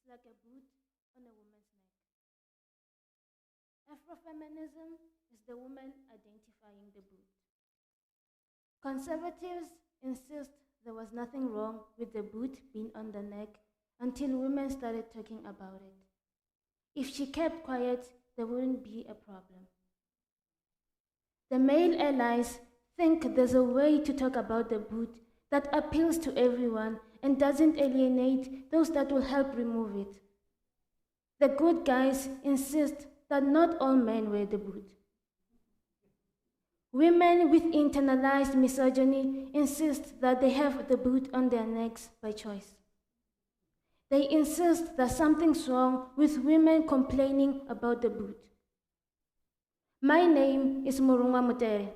like a boot on a woman's neck. Afrofeminism is the woman identifying the boot. Conservatives insist there was nothing wrong with the boot being on the neck until women started talking about it. If she kept quiet, there wouldn't be a problem. The male allies think there's a way to talk about the boot that appeals to everyone and doesn't alienate those that will help remove it. The good guys insist that not all men wear the boot. Women with internalized misogyny insist that they have the boot on their necks by choice. They insist that something's wrong with women complaining about the boot. My name is Murunga Mutere,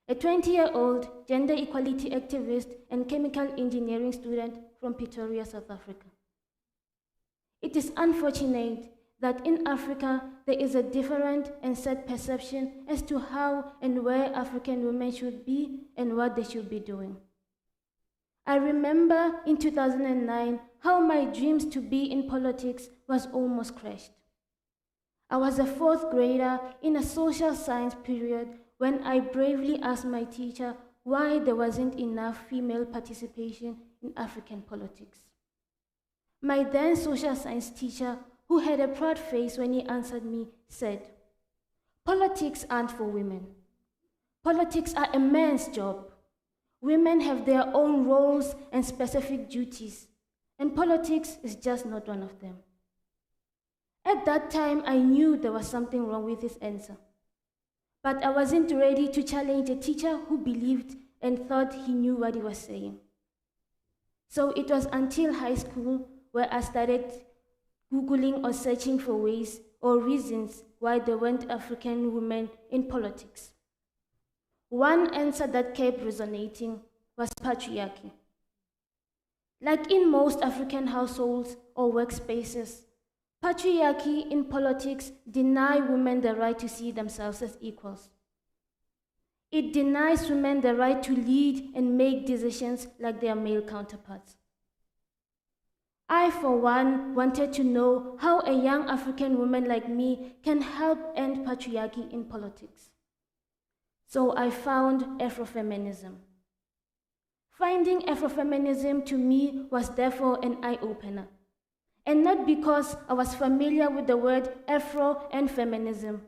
a 20-year-old gender equality activist and chemical engineering student from Pretoria, South Africa. It is unfortunate that in Africa there is a different and set perception as to how and where African women should be and what they should be doing. I remember in 2009 how my dreams to be in politics was almost crushed. I was a fourth grader in a social science period when I bravely asked my teacher why there wasn't enough female participation in African politics. My then social science teacher, who had a proud face when he answered me, said, "Politics aren't for women. Politics are a man's job. Women have their own roles and specific duties, and politics is just not one of them." At that time, I knew there was something wrong with his answer. But I wasn't ready to challenge a teacher who believed and thought he knew what he was saying. So it was until high school where I started Googling or searching for ways or reasons why there weren't African women in politics. One answer that kept resonating was patriarchy. Like in most African households or workspaces, patriarchy in politics denies women the right to see themselves as equals. It denies women the right to lead and make decisions like their male counterparts. I, for one, wanted to know how a young African woman like me can help end patriarchy in politics. So I found Afrofeminism. Finding Afrofeminism to me was therefore an eye-opener. And not because I was familiar with the word Afro and feminism,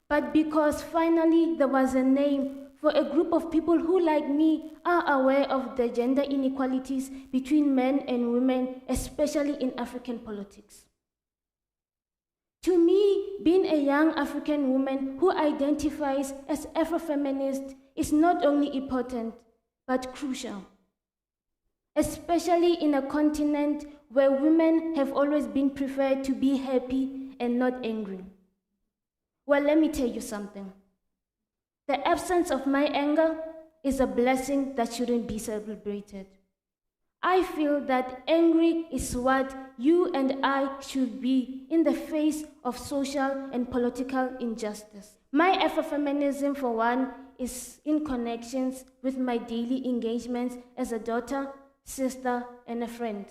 but because finally there was a name for a group of people who, like me, are aware of the gender inequalities between men and women, especially in African politics. To me, being a young African woman who identifies as Afrofeminist is not only important, but crucial, especially in a continent where women have always been preferred to be happy and not angry. Well, let me tell you something. The absence of my anger is a blessing that shouldn't be celebrated. I feel that angry is what you and I should be in the face of social and political injustice. My Afrofeminism, for one, is in connections with my daily engagements as a daughter, sister, and a friend,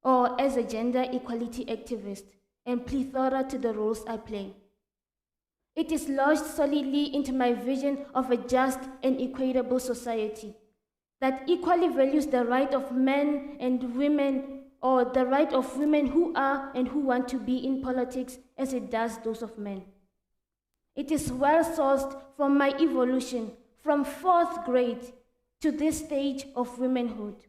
or as a gender equality activist, and plethora to the roles I play. It is lodged solidly into my vision of a just and equitable society that equally values the right of men and women, or the right of women who are and who want to be in politics as it does those of men. It is well sourced from my evolution from fourth grade to this stage of womanhood,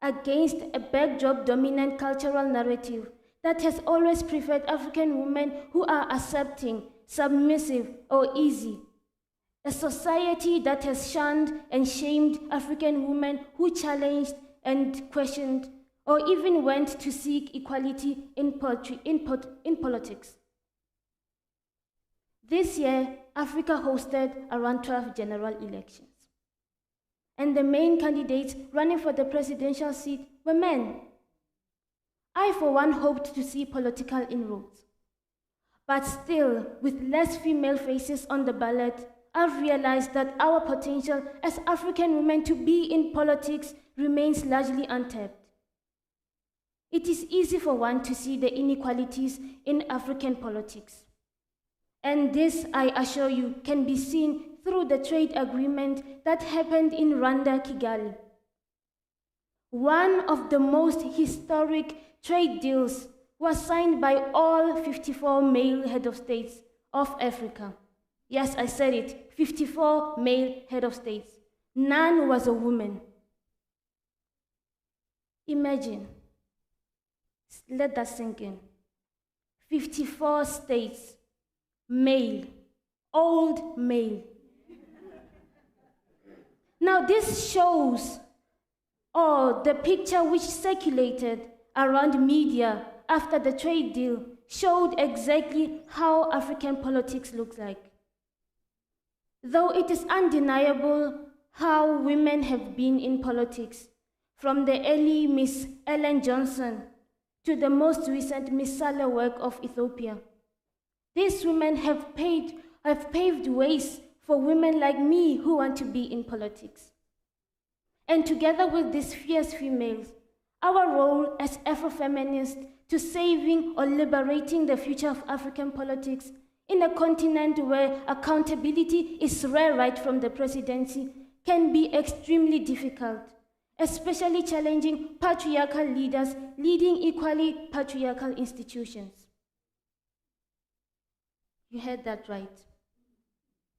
against a backdrop-dominant cultural narrative that has always preferred African women who are accepting, submissive, or easy. A society that has shunned and shamed African women who challenged and questioned or even went to seek equality in politics. This year, Africa hosted around 12 general elections, and the main candidates running for the presidential seat were men. I, for one, hoped to see political inroads. But still, with less female faces on the ballot, I've realized that our potential as African women to be in politics remains largely untapped. it is easy for one to see the inequalities in African politics. And this, I assure you, can be seen through the trade agreement that happened in Rwanda, Kigali. One of the most historic trade deals was signed by all 54 male head of states of Africa. Yes, I said it, 54 male head of states. None was a woman. Imagine, let that sink in. 54 states, male, old male. Now this shows, the picture which circulated around media after the trade deal showed exactly how African politics looks like. Though it is undeniable how women have been in politics, from the early Miss Ellen Johnson to the most recent Miss Sahle-Work of Ethiopia. These women have paved ways for women like me who want to be in politics. And together with these fierce females, our role as Afrofeminists to saving or liberating the future of African politics in a continent where accountability is rare right from the presidency can be extremely difficult, especially challenging patriarchal leaders leading equally patriarchal institutions. You heard that right.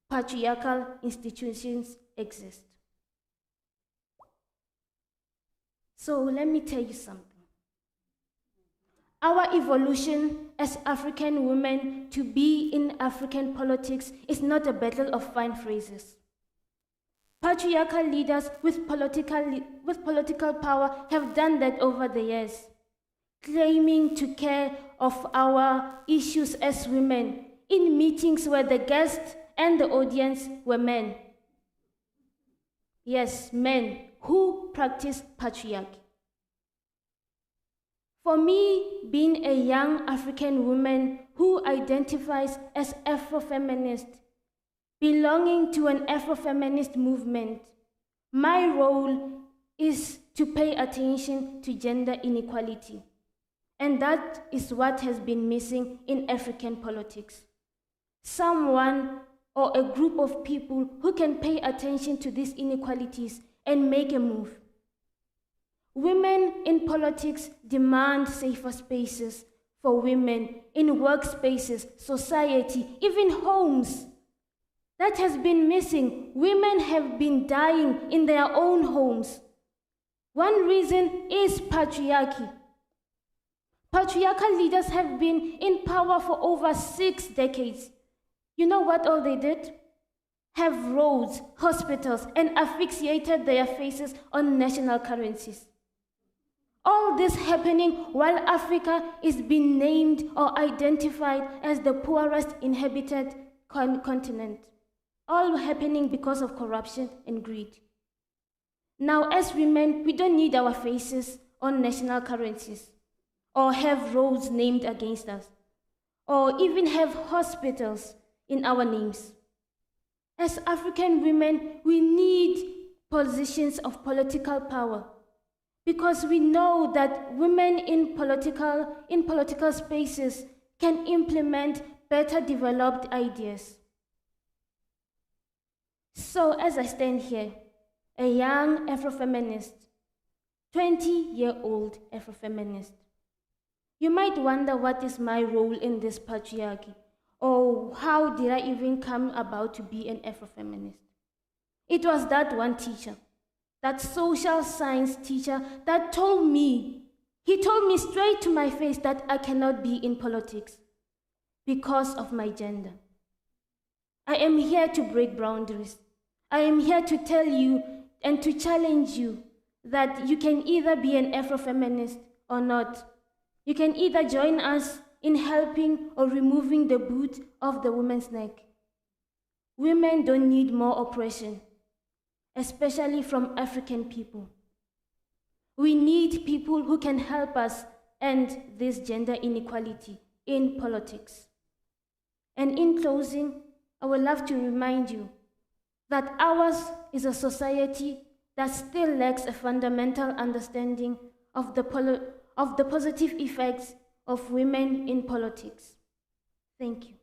Patriarchal institutions exist. So let me tell you something. Our evolution as African women to be in African politics is not a battle of fine phrases. Patriarchal leaders with political power have done that over the years, claiming to care of our issues as women in meetings where the guests and the audience were men. Yes, men who practice patriarchy. For me, being a young African woman who identifies as Afrofeminist, belonging to an Afrofeminist movement, my role is to pay attention to gender inequality. And that is what has been missing in African politics. Someone or a group of people who can pay attention to these inequalities and make a move. Women in politics demand safer spaces for women in workspaces, society, even homes. That has been missing. Women have been dying in their own homes. One reason is patriarchy. Patriarchal leaders have been in power for over 6 decades. You know what all they did? Have roads, hospitals, and asphyxiated their faces on national currencies. All this happening while Africa is being named or identified as the poorest inhabited continent. All happening because of corruption and greed. Now, as women, we don't need our faces on national currencies, or have roads named against us, or even have hospitals in our names. As African women, we need positions of political power because we know that women in political spaces can implement better developed ideas. So as I stand here, a young Afrofeminist, 20-year-old Afrofeminist, you might wonder what is my role in this patriarchy, or how did I even come about to be an Afrofeminist? It was that one teacher, that social science teacher that told me straight to my face that I cannot be in politics because of my gender. I am here to break boundaries. I am here to tell you and to challenge you that you can either be an Afrofeminist or not. You can either join us in helping or removing the boot of the woman's neck. Women don't need more oppression, especially from African people. We need people who can help us end this gender inequality in politics. And in closing, I would love to remind you that ours is a society that still lacks a fundamental understanding of the of the positive effects of women in politics. Thank you.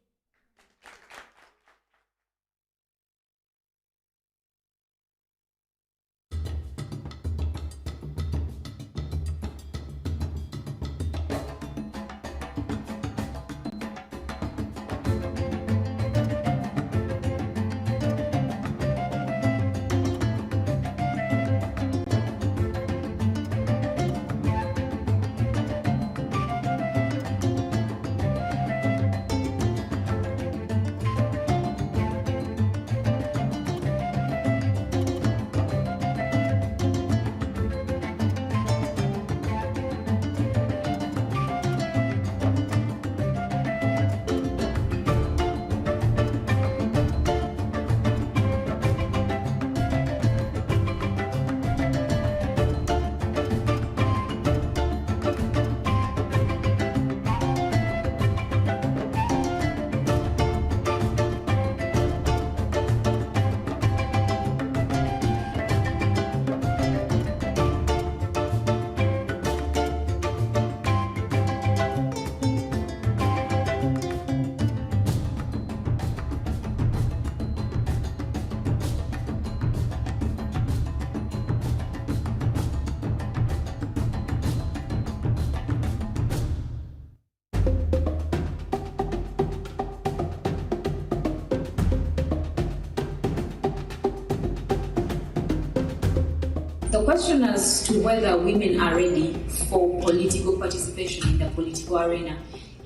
The question as to whether women are ready for political participation in the political arena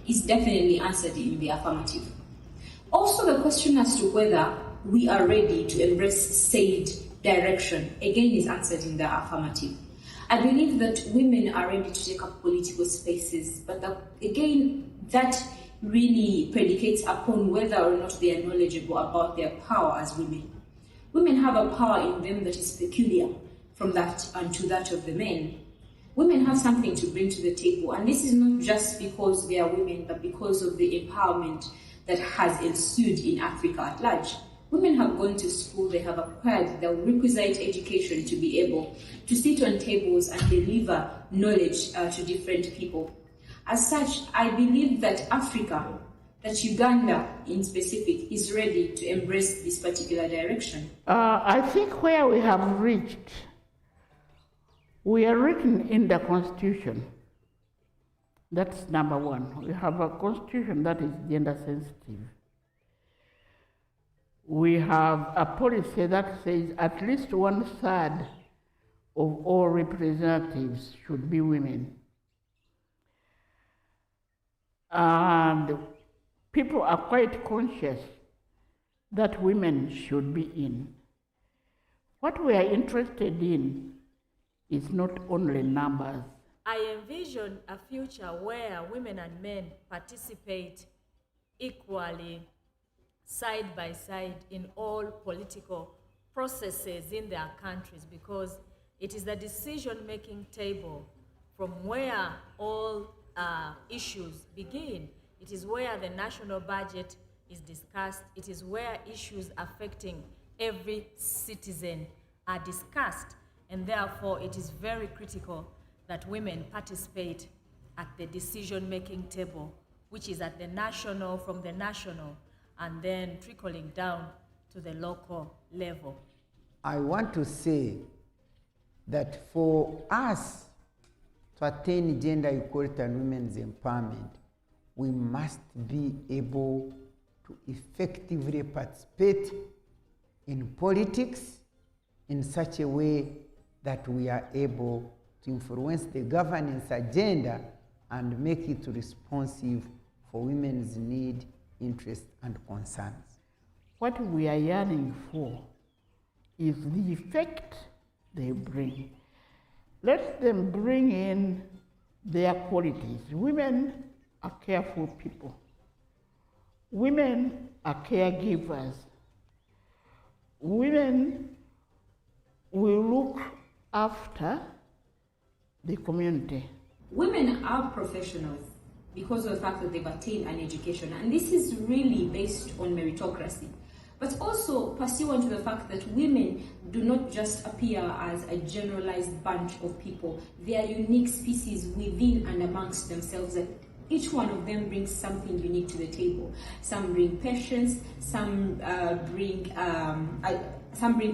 is definitely answered in the affirmative. Also, the question as to whether we are ready to embrace said direction again is answered in the affirmative. I believe that women are ready to take up political spaces, but again, that really predicates upon whether or not they are knowledgeable about their power as women. Women have a power in them that is peculiar from that and to that of the men. Women have something to bring to the table, and this is not just because they are women, but because of the empowerment that has ensued in Africa at large. Women have gone to school, they have acquired the requisite education to be able to sit on tables and deliver knowledge to different people. As such, I believe that Africa, that Uganda in specific, is ready to embrace this particular direction. I think where we have reached, we are written in the Constitution. That's number one. We have a Constitution that is gender sensitive. We have a policy that says at least 1/3 of all representatives should be women. And people are quite conscious that women should be in. What we are interested in is not only numbers. I envision a future where women and men participate equally, side by side, in all political processes in their countries, because it is the decision-making table from where all issues begin. It is where the national budget is discussed. It is where issues affecting every citizen are discussed. And therefore, it is very critical that women participate at the decision-making table, which is at the national, from the national, and then trickling down to the local level. I want to say that for us to attain gender equality and women's empowerment, we must be able to effectively participate in politics in such a way that we are able to influence the governance agenda and make it responsive for women's need, interests, and concerns. What we are yearning for is the effect they bring. Let them bring in their qualities. Women are careful people. Women are caregivers. Women will look after the community. Women are professionals because of the fact that they've attained an education, and this is really based on meritocracy. but also pursuant to the fact that women do not just appear as a generalized bunch of people. They are unique species within and amongst themselves. That each one of them brings something unique to the table. Some bring patience, some bring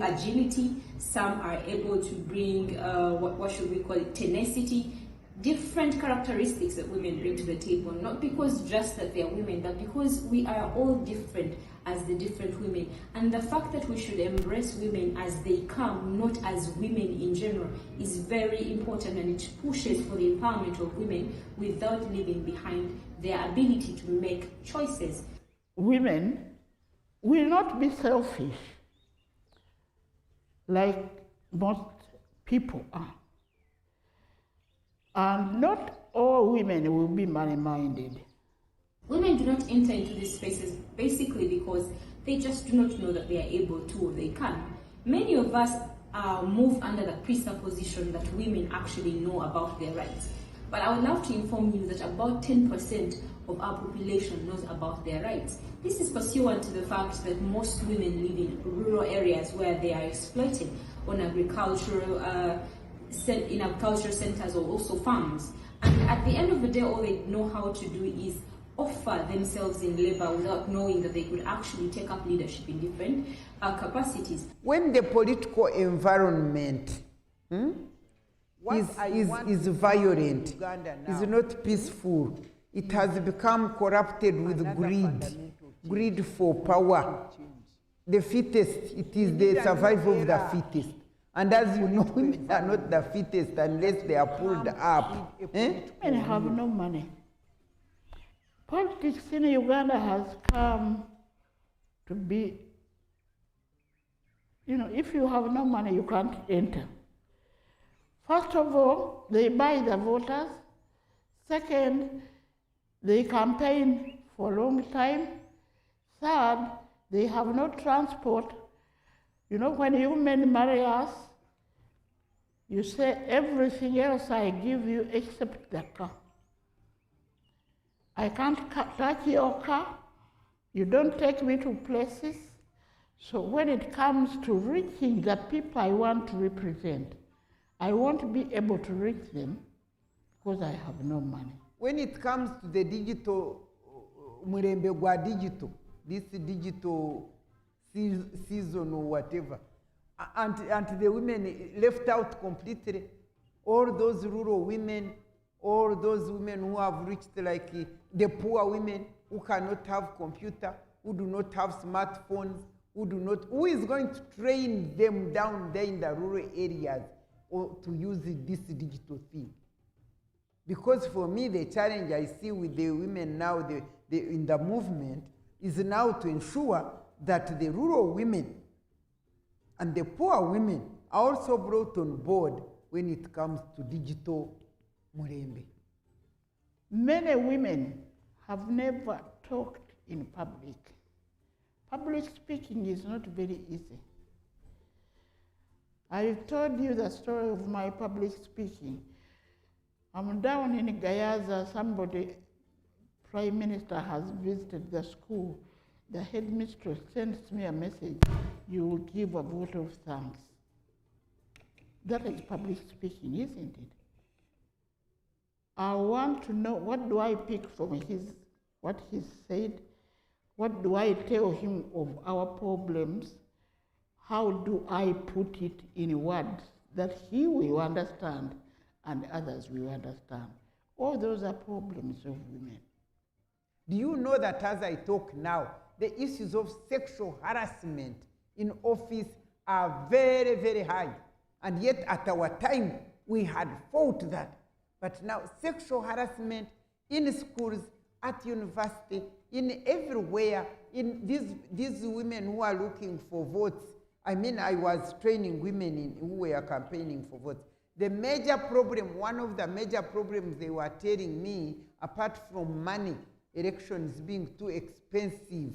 agility, some are able to bring, what should we call it, tenacity. Different characteristics that women bring to the table, not because just that they are women, but because we are all different as the different women. And the fact that we should embrace women as they come, not as women in general, is very important, and it pushes for the empowerment of women without leaving behind their ability to make choices. Women will not be selfish like most people are. And not all women will be money-minded. Women do not enter into these spaces basically because they just do not know that they are able to or they can. Many of us move under the presupposition that women actually know about their rights. But I would love to inform you that about 10% of our population knows about their rights. This is pursuant to the fact that most women live in rural areas where they are exploited on agricultural in agricultural centers or also farms. And at the end of the day, all they know how to do is offer themselves in labor without knowing that they could actually take up leadership in different capacities. When the political environment is violent, is not peaceful, it has become corrupted with greed for power. The fittest, it is the survival of the fittest. And as you know, women are not the fittest unless they are pulled up. Women have no money. Politics in Uganda has come to be, if you have no money, you can't enter. First of all, they buy the voters. Second, they campaign for a long time. Third, they have no transport. When you men marry us, you say everything else I give you except the car. I can't touch your car. You don't take me to places. So when it comes to reaching the people I want to represent, I won't be able to reach them because I have no money. When it comes to the digital, Murembe gwa digital, this digital season or whatever, and the women left out completely. All those rural women, all those women who have reached like the poor women who cannot have computer, who do not have smartphones, who is going to train them down there in the rural areas or to use this digital thing? Because for me, the challenge I see with the women now in the movement is now to ensure that the rural women and the poor women are also brought on board when it comes to digital Murembe. Many women have never talked in public. Public speaking is not very easy. I told you the story of my public speaking. I'm down in Gayaza, Prime Minister has visited the school. The headmistress sends me a message, you will give a vote of thanks. That is public speaking, isn't it? I want to know, what do I pick from what he said? What do I tell him of our problems? How do I put it in words that he will understand and others will understand? All those are problems of women. Do you know that as I talk now, the issues of sexual harassment in office are very, very high? And yet at our time, we had fought that. But now sexual harassment in schools, at university, in everywhere, in these women who are looking for votes. I mean, I was training women who were campaigning for votes. The major problem, one of the major problems they were telling me, apart from money, elections being too expensive,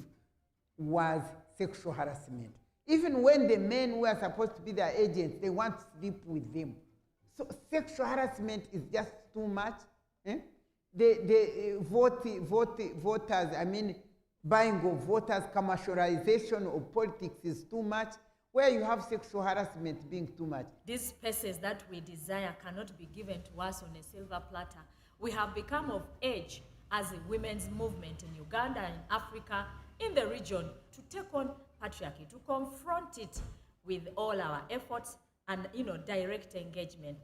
was sexual harassment. Even when the men who are supposed to be their agents, they want to sleep with them. So sexual harassment is just too much. The voters, I mean, buying of voters, commercialization of politics is too much, where you have sexual harassment being too much. These spaces that we desire cannot be given to us on a silver platter. We have become of age as a women's movement in Uganda and Africa, in the region, to take on patriarchy, to confront it with all our efforts and direct engagement.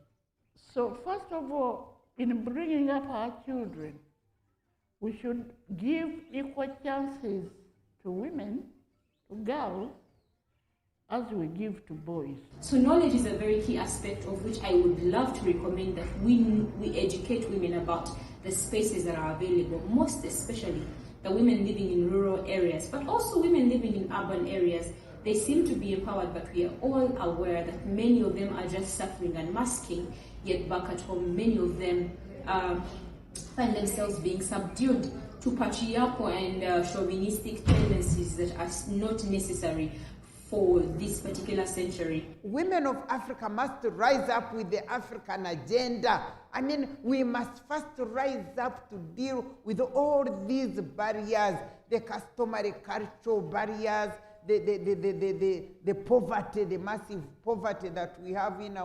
So first of all, in bringing up our children, we should give equal chances to women, to girls, as we give to boys. So knowledge is a very key aspect of which I would love to recommend that we educate women about the spaces that are available, most especially the women living in rural areas, but also women living in urban areas. They seem to be empowered, but we are all aware that many of them are just suffering and masking, yet back at home, many of them find themselves being subdued to patriarchal and chauvinistic tendencies that are not necessary for this particular century. Women of Africa must rise up with the African agenda. I mean, we must first rise up to deal with all these barriers, the customary cultural barriers, the poverty, the massive poverty that we have in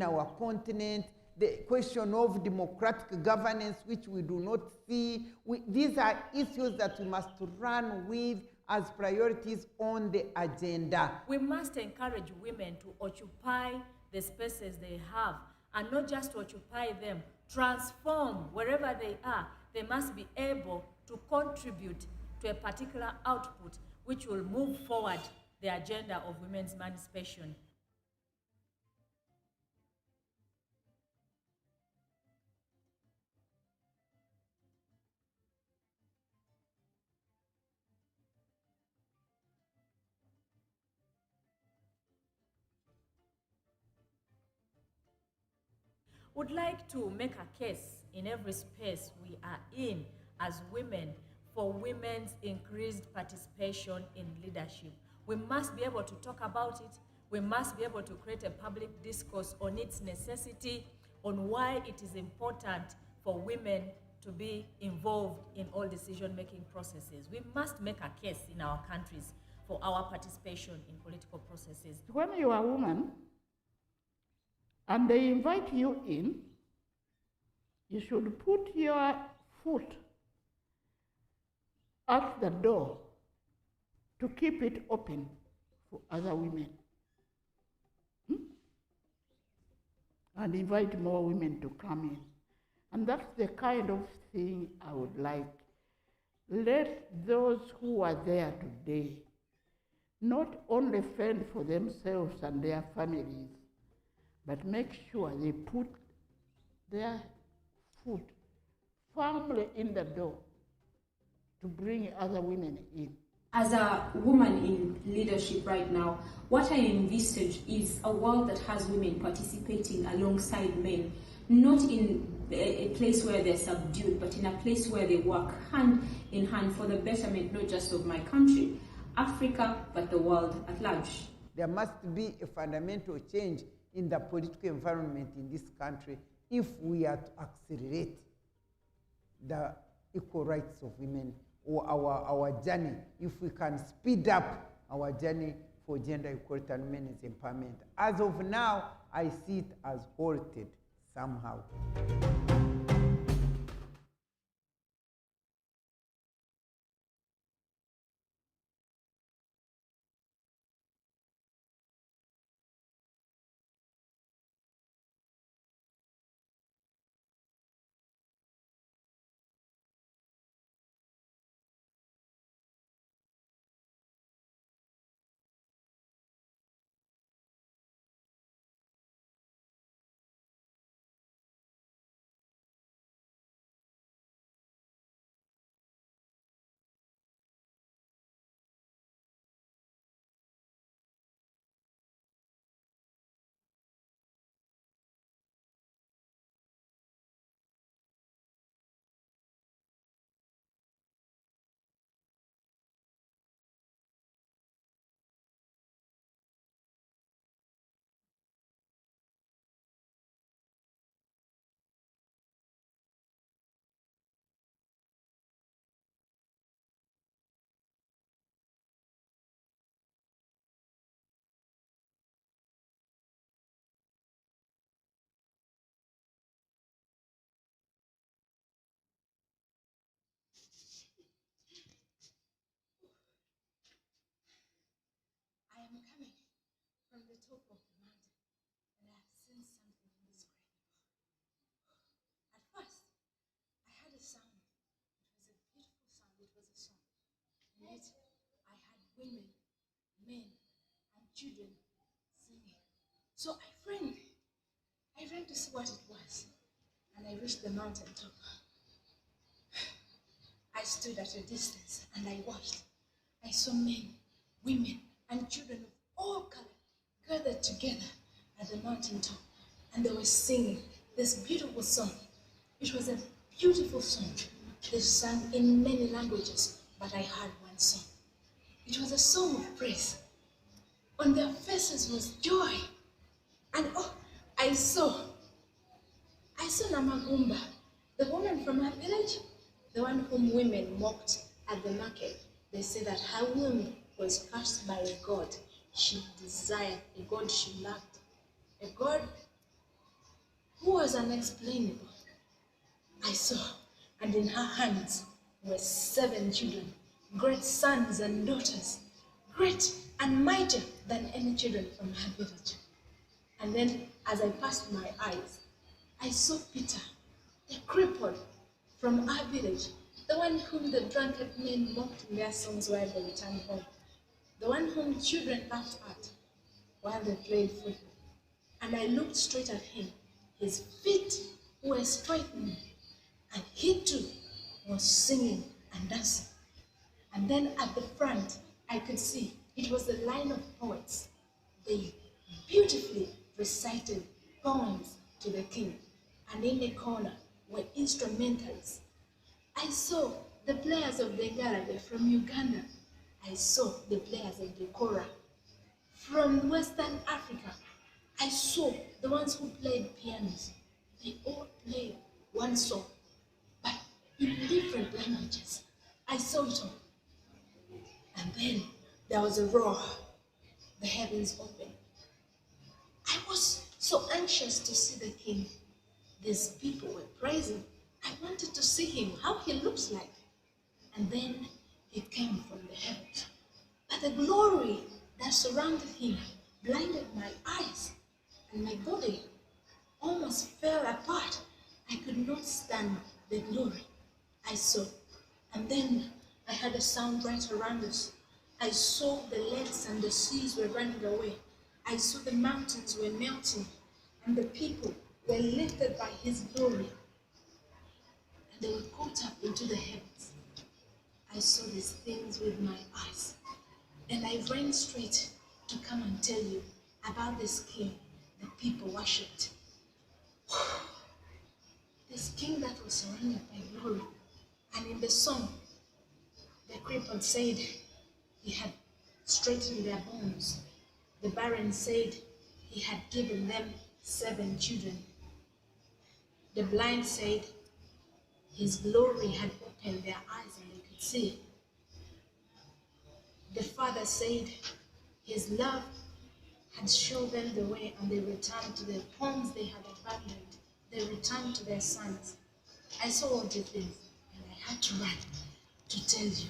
our continent, the question of democratic governance, which we do not see. These are issues that we must run with as priorities on the agenda. We must encourage women to occupy the spaces they have, and not just to occupy them, transform wherever they are. They must be able to contribute to a particular output which will move forward the agenda of women's emancipation. Would like to make a case in every space we are in as women for women's increased participation in leadership. We must be able to talk about it. We must be able to create a public discourse on its necessity, on why it is important for women to be involved in all decision-making processes. We must make a case in our countries for our participation in political processes. When you are a woman and they invite you in, you should put your foot at the door to keep it open for other women. And invite more women to come in. And that's the kind of thing I would like. Let those who are there today not only fend for themselves and their families, but make sure they put their foot firmly in the door to bring other women in. As a woman in leadership right now, what I envisage is a world that has women participating alongside men, not in a place where they're subdued, but in a place where they work hand in hand for the betterment, not just of my country, Africa, but the world at large. There must be a fundamental change in the political environment in this country if we are to accelerate the equal rights of women, or our journey, if we can speed up our journey for gender equality and women's empowerment. As of now, I see it as halted somehow. top of the mountain and I have seen something indescribable. At first, I heard a sound. It was a beautiful sound. It was a song. In it, I had women, men, and children singing. So I ran to see what it was, and I reached the mountain top. I stood at a distance and I watched. I saw men, women, and children of all colors gathered together at the mountain top, and they were singing this beautiful song. It was a beautiful song. They sang in many languages, but I heard one song. It was a song of praise. On their faces was joy. And I saw Namagumba, the woman from her village, the one whom women mocked at the market. They said that her womb was cursed by a god she desired, a god she loved, a god who was unexplainable. I saw, and in her hands were 7 children, great sons and daughters, great and mightier than any children from her village. And then, as I passed my eyes, I saw Peter, the crippled from our village, the one whom the drunkard men mocked in their songs while they returned home, the one whom children laughed at while they played football. And I looked straight at him. His feet were straightening, and he too was singing and dancing. And then at the front, I could see it was a line of poets. They beautifully recited poems to the king, and in the corner were instrumentalists. I saw the players of the Galade from Uganda. I saw the players of the Kora from Western Africa. I saw the ones who played pianos. They all played one song, but in different languages. I saw it all. And then there was a roar. The heavens opened. I was so anxious to see the king. These people were praising. I wanted to see him, how he looks like. And then he came from the heavens. But the glory that surrounded him blinded my eyes, and my body almost fell apart. I could not stand the glory I saw. And then I heard a sound right around us. I saw the lakes and the seas were running away. I saw the mountains were melting, and the people were lifted by his glory. And they were caught up into the heavens. I saw these things with my eyes, and I ran straight to come and tell you about this king the people worshipped. This king that was surrounded by glory. And in the song, the crippled said he had straightened their bones. The barren said he had given them 7 children. The blind said his glory had opened their eyes and they could see. The father said his love had shown them the way, and they returned to their homes they had abandoned. They returned to their sons. I saw all these things, and I had to run to tell you.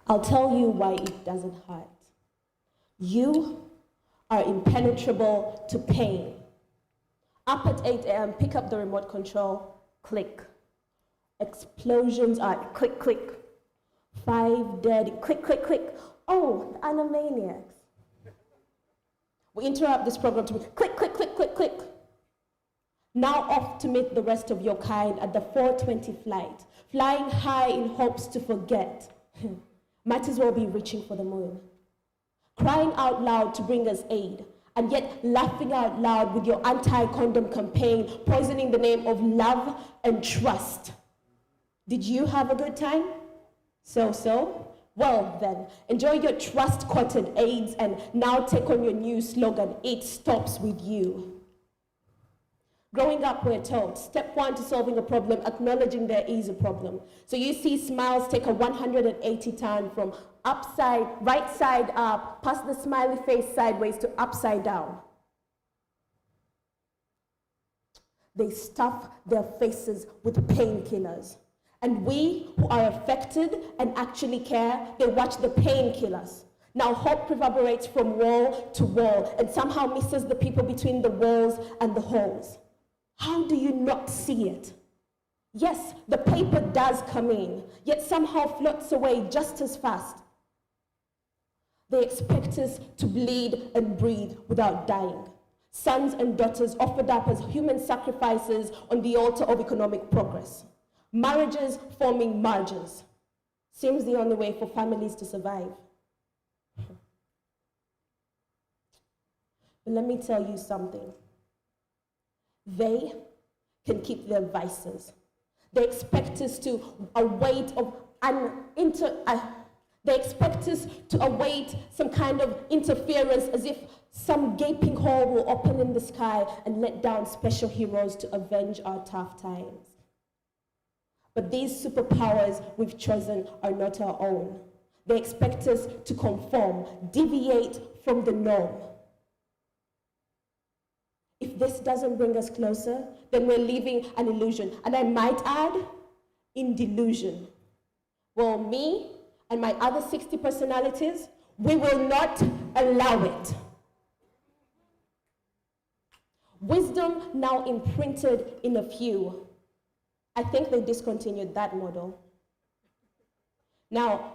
I'll tell you why it doesn't hurt. You are impenetrable to pain. Up at 8 a.m., pick up the remote control, click. Explosions are click, click. 5 dead, click, click, click. Oh, the Animaniacs. We interrupt this program to be click, click, click, click, click. Now off to meet the rest of your kind at the 4:20 flight, flying high in hopes to forget. Might as well be reaching for the moon. Crying out loud to bring us aid, and yet laughing out loud with your anti-condom campaign, poisoning the name of love and trust. Did you have a good time? So? Well then, enjoy your trust-coated AIDS and now take on your new slogan, it stops with you. Growing up, we're told, step 1 to solving a problem, acknowledging there is a problem. So you see smiles take a 180 turn from right side up, past the smiley face sideways to upside down. they stuff their faces with painkillers. And we who are affected and actually care, they watch the painkillers. Now hope reverberates from wall to wall and somehow misses the people between the walls and the holes. How do you not see it? Yes, the paper does come in, yet somehow floats away just as fast. They expect us to bleed and breathe without dying. Sons and daughters offered up as human sacrifices on the altar of economic progress. Marriages forming margins. Seems the only way for families to survive. But let me tell you something. They can keep their vices. They expect us to await they expect us to await some kind of interference as if some gaping hole will open in the sky and let down special heroes to avenge our tough times. But these superpowers we've chosen are not our own. They expect us to conform, deviate from the norm. If this doesn't bring us closer, then we're living an illusion. And I might add, in delusion. Well, me and my other 60 personalities, we will not allow it. Wisdom now imprinted in a few. I think they discontinued that model. Now,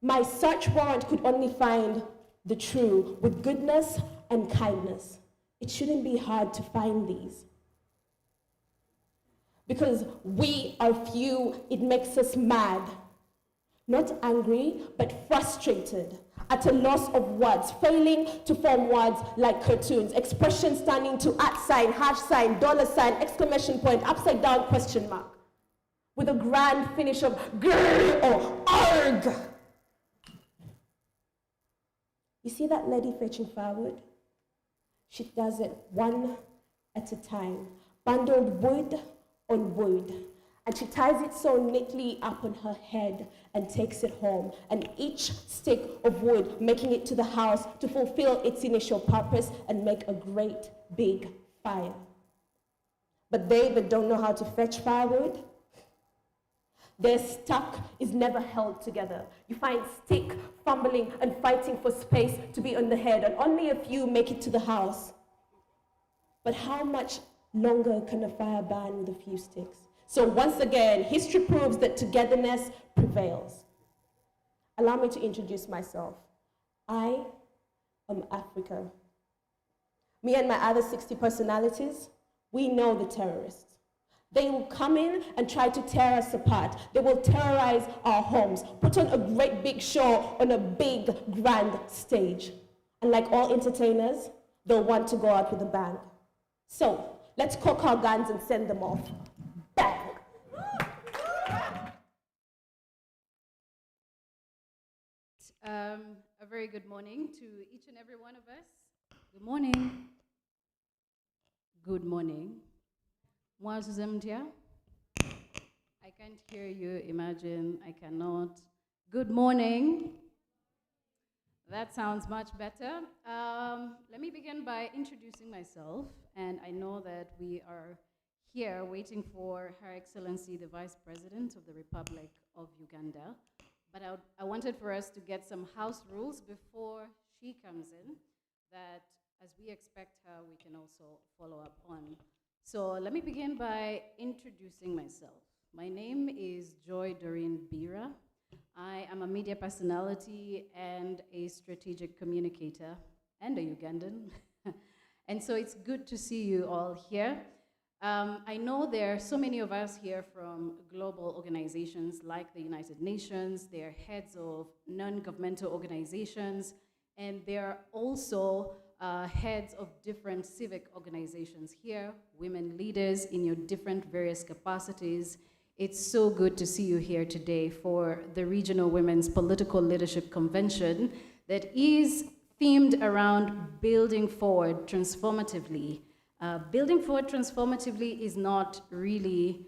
my search warrant could only find the true with goodness and kindness. It shouldn't be hard to find these. Because we are few, it makes us mad. Not angry, but frustrated, at a loss of words, failing to form words like cartoons, expressions turning to @ hash sign, $sign, exclamation point, upside down question mark, with a grand finish of grr or arg. You see that lady fetching firewood? She does it one at a time, bundled wood on wood. And she ties it so neatly up on her head and takes it home. And each stick of wood making it to the house to fulfill its initial purpose and make a great big fire. But they that don't know how to fetch firewood, their stuck is never held together. You find stick fumbling and fighting for space to be on the head, and only a few make it to the house. But how much longer can a fire burn with a few sticks? So once again, history proves that togetherness prevails. Allow me to introduce myself. I am Africa. Me and my other 60 personalities, we know the terrorists. They will come in and try to tear us apart. They will terrorize our homes, put on a great big show on a big, grand stage. And like all entertainers, they'll want to go out with a bang. So let's cock our guns and send them off. Bang! A very good morning to each and every one of us. Good morning. Good morning. Moi, Suzemtia. I can't hear you, imagine, I cannot. Good morning. That sounds much better. Let me begin by introducing myself, and I know that we are here waiting for Her Excellency, the Vice President of the Republic of Uganda. But I wanted for us to get some house rules before she comes in, that as we expect her, we can also follow up on. So let me begin by introducing myself. My name is Joy Doreen Bira. I am a media personality and a strategic communicator and a Ugandan. And so it's good to see you all here. I know there are so many of us here from global organizations like the United Nations. They're heads of non-governmental organizations, and they're also heads of different civic organizations here, women leaders in your different various capacities. It's so good to see you here today for the Regional Women's Political Leadership Convention that is themed around building forward transformatively. Building forward transformatively is not really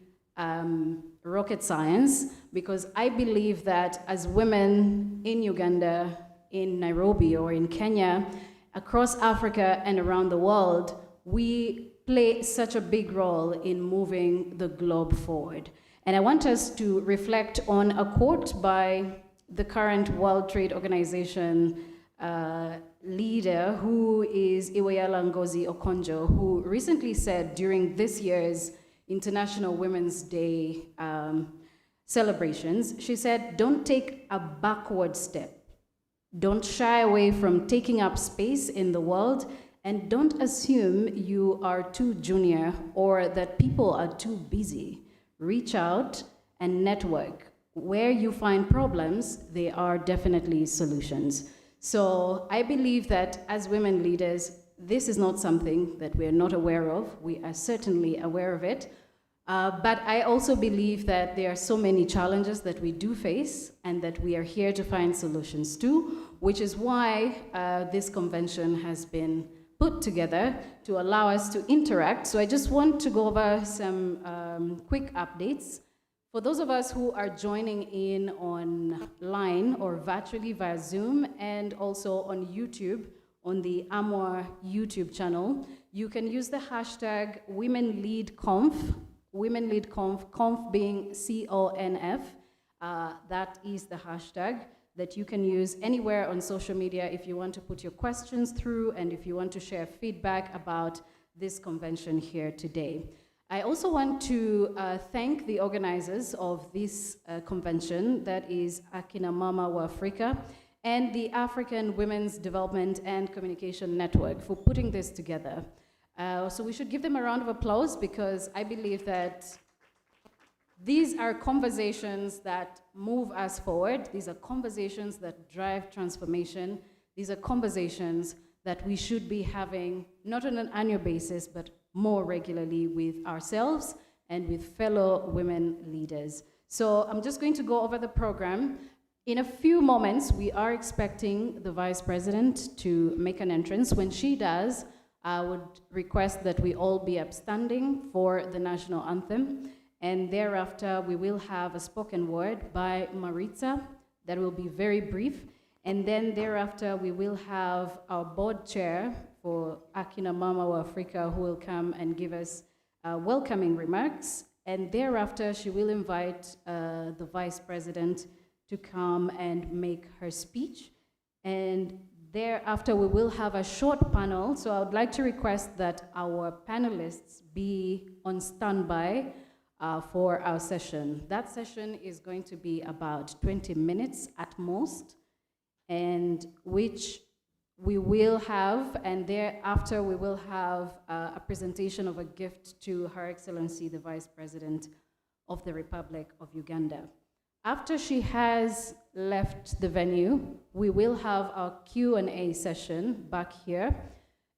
rocket science, because I believe that as women in Uganda, in Nairobi, or in Kenya, across Africa and around the world, we play such a big role in moving the globe forward. And I want us to reflect on a quote by the current World Trade Organization leader, who is Iweala Ngozi Okonjo, who recently said during this year's International Women's Day celebrations, she said, "Don't take a backward step. Don't shy away from taking up space in the world, and don't assume you are too junior or that people are too busy. Reach out and network. Where you find problems, there are definitely solutions." So I believe that as women leaders, this is not something that we're not aware of. We are certainly aware of it. But I also believe that there are so many challenges that we do face and that we are here to find solutions to, which is why this convention has been put together to allow us to interact. So I just want to go over some quick updates. For those of us who are joining in online or virtually via Zoom and also on YouTube, on the AMWA YouTube channel, you can use the hashtag WomenLeadConf, WomenLeadConf, conf being CONF. That is the hashtag that you can use anywhere on social media if you want to put your questions through and if you want to share feedback about this convention here today. I also want to thank the organizers of this convention, that is Akina Mama wa Afrika, and the African Women's Development and Communication Network for putting this together. So we should give them a round of applause, because I believe that these are conversations that move us forward. These are conversations that drive transformation. These are conversations that we should be having, not on an annual basis, but more regularly with ourselves and with fellow women leaders. So I'm just going to go over the program. In a few moments, we are expecting the Vice President to make an entrance. When she does, I would request that we all be upstanding for the national anthem. And thereafter, we will have a spoken word by Maritza that will be very brief. And then thereafter, we will have our board chair for Akina Mama wa Afrika, who will come and give us welcoming remarks. And thereafter, she will invite the Vice President to come and make her speech. And thereafter, we will have a short panel. So I would like to request that our panelists be on standby for our session. That session is going to be about 20 minutes at most, and which we will have, and thereafter we will have a presentation of a gift to Her Excellency, the Vice President of the Republic of Uganda. After she has left the venue, we will have our Q&A session back here.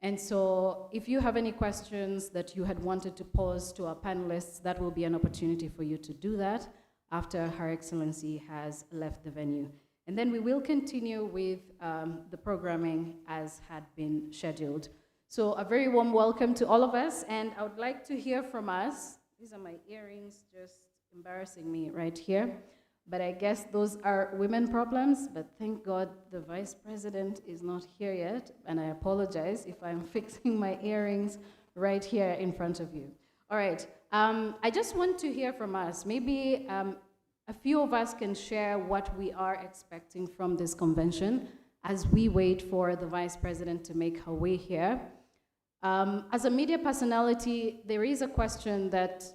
And so if you have any questions that you had wanted to pose to our panelists, that will be an opportunity for you to do that after Her Excellency has left the venue. And then we will continue with the programming as had been scheduled. So a very warm welcome to all of us, and I would like to hear from us. These are my earrings, just embarrassing me right here. But I guess those are women problems, but thank God the Vice President is not here yet, and I apologize if I'm fixing my earrings right here in front of you. All right, I just want to hear from us. Maybe a few of us can share what we are expecting from this convention as we wait for the Vice President to make her way here. As a media personality, there is a question that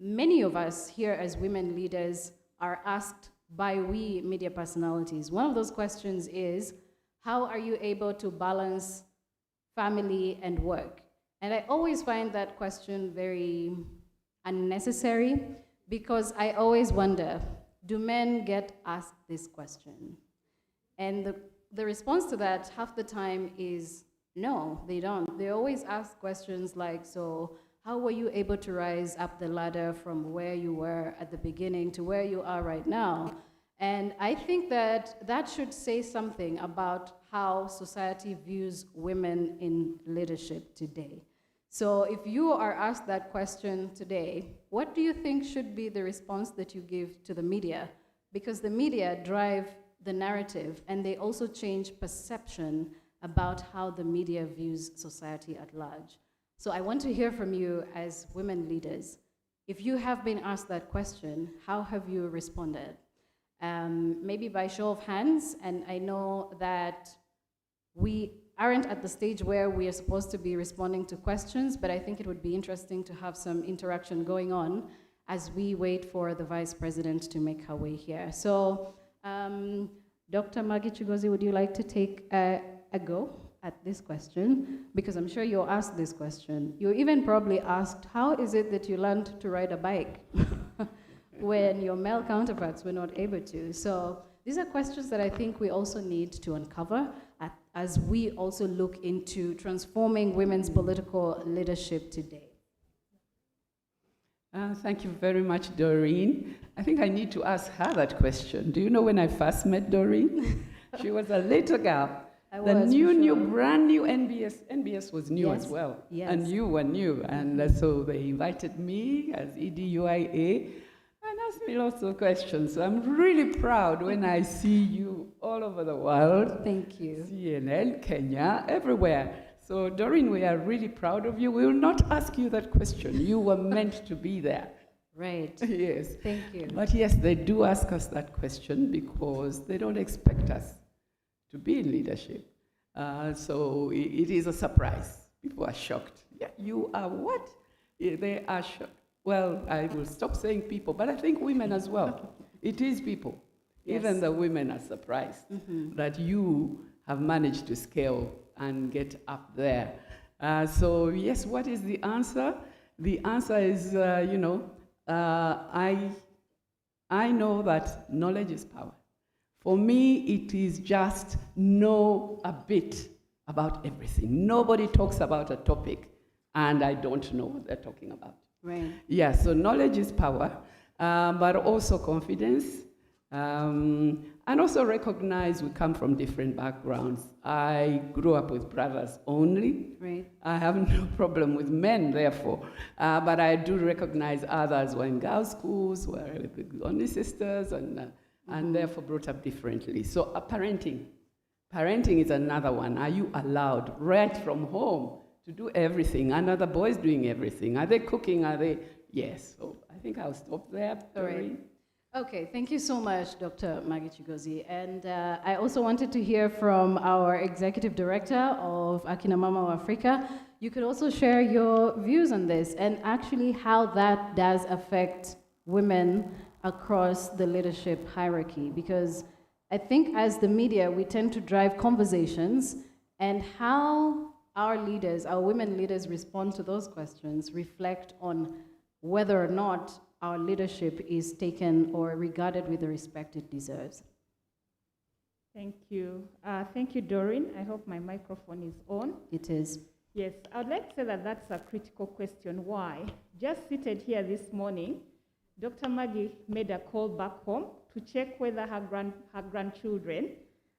many of us here as women leaders are asked by we media personalities. One of those questions is, how are you able to balance family and work? And I always find that question very unnecessary, because I always wonder, do men get asked this question? And the response to that half the time is no, they don't. They always ask questions like, so how were you able to rise up the ladder from where you were at the beginning to where you are right now? And I think that that should say something about how society views women in leadership today. So if you are asked that question today, what do you think should be the response that you give to the media? Because the media drive the narrative, and they also change perception about how the media views society at large. So I want to hear from you as women leaders. If you have been asked that question, how have you responded? Maybe by show of hands, and I know that we aren't at the stage where we are supposed to be responding to questions, but I think it would be interesting to have some interaction going on as we wait for the Vice President to make her way here. So, Dr. Maggie Chigozie, would you like to take a go at this question? Because I'm sure you're asked this question. You even probably asked, how is it that you learned to ride a bike when your male counterparts were not able to? So these are questions that I think we also need to uncover as we also look into transforming women's political leadership today. Thank you very much, Doreen. I think I need to ask her that question. Do you know when I first met Doreen? She was a little girl. Brand new NBS. NBS was new as well. Yes. And you were new. And so they invited me as EDUIA and asked me lots of questions. So I'm really proud when I see you all over the world. Thank you. CNN, Kenya, everywhere. So, Doreen, we are really proud of you. We will not ask you that question. You were meant to be there. Right. Yes. Thank you. But yes, they do ask us that question because they don't expect us to be in leadership. So it is a surprise. People are shocked. Yeah, you are what? Yeah, they are shocked. Well, I will stop saying people, but I think women as well. It is people. Yes. Even the women are surprised that you have managed to scale and get up there. So yes, what is the answer? The answer is, I know that knowledge is power. For me, it is just know a bit about everything. Nobody talks about a topic, and I don't know what they're talking about. Right. Yeah, so knowledge is power, but also confidence. And also recognize we come from different backgrounds. I grew up with brothers only. Right. I have no problem with men, therefore. But I do recognize others were in girls' schools, were with only sisters, and therefore brought up differently. So parenting. Parenting is another one. Are you allowed right from home to do everything? And are the boys doing everything? Are they cooking? Are they? Yes. So I think I'll stop there. All right. Okay, thank you so much, Dr. Maggie Chigozie. And I also wanted to hear from our Executive Director of Akinamama of Africa. You could also share your views on this and actually how that does affect women across the leadership hierarchy. Because I think as the media, we tend to drive conversations, and how our leaders, our women leaders, respond to those questions reflect on whether or not our leadership is taken or regarded with the respect it deserves. Thank you. Thank you, Doreen. I hope my microphone is on. It is. Yes, I would like to say that that's a critical question. Why? Just seated here this morning, Dr. Maggie made a call back home to check whether her grandchildren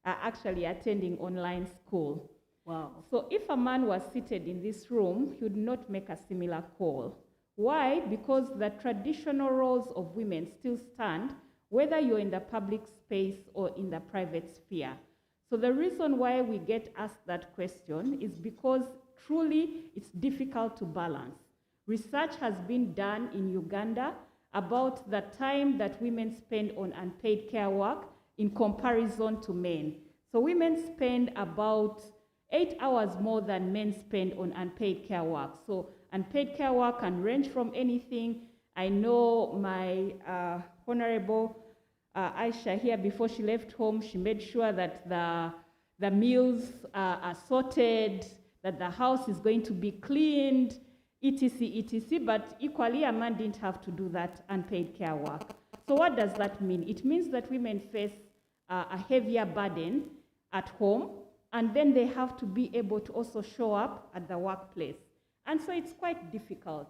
are actually attending online school. Wow. So if a man was seated in this room, he would not make a similar call. Why? Because the traditional roles of women still stand, whether you're in the public space or in the private sphere. So the reason why we get asked that question is because truly it's difficult to balance. Research has been done in Uganda about the time that women spend on unpaid care work in comparison to men. So women spend about 8 hours more than men spend on unpaid care work. So unpaid care work can range from anything. I know my Honorable Aisha here, before she left home, she made sure that the meals are sorted, that the house is going to be cleaned, etc., etc. But equally, a man didn't have to do that unpaid care work. So what does that mean? It means that women face a heavier burden at home, and then they have to be able to also show up at the workplace. And so it's quite difficult.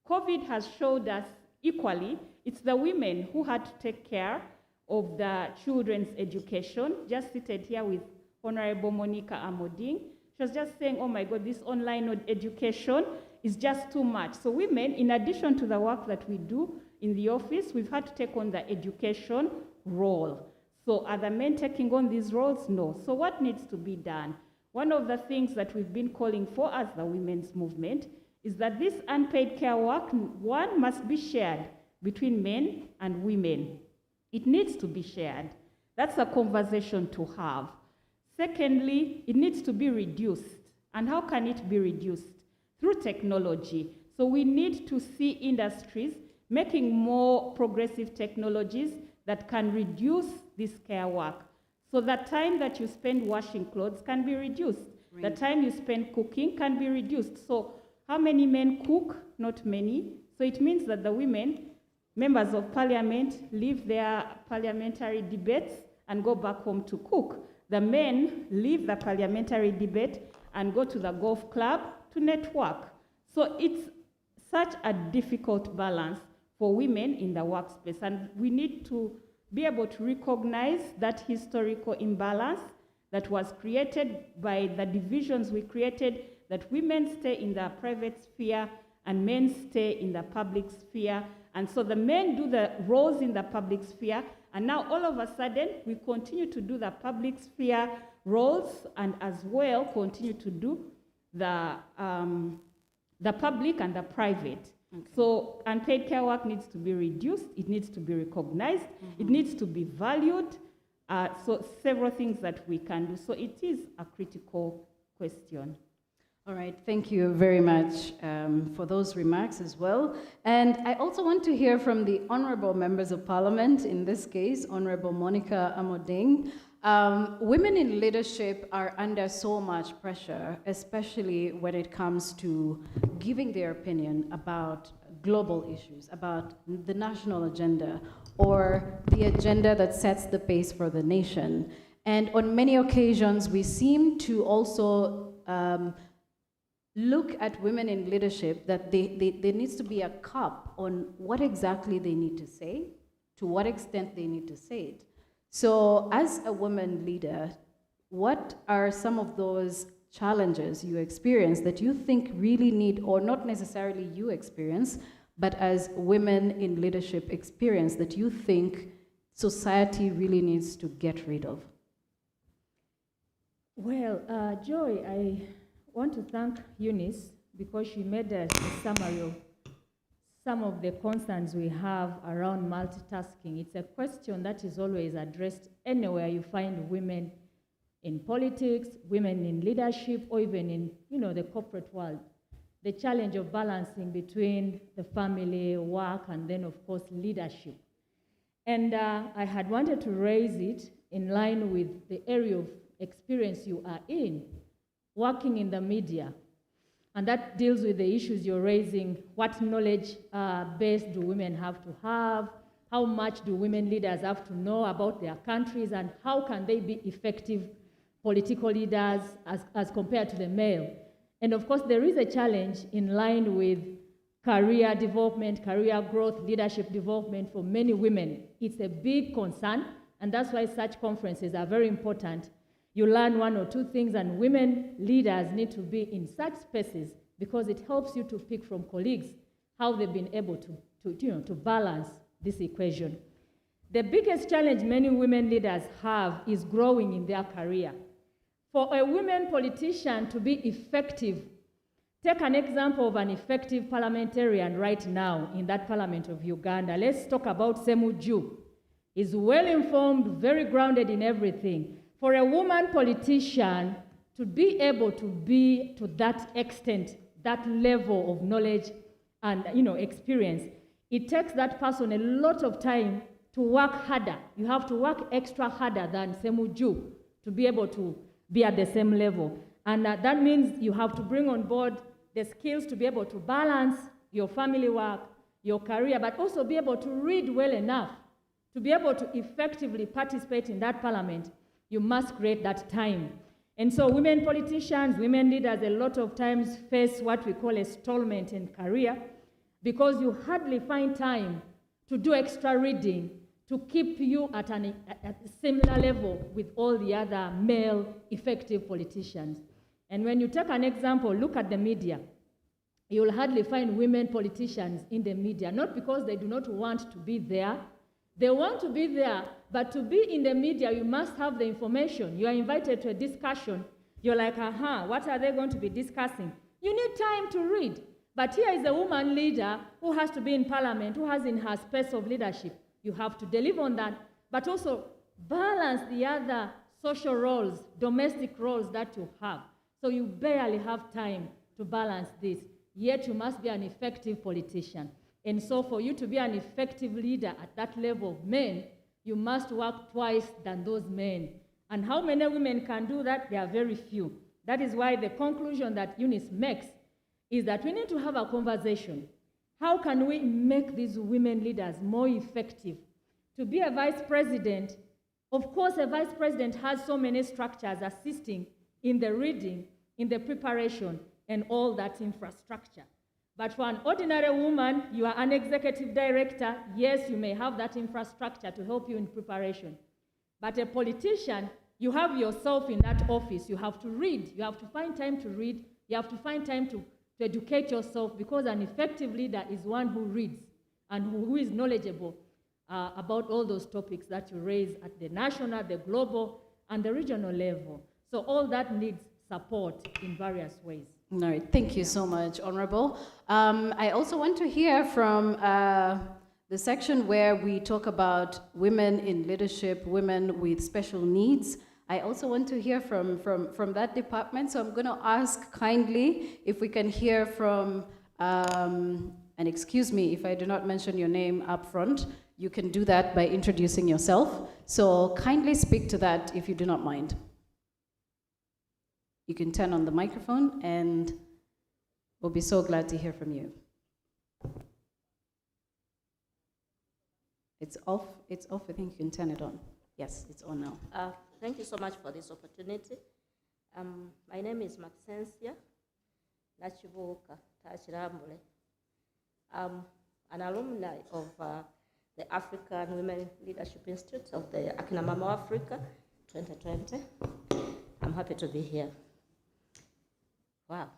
COVID has showed us equally, it's the women who had to take care of the children's education. Just seated here with Honorable Monica Amoding. She was just saying, oh my God, this online education is just too much. So women, in addition to the work that we do in the office, we've had to take on the education role. So are the men taking on these roles? No. So what needs to be done? One of the things that we've been calling for as the women's movement is that this unpaid care work, one, must be shared between men and women. It needs to be shared. That's a conversation to have. Secondly, it needs to be reduced. And how can it be reduced? Through technology. So we need to see industries making more progressive technologies that can reduce this care work. So the time that you spend washing clothes can be reduced. Right. The time you spend cooking can be reduced. So how many men cook? Not many. So it means that the women, members of parliament, leave their parliamentary debates and go back home to cook. The men leave the parliamentary debate and go to the golf club to network. So it's such a difficult balance for women in the workspace, and we need to be able to recognize that historical imbalance that was created by the divisions we created, that women stay in the private sphere and men stay in the public sphere. And so the men do the roles in the public sphere, and now all of a sudden we continue to do the public sphere roles and as well continue to do the public and the private. Okay. So unpaid care work needs to be reduced, it needs to be recognized, it needs to be valued. So several things that we can do. So it is a critical question. All right, thank you very much for those remarks as well. And I also want to hear from the honorable members of parliament, in this case, Honorable Monica Amoding. Women in leadership are under so much pressure, especially when it comes to giving their opinion about global issues, about the national agenda, or the agenda that sets the pace for the nation. And on many occasions, we seem to also look at women in leadership that there needs to be a cap on what exactly they need to say, to what extent they need to say it. So as a woman leader, what are some of those challenges you experience that you think really need, or not necessarily you experience, but as women in leadership experience that you think society really needs to get rid of? Well, Joy, I want to thank Eunice because she made a summary of some of the concerns we have around multitasking. It's a question that is always addressed anywhere you find women in politics, women in leadership, or even in the corporate world. The challenge of balancing between the family, work, and then of course leadership. And I had wanted to raise it in line with the area of experience you are in, working in the media. And that deals with the issues you're raising. What knowledge base do women have to have? How much do women leaders have to know about their countries? And how can they be effective political leaders as compared to the male? And of course, there is a challenge in line with career development, career growth, leadership development for many women. It's a big concern, and that's why such conferences are very important. You learn one or two things, and women leaders need to be in such spaces because it helps you to pick from colleagues how they've been able to balance this equation. The biggest challenge many women leaders have is growing in their career. For a women politician to be effective, take an example of an effective parliamentarian right now in that parliament of Uganda. Let's talk about Semu Ju. He's well-informed, very grounded in everything. For a woman politician to be able to be to that extent, that level of knowledge and experience, it takes that person a lot of time to work harder. You have to work extra harder than Semu Ju to be able to be at the same level. And that means you have to bring on board the skills to be able to balance your family work, your career, but also be able to read well enough to be able to effectively participate in that parliament. You must create that time. And so women politicians, women leaders, a lot of times face what we call a stallment in career because you hardly find time to do extra reading to keep you at a similar level with all the other male effective politicians. And when you take an example, look at the media. You'll hardly find women politicians in the media, not because they do not want to be there. They want to be there, but to be in the media, you must have the information. You are invited to a discussion. You're like, what are they going to be discussing? You need time to read. But here is a woman leader who has to be in parliament, who has in her space of leadership. You have to deliver on that, but also balance the other social roles, domestic roles that you have. So you barely have time to balance this. Yet you must be an effective politician. And so for you to be an effective leader at that level of men, you must work twice than those men. And how many women can do that? There are very few. That is why the conclusion that Eunice makes is that we need to have a conversation. How can we make these women leaders more effective? To be a vice president, of course, a vice president has so many structures assisting in the reading, in the preparation, and all that infrastructure. But for an ordinary woman, you are an executive director. Yes, you may have that infrastructure to help you in preparation. But a politician, you have yourself in that office. You have to read. You have to find time to read. You have to find time to educate yourself, because an effective leader is one who reads and who is knowledgeable about all those topics that you raise at the national, the global, and the regional level. So all that needs support in various ways. All right, thank you so much, Honorable. I also want to hear from the section where we talk about women in leadership, women with special needs. I also want to hear from that department, so I'm going to ask kindly if we can hear from, and excuse me if I do not mention your name up front, you can do that by introducing yourself. So kindly speak to that if you do not mind. You can turn on the microphone and we'll be so glad to hear from you. It's off, I think you can turn it on. Yes, it's on now. Thank you so much for this opportunity. My name is Maxensia Nachivuka Tachirambule. I'm an alumni of the African Women Leadership Institute of the Akinamama Africa 2020. I'm happy to be here. Wow.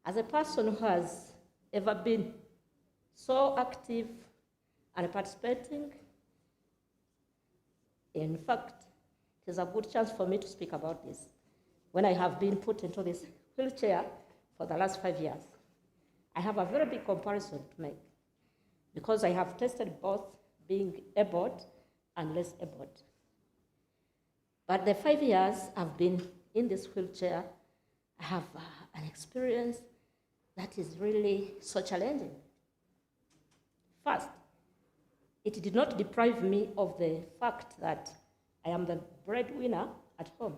As a person who has ever been so active and participating, in fact, it is a good chance for me to speak about this when I have been put into this wheelchair for the last 5 years. I have a very big comparison to make because I have tested both being abled and less abled. But the 5 years I've been in this wheelchair, I have an experience that is really so challenging. First, it did not deprive me of the fact that I am the breadwinner at home.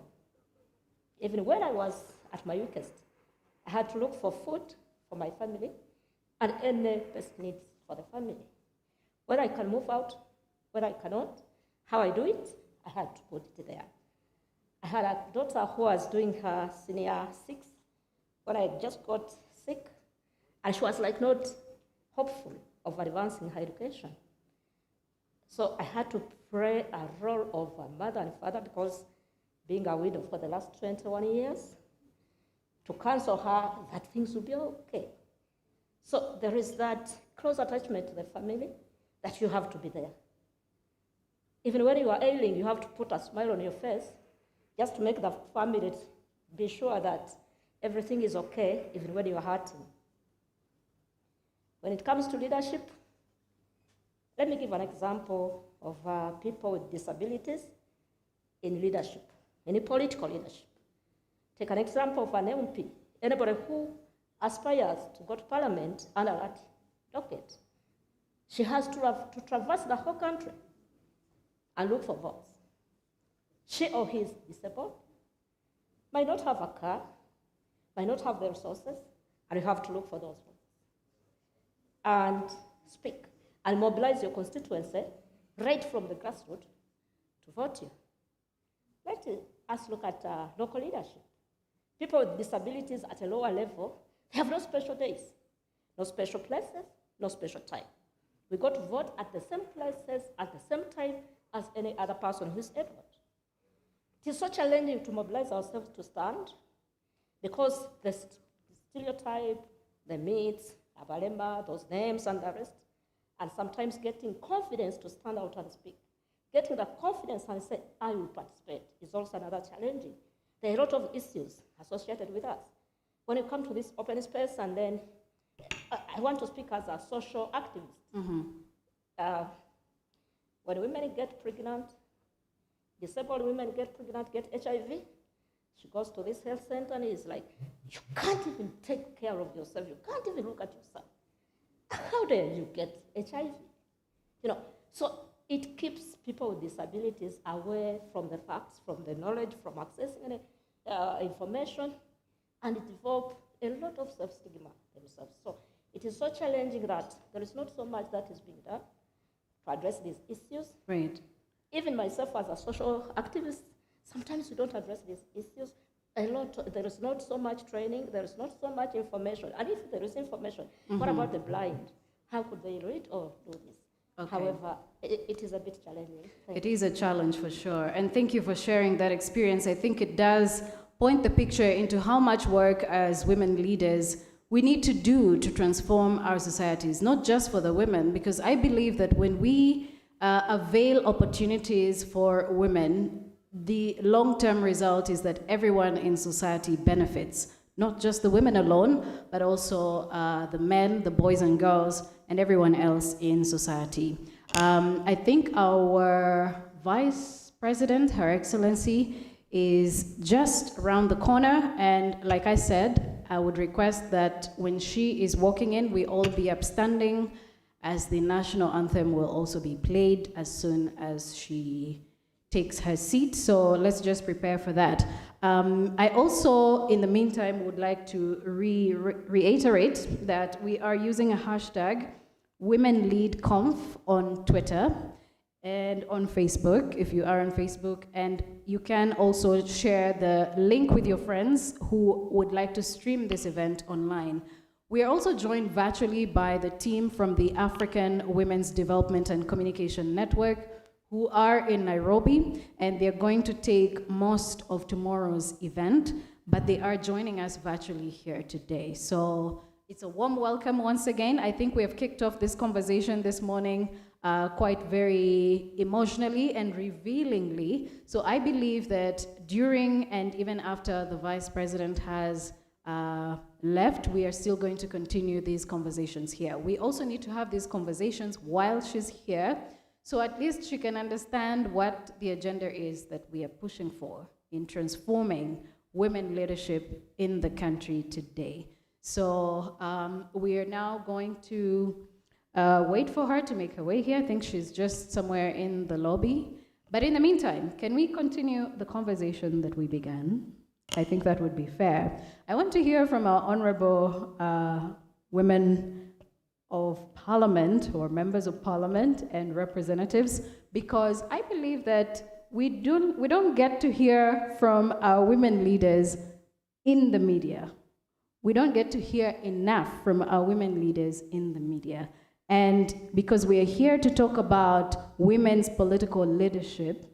Even when I was at my weakest, I had to look for food for my family and any basic needs for the family. When I can move out, when I cannot, how I do it, I had to put it there. I had a daughter who was doing her senior 6 when I just got sick, and she was like not hopeful of advancing her education. So I had to play a role of a mother and father because being a widow for the last 21 years, to counsel her that things will be okay. So there is that close attachment to the family that you have to be there. Even when you are ailing, you have to put a smile on your face just to make the family be sure that everything is okay, even when you are hurting. When it comes to leadership, let me give an example of people with disabilities in leadership, in political leadership. Take an example of an MP, anybody who aspires to go to parliament under that docket. She has to traverse the whole country and look for votes. She or he is disabled, might not have a car, might not have the resources, and you have to look for those votes. And speak and mobilize your constituency right from the grassroots to vote you. Let us look at local leadership. People with disabilities at a lower level, they have no special days, no special places, no special time. We go to vote at the same places, at the same time as any other person who is able. It is so challenging to mobilize ourselves to stand because the stereotype, the myths, Abalema, those names and the rest, and sometimes getting confidence to stand out and speak. Getting the confidence and say, I will participate, is also another challenging. There are a lot of issues associated with us. When you come to this open space and then I want to speak as a social activist. When women get pregnant, disabled women get pregnant, get HIV, she goes to this health center and is like, you can't even take care of yourself. You can't even look at yourself. How dare you get HIV? You know, so it keeps people with disabilities away from the facts, from the knowledge, from accessing information, and it develops a lot of self-stigma themselves. So it is so challenging that there is not so much that is being done to address these issues. Right. Even myself as a social activist, sometimes we don't address these issues. There is not so much training, there is not so much information. And if there is information, what about the blind? How could they read or do this? Okay. However, it is a bit challenging. It is a challenge for sure. And thank you for sharing that experience. I think it does point the picture into how much work as women leaders we need to do to transform our societies, not just for the women, because I believe that when we avail opportunities for women, the long-term result is that everyone in society benefits, not just the women alone, but also the men, the boys and girls, and everyone else in society. I think our Vice President, Her Excellency, is just around the corner, and like I said, I would request that when she is walking in, we all be upstanding, as the national anthem will also be played as soon as she takes her seat. So let's just prepare for that. I also, in the meantime, would like to reiterate that we are using a hashtag WomenLeadConf on Twitter and on Facebook, if you are on Facebook, and you can also share the link with your friends who would like to stream this event online. We are also joined virtually by the team from the African Women's Development and Communication Network, who are in Nairobi, and they're going to take most of tomorrow's event, but they are joining us virtually here today. So it's a warm welcome once again. I think we have kicked off this conversation this morning quite very emotionally and revealingly. So I believe that during and even after the Vice President has left, we are still going to continue these conversations here. We also need to have these conversations while she's here, so at least she can understand what the agenda is that we are pushing for in transforming women leadership in the country today. So we are now going to wait for her to make her way here. I think she's just somewhere in the lobby. But in the meantime, can we continue the conversation that we began? I think that would be fair. I want to hear from our honorable women of parliament, or members of parliament and representatives, because I believe that we don't get to hear from our women leaders in the media. We don't get to hear enough from our women leaders in the media. And because we are here to talk about women's political leadership,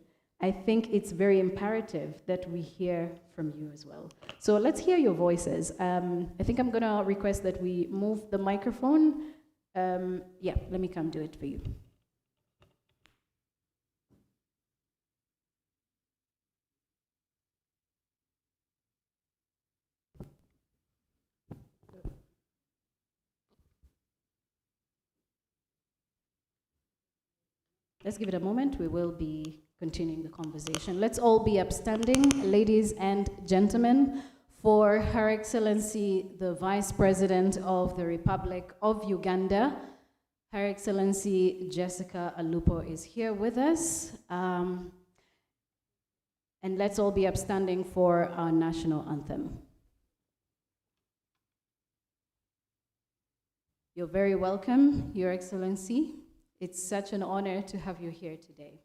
I think it's very imperative that we hear from you as well. So let's hear your voices. I think I'm gonna request that we move the microphone. Yeah, let me come do it for you. Let's give it a moment. We will be continuing the conversation. Let's all be upstanding, ladies and gentlemen, for Her Excellency, the Vice President of the Republic of Uganda. Her Excellency Jessica Alupo is here with us. And let's all be upstanding for our national anthem. You're very welcome, Your Excellency. It's such an honor to have you here today.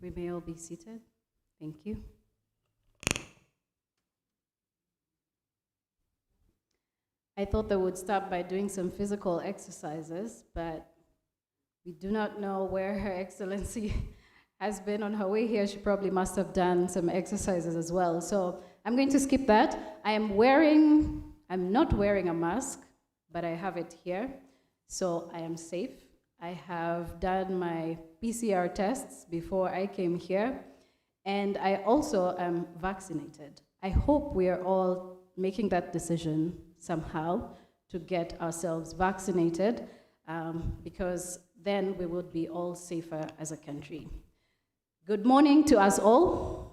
we may all be seated. Thank you. I thought that would start by doing some physical exercises, but we do not know where Her Excellency has been on her way here. She probably must have done some exercises as well. So I'm going to skip that. I'm not wearing a mask, but I have it here. So I am safe. I have done my PCR tests before I came here, and I also am vaccinated. I hope we are all making that decision somehow to get ourselves vaccinated, because then we would be all safer as a country. Good morning to us all.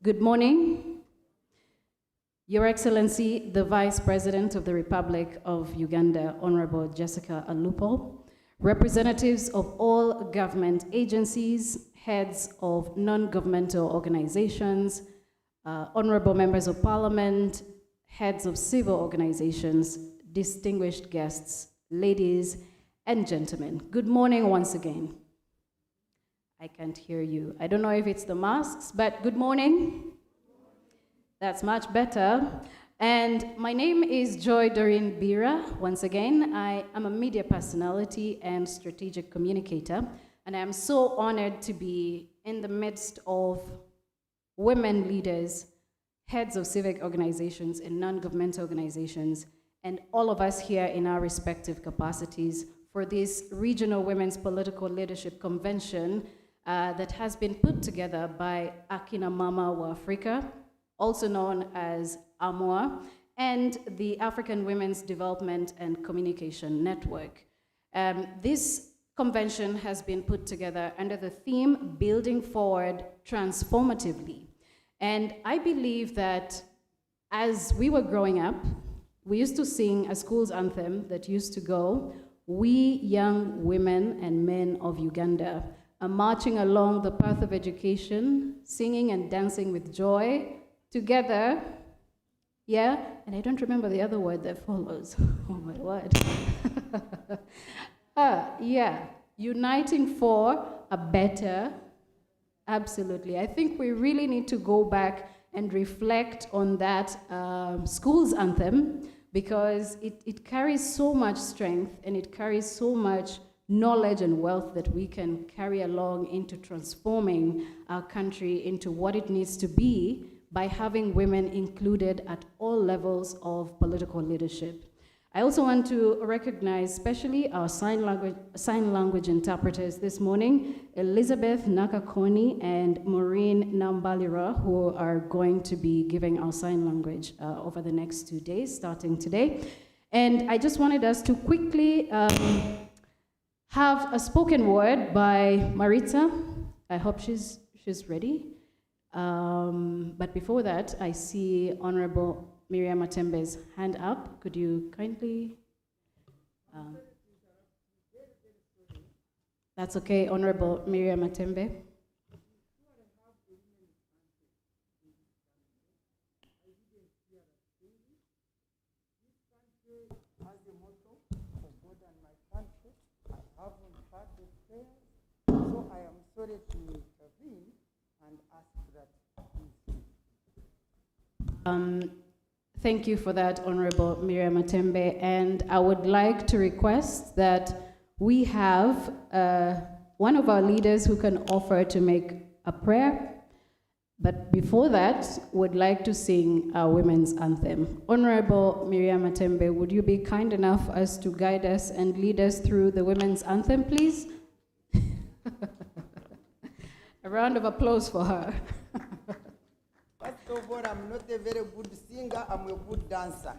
Good morning. Your Excellency, the Vice President of the Republic of Uganda, Honorable Jessica Alupo, representatives of all government agencies, heads of non-governmental organizations, honorable members of parliament, heads of civil organizations, distinguished guests, ladies and gentlemen. Good morning once again. I can't hear you. I don't know if it's the masks, but good morning. That's much better. And my name is Joy Doreen Bira. Once again, I am a media personality and strategic communicator, and I am so honored to be in the midst of women leaders, heads of civic organizations and non-governmental organizations, and all of us here in our respective capacities for this Regional Women's Political Leadership Convention that has been put together by Akina Mama wa Africa, also known as AMWA, and the African Women's Development and Communication Network. This convention has been put together under the theme, Building Forward Transformatively. And I believe that as we were growing up, we used to sing a school's anthem that used to go, "We young women and men of Uganda are marching along the path of education, singing and dancing with joy, together," yeah? And I don't remember the other word that follows. Oh my word. Yeah, uniting for a better, absolutely. I think we really need to go back and reflect on that school's anthem, because it carries so much strength and it carries so much knowledge and wealth that we can carry along into transforming our country into what it needs to be by having women included at all levels of political leadership. I also want to recognize especially our sign language interpreters this morning, Elizabeth Nakakoni and Maureen Nambalira, who are going to be giving our sign language over the next 2 days, starting today. And I just wanted us to quickly have a spoken word by Maritza. I hope she's ready. But before that, I see Honorable Miriam Matembe's hand up. Could you kindly? That's okay, Honorable Miriam Matembe. So I am sorry to intervene and ask that. Thank you for that, Honorable Miriam Matembe. And I would like to request that we have one of our leaders who can offer to make a prayer. But before that, would like to sing our women's anthem. Honorable Miriam Matembe, would you be kind enough as to guide us and lead us through the women's anthem, please? A round of applause for her. First of all, I'm not a very good singer, I'm a good dancer.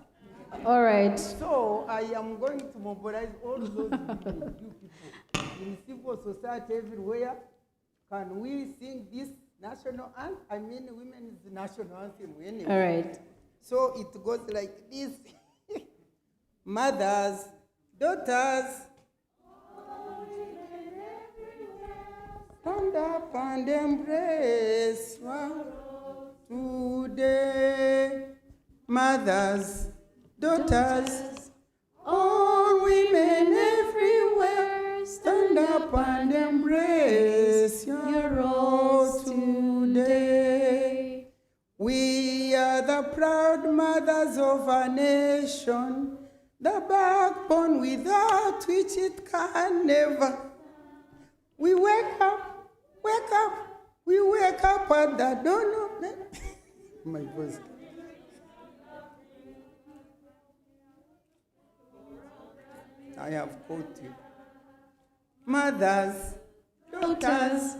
All right. So I am going to mobilize all those you people in civil society everywhere. Can we sing this national anthem? I mean, women's national anthem anyway. All right. So it goes like this. Mothers, daughters, stand up and embrace one today. Mothers, daughters, all women everywhere, stand up and embrace your role mothers of a nation, the backbone without which it can never. We wake up, we wake up at the dawn of day. My voice. I have caught you. Mothers, daughters,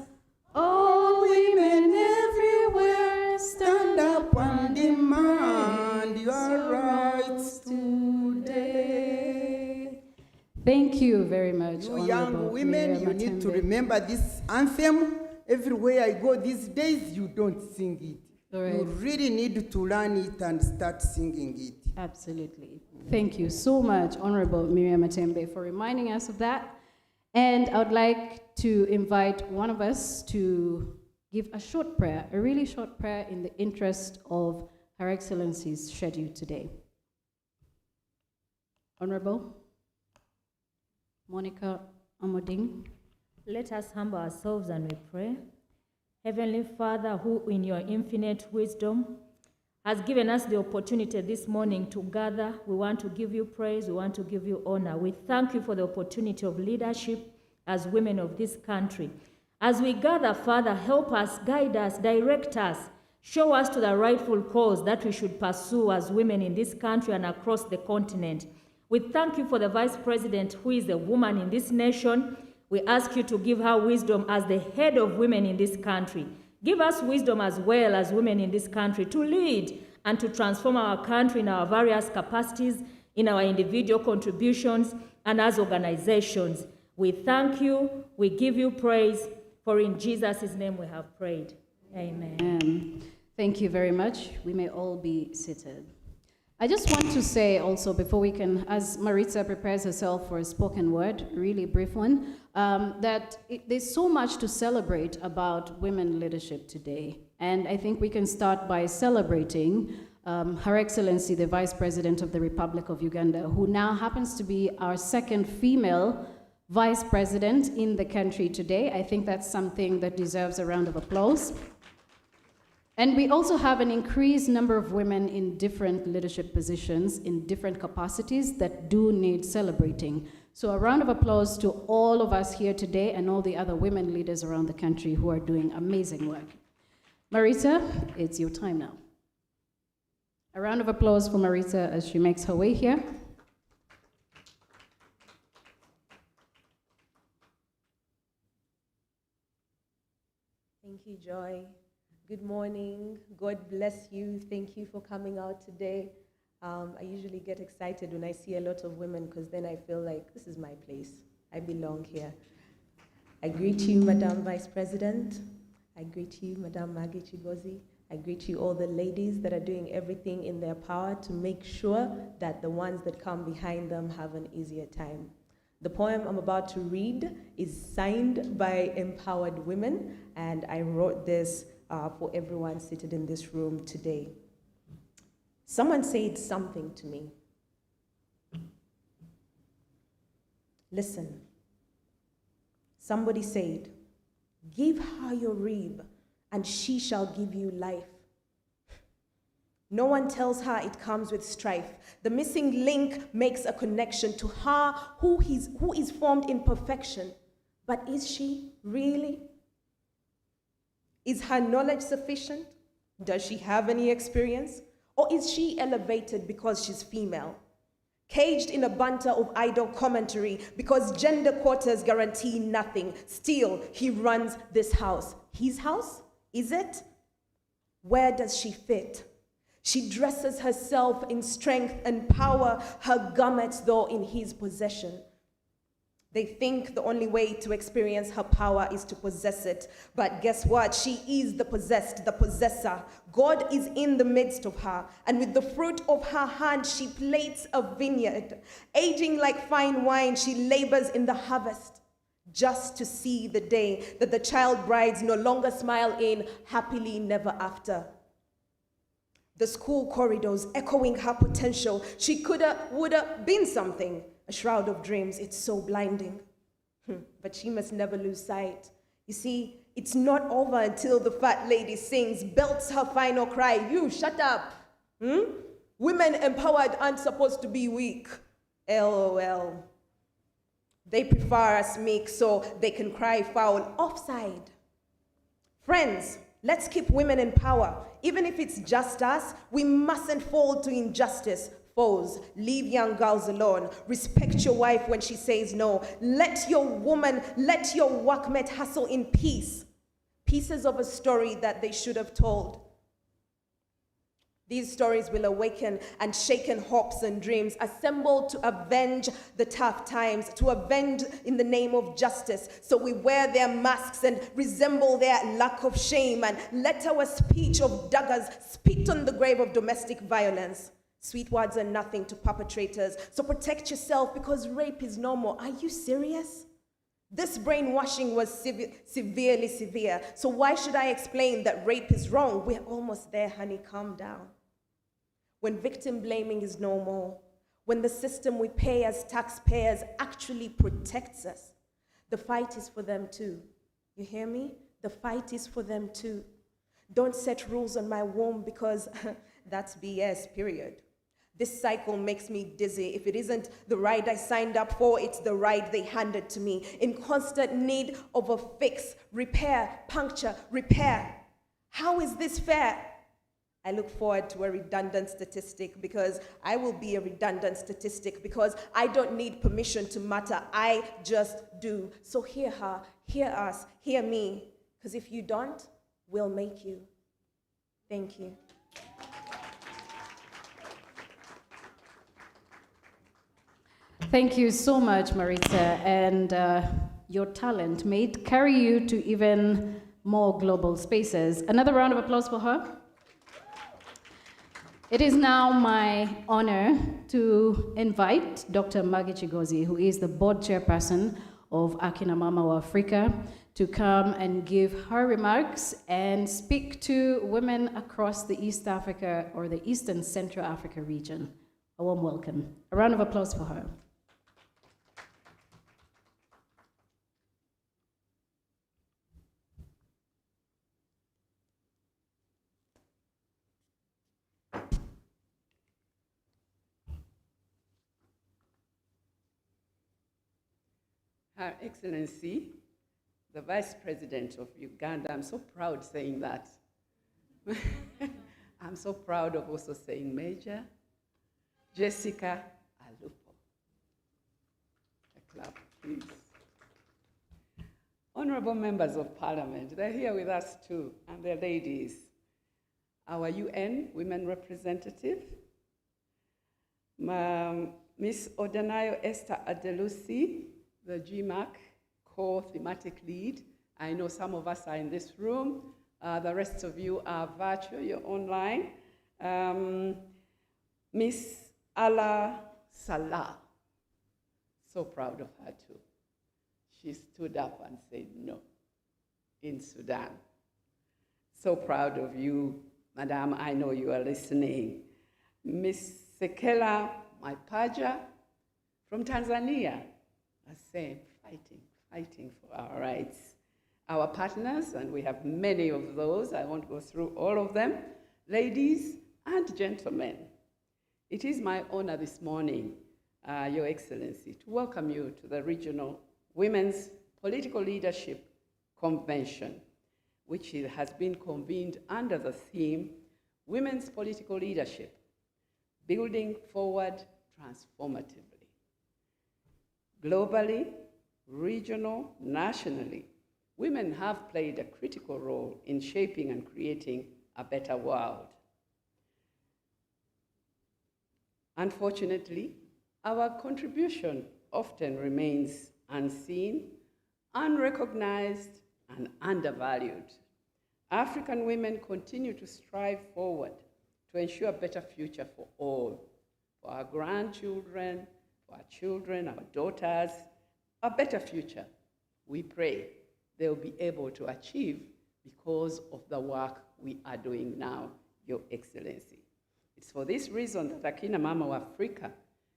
all women everywhere, stand up and demand your rights today. Thank you very much. You young women, you need to remember this anthem. Everywhere I go these days, you don't sing it. Right. You really need to learn it and start singing it. Absolutely. Thank you so much, Honorable Miriam Matembe, for reminding us of that. And I would like to invite one of us to give a short prayer, a really short prayer in the interest of Her Excellency's schedule today. Honorable Monica Amoding. Let us humble ourselves and we pray. Heavenly Father, who in your infinite wisdom has given us the opportunity this morning to gather, we want to give you praise, we want to give you honor. We thank you for the opportunity of leadership as women of this country. As we gather, Father, help us, guide us, direct us, show us to the rightful cause that we should pursue as women in this country and across the continent. We thank you for the Vice President, who is a woman in this nation. We ask you to give her wisdom as the head of women in this country. Give us wisdom as well as women in this country to lead and to transform our country in our various capacities, in our individual contributions, and as organizations. We thank you, we give you praise, for in Jesus' name we have prayed. Amen. Thank you very much. We may all be seated. I just want to say also, before we can, as Maritza prepares herself for a spoken word, really brief one, that there's so much to celebrate about women leadership today. And I think we can start by celebrating Her Excellency, the Vice President of the Republic of Uganda, who now happens to be our second female Vice President in the country today. I think that's something that deserves a round of applause. And we also have an increased number of women in different leadership positions, in different capacities that do need celebrating. So a round of applause to all of us here today and all the other women leaders around the country who are doing amazing work. Maritza, it's your time now. A round of applause for Maritza as she makes her way here. Thank you, Joy. Good morning. God bless you. Thank you for coming out today. I usually get excited when I see a lot of women because then I feel like this is my place. I belong here. I greet you, Madam Vice President. I greet you, Madam Maggie Chigozi. I greet you, all the ladies that are doing everything in their power to make sure that the ones that come behind them have an easier time. The poem I'm about to read is signed by empowered women, and I wrote this for everyone seated in this room today. Someone said something to me. Listen. Somebody said, give her your rib, and she shall give you life. No one tells her it comes with strife. The missing link makes a connection to her who is formed in perfection. But is she really? Is her knowledge sufficient? Does she have any experience? Or is she elevated because she's female? Caged in a banter of idle commentary because gender quotas guarantee nothing. Still, he runs this house. His house? Is it? Where does she fit? She dresses herself in strength and power, her garments though in his possession. They think the only way to experience her power is to possess it. But guess what? She is the possessed, the possessor. God is in the midst of her, and with the fruit of her hand, she plates a vineyard. Aging like fine wine, she labors in the harvest, just to see the day that the child brides no longer smile in happily never after. The school corridors echoing her potential. She coulda, woulda been something. A shroud of dreams, it's so blinding. But she must never lose sight. You see, it's not over until the fat lady sings, belts her final cry, you shut up. Women empowered aren't supposed to be weak. LOL. They prefer us meek so they can cry foul. Offside. Friends, let's keep women in power. Even if it's just us, we mustn't fall to injustice. Foes, leave young girls alone. Respect your wife when she says no. Let your workmate hustle in peace. Pieces of a story that they should have told. These stories will awaken and shaken hopes and dreams, assembled to avenge the tough times, to avenge in the name of justice. So we wear their masks and resemble their lack of shame, and let our speech of daggers spit on the grave of domestic violence. Sweet words are nothing to perpetrators, so protect yourself because rape is normal. Are you serious? This brainwashing was severely severe, so why should I explain that rape is wrong? We're almost there, honey, calm down. When victim blaming is no more, when the system we pay as taxpayers actually protects us, the fight is for them too. You hear me? The fight is for them too. Don't set rules on my womb because that's BS, period. This cycle makes me dizzy. If it isn't the ride I signed up for, it's the ride they handed to me. In constant need of a fix, repair, puncture, repair. How is this fair? I look forward to a redundant statistic because I will be a redundant statistic because I don't need permission to matter. I just do. So hear her, hear us, hear me. Because if you don't, we'll make you. Thank you. Thank you so much, Maritza, and your talent may carry you to even more global spaces. Another round of applause for her. It is now my honor to invite Dr. Maggie Chigozie, who is the board chairperson of Akina Mama wa Africa, to come and give her remarks and speak to women across the East Africa or the Eastern Central Africa region. A warm welcome. A round of applause for her. Her Excellency, the Vice President of Uganda, I'm so proud saying that. I'm so proud of also saying Major Jessica Alupo. A clap, please. Honorable members of Parliament, they're here with us too, and they're ladies. Our UN Women Representative, Miss Odenayo Esther Adelusi, the GMAC core thematic lead. I know some of us are in this room. The rest of you are virtual, you're online. Miss Ala Salah, so proud of her too. She stood up and said no in Sudan. So proud of you, Madam, I know you are listening. Miss Sekela Maipaja from Tanzania, the same, fighting for our rights. Our partners, and we have many of those, I won't go through all of them, ladies and gentlemen, it is my honor this morning, Your Excellency, to welcome you to the Regional Women's Political Leadership Convention, which has been convened under the theme, Women's Political Leadership, Building Forward Transformatively. Globally, regional, nationally, women have played a critical role in shaping and creating a better world. Unfortunately, our contribution often remains unseen, unrecognized, and undervalued. African women continue to strive forward to ensure a better future for all, for our grandchildren, for our children, our daughters, a better future. We pray they'll be able to achieve because of the work we are doing now, Your Excellency. It's for this reason that Akina Mama wa Africa,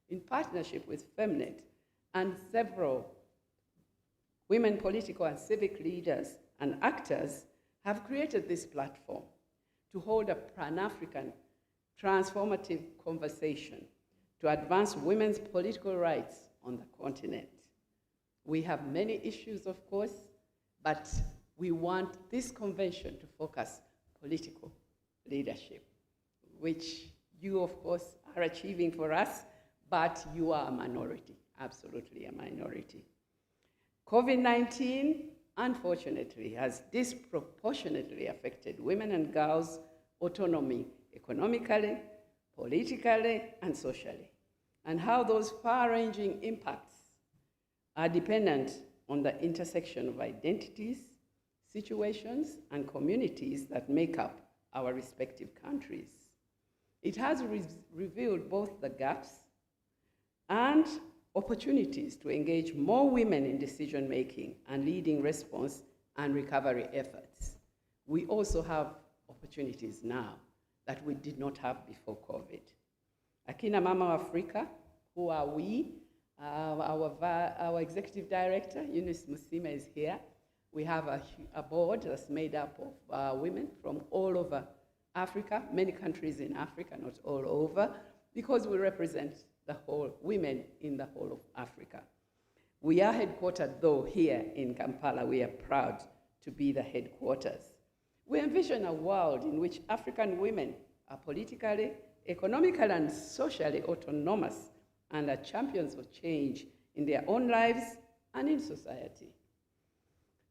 in partnership with Femnet and several women political and civic leaders and actors, have created this platform to hold a Pan-African transformative conversation to advance women's political rights on the continent. We have many issues, of course, but we want this convention to focus political leadership, which you, of course, are achieving for us, but you are a minority, absolutely a minority. COVID-19, unfortunately, has disproportionately affected women and girls' autonomy economically, politically, and socially, and how those far-ranging impacts are dependent on the intersection of identities, situations, and communities that make up our respective countries. It has revealed both the gaps and opportunities to engage more women in decision-making and leading response and recovery efforts. We also have opportunities now that we did not have before COVID. Akina Mama Africa, who are we? Our executive director, Eunice Musima, is here. We have a board that's made up of women from all over Africa, many countries in Africa, not all over, because we represent the whole women in the whole of Africa. We are headquartered, though, here in Kampala. We are proud to be the headquarters. We envision a world in which African women are politically, economically, and socially autonomous and are champions of change in their own lives and in society.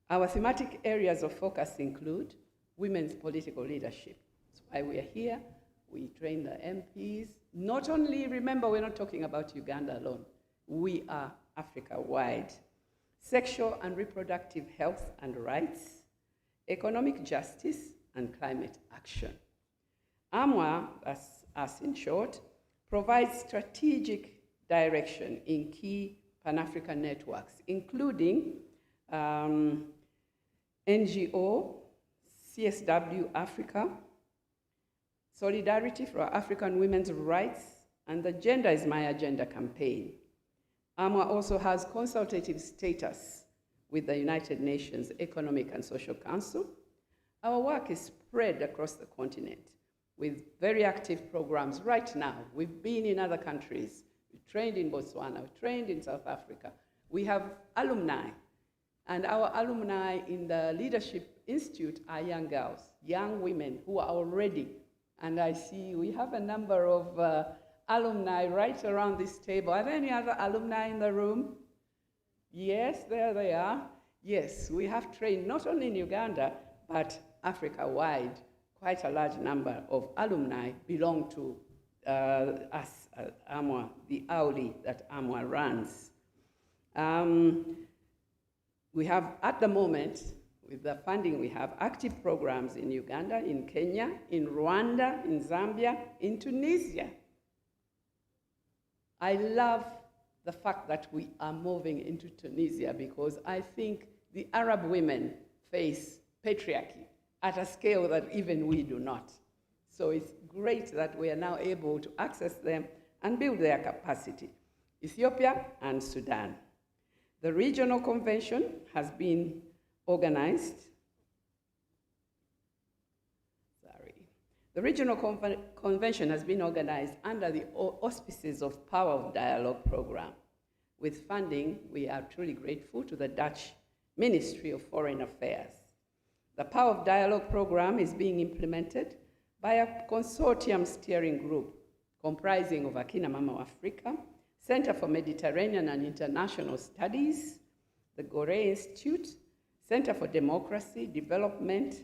Our thematic areas of focus include women's political leadership. That's why we are here. We train the MPs. Not only, remember, we're not talking about Uganda alone. We are Africa-wide. Sexual and reproductive health and rights, economic justice, and climate action. AMWA, as in short, provides strategic direction in key Pan-African networks, including NGO, CSW Africa, Solidarity for African Women's Rights, and the Gender is My Agenda campaign. AMWA also has consultative status with the United Nations Economic and Social Council. Our work is spread across the continent with very active programs right now. We've been in other countries. We trained in Botswana, we trained in South Africa. We have alumni, and our alumni in the Leadership Institute are young girls, young women who are already, and I see we have a number of alumni right around this table. Are there any other alumni in the room? Yes, there they are. Yes, we have trained not only in Uganda, but Africa-wide. Quite a large number of alumni belong to us at AMWA, the AULI that AMWA runs. We have, at the moment, with the funding we have, active programs in Uganda, in Kenya, in Rwanda, in Zambia, in Tunisia. I love the fact that we are moving into Tunisia because I think the Arab women face patriarchy at a scale that even we do not. So it's great that we are now able to access them and build their capacity. Ethiopia and Sudan. The regional convention has been organized. The regional convention has been organized under the auspices of Power of Dialogue program. With funding, we are truly grateful to the Dutch Ministry of Foreign Affairs. The Power of Dialogue program is being implemented by a consortium steering group comprising of Akina Mama Africa, Center for Mediterranean and International Studies, the Gore Institute, Center for Democracy, Development,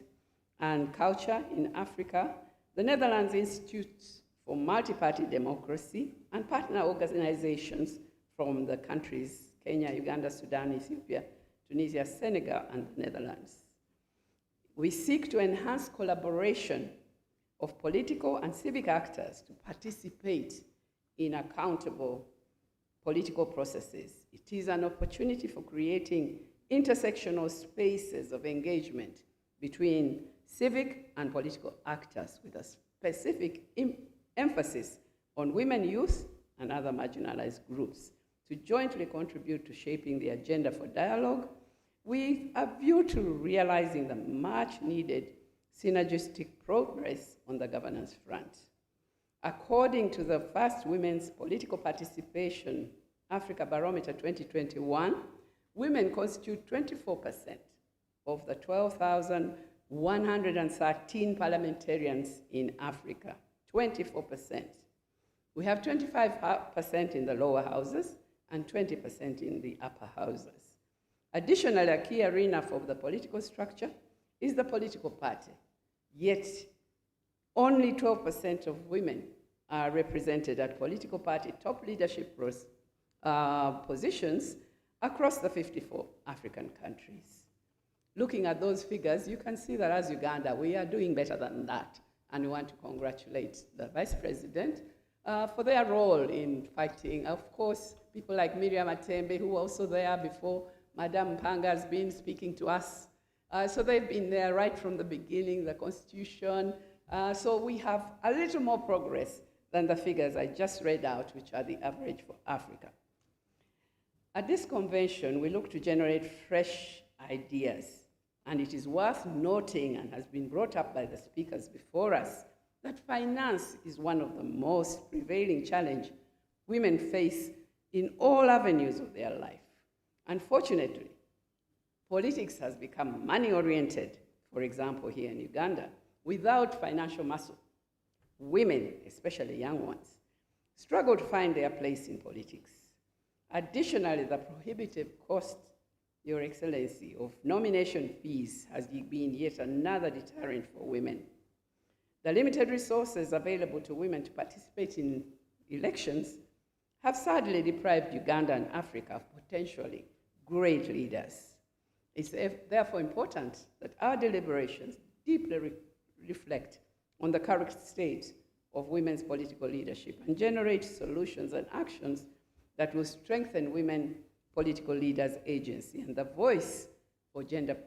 and Culture in Africa, the Netherlands Institute for Multi-Party Democracy, and partner organizations from the countries Kenya, Uganda, Sudan, Ethiopia, Tunisia, Senegal, and the Netherlands. We seek to enhance collaboration of political and civic actors to participate in accountable political processes. It is an opportunity for creating intersectional spaces of engagement between civic and political actors with a specific emphasis on women, youth, and other marginalized groups to jointly contribute to shaping the agenda for dialogue with a view to realizing the much needed synergistic progress on the governance front. According to the first Women's Political Participation Africa Barometer 2021, women constitute 24% of the 12,113 parliamentarians in Africa. 24%. We have 25% in the lower houses and 20% in the upper houses. Additionally, a key arena for the political structure is the political party. Yet, only 12% of women are represented at political party top leadership positions across the 54 African countries. Looking at those figures, you can see that as Uganda, we are doing better than that. And we want to congratulate the Vice President for their role in fighting. Of course, people like Miriam Atembe, who were also there before Madame Mpanga has been speaking to us. So they've been there right from the beginning, the Constitution. So we have a little more progress than the figures I just read out, which are the average for Africa. At this convention, we look to generate fresh ideas. And it is worth noting, and has been brought up by the speakers before us, that finance is one of the most prevailing challenges women face in all avenues of their life. Unfortunately, politics has become money-oriented, for example, here in Uganda, without financial muscle. Women, especially young ones, struggle to find their place in politics. Additionally, the prohibitive cost, Your Excellency, of nomination fees has been yet another deterrent for women. The limited resources available to women to participate in elections have sadly deprived Uganda and Africa of potentially great leaders. It's therefore important that our deliberations deeply reflect on the current state of women's political leadership and generate solutions and actions that will strengthen women political leaders' agency and the voice for gender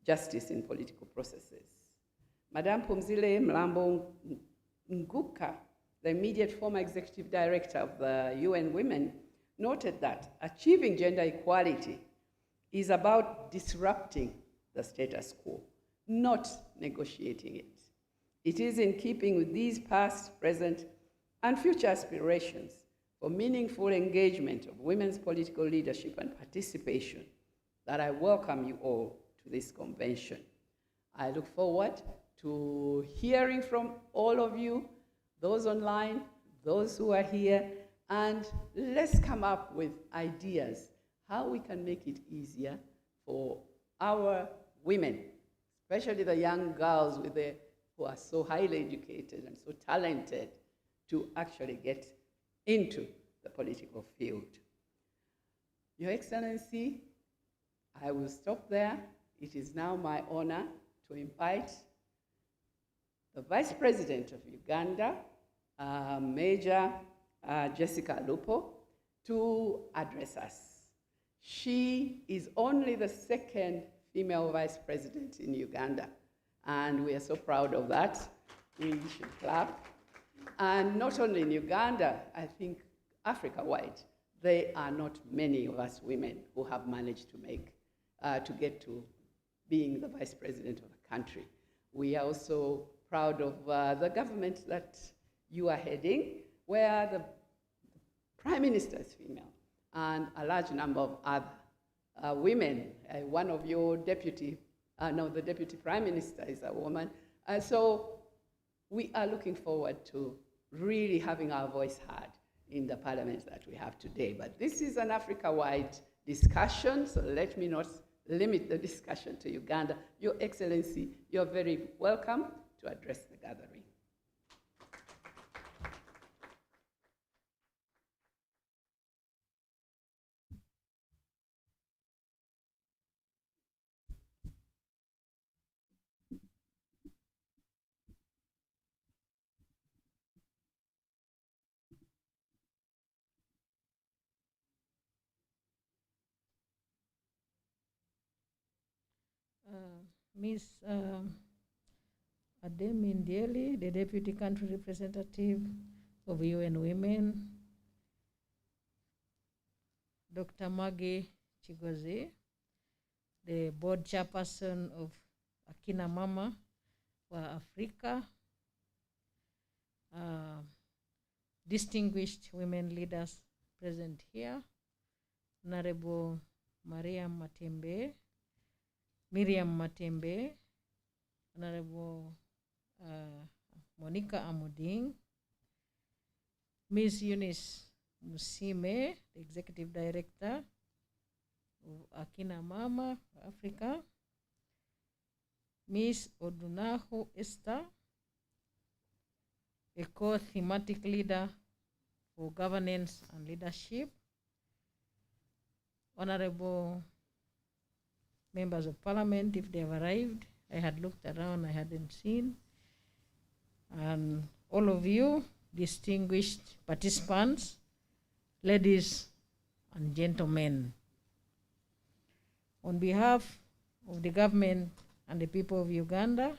justice in political processes. Madame Phumzile Mlambo Nguka, the immediate former executive director of the UN Women, noted that achieving gender equality is about disrupting the status quo, not negotiating it. It is in keeping with these past, present, and future aspirations for meaningful engagement of women's political leadership and participation that I welcome you all to this convention. I look forward to hearing from all of you, those online, those who are here, and let's come up with ideas how we can make it easier for our women, especially the young girls who are so highly educated and so talented, to actually get into the political field. Your Excellency, I will stop there. It is now my honor to invite the Vice President of Uganda, Major Jessica Lupo, to address us. She is only the second female Vice President in Uganda, and we are so proud of that. We should clap. And not only in Uganda, I think Africa-wide, there are not many of us women who have managed to get to being the Vice President of the country. We are also proud of the government that you are heading, where the Prime Minister is female, and a large number of other women. One of your the Deputy Prime Minister is a woman. So we are looking forward to really having our voice heard in the parliament that we have today. But this is an Africa-wide discussion, so let me not limit the discussion to Uganda. Your Excellency, you're very welcome to address the gathering. Ms. Ademi Ndieli, the Deputy Country Representative of UN Women, Dr. Maggie Chigozie, the Board Chairperson of Akina Mama for Africa, distinguished women leaders present here, Honorable Miriam Matembe, Honorable Monica Amuding, Ms. Eunice Musime, the Executive Director of Akina Mama Africa, Ms. Odunaho Esther, a co-thematic leader for governance and leadership, honorable members of parliament, if they have arrived. I had looked around, I hadn't seen. And all of you, distinguished participants, ladies and gentlemen. On behalf of the government and the people of Uganda,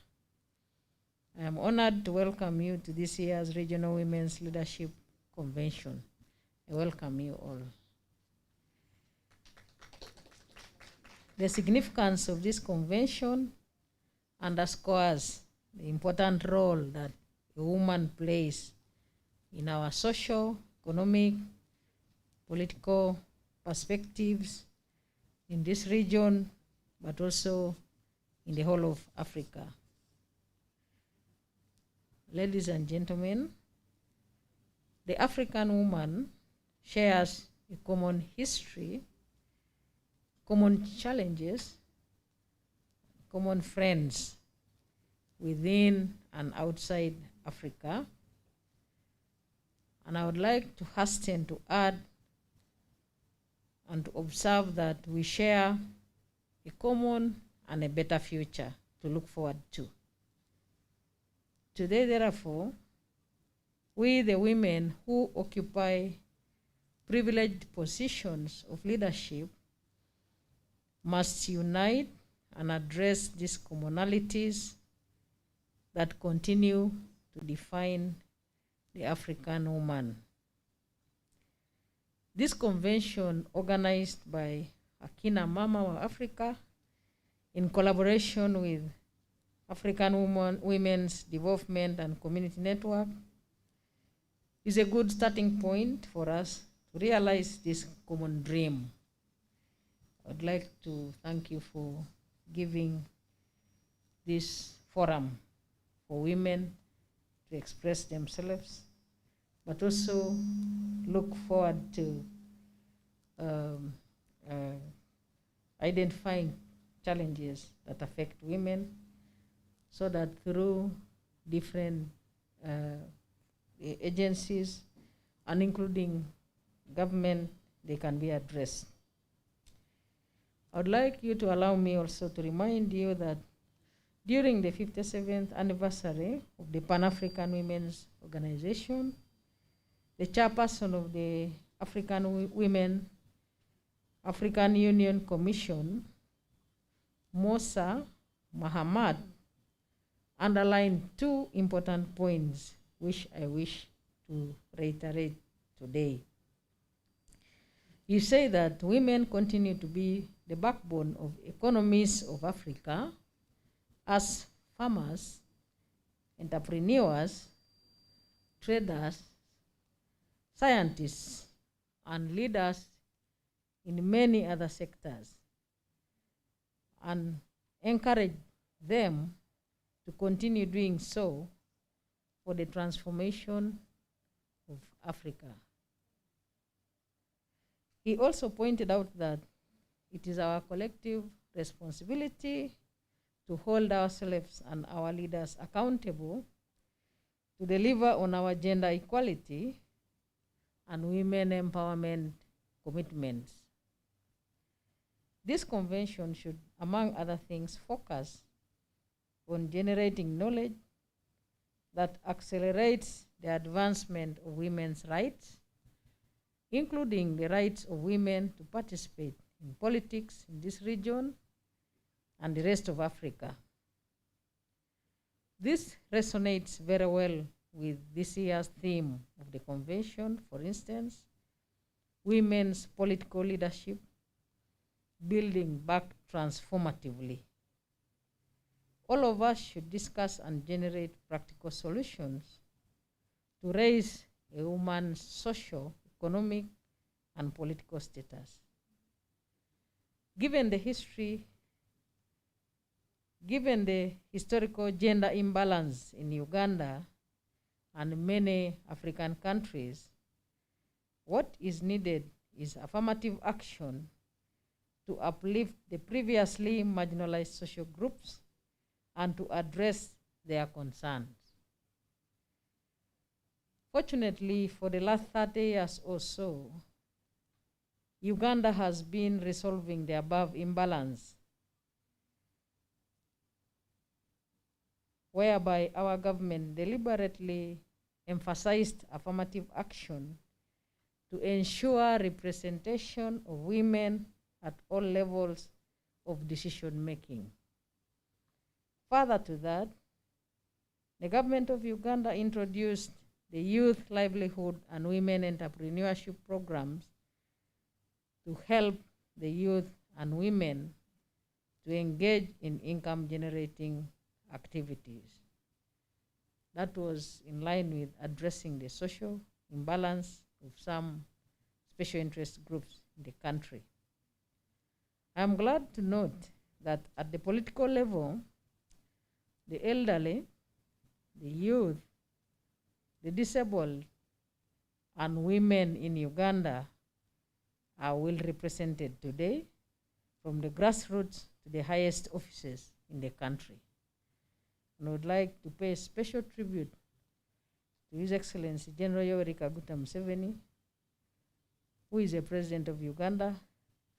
I am honored to welcome you to this year's Regional Women's Leadership Convention. I welcome you all. The significance of this convention underscores the important role that a woman plays in our social, economic, political perspectives in this region, but also in the whole of Africa. Ladies and gentlemen, the African woman shares a common history, common challenges, common friends within and outside Africa. And I would like to hasten to add and to observe that we share a common and a better future to look forward to. Today, therefore, we, the women who occupy privileged positions of leadership, must unite and address these commonalities that continue to define the African woman. This convention, organized by Akina Mama wa Africa in collaboration with African Women's Development and Community Network, is a good starting point for us to realize this common dream. I'd like to thank you for giving this forum for women to express themselves, but also look forward to identifying challenges that affect women, so that through different agencies and including government, they can be addressed. I would like you to allow me also to remind you that during the 57th anniversary of the Pan-African Women's Organization, the chairperson of the African Women African Union Commission, Musa Mahamat, underlined two important points which I wish to reiterate today. You say that women continue to be the backbone of economies of Africa as farmers, entrepreneurs, traders, scientists, and leaders in many other sectors, and encourage them to continue doing so for the transformation of Africa. He also pointed out that it is our collective responsibility to hold ourselves and our leaders accountable to deliver on our gender equality and women empowerment commitments. This convention should, among other things, focus on generating knowledge that accelerates the advancement of women's rights, including the rights of women to participate in politics in this region and the rest of Africa. This resonates very well with this year's theme of the convention, for instance, women's political leadership, building back transformatively. All of us should discuss and generate practical solutions to raise a woman's social, economic, and political status. Given the historical gender imbalance in Uganda and many African countries, what is needed is affirmative action to uplift the previously marginalized social groups and to address their concerns. Fortunately, for the last 30 years or so, Uganda has been resolving the above imbalance, whereby our government deliberately emphasized affirmative action to ensure representation of women at all levels of decision making. Further to that, the government of Uganda introduced the Youth Livelihood and Women Entrepreneurship programs to help the youth and women to engage in income generating activities. That was in line with addressing the social imbalance of some special interest groups in the country. I am glad to note that at the political level, the elderly, the youth, the disabled, and women in Uganda are well represented today, from the grassroots to the highest offices in the country. And I would like to pay special tribute to His Excellency General Yoweri Kaguta Museveni, who is the President of Uganda,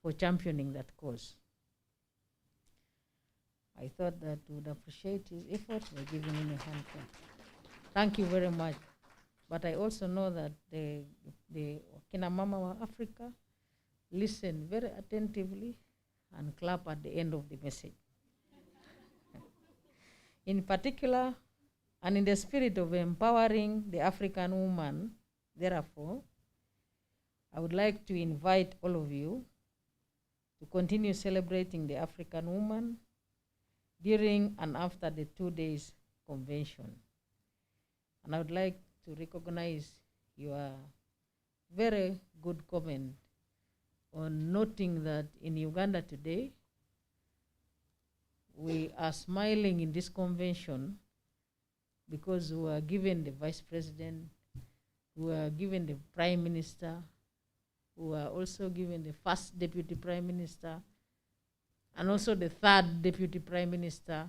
for championing that cause. I thought that we would appreciate his effort by giving him a hand clap. Thank you very much. But I also know that the Kina Mama of Africa listen very attentively and clap at the end of the message. In particular, and in the spirit of empowering the African woman, therefore, I would like to invite all of you to continue celebrating the African woman during and after the 2 days convention. And I would like to recognize your very good comment on noting that in Uganda today, we are smiling in this convention because we are given the vice president, we are given the prime minister, we are also given the first deputy prime minister, and also the third deputy prime minister,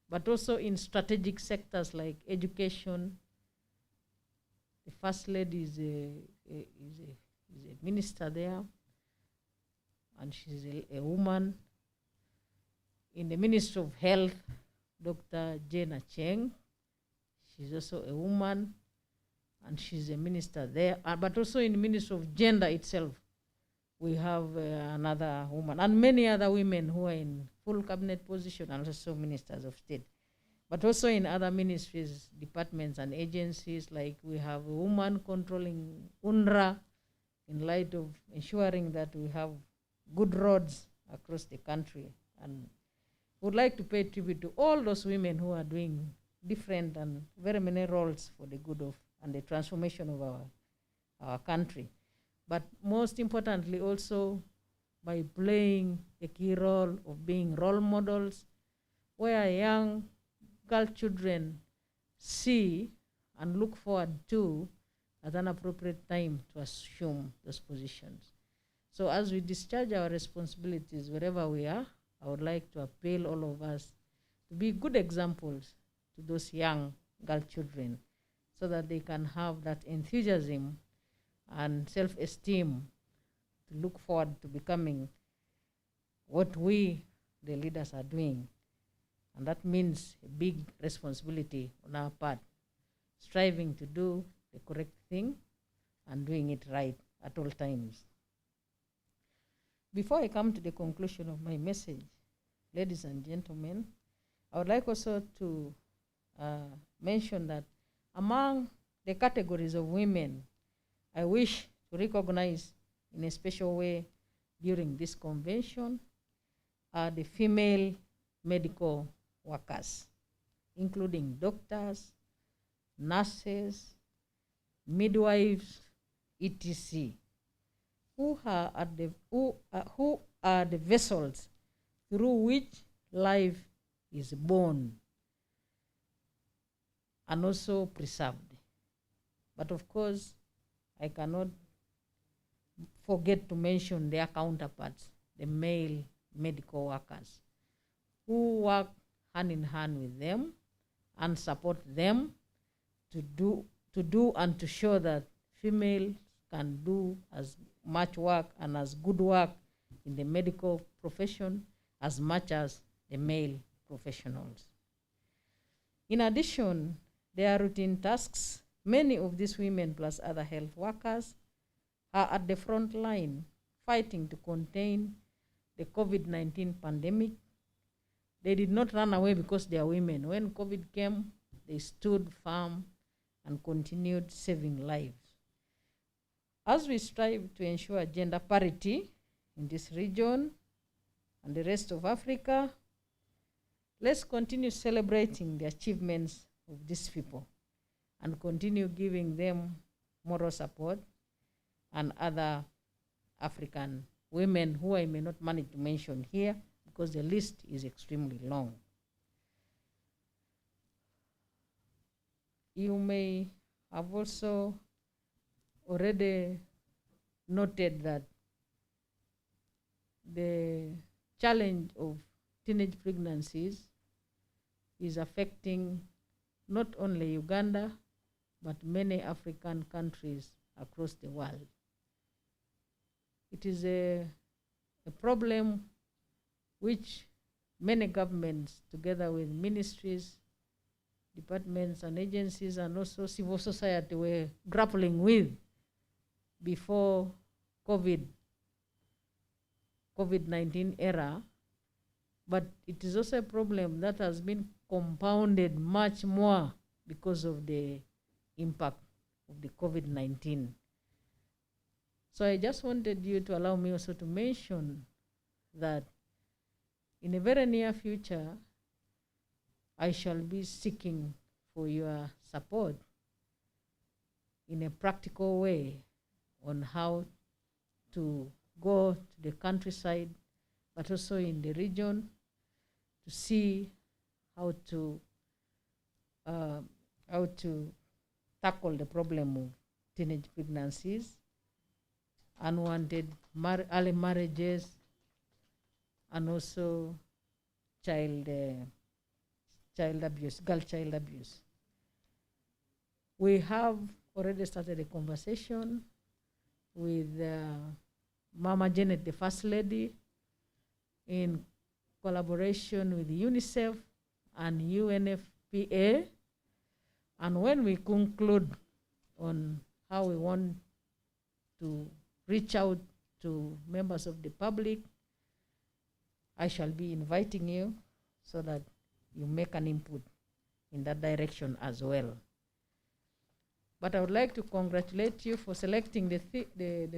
but also in strategic sectors like education. The first lady is a minister there, and she's a woman. In the Ministry of Health, Dr. Jane Cheng, she's also a woman, and she's a minister there. But also in the Ministry of Gender itself, we have another woman, and many other women who are in full cabinet position, and also ministers of state. But also in other ministries, departments, and agencies, like we have a woman controlling UNRWA, in light of ensuring that we have good roads across the country. And would like to pay tribute to all those women who are doing different and very many roles for the good of and the transformation of our country. But most importantly also by playing a key role of being role models, where young girl children see and look forward to at an appropriate time to assume those positions. So as we discharge our responsibilities wherever we are, I would like to appeal all of us to be good examples to those young girl children so that they can have that enthusiasm and self-esteem to look forward to becoming what we, the leaders, are doing. And that means a big responsibility on our part, striving to do the correct thing and doing it right at all times. Before I come to the conclusion of my message, ladies and gentlemen, I would like also to mention that among the categories of women I wish to recognize in a special way during this convention are the female medical workers, including doctors, nurses, midwives, etc., who are the vessels through which life is born and also preserved. But of course, I cannot forget to mention their counterparts, the male medical workers, who work hand in hand with them and support them to do and to show that females can do as much work and as good work in the medical profession as much as the male professionals. In addition, there are routine tasks. Many of these women plus other health workers are at the front line fighting to contain the COVID-19 pandemic. They did not run away because they are women. When COVID came, they stood firm and continued saving lives. As we strive to ensure gender parity in this region and the rest of Africa, let's continue celebrating the achievements of these people and continue giving them moral support and other African women who I may not manage to mention here because the list is extremely long. You may have also already noted that the challenge of teenage pregnancies is affecting not only Uganda, but many African countries across the world. It is a problem which many governments, together with ministries, departments and agencies, and also civil society, were grappling with before COVID-19 era, but it is also a problem that has been compounded much more because of the impact of the COVID-19. So I just wanted you to allow me also to mention that in a very near future, I shall be seeking for your support in a practical way on how to go to the countryside, but also in the region, to see how to tackle the problem of teenage pregnancies, unwanted early marriages, and also child abuse, girl child abuse. We have already started a conversation with Mama Janet, the First Lady, in collaboration with UNICEF and UNFPA. And when we conclude on how we want to reach out to members of the public, I shall be inviting you so that you make an input in that direction as well. But I would like to congratulate you for selecting the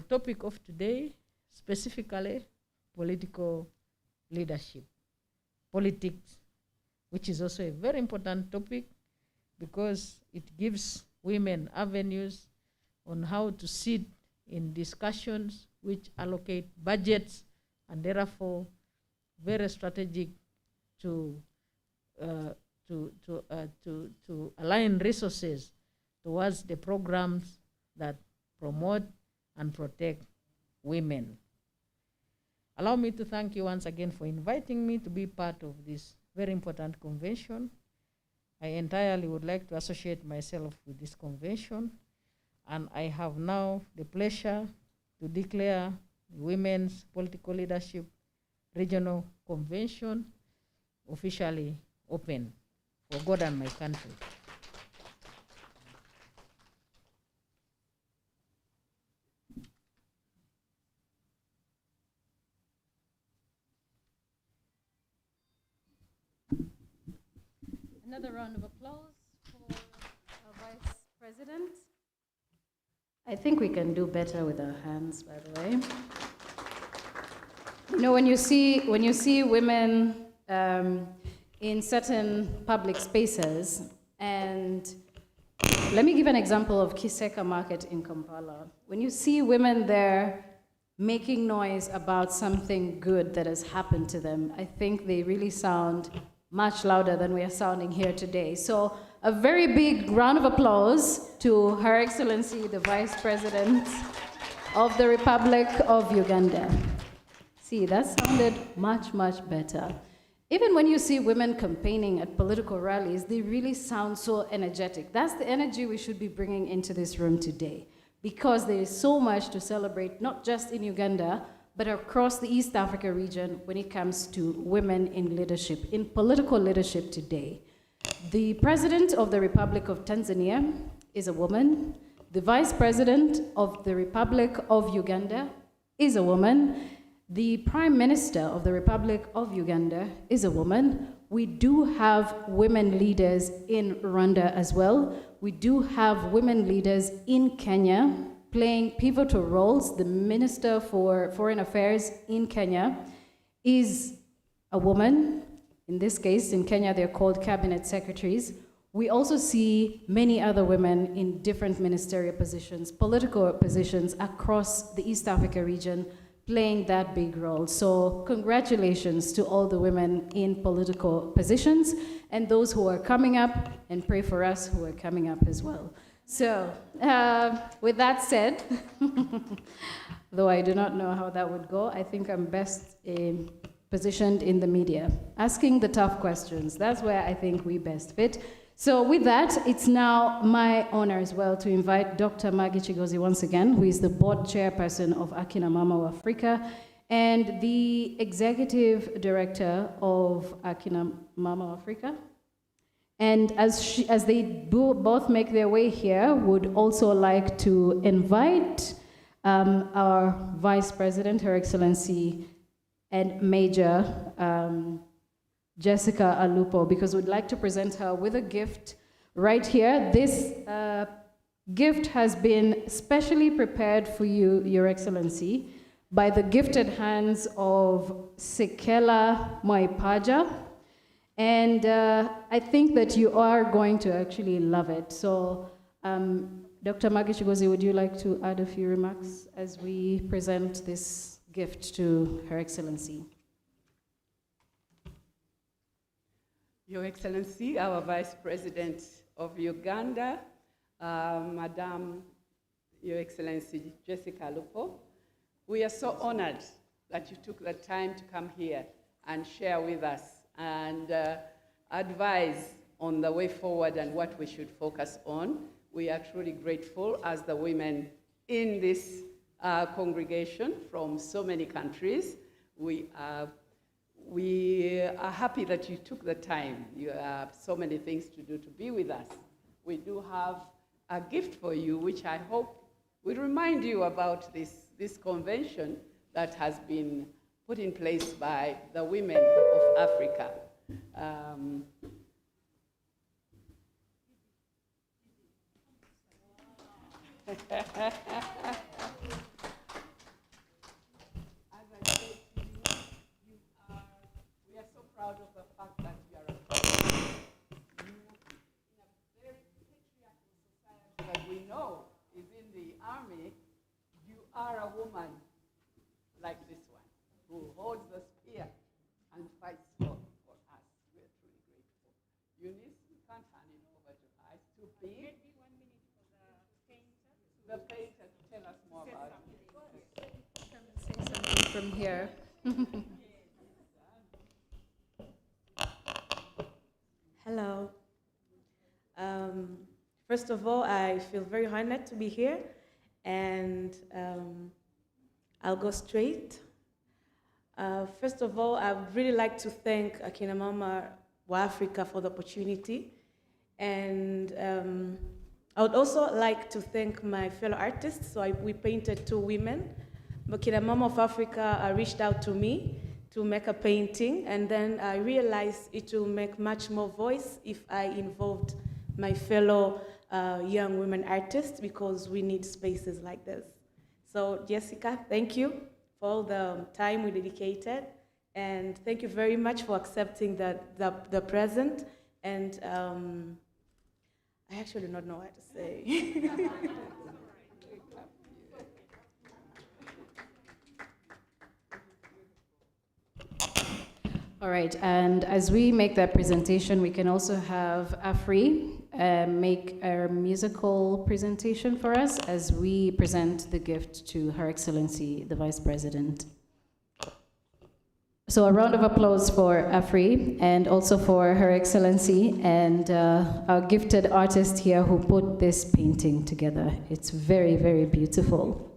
topic of today, specifically political leadership, politics, which is also a very important topic because it gives women avenues on how to sit in discussions which allocate budgets and therefore very strategic to align resources towards the programs that promote and protect women. Allow me to thank you once again for inviting me to be part of this very important convention. I entirely would like to associate myself with this convention, and I have now the pleasure to declare the Women's Political Leadership Regional Convention officially open for God and my country. Another round of applause for our Vice President. I think we can do better with our hands, by the way. You know, when you see women in certain public spaces and let me give an example of Kiseka Market in Kampala. When you see women there making noise about something good that has happened to them, I think they really sound much louder than we are sounding here today. So a very big round of applause to Her Excellency, the Vice President of the Republic of Uganda. See, that sounded much, much better. Even when you see women campaigning at political rallies, they really sound so energetic. That's the energy we should be bringing into this room today, because there is so much to celebrate, not just in Uganda, but across the East Africa region when it comes to women in leadership, in political leadership today. The President of the Republic of Tanzania is a woman. The Vice President of the Republic of Uganda is a woman. The Prime Minister of the Republic of Uganda is a woman. We do have women leaders in Rwanda as well. We do have women leaders in Kenya playing pivotal roles. The Minister for Foreign Affairs in Kenya is a woman. In this case, in Kenya, they're called cabinet secretaries. We also see many other women in different ministerial positions, political positions across the East Africa region, playing that big role. So congratulations to all the women in political positions and those who are coming up, and pray for us who are coming up as well. So with that said, though I do not know how that would go, I think I'm best positioned in the media, asking the tough questions. That's where I think we best fit. So with that, it's now my honor as well to invite Dr. Maggie Chigozi once again, who is the board chairperson of Akina Mama Africa and the executive director of Akina Mama Africa. And as they both make their way here, would also like to invite our Vice President, Her Excellency and Major Jessica Alupo, because we'd like to present her with a gift right here. This gift has been specially prepared for you, Your Excellency, by the gifted hands of Sekela Mwaipaja. And I think that you are going to actually love it. So, Dr. Maggie Chigozi, would you like to add a few remarks as we present this gift to Her Excellency? Your Excellency, our Vice President of Uganda, Madam, Your Excellency Jessica Alupo, we are so honored that you took the time to come here and share with us and advise on the way forward and what we should focus on. We are truly grateful as the women in this congregation from so many countries. We are happy that you took the time. You have so many things to do to be with us. We do have a gift for you, which I hope will remind you about this convention that has been put in place by the women of Africa. We are so proud of the fact that you are in a very patriarchal society that we know is in the army. You are a woman like this one who holds the spear and fights for us. We are truly grateful. Eunice, you can't hand it over to her. It's too big. Maybe 1 minute for the painter to tell us more about it. Say something from here. Hello. First of all, I feel very honored to be here, and I'll go straight. First of all, I would really like to thank Akina Mama Africa for the opportunity, and I would also like to thank my fellow artists. So we painted 2 women. Akina Mama of Africa reached out to me to make a painting, and then I realized it will make much more voice if I involved my fellow young women artists, because we need spaces like this. So Jessica, thank you for all the time we dedicated, and thank you very much for accepting the present. And I actually do not know what to say. All right, and as we make that presentation, we can also have Afri make a musical presentation for us as we present the gift to Her Excellency, the Vice President. So a round of applause for Afri and also for Her Excellency and our gifted artist here who put this painting together. It's very, very beautiful.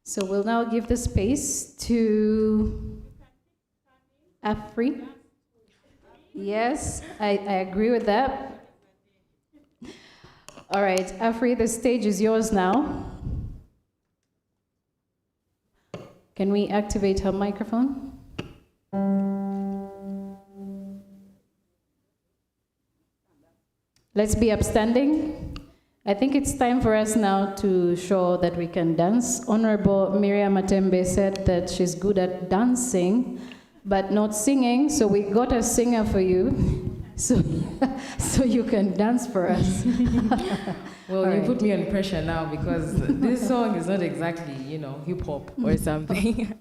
So we'll now give the space to Afri. Yes, I agree with that. All right, Afri, the stage is yours now. Can we activate her microphone? Let's be upstanding. I think it's time for us now to show that we can dance. Honorable Miriam Matembe said that she's good at dancing, but not singing, so we got a singer for you, so you can dance for us. Well, you put me on pressure now because this song is not exactly, hip hop or something.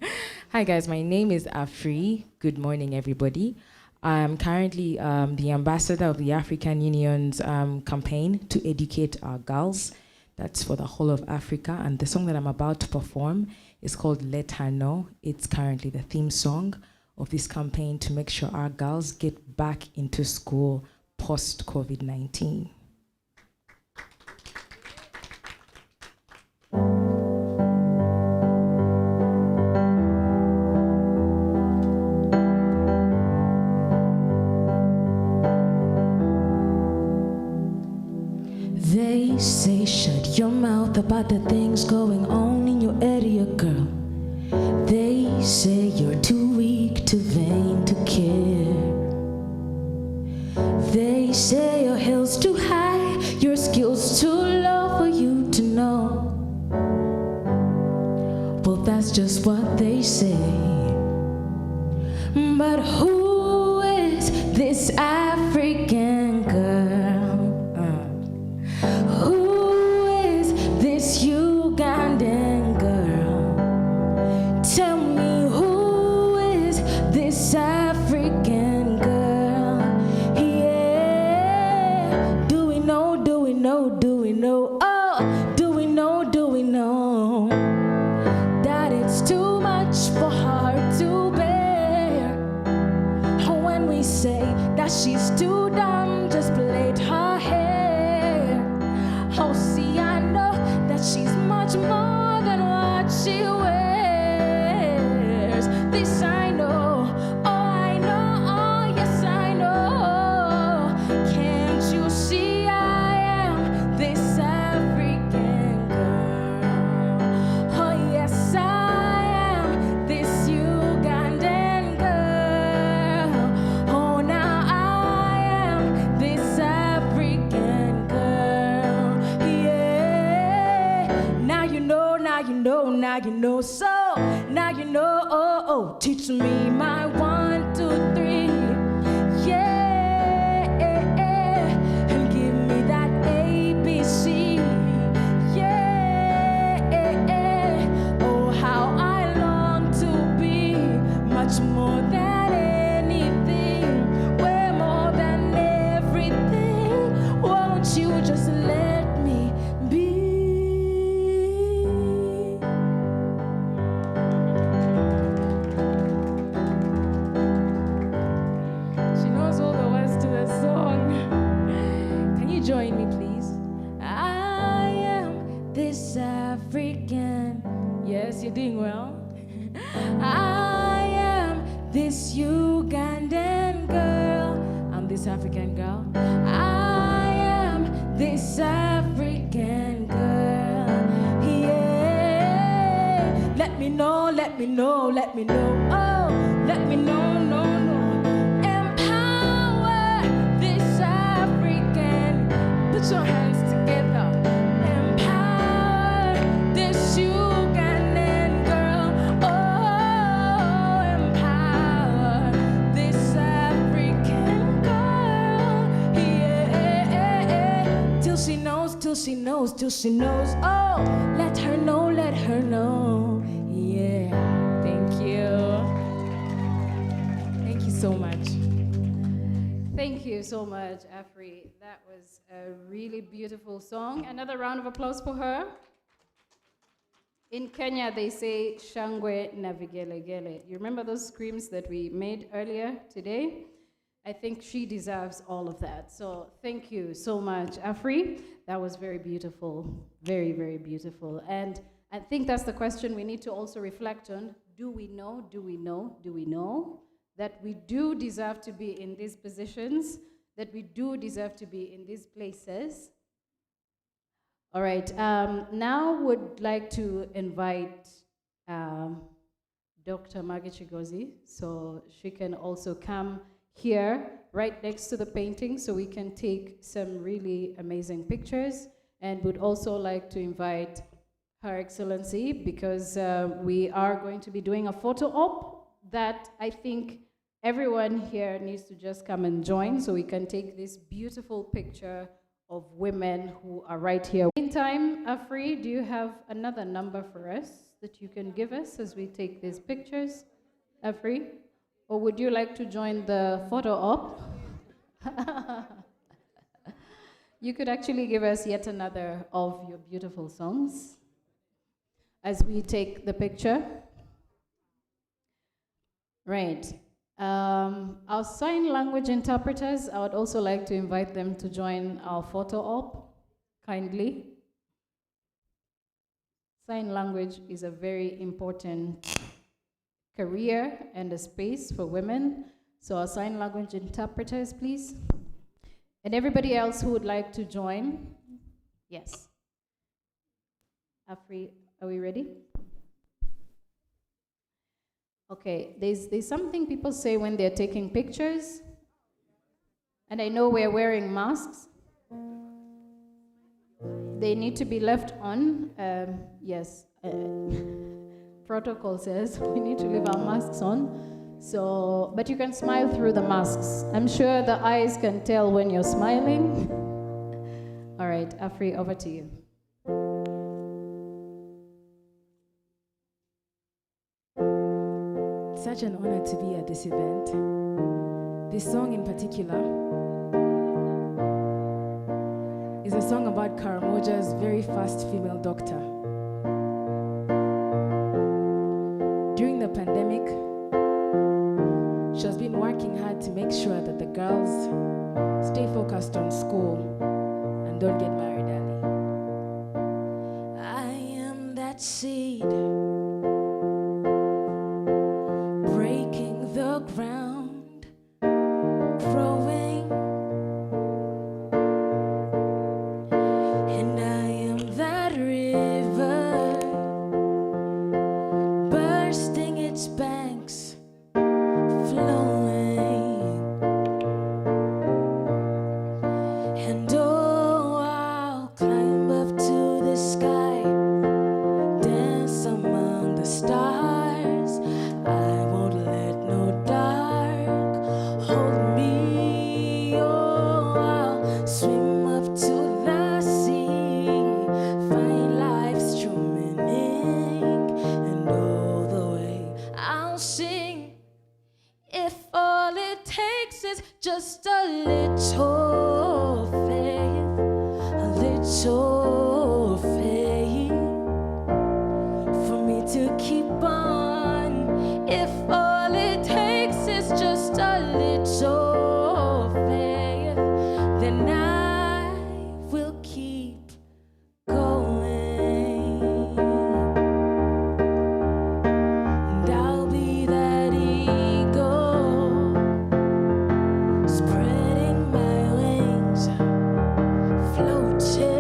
Hi guys, my name is Afri. Good morning, everybody. I'm currently the ambassador of the African Union's campaign to educate our girls. That's for the whole of Africa. And the song that I'm about to perform is called Let Her Know. It's currently the theme song of this campaign to make sure our girls get back into school post-COVID-19. They say shut your mouth about the things going on in your area, girl. They say you're too weak, too vain to care. They say your heel's too high, your skills too low for you to know. Well, that's just what they say. But who is this African girl? Who is this Ugandan girl? Tell me, who is this African girl? Yeah. Do we know, do we know, do we know? Oh, do we know, do we know that it's too much for her to bear? When we say that she's too dumb, just plait her hair. Oh, see, I know that she's much more than what she wears. This I know, oh, I know, oh, yes, I know. Can't you see I am this African girl? Oh, yes, I am this Ugandan girl. Oh, now I am this African girl. Yeah. Now you know, now you know, now you know. So now you know. Oh, oh. Teach me my 1, 2, 3. Yeah. And give me that ABC. Yeah. Oh, how I long to be much more than anything, way more than everything. Won't you just let me be? She knows all the words to the song. Can you join me, please? I am this African. Yes, you're doing well. I am this Ugandan girl. I'm this African girl. I am this African girl. Yeah. Let me know, let me know, let me know. Oh, let me know, no, no. Empower this African. Put your hands together. Empower she knows, till she knows. Oh, let her know, let her know. Yeah, thank you. Thank you so much. Thank you so much, Afri. That was a really beautiful song. Another round of applause for her. In Kenya, they say shangwe na vigelegele. You remember those screams that we made earlier today? I think she deserves all of that. So thank you so much, Afri. That was very beautiful, very, very beautiful. And I think that's the question we need to also reflect on. Do we know that we do deserve to be in these positions, that we do deserve to be in these places? All right, now would like to invite Dr. Maggie Chigozi, so she can also come here right next to the painting so we can take some really amazing pictures, and would also like to invite Her Excellency, because we are going to be doing a photo op that I think everyone here needs to just come and join so we can take this beautiful picture of women who are right here. Meantime, Afri, do you have another number for us that you can give us as we take these pictures? Afri? Or would you like to join the photo op? You could actually give us yet another of your beautiful songs as we take the picture. Right. Our sign language interpreters, I would also like to invite them to join our photo op, kindly. Sign language is a very important career and a space for women. So our sign language interpreters, please. And everybody else who would like to join. Yes. Afri, are we ready? Okay, there's something people say when they're taking pictures, and I know we're wearing masks. They need to be left on. Yes, protocol says we need to leave our masks on. So, but you can smile through the masks. I'm sure the eyes can tell when you're smiling. All right, Afri, over to you. Such an honor to be at this event. This song in particular is a song about Karamoja's very first female doctor. During the pandemic, she has been working hard to make sure that the girls stay focused on school and don't get married early. I am that seed breaking the ground, growing, and I am that river bursting its banks, flowing, and oh, I'll climb up to the sky, dance among the stars. I won't let no dark hold me. Oh, I'll swim up to the sea, find life's true meaning, and all the way I'll sing. If all it takes is just a little faith, a little faith, for me to keep on. If all it takes is just a little faith, then I will keep going. And I'll be that eagle, spreading my wings, floating.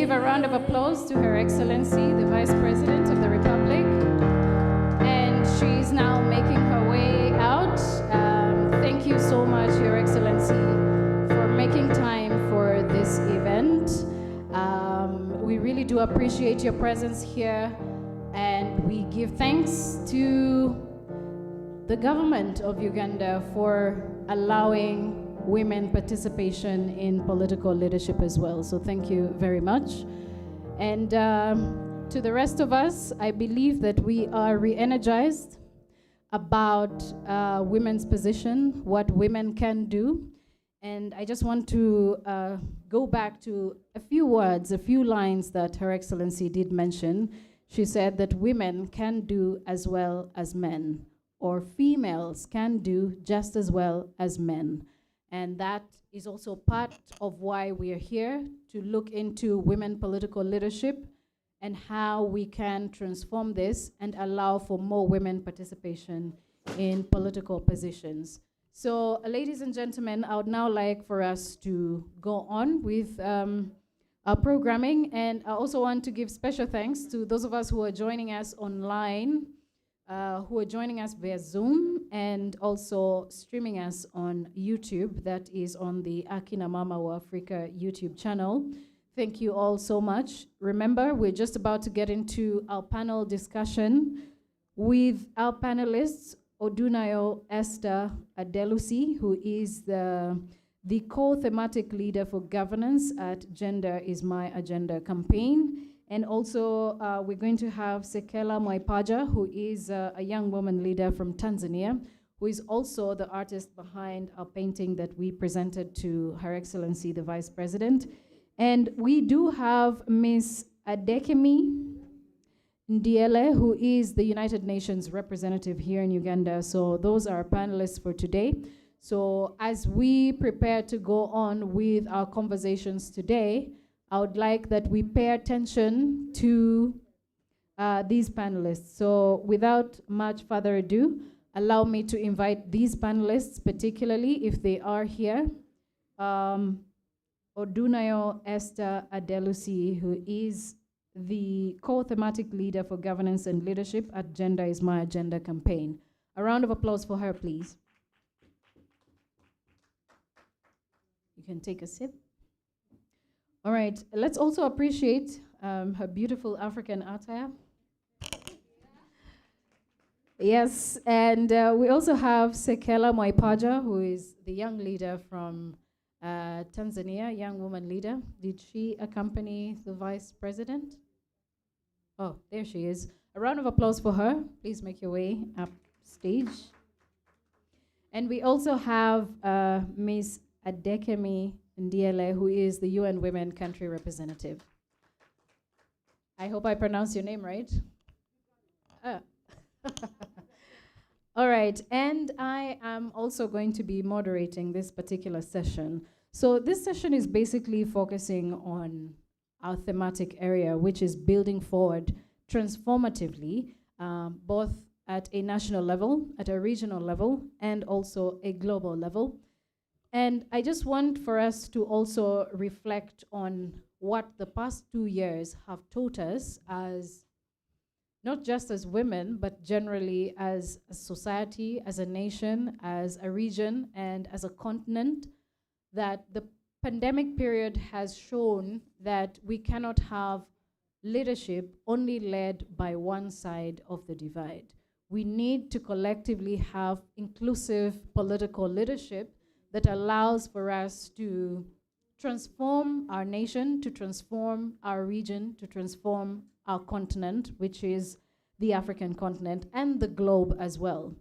give a round of applause to Her Excellency, the Vice President of the Republic. And she's now making her way out. Thank you so much, Your Excellency, for making time for this event. We really do appreciate your presence here, and we give thanks to the government of Uganda for allowing women participation in political leadership as well. So thank you very much. And to the rest of us, I believe that we are re-energized about women's position, what women can do. And I just want to go back to a few words, a few lines that Her Excellency did mention. She said that women can do as well as men, or females can do just as well as men. And that is also part of why we are here, to look into women political leadership and how we can transform this and allow for more women participation in political positions. So, ladies and gentlemen, I would now like for us to go on with our programming. And I also want to give special thanks to those of us who are joining us online, who are joining us via Zoom, and also streaming us on YouTube. That is on the Akina Mama wa Africa YouTube channel. Thank you all so much. Remember, we're just about to get into our panel discussion with our panelists, Odunayo Esther Adelusi, who is the co-thematic leader for governance at Gender is My Agenda campaign. And also, we're going to have Sekela Mwaipaja, who is a young woman leader from Tanzania, who is also the artist behind our painting that we presented to Her Excellency, the Vice President. And we do have Ms. Adekemi Ndiele, who is the United Nations representative here in Uganda. So those are our panelists for today. So as we prepare to go on with our conversations today, I would like that we pay attention to these panelists. So without much further ado, allow me to invite these panelists, particularly if they are here. Odunayo Esther Adelusi, who is the co-thematic leader for governance and leadership at Gender is My Agenda campaign. A round of applause for her, please. You can take a sip. All right, let's also appreciate her beautiful African attire. Yes, and we also have Sekela Mwaipaja, who is the young leader from Tanzania, young woman leader. Did she accompany the Vice President? Oh, there she is. A round of applause for her. Please make your way up stage. And we also have Ms. Adekemi Ndiele, who is the UN Women Country Representative. I hope I pronounced your name right. All right, and I am also going to be moderating this particular session. So this session is basically focusing on our thematic area, which is building forward transformatively, both at a national level, at a regional level, and also a global level. And I just want for us to also reflect on what the past 2 years have taught us as, not just as women, but generally as a society, as a nation, as a region, and as a continent, that the pandemic period has shown that we cannot have leadership only led by one side of the divide. We need to collectively have inclusive political leadership that allows for us to transform our nation, to transform our region, to transform our continent, which is the African continent, and the globe as well.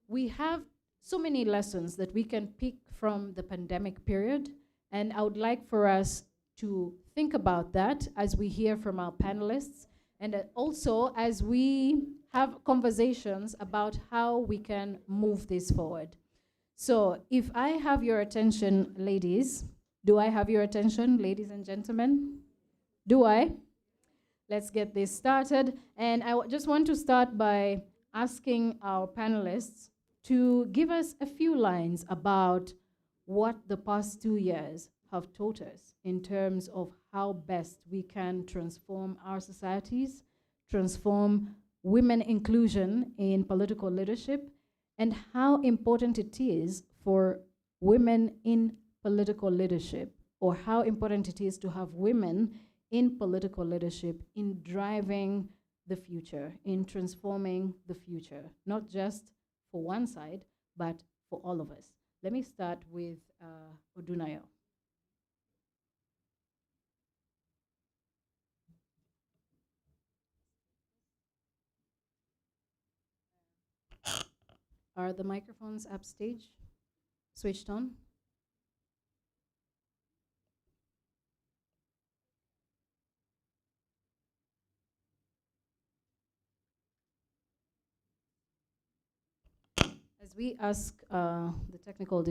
We have so many lessons that we can pick from the pandemic period, and I would like for us to think about that as we hear from our panelists, and also as we have conversations about how we can move this forward. So if I have your attention, ladies, do I have your attention, ladies and gentlemen? Do I? Let's get this started. And I just want to start by asking our panelists to give us a few lines about what the past 2 years have taught us in terms of how best we can transform our societies, transform women inclusion in political leadership, and how important it is for women in political leadership, or how important it is to have women in political leadership in driving the future, in transforming the future, not just for one side, but for all of us. Let me start with Odunayo. Are the microphones upstage switched on? As we ask the technical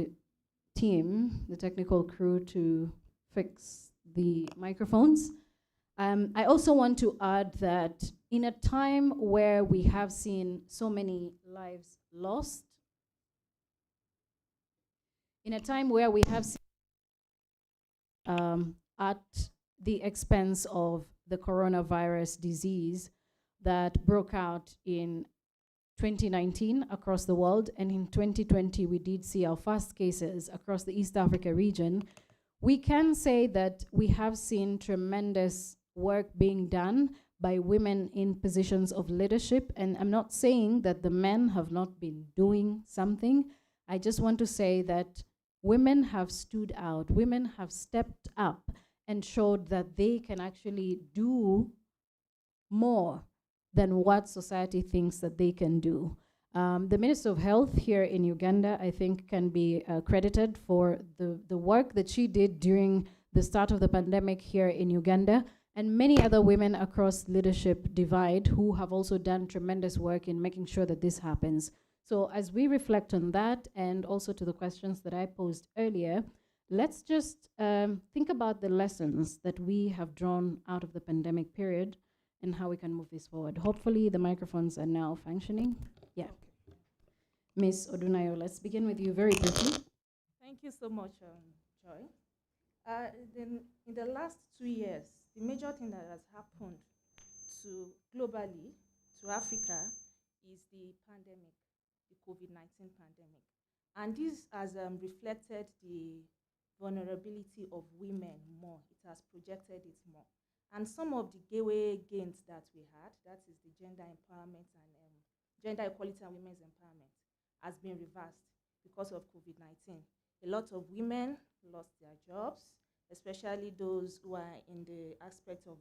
team, the technical crew to fix the microphones, I also want to add that in a time where we have seen so many lives lost, in a time where we have seen at the expense of the coronavirus disease that broke out in 2019 across the world, and in 2020 we did see our first cases across the East Africa region, we can say that we have seen tremendous work being done by women in positions of leadership. And I'm not saying that the men have not been doing something. I just want to say that women have stood out, women have stepped up and showed that they can actually do more than what society thinks that they can do. The Minister of Health here in Uganda, I think, can be credited for the work that she did during the start of the pandemic here in Uganda, and many other women across leadership divide who have also done tremendous work in making sure that this happens. So as we reflect on that, and also to the questions that I posed earlier, let's just think about the lessons that we have drawn out of the pandemic period and how we can move this forward. Hopefully the microphones are now functioning. Yeah. Ms. Odunayo, let's begin with you very briefly. Thank you so much, Joy. In the last 2 years, the major thing that has happened globally to Africa is the pandemic, the COVID-19 pandemic. And this has reflected the vulnerability of women more. It has projected it more. And some of the gateway gains that we had, that is the gender empowerment and gender equality and women's empowerment, has been reversed because of COVID-19. A lot of women lost their jobs, especially those who are in the aspect of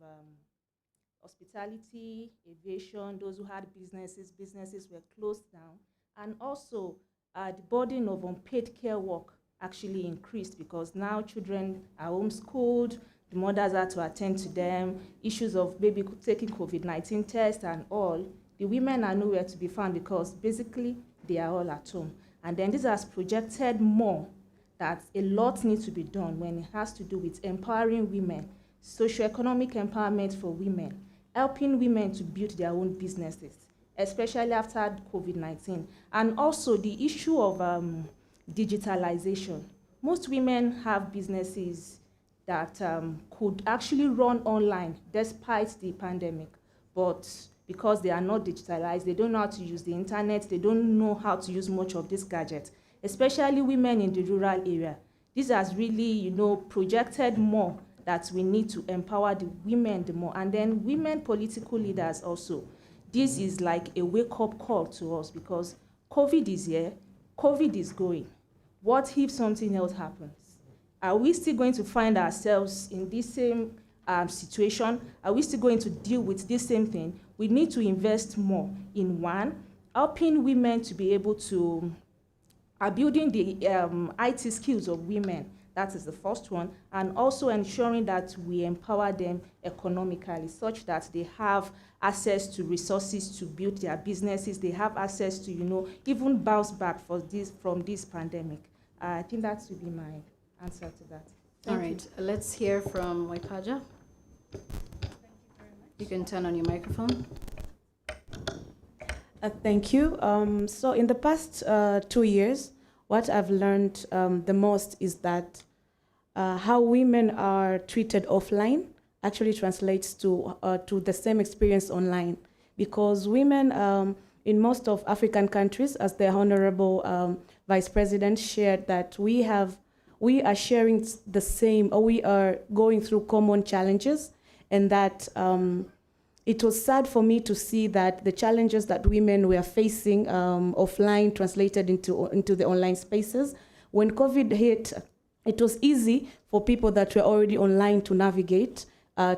hospitality, aviation, those who had businesses were closed down. And also the burden of unpaid care work actually increased because now children are homeschooled, the mothers are to attend to them, issues of maybe taking COVID-19 tests and all. The women are nowhere to be found because basically they are all at home. And then this has projected more that a lot needs to be done when it has to do with empowering women, socioeconomic empowerment for women, helping women to build their own businesses, especially after COVID-19. And also the issue of digitalization. Most women have businesses that could actually run online despite the pandemic, but because they are not digitalized, they don't know how to use the internet, they don't know how to use much of this gadget, especially women in the rural area. This has really, projected more that we need to empower the women the more. And then women political leaders also. This is like a wake-up call to us because COVID is here, COVID is going. What if something else happens? Are we still going to find ourselves in this same situation? Are we still going to deal with this same thing? We need to invest more in one, helping women to be able to building the IT skills of women. That is the first one. And also ensuring that we empower them economically such that they have access to resources to build their businesses. They have access to, even bounce back from this pandemic. I think that would be my answer to that. All right, let's hear from Waikaja. You can turn on your microphone. Thank you. So in the past 2 years, what I've learned the most is that how women are treated offline actually translates to the same experience online. Because women in most of African countries, as the Honorable Vice President shared, that we are sharing the same, or we are going through common challenges, and that it was sad for me to see that the challenges that women were facing offline translated into the online spaces. When COVID hit, it was easy for people that were already online to navigate,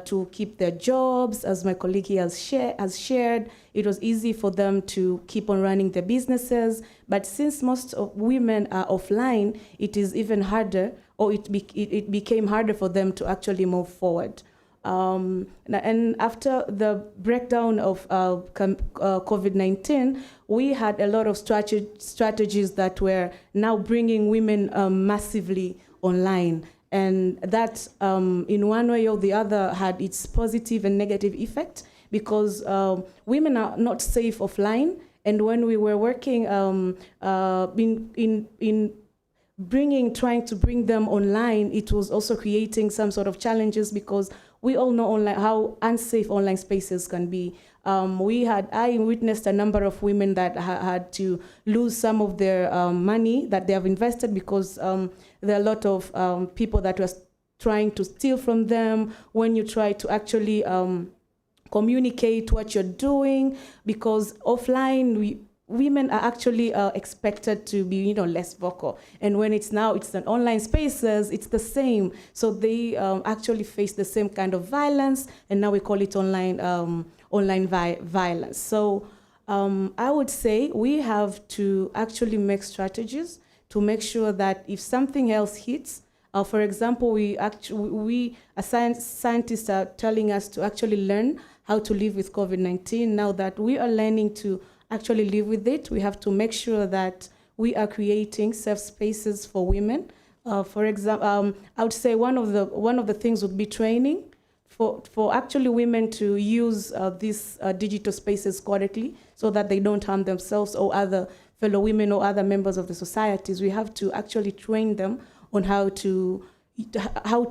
to keep their jobs, as my colleague here has shared. It was easy for them to keep on running their businesses. But since most of women are offline, it is even harder, or it became harder for them to actually move forward. And after the breakdown of COVID-19, we had a lot of strategies that were now bringing women massively online. And that, in one way or the other, had its positive and negative effect, because women are not safe offline. And when we were working trying to bring them online, it was also creating some sort of challenges, because we all know how unsafe online spaces can be. I witnessed a number of women that had to lose some of their money that they have invested, because there are a lot of people that were trying to steal from them when you try to actually communicate what you're doing, because offline women are actually expected to be, less vocal. And when it's an online spaces, it's the same. So they actually face the same kind of violence, and now we call it online violence. So I would say we have to actually make strategies to make sure that if something else hits, for example, scientists are telling us to actually learn how to live with COVID-19. Now that we are learning to actually live with it, we have to make sure that we are creating safe spaces for women. For example, I would say one of the things would be training for actually women to use these digital spaces correctly, so that they don't harm themselves or other fellow women or other members of the societies. We have to actually train them on how to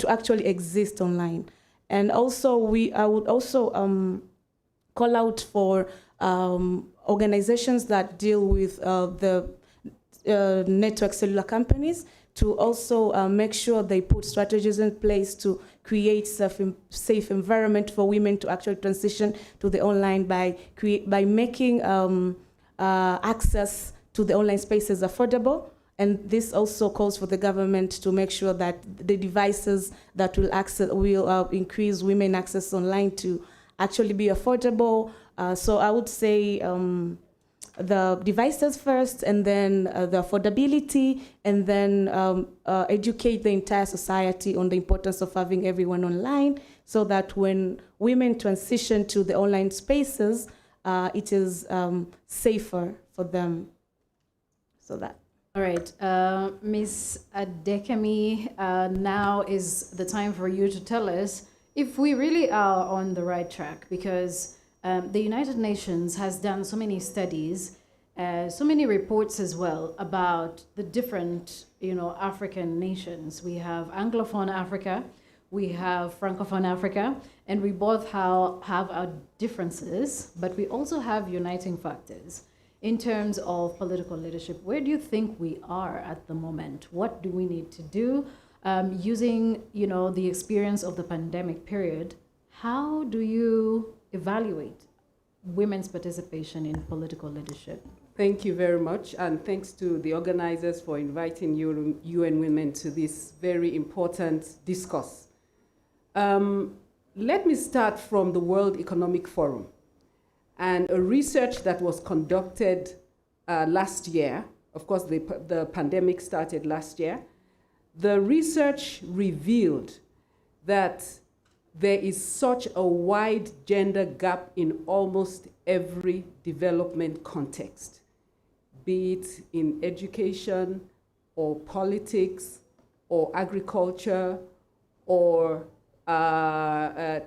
actually exist online. And also, I would also call out for organizations that deal with the network cellular companies to also make sure they put strategies in place to create safe environment for women to actually transition to the online by making access to the online spaces affordable. And this also calls for the government to make sure that the devices that will increase women access online to actually be affordable. So I would say the devices first, and then the affordability, and then educate the entire society on the importance of having everyone online, so that when women transition to the online spaces, it is safer for them. So that. All right, Ms. Adekemi, now is the time for you to tell us if we really are on the right track, because the United Nations has done so many studies, so many reports as well about the different, African nations. We have Anglophone Africa, we have Francophone Africa, and we both have our differences, but we also have uniting factors. In terms of political leadership, where do you think we are at the moment? What do we need to do? Using, the experience of the pandemic period, how do you evaluate women's participation in political leadership? Thank you very much, and thanks to the organizers for inviting UN Women to this very important discourse. Let me start from the World Economic Forum and a research that was conducted last year. Of course, the pandemic started last year. The research revealed that there is such a wide gender gap in almost every development context, be it in education or politics or agriculture or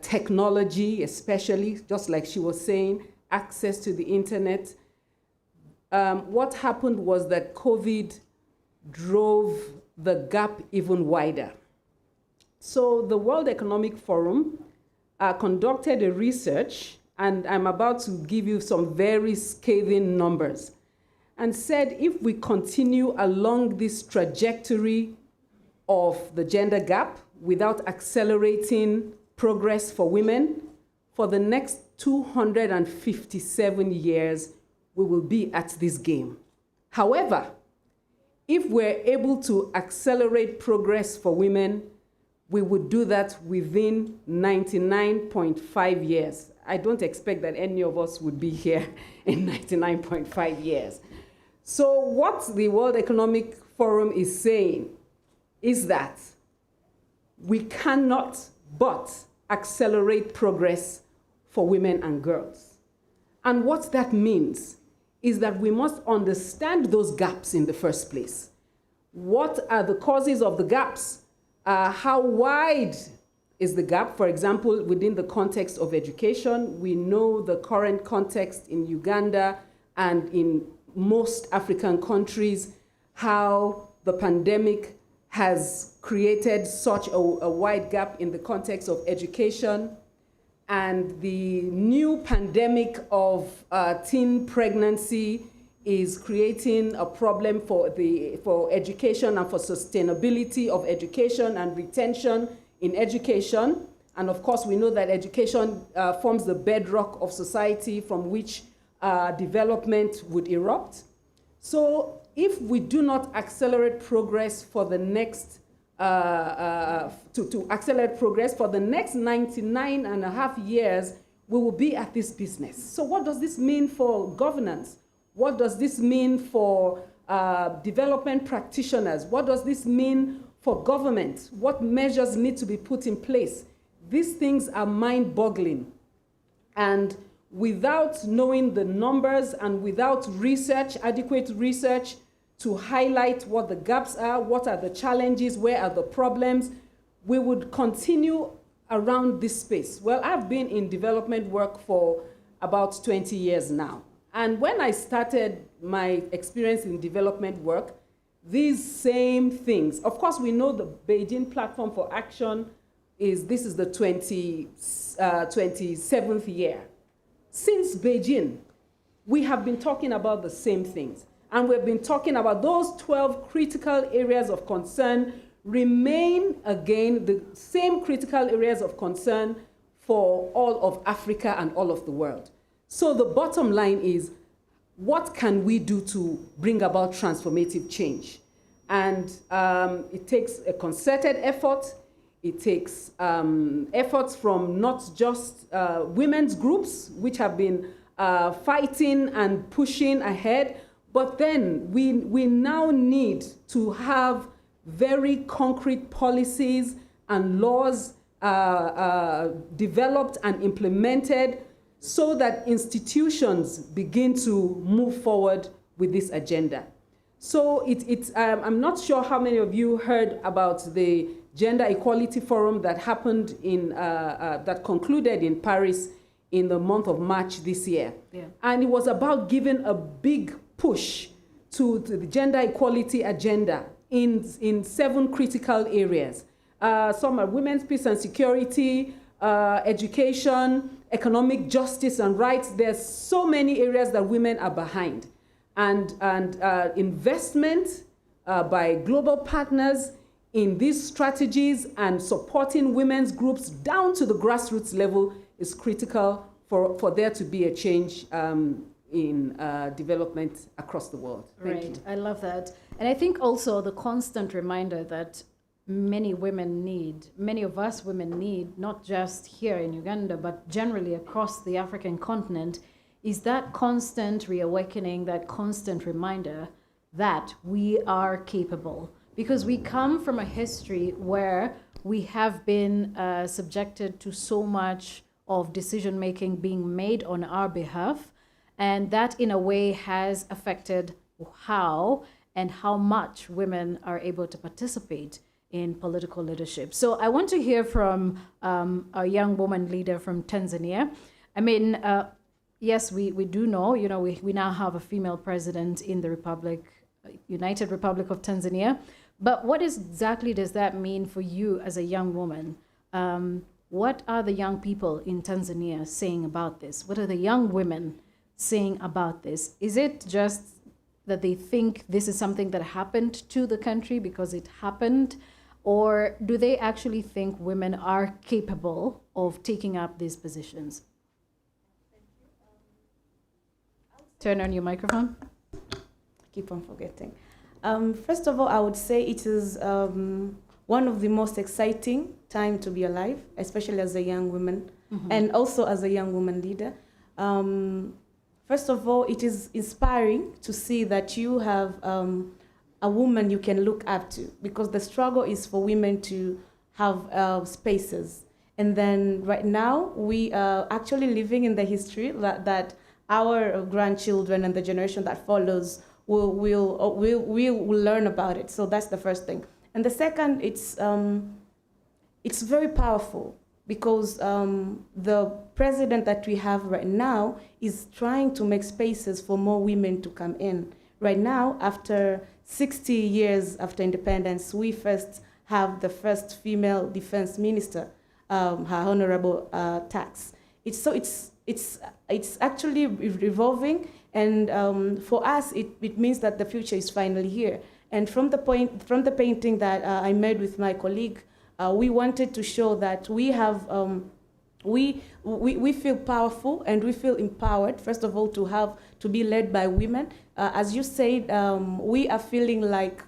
technology, especially, just like she was saying, access to the internet. What happened was that COVID drove the gap even wider. So the World Economic Forum conducted a research, and I'm about to give you some very scathing numbers, and said if we continue along this trajectory of the gender gap without accelerating progress for women, for the next 257 years, we will be at this game. However, if we're able to accelerate progress for women, we would do that within 99.5 years. I don't expect that any of us would be here in 99.5 years. So what the World Economic Forum is saying is that we cannot but accelerate progress for women and girls. And what that means is that we must understand those gaps in the first place. What are the causes of the gaps? How wide is the gap? For example, within the context of education, we know the current context in Uganda and in most African countries, how the pandemic has created such a wide gap in the context of education. And the new pandemic of teen pregnancy is creating a problem for education and for sustainability of education and retention in education. And of course, we know that education forms the bedrock of society from which development would erupt. So if we do not accelerate progress for the next to accelerate progress for the next 99 and a half years, we will be at this business. So what does this mean for governance? What does this mean for development practitioners? What does this mean for government? What measures need to be put in place? These things are mind-boggling. And without knowing the numbers and without research, adequate research, to highlight what the gaps are, what are the challenges, where are the problems, we would continue around this space. Well, I've been in development work for about 20 years now. And when I started my experience in development work, these same things, of course, we know the Beijing Platform for Action this is the 27th year. Since Beijing, we have been talking about the same things. And we've been talking about those 12 critical areas of concern remain, again, the same critical areas of concern for all of Africa and all of the world. So the bottom line is, what can we do to bring about transformative change? And it takes a concerted effort. It takes efforts from not just women's groups, which have been fighting and pushing ahead, but then we now need to have very concrete policies and laws developed and implemented so that institutions begin to move forward with this agenda. So I'm not sure how many of you heard about the Gender Equality Forum that happened that concluded in Paris in the month of March this year. Yeah. And it was about giving a big push to the gender equality agenda in 7 critical areas. Some are women's peace and security, education, economic justice and rights. There's so many areas that women are behind. And investment by global partners in these strategies and supporting women's groups down to the grassroots level is critical for there to be a change in development across the world. Thank you. I love that. And I think also the constant reminder that many of us women need, not just here in Uganda, but generally across the African continent, is that constant reawakening, that constant reminder that we are capable. Because we come from a history where we have been subjected to so much of decision-making being made on our behalf, and that in a way has affected how and how much women are able to participate in political leadership. So I want to hear from a young woman leader from Tanzania. I mean, yes, we do know, we now have a female president in the United Republic of Tanzania, But what exactly does that mean for you as a young woman? What are the young people in Tanzania saying about this? What are the young women saying about this? Is it just that they think this is something that happened to the country because it happened? Or do they actually think women are capable of taking up these positions? Turn on your microphone. Keep on forgetting. First of all, I would say it is one of the most exciting time to be alive, especially as a young woman, and also as a young woman leader. First of all, it is inspiring to see that you have a woman you can look up to, because the struggle is for women to have spaces. And then right now, we are actually living in the history that our grandchildren and the generation that follows will learn about it. So that's the first thing. And the second, it's very powerful, because the president that we have right now is trying to make spaces for more women to come in. Right now, after 60 years after independence, we first have the first female defense minister, Her Honorable Tax. It's actually revolving, and for us, it means that the future is finally here. And from the painting that I made with my colleague, we wanted to show that we have we feel powerful and we feel empowered. First of all, to be led by women. As you said, we are feeling like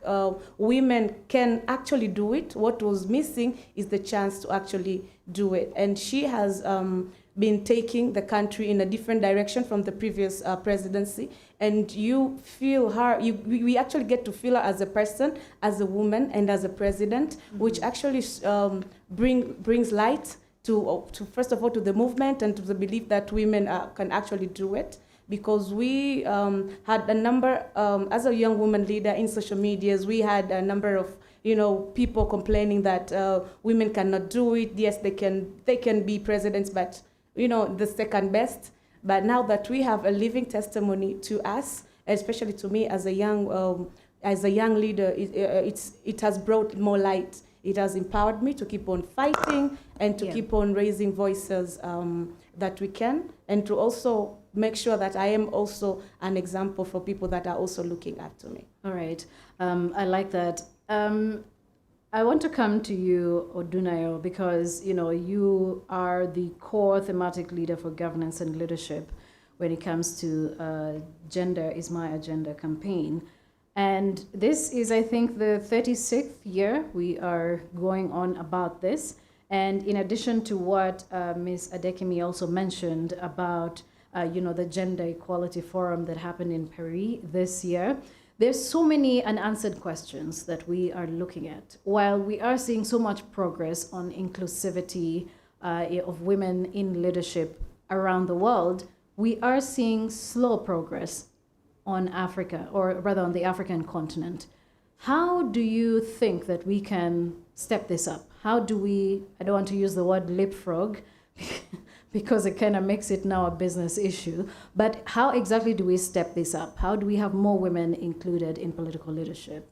women can actually do it. What was missing is the chance to actually do it. And she has been taking the country in a different direction from the previous presidency. And you feel her, we actually get to feel her as a person, as a woman, and as a president, which actually brings light to first of all, to the movement and to the belief that women can actually do it. Because we had a number, as a young woman leader in social medias, we had a number of people complaining that women cannot do it. Yes, they can be presidents, but the second best. But now that we have a living testimony to us, especially to me as a young leader, it has brought more light. It has empowered me to keep on fighting and to keep on raising voices that we can, and to also make sure that I am also an example for people that are also looking up to me. All right, I like that. I want to come to you, Odunayo, because you are the core thematic leader for governance and leadership when it comes to Gender is My Agenda campaign. And this is, I think, the 36th year we are going on about this. And in addition to what Ms. Adekemi also mentioned about the Gender Equality Forum that happened in Paris this year, there's so many unanswered questions that we are looking at. While we are seeing so much progress on inclusivity of women in leadership around the world, we are seeing slow progress on Africa, or rather on the African continent. How do you think that we can step this up? How do we, I don't want to use the word leapfrog, because it kind of makes it now a business issue, but how exactly do we step this up? How do we have more women included in political leadership?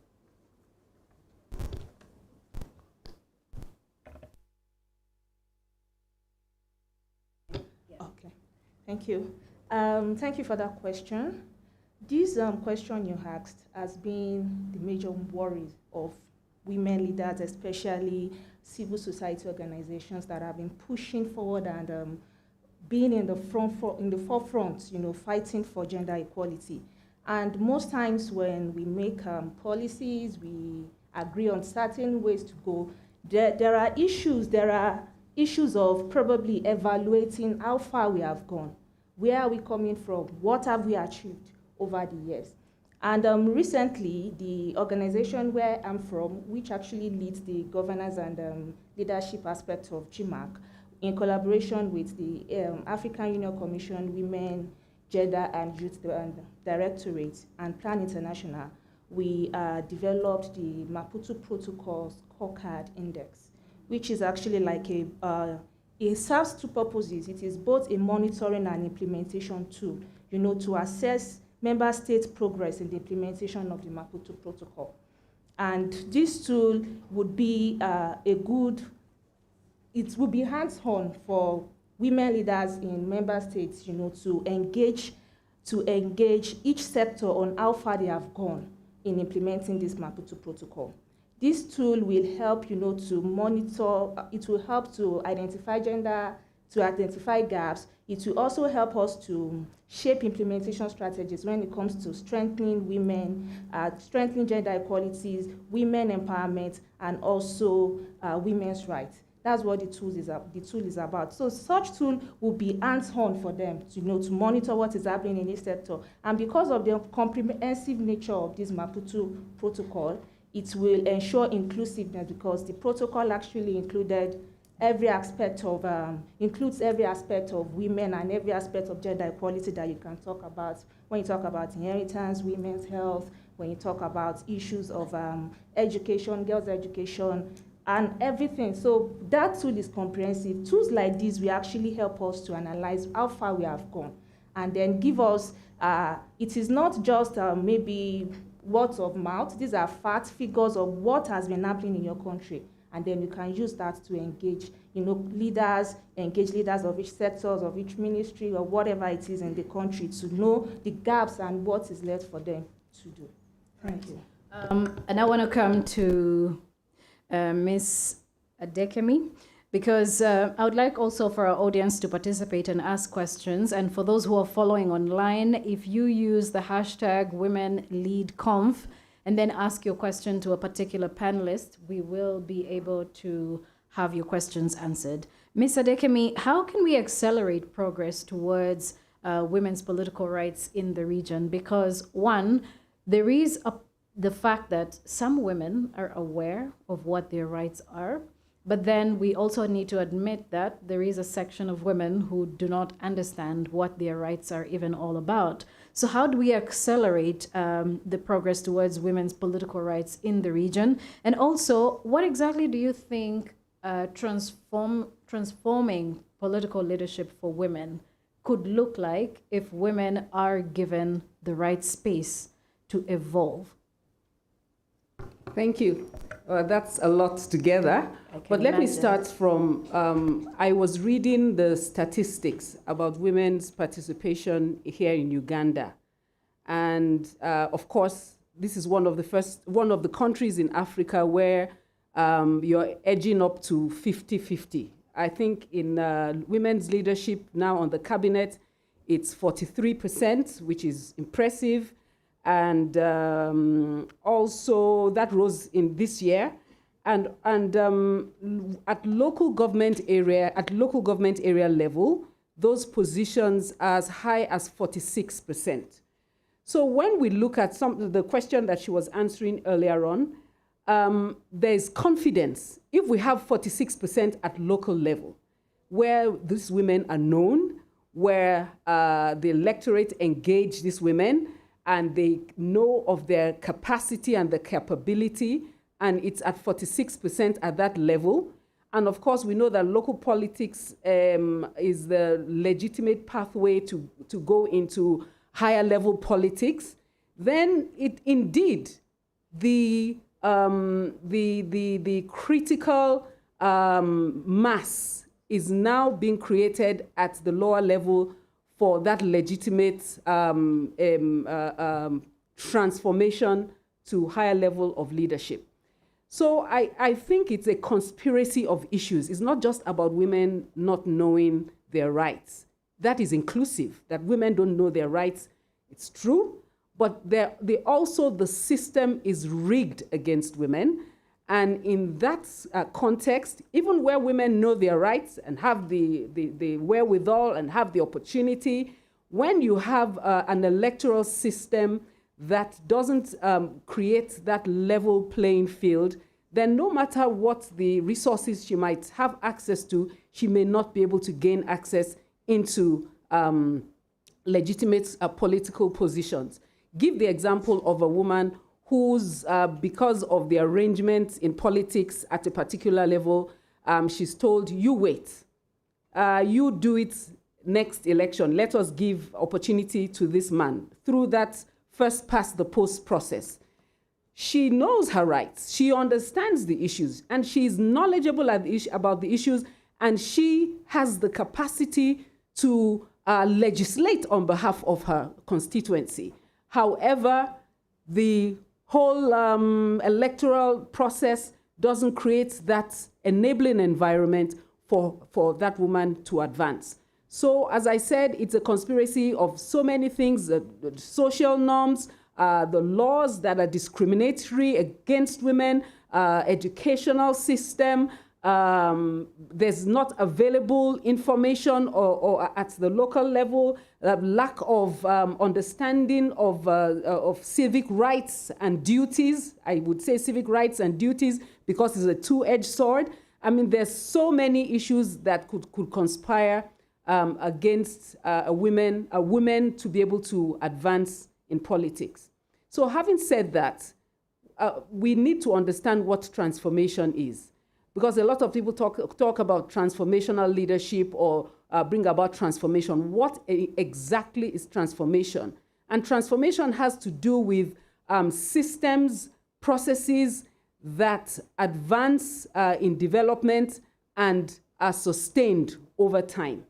Okay, thank you. Thank you for that question. This question you asked has been the major worry of women leaders, especially civil society organizations that have been pushing forward and being in the forefront, fighting for gender equality. And most times when we make policies, we agree on certain ways to go. There are issues of probably evaluating how far we have gone. Where are we coming from? What have we achieved over the years? And recently, the organization where I'm from, which actually leads the governance and leadership aspect of GMAC, in collaboration with the African Union Commission, Women, Gender and Youth Directorate, and Plan International, we developed the Maputo Protocol Scorecard Index, which is actually like it serves two purposes. It is both a monitoring and implementation tool, to assess member states' progress in the implementation of the Maputo Protocol. And this tool would be it would be hands-on for women leaders in member states, to engage each sector on how far they have gone in implementing this Maputo protocol. This tool will help, to monitor, it will help to identify gaps. It will also help us to shape implementation strategies when it comes to strengthening women, strengthening gender equalities, women empowerment, and also women's rights. That's what the tool is about. So such tool will be hands-on for them to monitor what is happening in this sector. And because of the comprehensive nature of this Maputo protocol, it will ensure inclusiveness, because the protocol actually includes every aspect of women and every aspect of gender equality that you can talk about when you talk about inheritance, women's health, when you talk about issues of education, girls' education, and everything. So that tool is comprehensive. Tools like this will actually help us to analyze how far we have gone, and then give us, it is not just maybe words of mouth. These are fact figures of what has been happening in your country. And then you can use that to engage, leaders of each sectors, of each ministry, or whatever it is in the country, to know the gaps and what is left for them to do. Thank you. And I want to come to Ms. Adekemi, because I would like also for our audience to participate and ask questions. And for those who are following online, if you use the hashtag WomenLeadConf and then ask your question to a particular panelist, we will be able to have your questions answered. Ms. Adekemi, how can we accelerate progress towards women's political rights in the region? Because one, there is the fact that some women are aware of what their rights are, but then we also need to admit that there is a section of women who do not understand what their rights are even all about. So how do we accelerate the progress towards women's political rights in the region? And also, what exactly do you think transforming political leadership for women could look like if women are given the right space to evolve? Thank you. That's a lot together. But let me start from, I was reading the statistics about women's participation here in Uganda. And of course, this is one of the countries in Africa where you're edging up to 50-50. I think in women's leadership now on the cabinet, it's 43%, which is impressive. And also that rose in this year, and at local government area level, those positions are as high as 46%. So when we look at the question that she was answering earlier on, there's confidence if we have 46% at local level, where these women are known, where the electorate engage these women, and they know of their capacity and the capability, and it's at 46% at that level. And of course, we know that local politics is the legitimate pathway to go into higher level politics. Then it indeed, the critical mass is now being created at the lower level for that legitimate transformation to higher level of leadership. So I think it's a conspiracy of issues. It's not just about women not knowing their rights. That is inclusive, that women don't know their rights. It's true, but also the system is rigged against women. And in that context, even where women know their rights and have the wherewithal and have the opportunity, when you have an electoral system that doesn't create that level playing field, then no matter what the resources she might have access to, she may not be able to gain access into legitimate political positions. Give the example of a woman who's, because of the arrangements in politics at a particular level, she's told, you wait. You do it next election. Let us give opportunity to this man through that first past the post process. she knows her rights, she understands the issues, and she is knowledgeable about the issues, and she has the capacity to legislate on behalf of her constituency. However, the whole electoral process doesn't create that enabling environment for that woman to advance. So, as I said, it's a conspiracy of so many things, the social norms, the laws that are discriminatory against women, educational system. There's not available information or at the local level, lack of understanding of civic rights and duties. I would say civic rights and duties because it's a two-edged sword. I mean, there's so many issues that could conspire against a woman to be able to advance in politics. So having said that, we need to understand what transformation is. Because a lot of people talk about transformational leadership or bring about transformation. What exactly is transformation? And transformation has to do with systems, processes that advance in development and are sustained over time.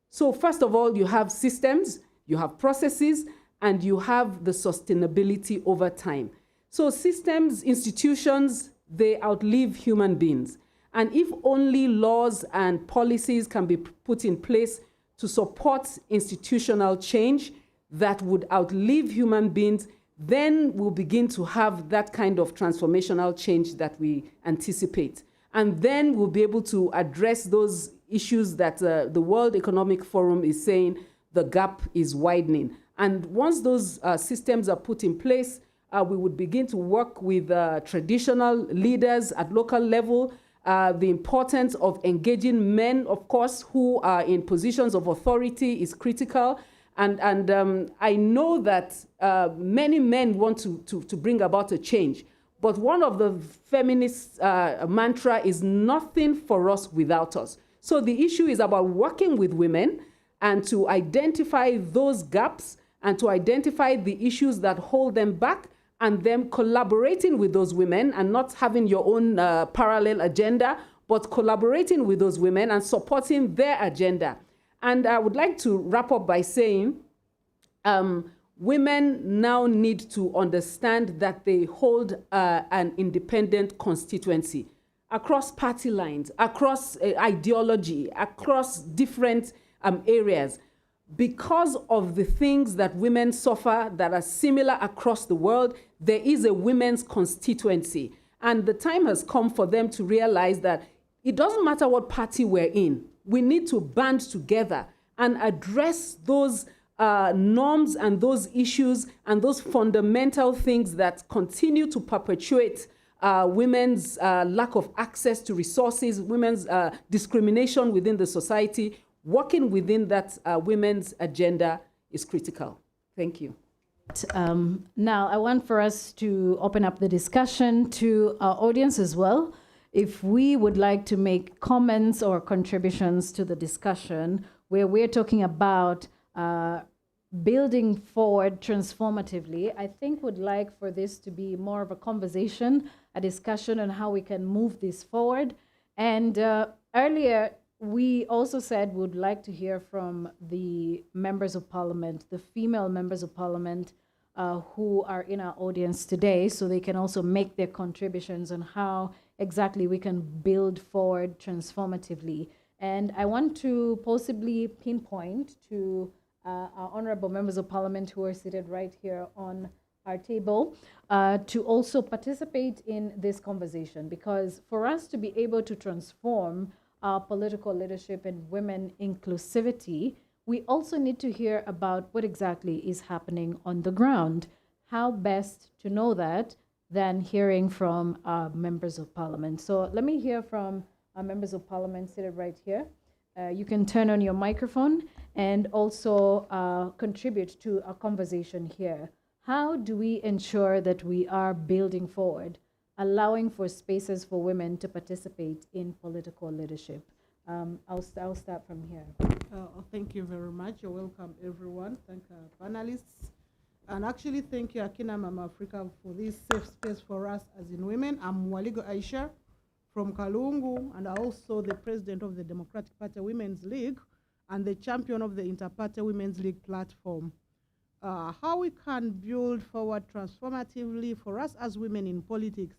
So first of all, you have systems, you have processes, and you have the sustainability over time. So systems, institutions, they outlive human beings. And if only laws and policies can be put in place to support institutional change that would outlive human beings, then we'll begin to have that kind of transformational change that we anticipate. And then we'll be able to address those issues that the World Economic Forum is saying the gap is widening. And once those systems are put in place, we would begin to work with traditional leaders at local level. The importance of engaging men, of course, who are in positions of authority is critical. And I know that many men want to bring about a change. But one of the feminist mantra is nothing for us without us. So the issue is about working with women and to identify those gaps and to identify the issues that hold them back, and them collaborating with those women and not having your own parallel agenda, but collaborating with those women and supporting their agenda. And I would like to wrap up by saying, women now need to understand that they hold an independent constituency across party lines, across ideology, across different areas. Because of the things that women suffer that are similar across the world, there is a women's constituency. And the time has come for them to realize that it doesn't matter what party we're in. We need to band together and address those norms and those issues and those fundamental things that continue to perpetuate women's lack of access to resources, women's discrimination within the society. Working within that women's agenda is critical. Thank you. Now, I want for us to open up the discussion to our audience as well. If we would like to make comments or contributions to the discussion where we're talking about building forward transformatively, I think would like for this to be more of a conversation, a discussion on how we can move this forward. And earlier, we also said we'd like to hear from the members of parliament, the female members of parliament who are in our audience today, so they can also make their contributions on how exactly we can build forward transformatively. And I want to possibly pinpoint to our honorable members of parliament who are seated right here on our table to also participate in this conversation, because for us to be able to transform our political leadership and women inclusivity, we also need to hear about what exactly is happening on the ground. How best to know that than hearing from our members of parliament. So let me hear from our members of parliament seated right here. You can turn on your microphone and also contribute to our conversation here. How do we ensure that we are building forward, allowing for spaces for women to participate in political leadership? I'll start from here. Thank you very much. You're welcome, everyone. Thank our panelists. And actually, thank you, Akina Mama Africa, for this safe space for us as in women. I'm Waligo Aisha from Kalungu, and also the president of the Democratic Party Women's League and the champion of the Interparty Women's League platform. How we can build forward transformatively for us as women in politics,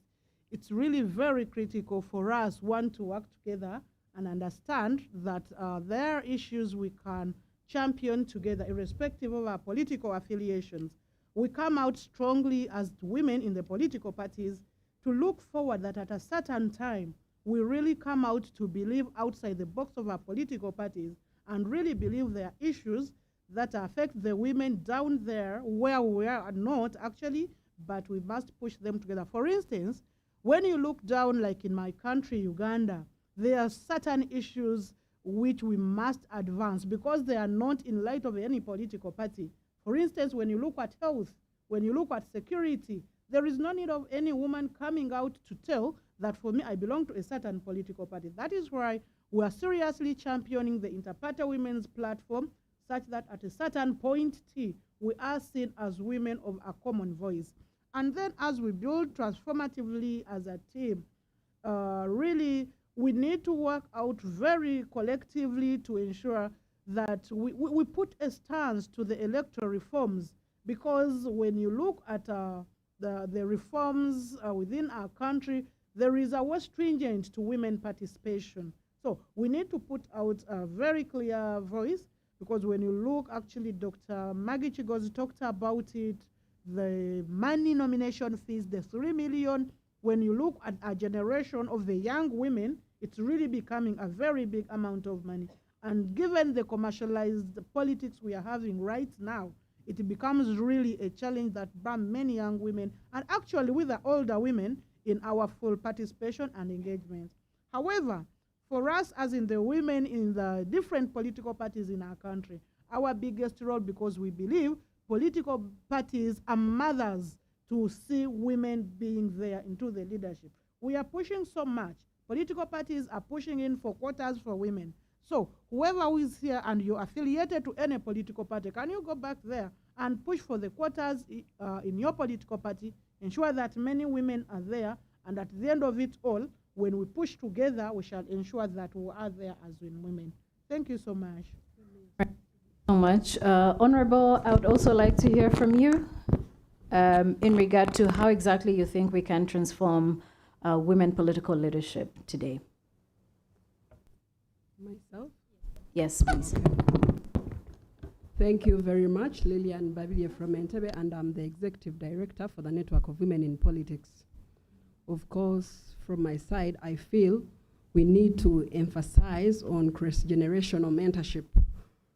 it's really very critical for us, one, to work together and understand that there are issues we can champion together, irrespective of our political affiliations. We come out strongly as women in the political parties to look forward that at a certain time, we really come out to believe outside the box of our political parties and really believe there are issues that affect the women down there where we are not actually, but we must push them together. For instance, when you look down, like in my country, Uganda, there are certain issues which we must advance because they are not in light of any political party. For instance, when you look at health, when you look at security, there is no need of any woman coming out to tell that for me, I belong to a certain political party. That is why we are seriously championing the Interparty Women's Platform, such that at a certain point T, we are seen as women of a common voice. And then as we build transformatively as a team, really, we need to work out very collectively to ensure that we put a stance to the electoral reforms, because when you look at the reforms within our country, there is a way stringent to women participation. So we need to put out a very clear voice, because when you look, actually, Dr. Maggie Chigozi talked about it, the money nomination fees, the 3 million, when you look at a generation of the young women, it's really becoming a very big amount of money. And given the commercialized politics we are having right now, it becomes really a challenge that bans many young women, and actually with the older women, in our full participation and engagement. However, for us as in the women in the different political parties in our country, our biggest role, because we believe political parties are mothers to see women being there into the leadership. We are pushing so much. Political parties are pushing in for quotas for women. So whoever is here and you're affiliated to any political party, can you go back there and push for the quotas in your political party, ensure that many women are there, and at the end of it all, when we push together, we shall ensure that we are there as women. Thank you so much. Thank you so much. Honorable, I would also like to hear from you in regard to how exactly you think we can transform women political leadership today. Myself? Yes, please. Thank you very much, Lillian Babide from Entebbe, and I'm the Executive Director for the Network of Women in Politics. Of course, from my side, I feel we need to emphasize on cross-generational mentorship.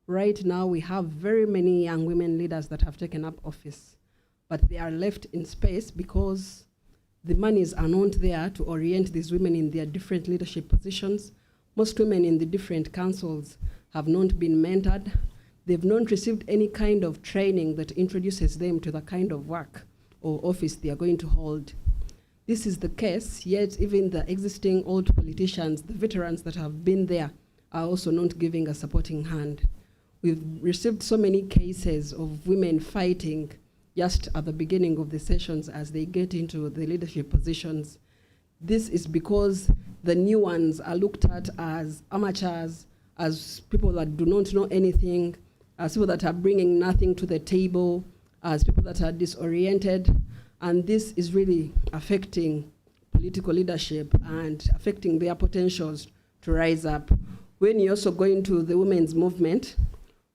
Right now, we have very many young women leaders that have taken up office, but they are left in space because the monies are not there to orient these women in their different leadership positions. Most women in the different councils have not been mentored. They've not received any kind of training that introduces them to the kind of work or office they are going to hold. This is the case, yet even the existing old politicians, the veterans that have been there, are also not giving a supporting hand. We've received so many cases of women fighting just at the beginning of the sessions as they get into the leadership positions. This is because the new ones are looked at as amateurs, as people that do not know anything, as people that are bringing nothing to the table, as people that are disoriented. And this is really affecting political leadership and affecting their potentials to rise up. When you also go into the women's movement,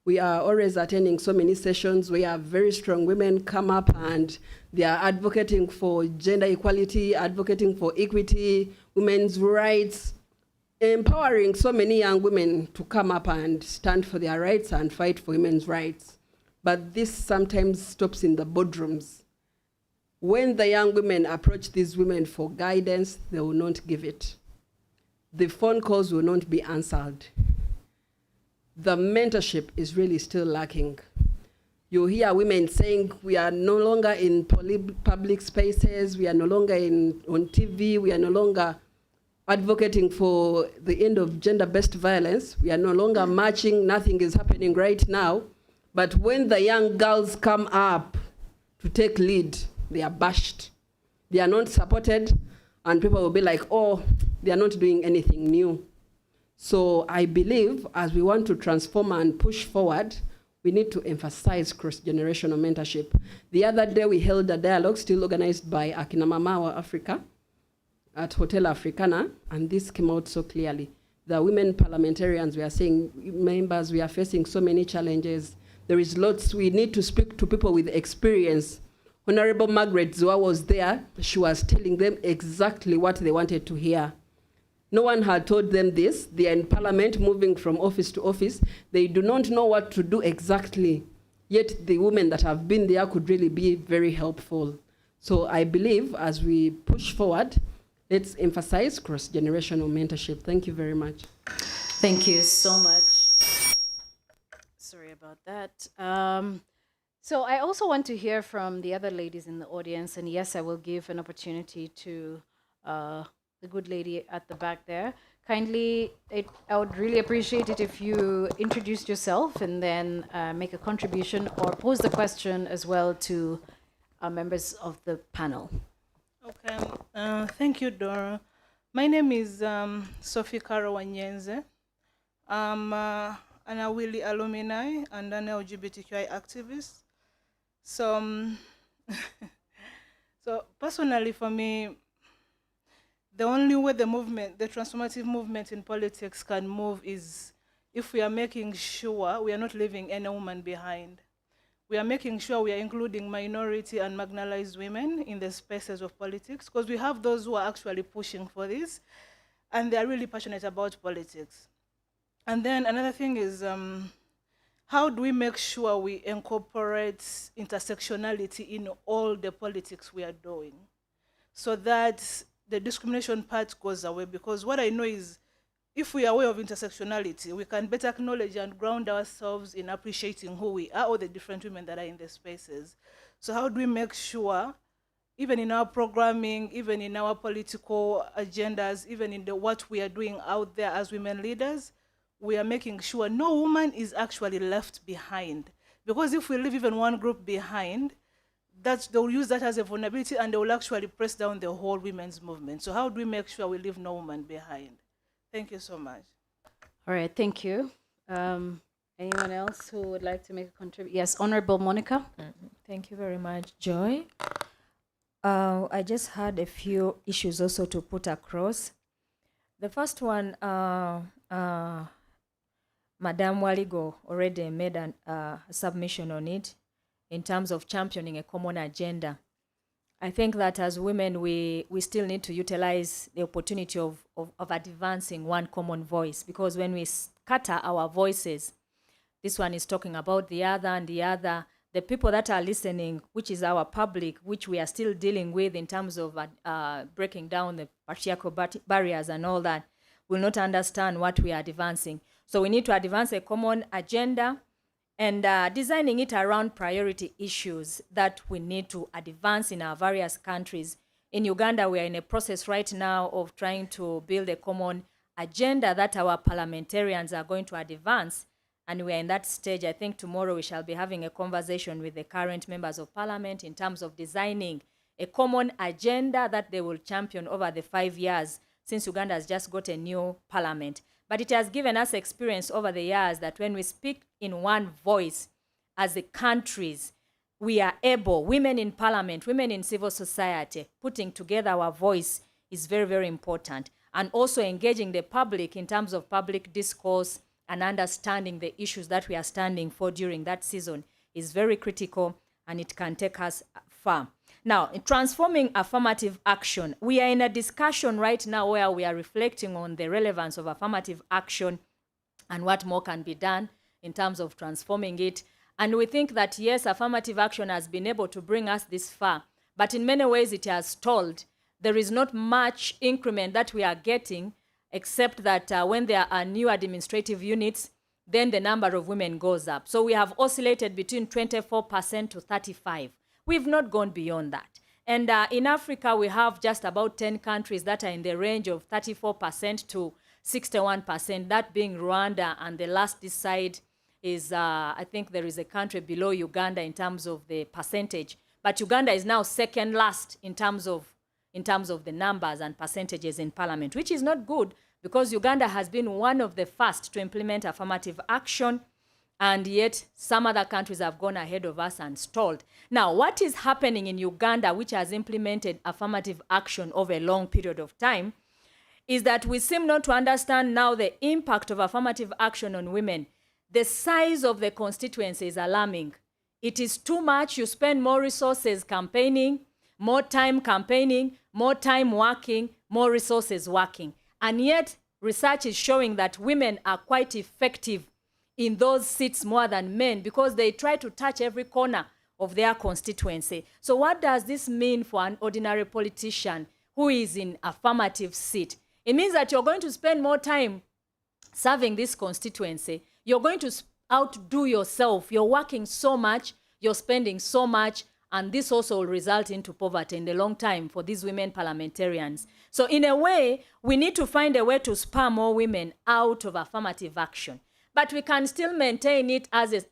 we are always attending so many sessions where very strong women come up and they are advocating for gender equality, advocating for equity, women's rights, empowering so many young women to come up and stand for their rights and fight for women's rights. But this sometimes stops in the boardrooms. When the young women approach these women for guidance, they will not give it. The phone calls will not be answered. The mentorship is really still lacking. You hear women saying, we are no longer in public spaces, we are no longer on TV, we are no longer advocating for the end of gender-based violence, we are no longer marching, nothing is happening right now. But when the young girls come up to take lead, they are bashed. They are not supported, and people will be like, oh, they are not doing anything new. So I believe as we want to transform and push forward, we need to emphasize cross-generational mentorship. The other day we held a dialogue still organized by Akina Mama Africa at Hotel Africana, and this came out so clearly. The women parliamentarians, we are saying, members, we are facing so many challenges. There is lots, we need to speak to people with experience. Honorable Margaret Zua was there. She was telling them exactly what they wanted to hear. No one had told them this. They are in parliament, moving from office to office. They do not know what to do exactly. Yet the women that have been there could really be very helpful. So I believe as we push forward, let's emphasize cross-generational mentorship. Thank you very much. Thank you so much. Sorry about that. So I also want to hear from the other ladies in the audience, and yes, I will give an opportunity to the good lady at the back there. Kindly, I would really appreciate it if you introduced yourself and then make a contribution or pose the question as well to our members of the panel. Okay, thank you, Dora. My name is Sophie Karo Wanyenze. I'm an Awili alumni and an LGBTQI activist. So, so personally for me, the only way the transformative movement in politics can move is if we are making sure we are not leaving any woman behind. We are making sure we are including minority and marginalized women in the spaces of politics, because we have those who are actually pushing for this, and they are really passionate about politics. And then another thing is, how do we make sure we incorporate intersectionality in all the politics we are doing so that the discrimination part goes away? Because what I know is if we are aware of intersectionality, we can better acknowledge and ground ourselves in appreciating who we are, all the different women that are in the spaces. So how do we make sure, even in our programming, even in our political agendas, even in what we are doing out there as women leaders, we are making sure no woman is actually left behind. Because if we leave even one group behind, they'll use that as a vulnerability and they will actually press down the whole women's movement. So how do we make sure we leave no woman behind? Thank you so much. All right, thank you. Anyone else who would like to make a contribution? Yes, Honorable Monica. Thank you very much, Joy. I just had a few issues also to put across. The first one, Madame Waligo already made a submission on it in terms of championing a common agenda. I think that as women, we still need to utilize the opportunity of advancing one common voice, because when we scatter our voices, this one is talking about the other and the other, the people that are listening, which is our public, which we are still dealing with in terms of breaking down the patriarchal barriers and all that, will not understand what we are advancing. So we need to advance a common agenda and designing it around priority issues that we need to advance in our various countries. In Uganda, we are in a process right now of trying to build a common agenda that our parliamentarians are going to advance. And we are in that stage. I think tomorrow we shall be having a conversation with the current members of parliament in terms of designing a common agenda that they will champion over the 5 years since Uganda has just got a new parliament. But it has given us experience over the years that when we speak in one voice as the countries, we are able, women in parliament, women in civil society, putting together our voice is very, very important. And also engaging the public in terms of public discourse and understanding the issues that we are standing for during that season is very critical, and it can take us far. Now, in transforming affirmative action, we are in a discussion right now where we are reflecting on the relevance of affirmative action and what more can be done in terms of transforming it. And we think that, yes, affirmative action has been able to bring us this far, but in many ways it has stalled. There is not much increment that we are getting, except that when there are new administrative units, then the number of women goes up. So we have oscillated between 24% to 35%. We've not gone beyond that. And in Africa, we have just about 10 countries that are in the range of 34% to 61%, that being Rwanda, and the last this side is, I think there is a country below Uganda in terms of the percentage. but Uganda is now second last in terms of the numbers and percentages in parliament, which is not good because Uganda has been one of the first to implement affirmative action, and yet some other countries have gone ahead of us and stalled. Now, what is happening in Uganda, which has implemented affirmative action over a long period of time, is that we seem not to understand now the impact of affirmative action on women. The size of the constituency is alarming. It is too much. You spend more resources campaigning, more time campaigning, more time working, more resources working. And yet, research is showing that women are quite effective in those seats more than men because they try to touch every corner of their constituency. So what does this mean for an ordinary politician who is in affirmative seat? It means that you're going to spend more time serving this constituency. You're going to outdo yourself. You're working so much, you're spending so much, and this also will result into poverty in the long time for these women parliamentarians. So in a way, we need to find a way to spur more women out of affirmative action. But we can still maintain it as a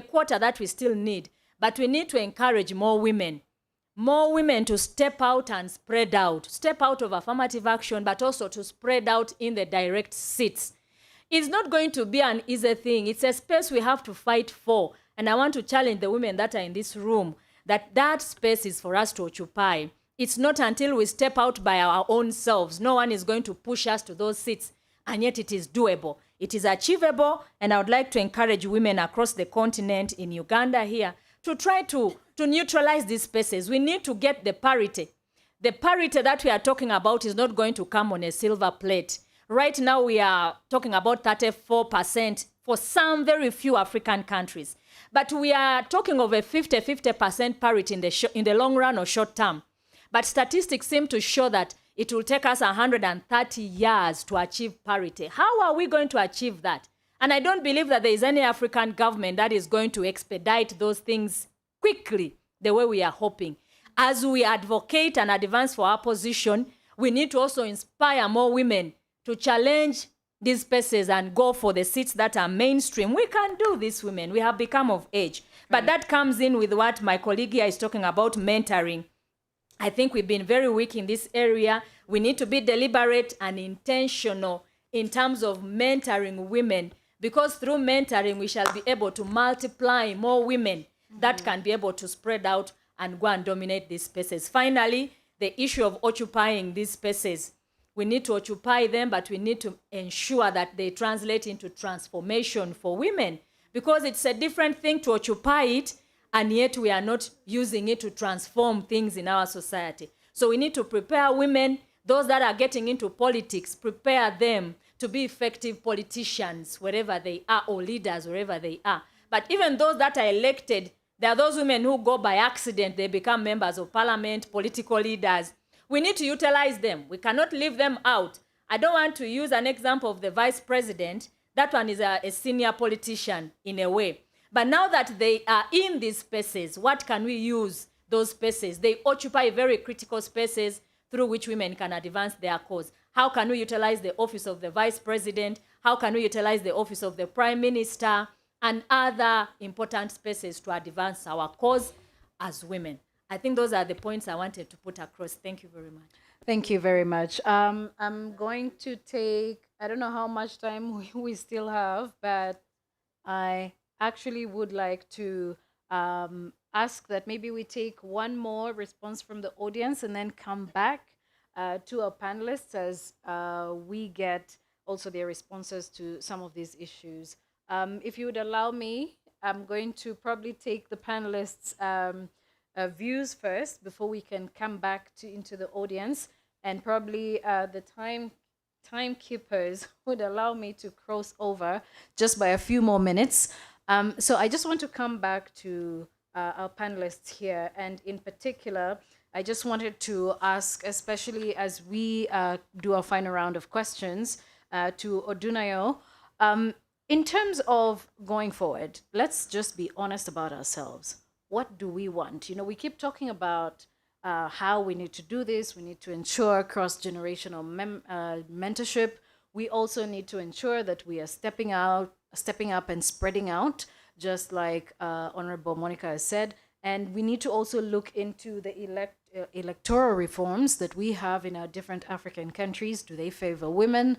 quota that we still need. But we need to encourage more women to step out and spread out, step out of affirmative action, but also to spread out in the direct seats. It's not going to be an easy thing. It's a space we have to fight for. And I want to challenge the women that are in this room that space is for us to occupy. It's not until we step out by our own selves. No one is going to push us to those seats. And yet it is doable. It is achievable. And I would like to encourage women across the continent, in Uganda here, to try to neutralize these spaces. We need to get the parity. The parity that we are talking about is not going to come on a silver plate. Right now we are talking about 34% for some very few African countries. But we are talking of a 50% parity in the long run or short term. But statistics seem to show that it will take us 130 years to achieve parity. How are we going to achieve that? And I don't believe that there is any African government that is going to expedite those things quickly the way we are hoping. As we advocate and advance for our position, we need to also inspire more women to challenge these spaces and go for the seats that are mainstream. We can do this, women. We have become of age. But that comes in with what my colleague here is talking about, mentoring. I think we've been very weak in this area. We need to be deliberate and intentional in terms of mentoring women, because through mentoring, we shall be able to multiply more women that can be able to spread out and go and dominate these spaces. Finally, the issue of occupying these spaces. We need to occupy them, but we need to ensure that they translate into transformation for women, because it's a different thing to occupy it, and yet we are not using it to transform things in our society. So we need to prepare women, those that are getting into politics, prepare them to be effective politicians wherever they are, or leaders wherever they are. But even those that are elected, there are those women who go by accident, they become members of parliament, political leaders. We need to utilize them. We cannot leave them out. I don't want to use an example of the vice president. That one is a senior politician in a way. But now that they are in these spaces, what can we use those spaces? They occupy very critical spaces through which women can advance their cause. How can we utilize the office of the vice president? How can we utilize the office of the prime minister and other important spaces to advance our cause as women? I think those are the points I wanted to put across. Thank you very much. Thank you very much. I'm going to take, I don't know how much time we still have, but I actually would like to ask that maybe we take one more response from the audience and then come back to our panelists as we get also their responses to some of these issues. If you would allow me, I'm going to probably take the panelists' views first before we can come back into the audience, and probably the timekeepers would allow me to cross over just by a few more minutes. So I just want to come back to our panelists here, and in particular, I just wanted to ask, especially as we do our final round of questions, to Odunayo, in terms of going forward, let's just be honest about ourselves. What do we want? You know, we keep talking about how we need to do this. We need to ensure cross-generational mentorship. We also need to ensure that we are stepping up and spreading out, just like Honorable Monica has said. And we need to also look into the electoral reforms that we have in our different African countries. Do they favor women?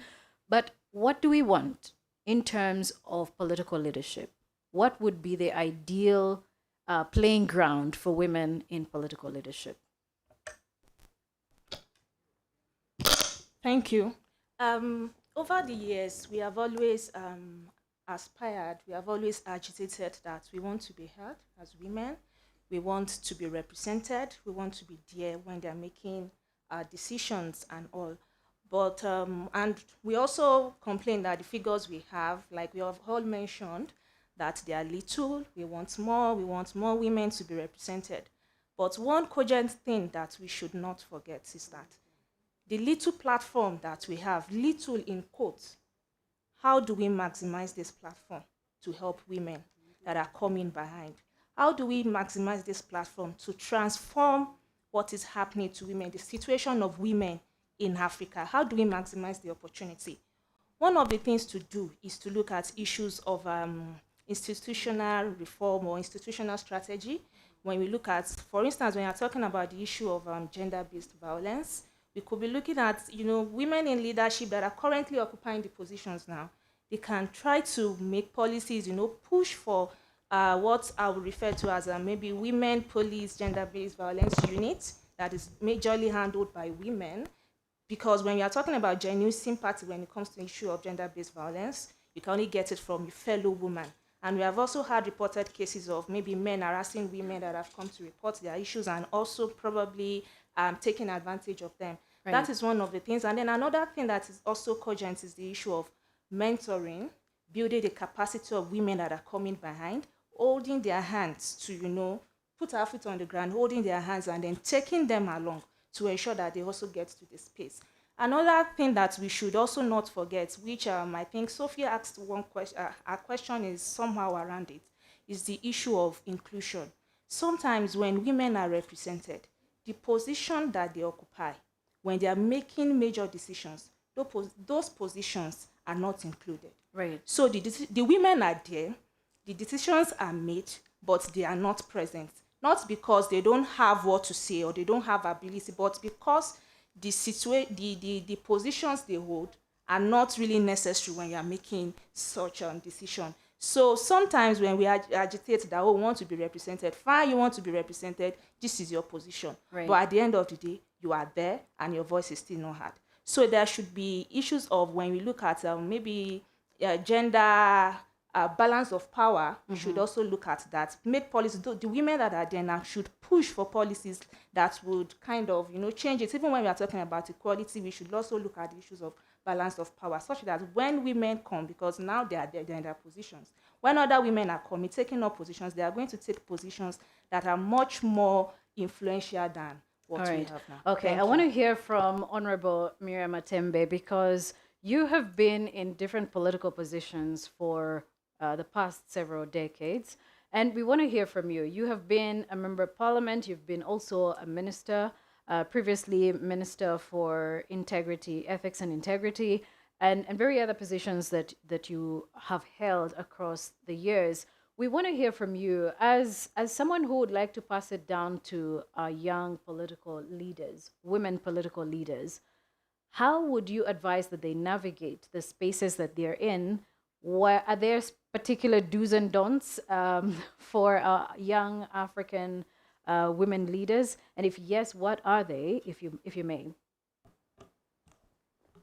But what do we want in terms of political leadership? What would be the ideal playing ground for women in political leadership? Thank you. Over the years, we have always aspired, we have always agitated that we want to be heard as women, we want to be represented, we want to be there when they're making decisions and all. But, and we also complain that the figures we have, like we have all mentioned, that they are little, we want more women to be represented. But one cogent thing that we should not forget is that the little platform that we have, little in quotes, how do we maximize this platform to help women that are coming behind? How do we maximize this platform to transform what is happening to women, the situation of women in Africa? How do we maximize the opportunity? One of the things to do is to look at issues of institutional reform or institutional strategy. When we look at, for instance, when you're talking about the issue of gender-based violence, we could be looking at, women in leadership that are currently occupying the positions now. They can try to make policies, push for what I would refer to as maybe women police gender-based violence unit that is majorly handled by women. Because when you are talking about genuine sympathy when it comes to the issue of gender-based violence, you can only get it from your fellow woman. And we have also had reported cases of maybe men harassing women that have come to report their issues and also probably taking advantage of them. Right. That is one of the things. And then another thing that is also cogent is the issue of mentoring, building the capacity of women that are coming behind, holding their hands to, put our feet on the ground, holding their hands and then taking them along to ensure that they also get to the space. Another thing that we should also not forget, which I think Sophia asked one question, our question is somehow around it, is the issue of inclusion. Sometimes when women are represented, the position that they occupy, when they are making major decisions, those positions are not included. Right. So the women are there, the decisions are made, but they are not present. Not because they don't have what to say or they don't have ability, but because the positions they hold are not really necessary when you are making such a decision. So sometimes when we agitate that, we want to be represented, fine, you want to be represented, this is your position. Right. But at the end of the day, you are there and your voice is still not heard. So there should be issues of when we look at maybe gender balance of power, we should also look at that. Make policies, the women that are there now should push for policies that would kind of, change it. Even when we are talking about equality, we should also look at the issues of balance of power, such that when women come, because now they're in their positions, when other women are coming, taking up positions, they are going to take positions that are much more influential than what we have now. Okay, I want to hear from Honorable Miriam Atembe, because you have been in different political positions for the past several decades, and we want to hear from you. You have been a member of parliament, you've been also a minister, previously Minister for Integrity, Ethics and Integrity, and very other positions that you have held across the years. We want to hear from you as someone who would like to pass it down to young political leaders, women political leaders. How would you advise that they navigate the spaces that they're in? Where are there particular do's and don'ts for young African women leaders? And if yes, what are they, if you may?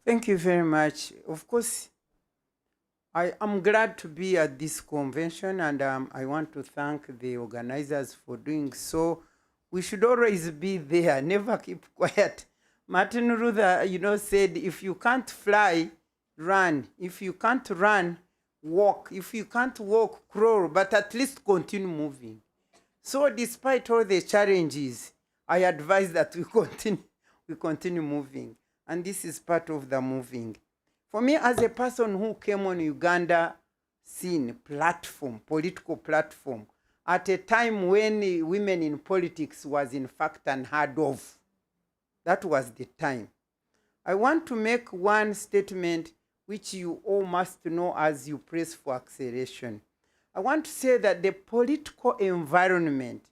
Thank you very much. Of course, I am glad to be at this convention, and I want to thank the organizers for doing so. We should always be there, never keep quiet. Martin Luther, said, if you can't fly, run. If you can't run, walk. If you can't walk, crawl, but at least continue moving. So despite all the challenges, I advise that we continue moving. And this is part of the moving. For me, as a person who came on Uganda scene, political platform, at a time when women in politics was in fact unheard of, that was the time. I want to make one statement which you all must know as you press for acceleration. I want to say that the political environment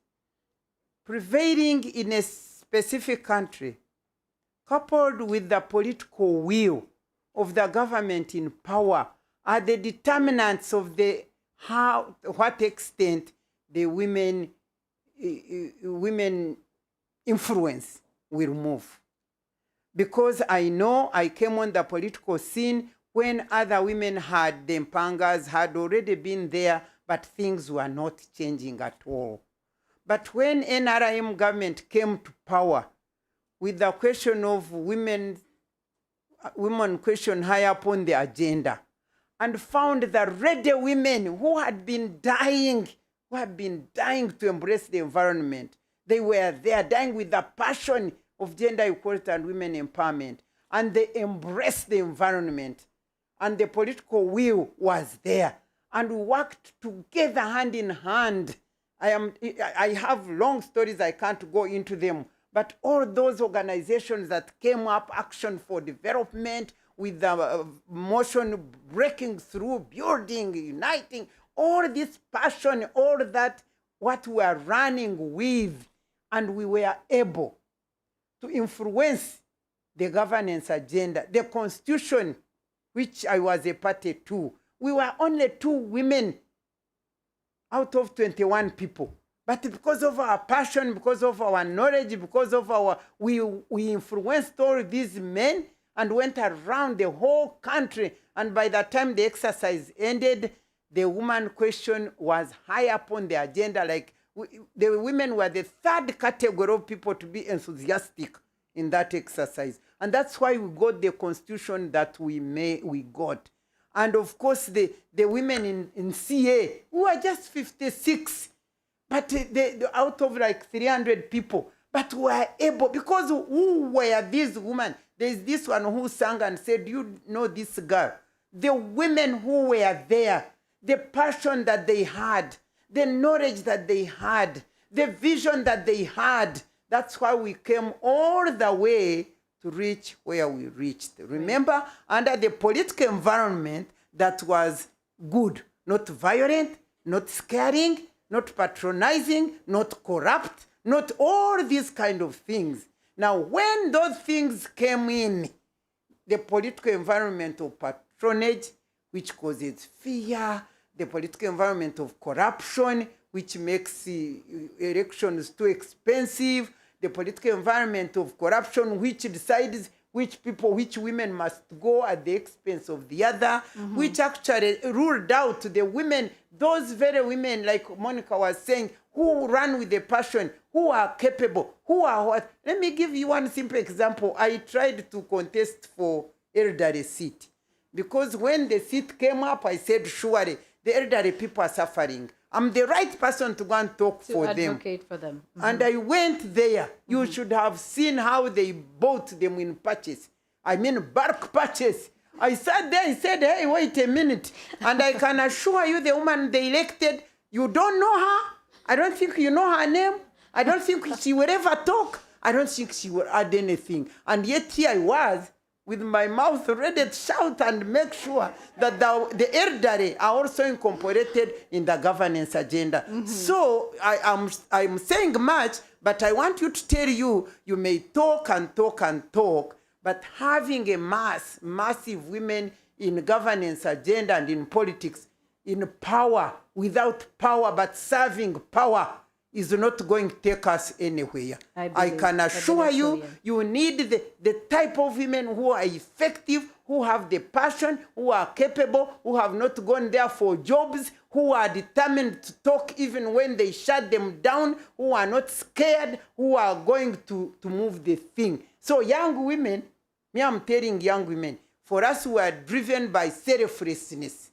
prevailing in a specific country, coupled with the political will of the government in power, are the determinants of what extent the women influence will move. Because I know I came on the political scene when other women had, the Mpangas had already been there, but things were not changing at all. But when NRM government came to power with the question of women question high up on the agenda, and found the ready women who had been dying to embrace the environment. They were there dying with the passion of gender equality and women empowerment, and they embraced the environment, and the political will was there, and we worked together hand in hand. I have long stories, I can't go into them, but all those organizations that came up, Action for Development, with the motion breaking through, building, uniting, all this passion, all that, what we are running with, and we were able to influence the governance agenda, the constitution, which I was a party to. We were only 2 women out of 21 people. But because of our passion, because of our knowledge, because of we influenced all these men and went around the whole country. And by the time the exercise ended, the woman question was high up on the agenda. Like the women were the 3rd category of people to be enthusiastic in that exercise. And that's why we got the constitution that we got. And of course, the women in CA, who were just 56, but out of like 300 people, but were able, because who were these women? There's this one who sang and said, you know this girl. The women who were there, the passion that they had, the knowledge that they had, the vision that they had. That's why we came all the way to reach where we reached. Remember, under the political environment that was good, not violent, not scaring, not patronizing, not corrupt, not all these kind of things. Now, when those things came in, the political environment of patronage, which causes fear, the political environment of corruption, which makes elections too expensive, the political environment of corruption, which decides which women must go at the expense of the other, which actually ruled out the women, those very women, like Monica was saying, who run with a passion, who are capable, who are what. Let me give you one simple example. I tried to contest for elderly seat, because when the seat came up, I said, surely the elderly people are suffering. I'm the right person to go and talk for them. To advocate for them. And I went there. You should have seen how they bought them in patches. I mean, bulk patches. I sat there, I said, hey, wait a minute. And I can assure you, the woman they elected, you don't know her. I don't think you know her name. I don't think she will ever talk. I don't think she will add anything. And yet here I was, with my mouth ready to shout and make sure that the elderly are also incorporated in the governance agenda. So I'm saying much, but I want you to tell you, you may talk and talk and talk, but having a massive women in governance agenda and in politics, in power, without power, but serving power, is not going to take us anywhere. I can assure you, you need the type of women who are effective, who have the passion, who are capable, who have not gone there for jobs, who are determined to talk even when they shut them down, who are not scared, who are going to move the thing. So young women, I'm telling young women, for us who are driven by selflessness,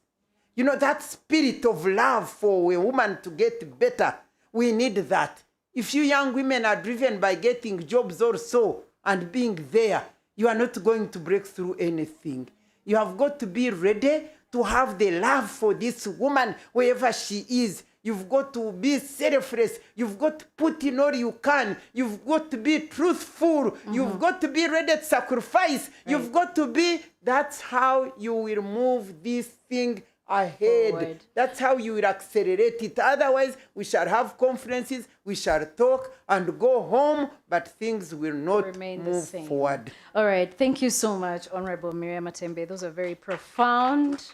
you know, that spirit of love for a woman to get better, we need that. If you young women are driven by getting jobs also and being there, you are not going to break through anything. You have got to be ready to have the love for this woman, wherever she is. You've got to be selfless. You've got to put in all you can. You've got to be truthful. You've got to be ready to sacrifice. You've got to be, that's how you will move this thing ahead. Forward. That's how you will accelerate it. Otherwise, we shall have conferences, we shall talk and go home, but things will not Remain the move same. forward. All right, thank you so much, Honorable Miriam Matembe. Those are very profound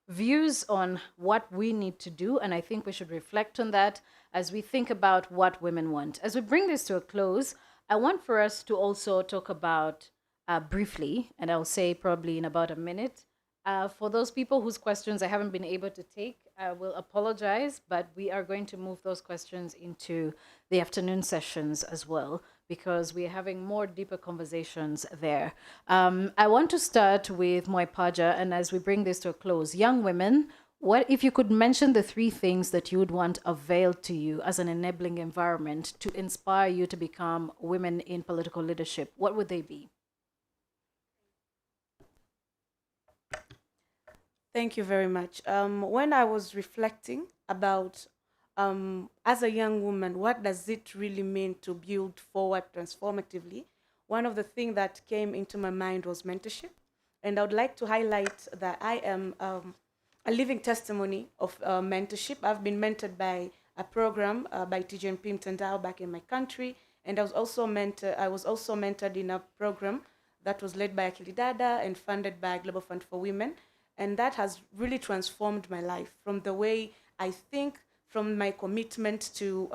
views on what we need to do, and I think we should reflect on that as we think about what women want. As we bring this to a close, I want for us to also talk about briefly, and I'll say probably in about a minute, for those people whose questions I haven't been able to take, I will apologize, but we are going to move those questions into the afternoon sessions as well, because we are having more deeper conversations there. I want to start with Moipaja, and as we bring this to a close, young women, what if you could mention the 3 things that you would want availed to you as an enabling environment to inspire you to become women in political leadership? What would they be? Thank you very much. When I was reflecting about, as a young woman, what does it really mean to build forward transformatively, one of the things that came into my mind was mentorship. And I would like to highlight that I am a living testimony of mentorship. I've been mentored by a program by TGNP Mtandao back in my country. And I was also mentored in a program that was led by Akili Dada and funded by Global Fund for Women. And that has really transformed my life from the way I think, from my commitment to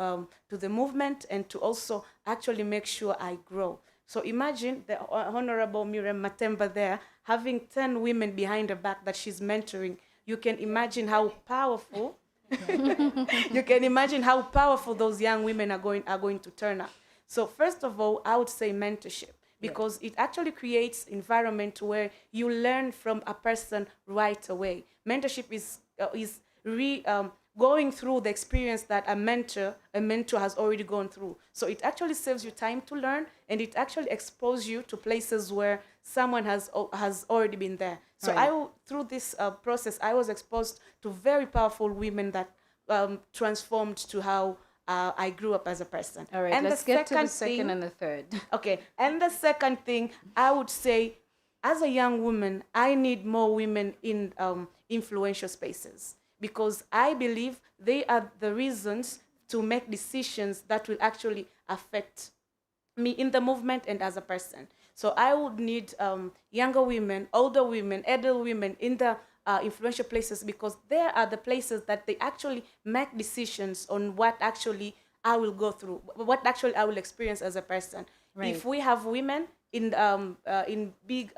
the movement, and to also actually make sure I grow. So imagine the Honorable Miriam Matembe there having 10 women behind her back that she's mentoring. You can imagine how powerful you can imagine how powerful those young women are going to turn out. So first of all, I would say mentorship, because it actually creates environment where you learn from a person right away. Mentorship is going through the experience that a mentor has already gone through. So it actually saves you time to learn, and it actually exposes you to places where someone has already been there. So Right. through this process, I was exposed to very powerful women that transformed to how I grew up as a person. All right, And let's get to the second and the third. Okay, and the second thing, I would say, as a young woman, I need more women in influential spaces, because I believe they are the reasons to make decisions that will actually affect me in the movement and as a person. So I would need younger women, older women, adult women in the influential places, because there are the places that they actually make decisions on what actually I will go through, what actually I will experience as a person. Right. If we have women in big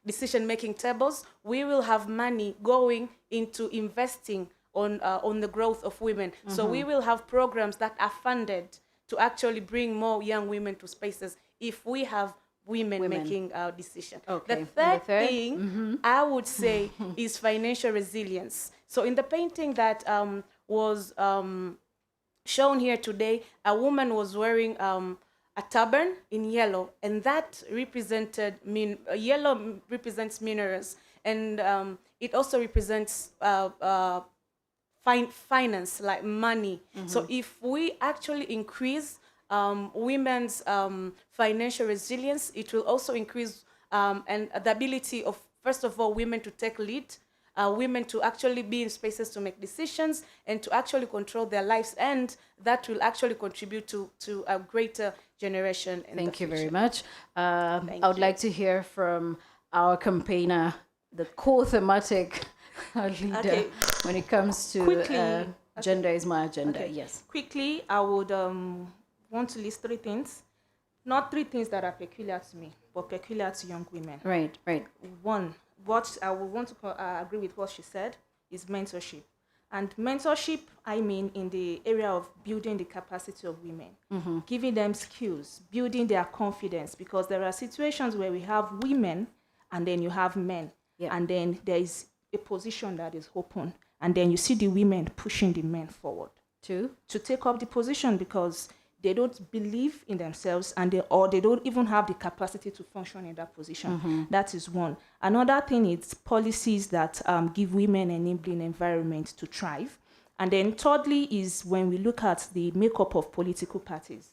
decision-making tables, we will have money going into investing on the growth of women. So we will have programs that are funded to actually bring more young women to spaces if we have women making decisions. Okay. The And third the third? thing I would say is financial resilience. So in the painting that was shown here today, a woman was wearing a turban in yellow, and that represented yellow represents minerals, and it also represents finance, like money. So if we actually increase women's financial resilience, it will also increase and the ability of, first of all, women to take lead, women to actually be in spaces to make decisions and to actually control their lives, and that will actually contribute to a greater generation in Thank the you very future. much. I would like to hear from our campaigner, the core thematic leader, Okay. when it comes to Quickly, gender is my agenda. Okay. Yes. Quickly, I would want to list 3 things. Not 3 things that are peculiar to me, but peculiar to young women. Right, right. One, what I would want to agree with what she said is mentorship. And mentorship, I mean, in the area of building the capacity of women, giving them skills, building their confidence, because there are situations where we have women and then you have men, and then there is a position that is open, and then you see the women pushing the men forward to take up the position because they don't believe in themselves, and they don't even have the capacity to function in that position. That is one. Another thing is policies that give women an enabling environment to thrive. And then thirdly is when we look at the makeup of political parties.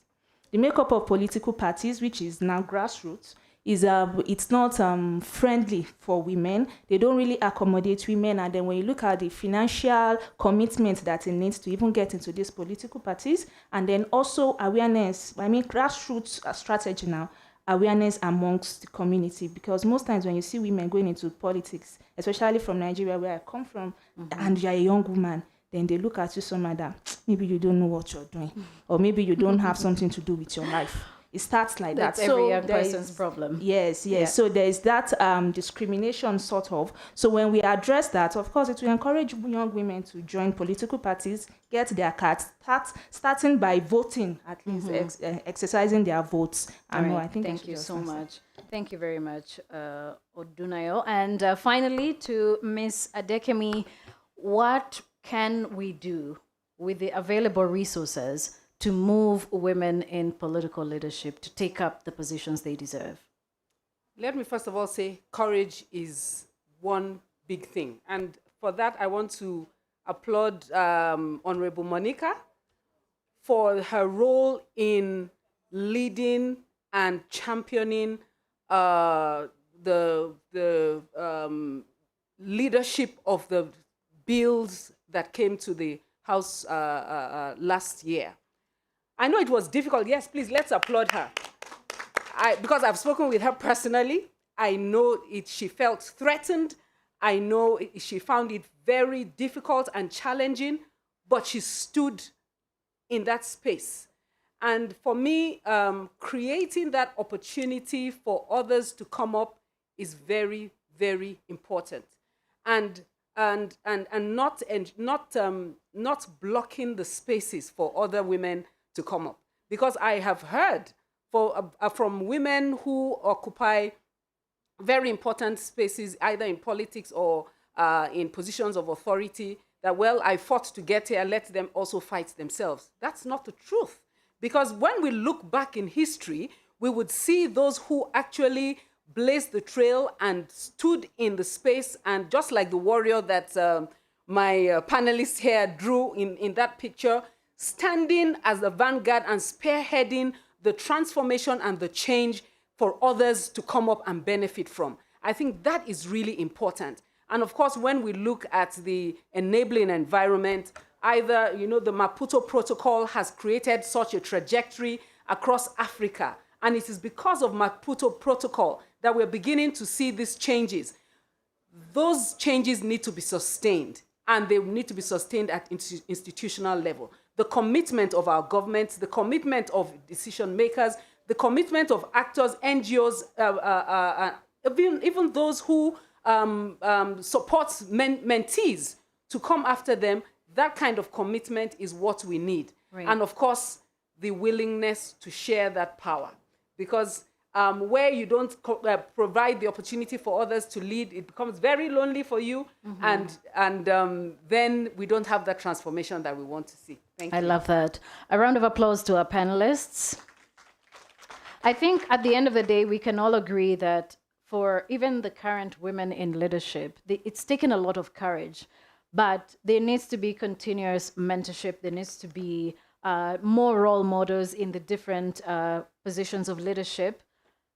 The makeup of political parties, which is now grassroots, it's not friendly for women. They don't really accommodate women. And then when you look at the financial commitment that it needs to even get into these political parties, and then also awareness, grassroots strategy now, awareness amongst the community, because most times when you see women going into politics, especially from Nigeria where I come from, and you're a young woman, then they look at you somehow that maybe you don't know what you're doing, or maybe you don't have something to do with your life. It starts like That's that. every young person's problem. Yes. Yeah. So there is that discrimination sort of. So when we address that, of course, it will encourage young women to join political parties, get their cards, starting by voting, at least exercising their votes. All right. I think Thank you so much. Thank you very much, Odunayo. And finally, to Ms. Adekemi, what can we do with the available resources to move women in political leadership to take up the positions they deserve? Let me first of all say courage is one big thing. And for that, I want to applaud Honorable Monica for her role in leading and championing the leadership of the bills that came to the House last year. I know it was difficult. Yes, please, let's applaud her. Because I've spoken with her personally, I know she felt threatened. I know she found it very difficult and challenging, but she stood in that space. And for me, creating that opportunity for others to come up is very, very important. And not blocking the spaces for other women to come up. Because I have heard from women who occupy very important spaces, either in politics or in positions of authority, that, well, I fought to get here, let them also fight themselves. That's not the truth. Because when we look back in history, we would see those who actually blazed the trail and stood in the space, and just like the warrior that my panelists here drew in that picture, standing as the vanguard and spearheading the transformation and the change for others to come up and benefit from. I think that is really important. And of course, when we look at the enabling environment, either, the Maputo Protocol has created such a trajectory across Africa. And it is because of Maputo Protocol that we're beginning to see these changes. Those changes need to be sustained, and they need to be sustained at institutional level. The commitment of our governments, the commitment of decision makers, the commitment of actors, NGOs, even those who support mentees to come after them, that kind of commitment is what we need. Right. And of course, the willingness to share that power. Because where you don't provide the opportunity for others to lead, it becomes very lonely for you, and then we don't have that transformation that we want to see. Thank you. I love that. A round of applause to our panelists. I think at the end of the day, we can all agree that for even the current women in leadership, it's taken a lot of courage, but there needs to be continuous mentorship. There needs to be more role models in the different positions of leadership,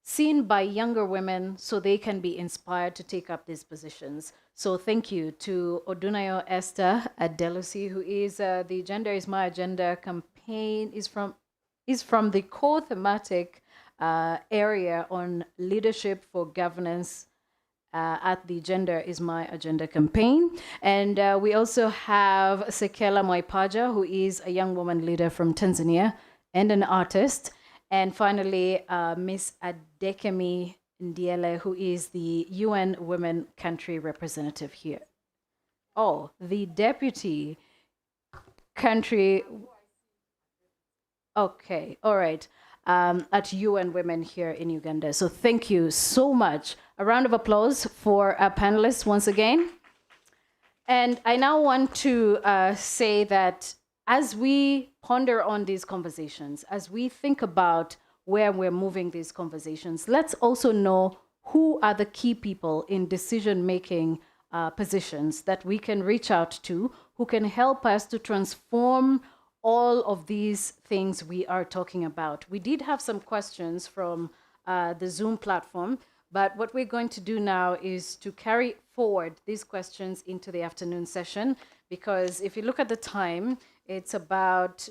seen by younger women so they can be inspired to take up these positions. So thank you to Odunayo Esther Adelusi, who is the Gender is My Agenda campaign, is from the core thematic area on leadership for governance at the Gender is My Agenda campaign. And we also have Sekela Mwaipaja, who is a young woman leader from Tanzania and an artist. And finally, Ms. Adekemi Ndiele, who is the UN Women Country Representative here. Oh, the Deputy Country... Okay, all right. At UN Women here in Uganda. So thank you so much. A round of applause for our panelists once again. And I now want to say that as we ponder on these conversations, as we think about where we're moving these conversations, let's also know who are the key people in decision-making positions that we can reach out to, who can help us to transform all of these things we are talking about. We did have some questions from the Zoom platform. But what we're going to do now is to carry forward these questions into the afternoon session, because if you look at the time, it's about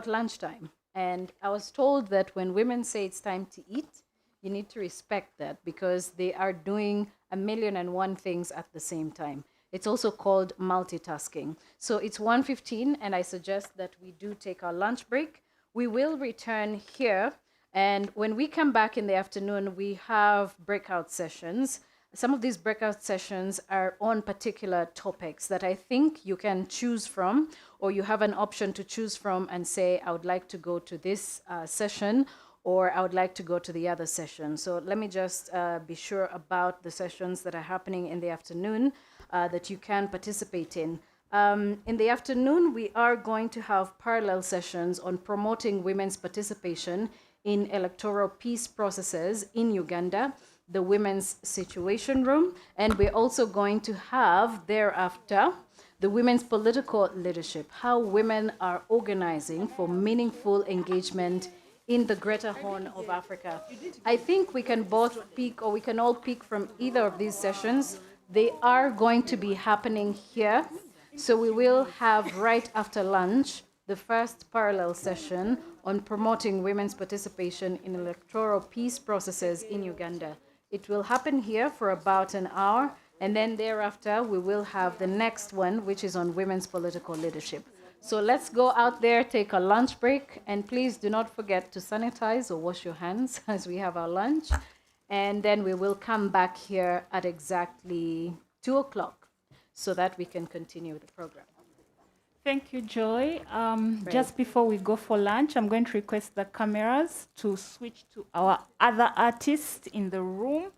lunchtime. And I was told that when women say it's time to eat, you need to respect that, because they are doing 1,000,001 things at the same time. It's also called multitasking. So it's 1:15, and I suggest that we do take our lunch break. We will return here, and when we come back in the afternoon, we have breakout sessions. Some of these breakout sessions are on particular topics that I think you can choose from, or you have an option to choose from and say, I would like to go to this session, or I would like to go to the other session. So let me just be sure about the sessions that are happening in the afternoon that you can participate in. In the afternoon, we are going to have parallel sessions on promoting women's participation in electoral peace processes in Uganda, the Women's Situation Room, and we're also going to have thereafter the women's political leadership, how women are organizing for meaningful engagement in the Greater Horn of Africa. I think we can both pick, or we can all pick from either of these sessions. They are going to be happening here. So we will have right after lunch the first parallel session on promoting women's participation in electoral peace processes in Uganda. It will happen here for about an hour, and then thereafter we will have the next one, which is on women's political leadership. So let's go out there, take a lunch break, and please do not forget to sanitize or wash your hands as we have our lunch. And then we will come back here at exactly 2 o'clock so that we can continue the program. Thank you, Joy. Just before we go for lunch, I'm going to request the cameras to switch to our other artist in the room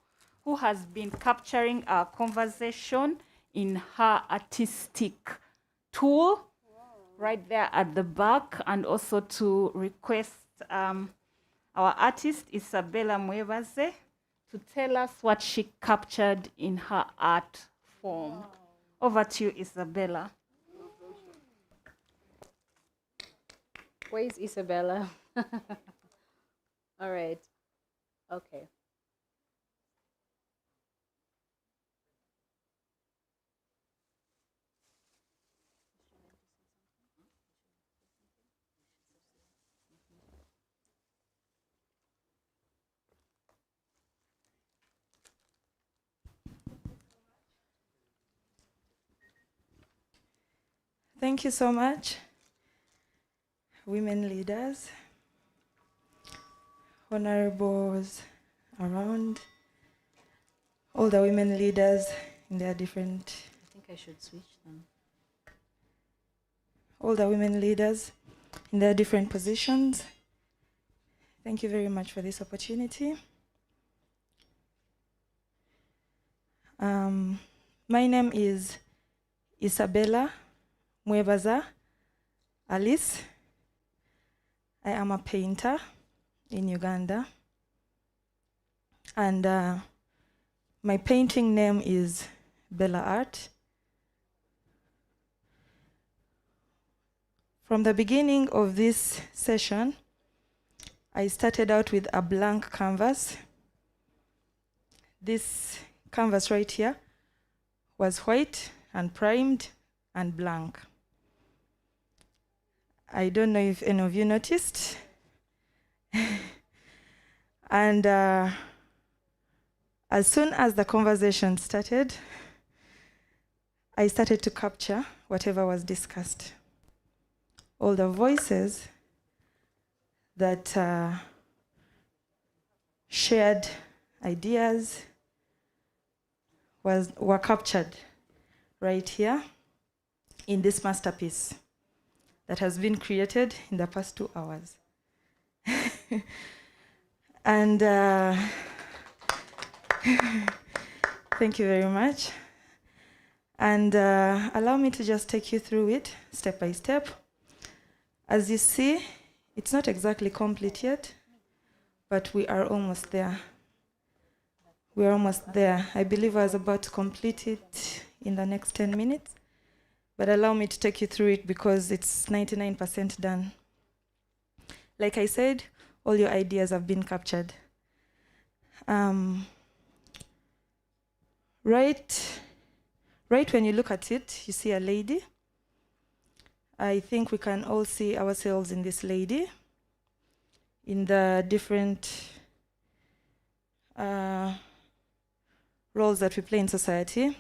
who has been capturing our conversation in her artistic tool right there at the back, and also to request our artist, Isabella Mwebaze, to tell us what she captured in her art form. Over to you, Isabella. Where is Isabella? All right. Okay. Thank you so much, women leaders, honorables around, all the women leaders in their different... I think I should switch them. All the women leaders in their different positions. Thank you very much for this opportunity. My name is Isabella Mwebaza Alice. I am a painter in Uganda, and my painting name is Bella Art. From the beginning of this session, I started out with a blank canvas. This canvas right here was white and primed and blank. I don't know if any of you noticed. And as soon as the conversation started, I started to capture whatever was discussed. All the voices that shared ideas were captured right here in this masterpiece that has been created in the past 2 hours. And thank you very much. And allow me to just take you through it step by step. As you see, it's not exactly complete yet, but we are almost there. We are almost there. I believe I was about to complete it in the next 10 minutes. But allow me to take you through it because it's 99% done. Like I said, all your ideas have been captured. Right when you look at it, you see a lady. I think we can all see ourselves in this lady, in the different roles that we play in society.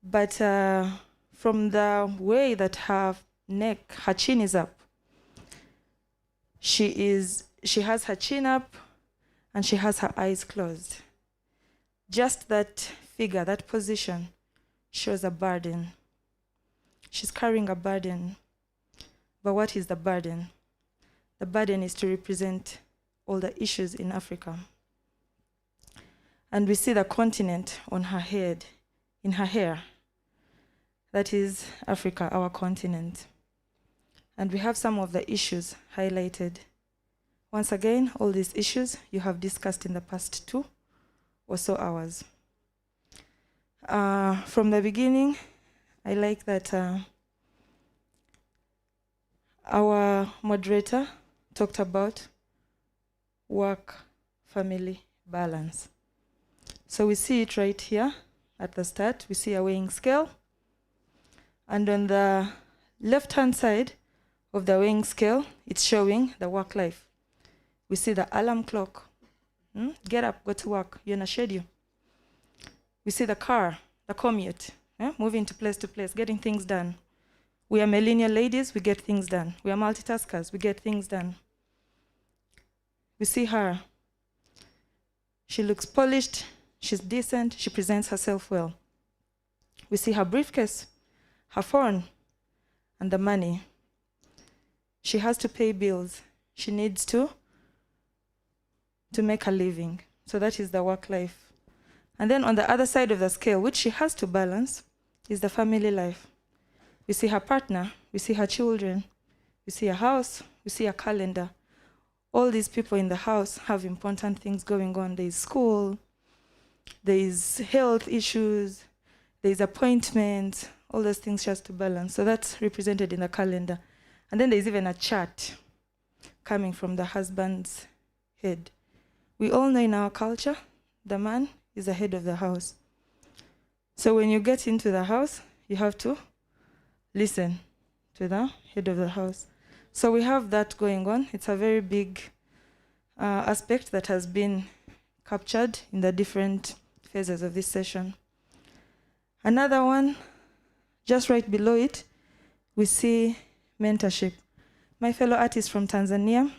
But from the way that her neck, her chin is up, she has her chin up and she has her eyes closed. Just that figure, that position, shows a burden. She's carrying a burden. But what is the burden? The burden is to represent all the issues in Africa. And we see the continent on her head, in her hair. That is Africa, our continent. And we have some of the issues highlighted. Once again, all these issues you have discussed in the past 2 or so hours. From the beginning, I like that our moderator talked about work-family balance. So we see it right here at the start. We see a weighing scale. And on the left-hand side of the weighing scale, it's showing the work life. We see the alarm clock. Get up, go to work. You're in a schedule. We see the car, the commute, moving to place, getting things done. We are millennial ladies, we get things done. We are multitaskers, we get things done. We see her. She looks polished, she's decent, she presents herself well. We see her briefcase, her phone, and the money. She has to pay bills. She needs to make a living. So that is the work life. And then on the other side of the scale, which she has to balance, is the family life. We see her partner, we see her children, we see a house, we see a calendar. All these people in the house have important things going on. There is school, there is health issues, there is appointments, all those things she has to balance. So that's represented in the calendar. And then there's even a chart coming from the husband's head. We all know in our culture, the man is the head of the house. So when you get into the house, you have to listen to the head of the house. So we have that going on. It's a very big aspect that has been captured in the different phases of this session. Another one, just right below it, we see mentorship. My fellow artist from Tanzania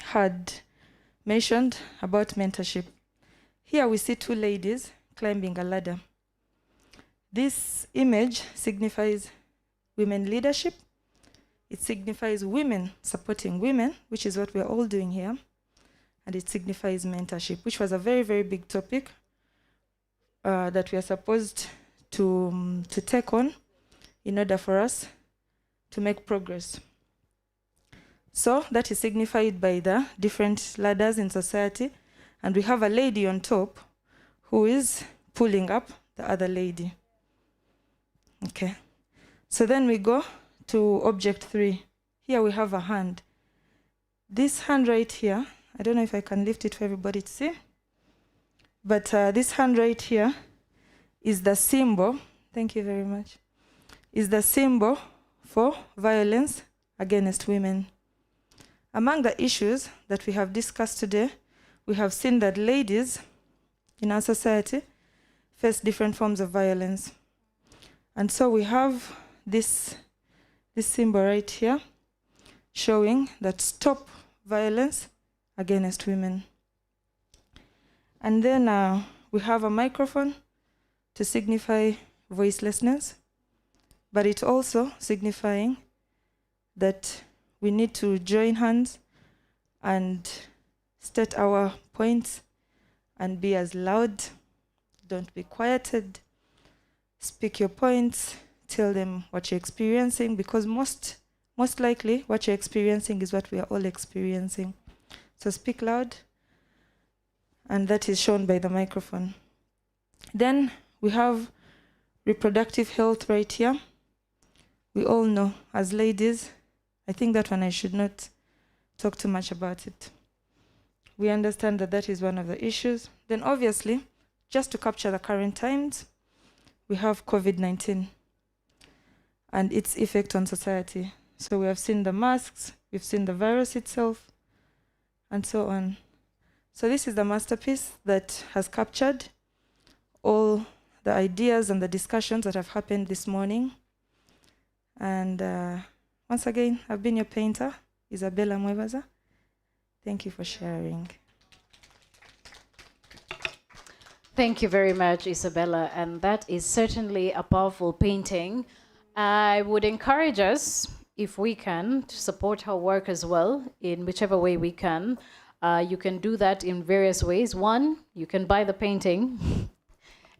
had mentioned about mentorship. Here we see 2 ladies climbing a ladder. This image signifies women leadership. It signifies women supporting women, which is what we're all doing here. And it signifies mentorship, which was a very, very big topic that we are supposed to take on in order for us to make progress. So that is signified by the different ladders in society. And we have a lady on top who is pulling up the other lady. Okay. So then we go to object 3. Here we have a hand. This hand right here, I don't know if I can lift it for everybody to see, but this hand right here is the symbol, thank you very much, is the symbol for violence against women. Among the issues that we have discussed today, we have seen that ladies in our society face different forms of violence. And so we have this symbol right here showing that stop violence against women. And then we have a microphone to signify voicelessness, but it also signifying that we need to join hands and state our points and be as loud. Don't be quieted. Speak your points. Tell them what you're experiencing, because most likely what you're experiencing is what we are all experiencing. So speak loud, and that is shown by the microphone. Then we have reproductive health right here. We all know as ladies, I think that one I should not talk too much about it. We understand that that is one of the issues. Then obviously, just to capture the current times, we have COVID-19 and its effect on society. So we have seen the masks, we've seen the virus itself, and so on. So this is the masterpiece that has captured all the ideas and the discussions that have happened this morning. And once again, I've been your painter, Isabella Mwebaza. Thank you for sharing. Thank you very much, Isabella, and that is certainly a powerful painting. I would encourage us, if we can, to support her work as well, in whichever way we can. You can do that in various ways. One, you can buy the painting.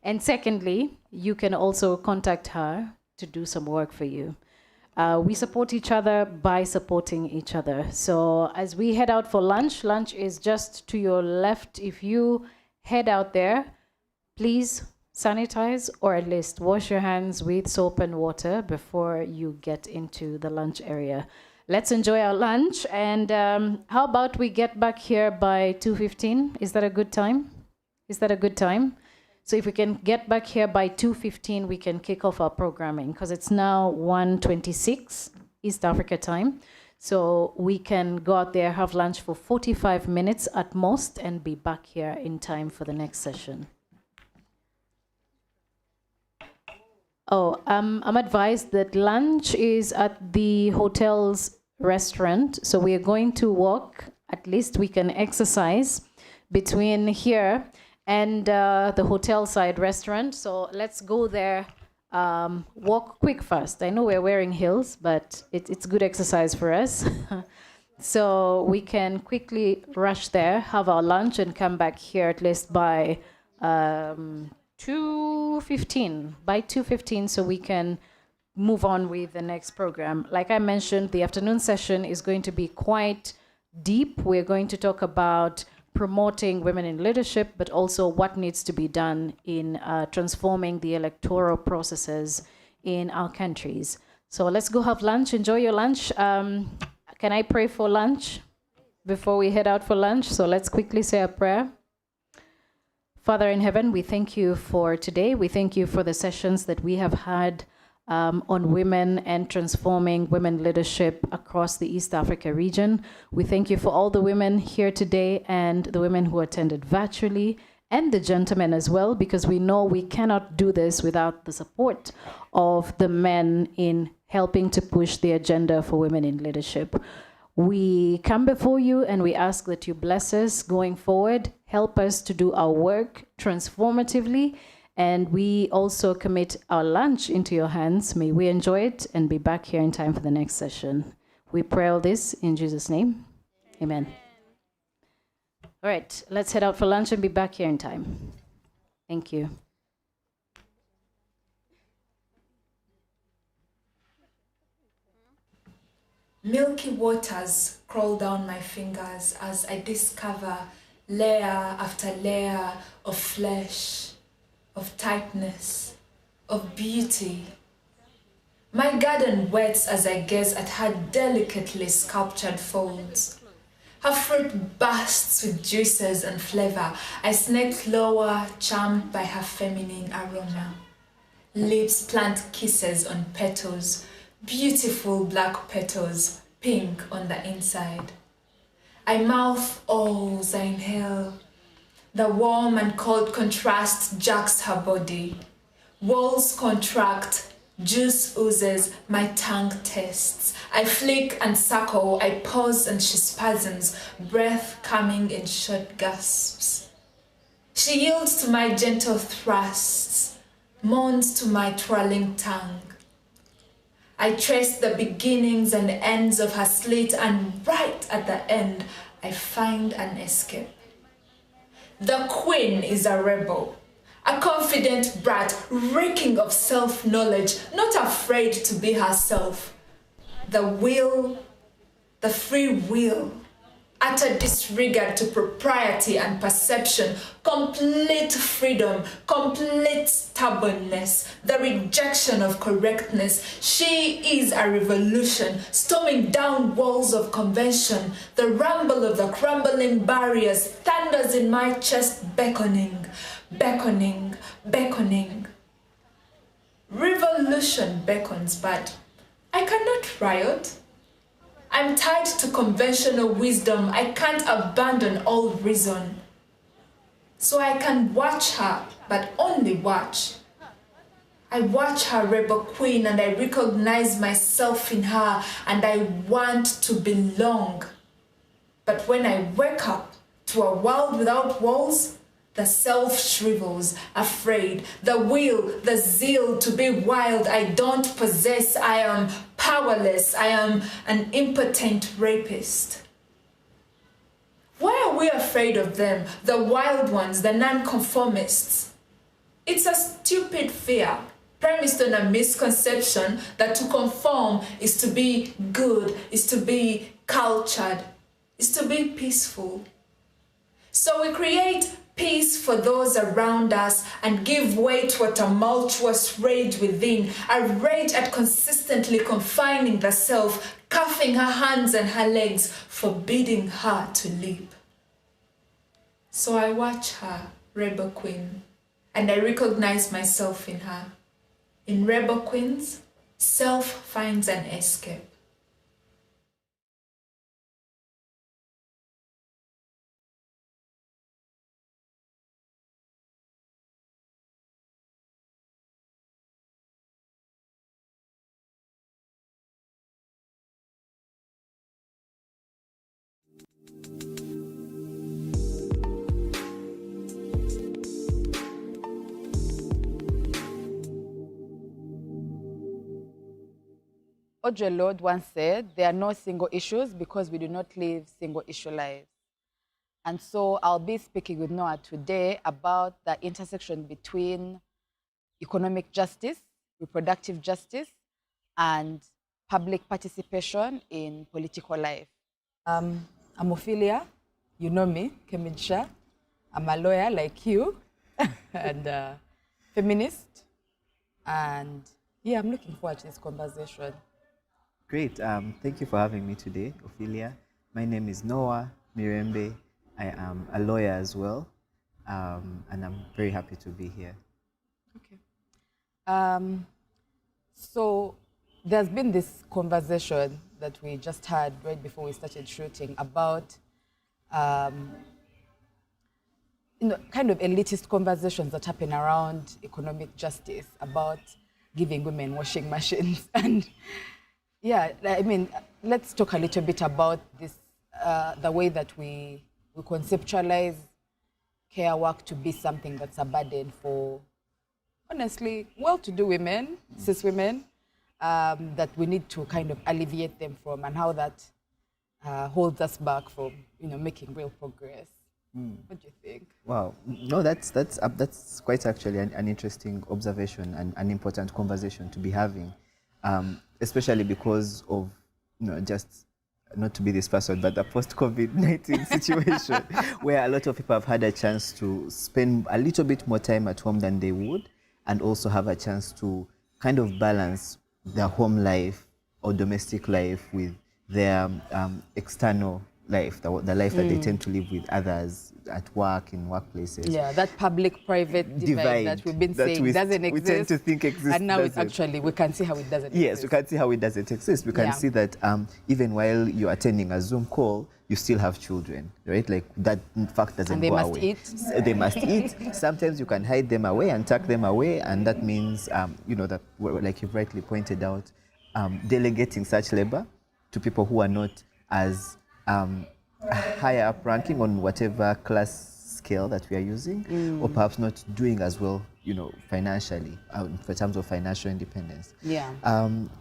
And secondly, you can also contact her to do some work for you. We support each other by supporting each other. So as we head out for lunch, lunch is just to your left. If you head out there, please sanitize or at least wash your hands with soap and water before you get into the lunch area. Let's enjoy our lunch. And how about we get back here by 2:15? Is that a good time? Is that a good time? So if we can get back here by 2:15, we can kick off our programming, because it's now 1:26 East Africa time. So we can go out there, have lunch for 45 minutes at most, and be back here in time for the next session. Oh, I'm advised that lunch is at the hotel's restaurant. So we are going to walk, at least we can exercise between here and the hotel side restaurant. So let's go there, walk quick fast. I know we're wearing heels, but it's good exercise for us. So we can quickly rush there, have our lunch, and come back here at least by 2:15. By 2:15, so we can move on with the next program. Like I mentioned, the afternoon session is going to be quite deep. We're going to talk about promoting women in leadership, but also what needs to be done in transforming the electoral processes in our countries. So let's go have lunch. Enjoy your lunch. Can I pray for lunch before we head out for lunch? So let's quickly say a prayer. Father in heaven, we thank you for today. We thank you for the sessions that we have had on women and transforming women leadership across the East Africa region. We thank you for all the women here today and the women who attended virtually, and the gentlemen as well, because we know we cannot do this without the support of the men in helping to push the agenda for women in leadership. We come before you and we ask that you bless us going forward, help us to do our work transformatively, and we also commit our lunch into your hands. May we enjoy it and be back here in time for the next session. We pray all this in Jesus' name. Amen. All right, let's head out for lunch and be back here in time. Thank you. Milky waters crawl down my fingers as I discover layer after layer of flesh, of tightness, of beauty. My garden wets as I gaze at her delicately sculptured folds. Her fruit bursts with juices and flavor. I snake lower, charmed by her feminine aroma. Lips plant kisses on petals, beautiful black petals, pink on the inside. I mouth all as I inhale. The warm and cold contrast jacks her body. Walls contract, juice oozes, my tongue tastes. I flick and suckle, I pause and she spasms, breath coming in short gasps. She yields to my gentle thrusts, moans to my twirling tongue. I trace the beginnings and ends of her slit, and right at the end, I find an escape. The queen is a rebel, a confident brat, reeking of self-knowledge, not afraid to be herself. The will, the free will, utter disregard to propriety and perception, complete freedom, complete stubbornness, the rejection of correctness. She is a revolution, storming down walls of convention, the rumble of the crumbling barriers, thunders in my chest, beckoning, beckoning, beckoning. Revolution beckons, but I cannot riot. I'm tied to conventional wisdom. I can't abandon all reason. So I can watch her, but only watch. I watch her, rebel queen, and I recognize myself in her, and I want to belong. But when I wake up to a world without walls, the self shrivels, afraid, the will, the zeal to be wild I don't possess. I am powerless. I am an impotent rapist. Why are we afraid of them, the wild ones, the nonconformists? It's a stupid fear, premised on a misconception that to conform is to be good, is to be cultured, is to be peaceful. So we create peace for those around us and give way to a tumultuous rage within, a rage at consistently confining the self, cuffing her hands and her legs, forbidding her to leap. So I watch her, rebel queen, and I recognize myself in her. In rebel queens, self finds an escape. Audre Lorde once said, there are no single issues because we do not live single issue lives. And so I'll be speaking with Noah today about the intersection between economic justice, reproductive justice, and public participation in political life. I'm Ophelia, you know me, Kemidsha. I'm a lawyer like you, and a feminist. And yeah, I'm looking forward to this conversation. Great. Thank you for having me today, Ophelia. My name is Noah Mirembe. I am a lawyer as well, and I'm very happy to be here. Okay. So there's been this conversation that we just had right before we started shooting about kind of elitist conversations that happen around economic justice, about giving women washing machines. And yeah, I mean, let's talk a little bit about this, the way that we conceptualize care work to be something that's a burden for, honestly, well-to-do women, cis women, that we need to kind of alleviate them from, and how that holds us back from, making real progress. What do you think? Wow, no, that's quite actually an interesting observation and an important conversation to be having, especially because of, just not to be this person, but the post-COVID-19 situation, where a lot of people have had a chance to spend a little bit more time at home than they would, and also have a chance to kind of balance their home life or domestic life with their external life, the life that they tend to live with others at work, in workplaces. Yeah, that public-private divide that we've been saying doesn't exist. We tend to think exists. And now it's actually, we can see how it doesn't exist. Yes, we can see how it doesn't exist. We can see that even while you're attending a Zoom call, you still have children, right? Like that fact doesn't go away. They must eat. Sometimes you can hide them away and tuck them away, and that means, that, like you've rightly pointed out, delegating such labor to people who are not as higher up ranking on whatever class scale that we are using, or perhaps not doing as well, financially, in terms of financial independence. Yeah.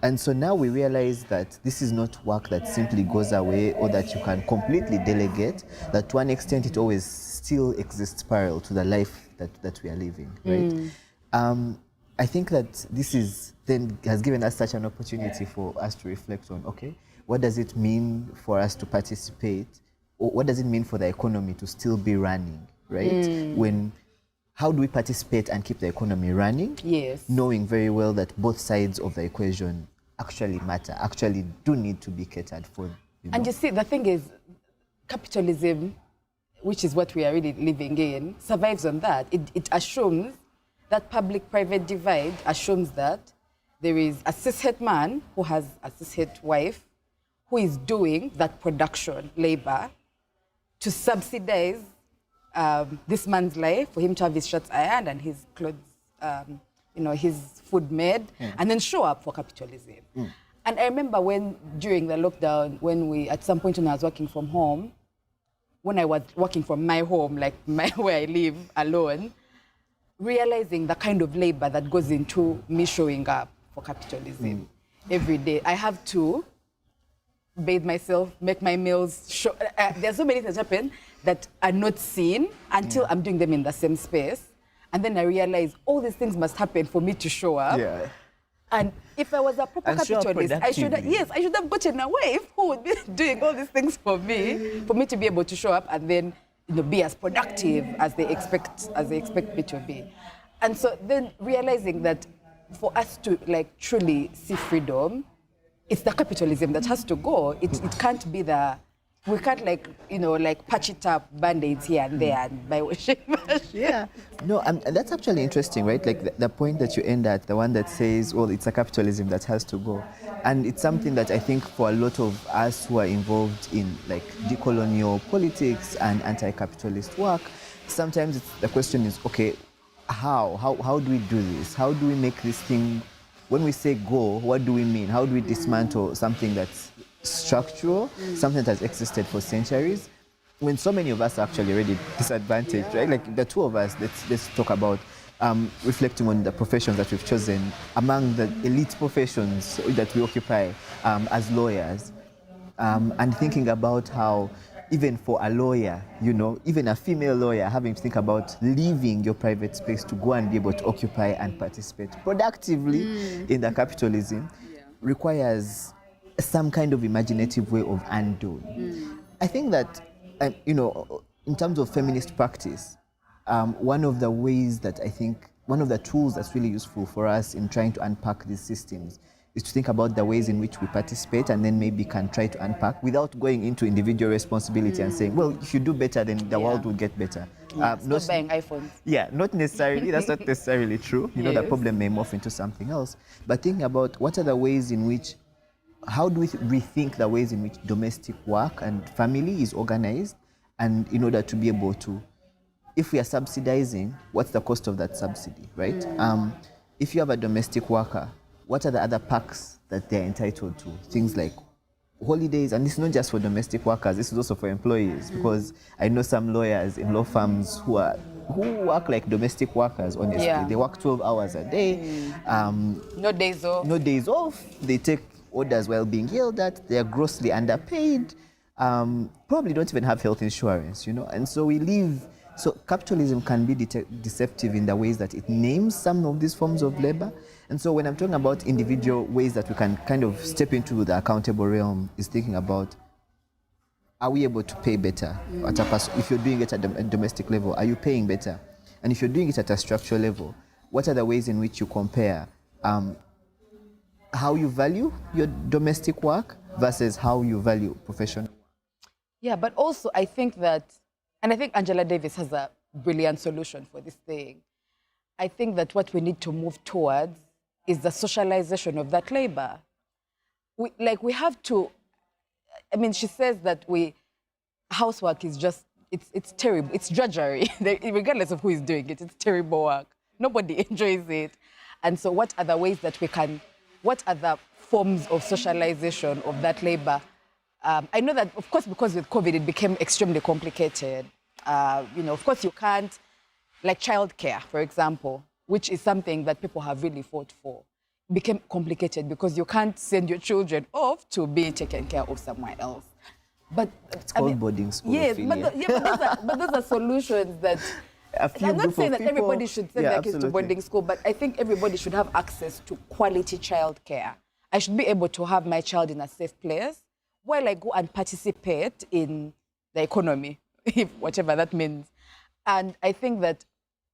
And so now we realize that this is not work that simply goes away or that you can completely delegate, that to an extent it always still exists parallel to the life that we are living, right? I think that this has given us such an opportunity for us to reflect on, okay, what does it mean for us to participate what does it mean for the economy to still be running, right? How do we participate and keep the economy running? Yes. Knowing very well that both sides of the equation actually matter, actually do need to be catered for. And you see, the thing is, capitalism, which is what we are really living in, survives on that. It assumes that public-private divide assumes that there is a cishet man who has a cishet wife who is doing that production labor to subsidize this man's life, for him to have his shirts ironed and his clothes, his food made, and then show up for capitalism. And I remember during the lockdown, at some point when I was working from home, when I was working from my home, like where I live alone, realizing the kind of labor that goes into me showing up for capitalism every day. I have to bathe myself, make my meals. There's so many things happen that are not seen until I'm doing them in the same space. And then I realize all these things must happen for me to show up. Yeah. And if I was a proper capitalist, I should have gotten a wife who would be doing all these things for me to be able to show up and then be as productive as they expect me to be. And so then realizing that for us to truly see freedom, it's the capitalism that has to go. It can't be we can't patch it up, band-aids here and there and by washing machine. Yeah. No, and that's actually interesting, right? Like the point that you end at, the one that says, well, it's a capitalism that has to go. And it's something that I think for a lot of us who are involved in decolonial politics and anti-capitalist work, sometimes the question is, okay, how do we do this? How do we make this thing, when we say go, what do we mean? How do we dismantle something that's structural, something that has existed for centuries, when so many of us are actually already disadvantaged, right? Like the two of us, let's talk about reflecting on the professions that we've chosen among the elite professions that we occupy as lawyers, and thinking about how even for a lawyer, even a female lawyer, having to think about leaving your private space to go and be able to occupy and participate productively in the capitalism requires some kind of imaginative way of undoing. I think that, in terms of feminist practice, one of the ways that I think, one of the tools that's really useful for us in trying to unpack these systems is to think about the ways in which we participate and then maybe can try to unpack without going into individual responsibility and saying, well, if you do better, then the world will get better. Stop buying iPhones. Yeah, not necessarily. That's not necessarily true. The problem may morph into something else. But thinking about what are the ways in which, how do we rethink the ways in which domestic work and family is organized, and in order to be able to, if we are subsidizing, what's the cost of that subsidy, right? If you have a domestic worker, what are the other perks that they're entitled to? Things like holidays, and this is not just for domestic workers, this is also for employees, because I know some lawyers in law firms who work like domestic workers, honestly. Yeah. They work 12 hours a day. No days off. No days off. They take orders while being yelled at. They are grossly underpaid. Probably don't even have health insurance, And so we live. So capitalism can be deceptive in the ways that it names some of these forms of labor. And so when I'm talking about individual ways that we can kind of step into the accountable realm, is thinking about, are we able to pay better? If you're doing it at a domestic level, are you paying better? And if you're doing it at a structural level, what are the ways in which you compare how you value your domestic work versus how you value professional work? Yeah, but also I think that, and I think Angela Davis has a brilliant solution for this thing. I think that what we need to move towards is the socialization of that labor. We have to, she says that housework is just, it's terrible, it's drudgery, regardless of who is doing it, it's terrible work. Nobody enjoys it. And so what are the ways that what are the forms of socialization of that labor? I know that, of course, because with COVID, it became extremely complicated. Of course, you can't, like childcare, for example, which is something that people have really fought for, became complicated because you can't send your children off to be taken care of somewhere else. But it's called boarding school. Yes, but those are solutions that. I'm not saying that everybody should send their kids to boarding school, but I think everybody should have access to quality childcare. I should be able to have my child in a safe place while I go and participate in the economy, if whatever that means. And I think that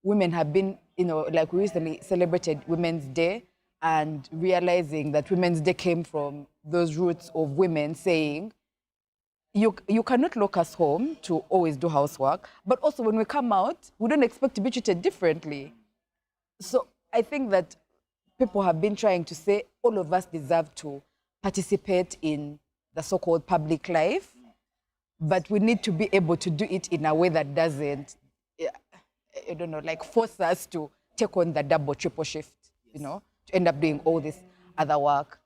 women have been, like we recently celebrated Women's Day, and realizing that Women's Day came from those roots of women saying, you cannot lock us home to always do housework, but also when we come out, we don't expect to be treated differently. So I think that people have been trying to say all of us deserve to participate in the so-called public life, but we need to be able to do it in a way that doesn't, I don't know, like force us to take on the double, triple shift, to end up doing all this other work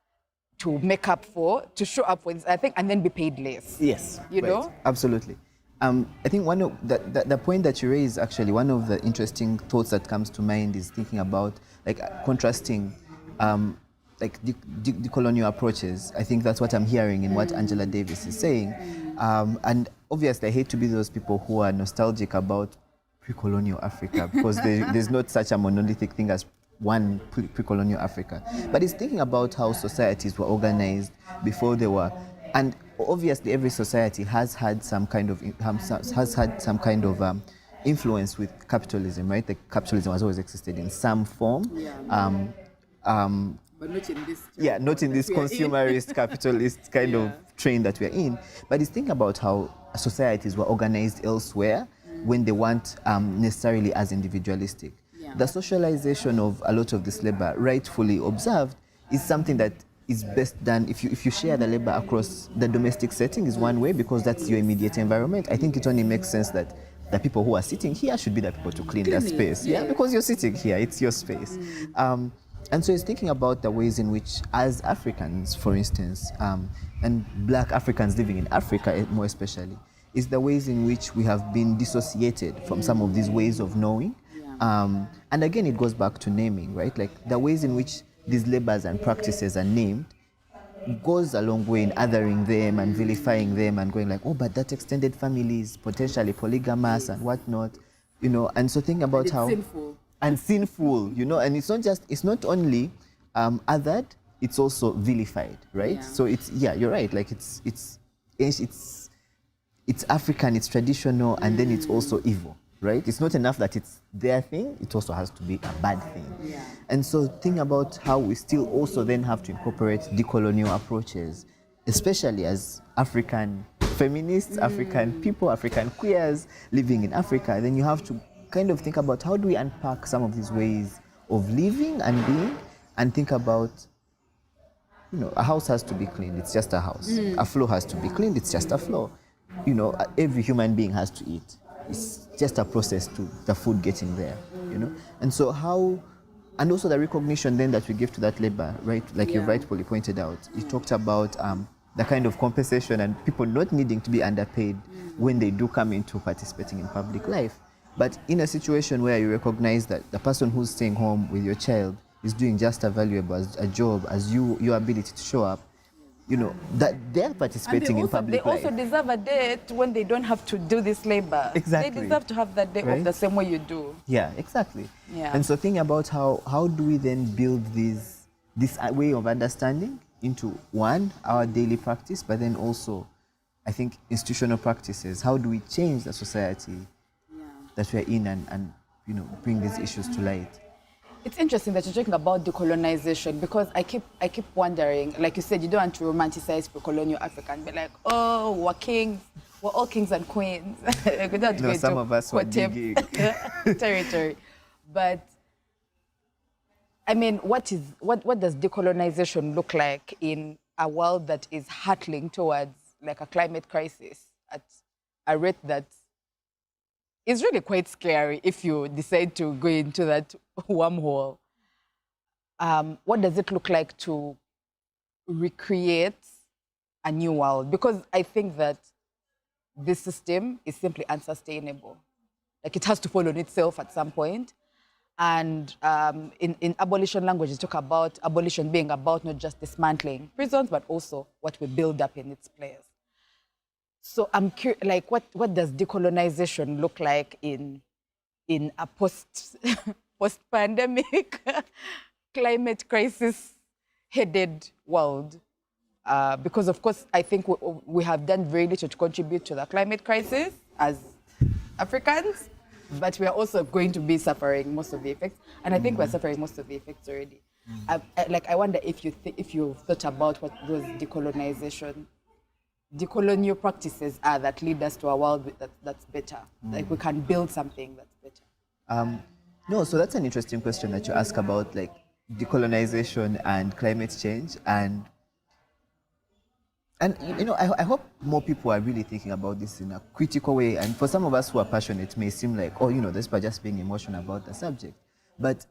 to make up for, to show up for this, I think, and then be paid less. Yes, you know? Absolutely. I think one of the point that you raise, actually, one of the interesting thoughts that comes to mind is thinking about like contrasting like decolonial approaches. I think that's what I'm hearing in what Angela Davis is saying. And obviously, I hate to be those people who are nostalgic about pre-colonial Africa, because there's not such a monolithic thing as one pre-colonial Africa. But it's thinking about how societies were organized before they were, and obviously every society has had some kind of influence with capitalism, right? Like capitalism has always existed in some form. But not in this. Yeah, not in this consumerist, capitalist kind of train that we're in. But it's thinking about how societies were organized elsewhere when they weren't necessarily as individualistic. The socialization of a lot of this labor, rightfully observed, is something that is best done if you share the labor across the domestic setting is one way, because that's your immediate environment. I think it only makes sense that the people who are sitting here should be the people to clean their space. Yeah, because you're sitting here, it's your space. And so it's thinking about the ways in which, as Africans, for instance, and Black Africans living in Africa more especially, is the ways in which we have been dissociated from some of these ways of knowing. And again, it goes back to naming, right? Like the ways in which these labors and practices are named goes a long way in othering them and vilifying them and going like, oh, but that extended family is potentially polygamous and whatnot, and so think about how sinful. And sinful, and it's not only othered, it's also vilified, right? Yeah. So you're right, like it's African, it's traditional, and then it's also evil, right? It's not enough that it's their thing, it also has to be a bad thing. Yeah. And so think about how we still also then have to incorporate decolonial approaches, especially as African feminists, African people, African queers living in Africa. Then you have to kind of think about how do we unpack some of these ways of living and being, and think about, a house has to be cleaned, it's just a house. A floor has to be cleaned, it's just a floor. Every human being has to eat. It's just a process to the food getting there, And so and also the recognition then that we give to that labor, right? Like you rightfully pointed out, you talked about the kind of compensation and people not needing to be underpaid when they do come into participating in public life. But in a situation where you recognize that the person who's staying home with your child is doing just as valuable a job as your ability to show up, that they're participating in public life. They also deserve a day when they don't have to do this labor. Exactly. They deserve to have that day off the same way you do. Yeah, exactly. Yeah. And so think about how do we then build this way of understanding into, one, our daily practice, but then also, I think, institutional practices. How do we change the society that we're in and bring these issues to light? It's interesting that you're talking about decolonization, because I keep wondering, like you said, you don't want to romanticize pre-colonial Africa and be like, oh, we're all kings and queens. No, some of us were digging territory. But I mean, what does decolonization look like in a world that is hurtling towards like a climate crisis at a rate that is really quite scary if you decide to go into that wormhole? What does it look like to recreate a new world? Because I think that this system is simply unsustainable. Like it has to fall on itself at some point. And in abolition language, you talk about abolition being about not just dismantling prisons, but also what we build up in its place. So I'm curious, like, what does decolonization look like in a post-pandemic climate crisis-headed world? because of course I think we have done very little to contribute to the climate crisis as Africans, but we are also going to be suffering most of the effects, and I think we're suffering most of the effects already. I wonder if you've thought about what those decolonial practices are that lead us to a world that's better. Like we can build something that's better. No, so that's an interesting question that you ask about, like decolonization and climate change, and you know, I hope more people are really thinking about this in a critical way. And for some of us who are passionate, it may seem like, oh, you know, this by just being emotional about the subject. But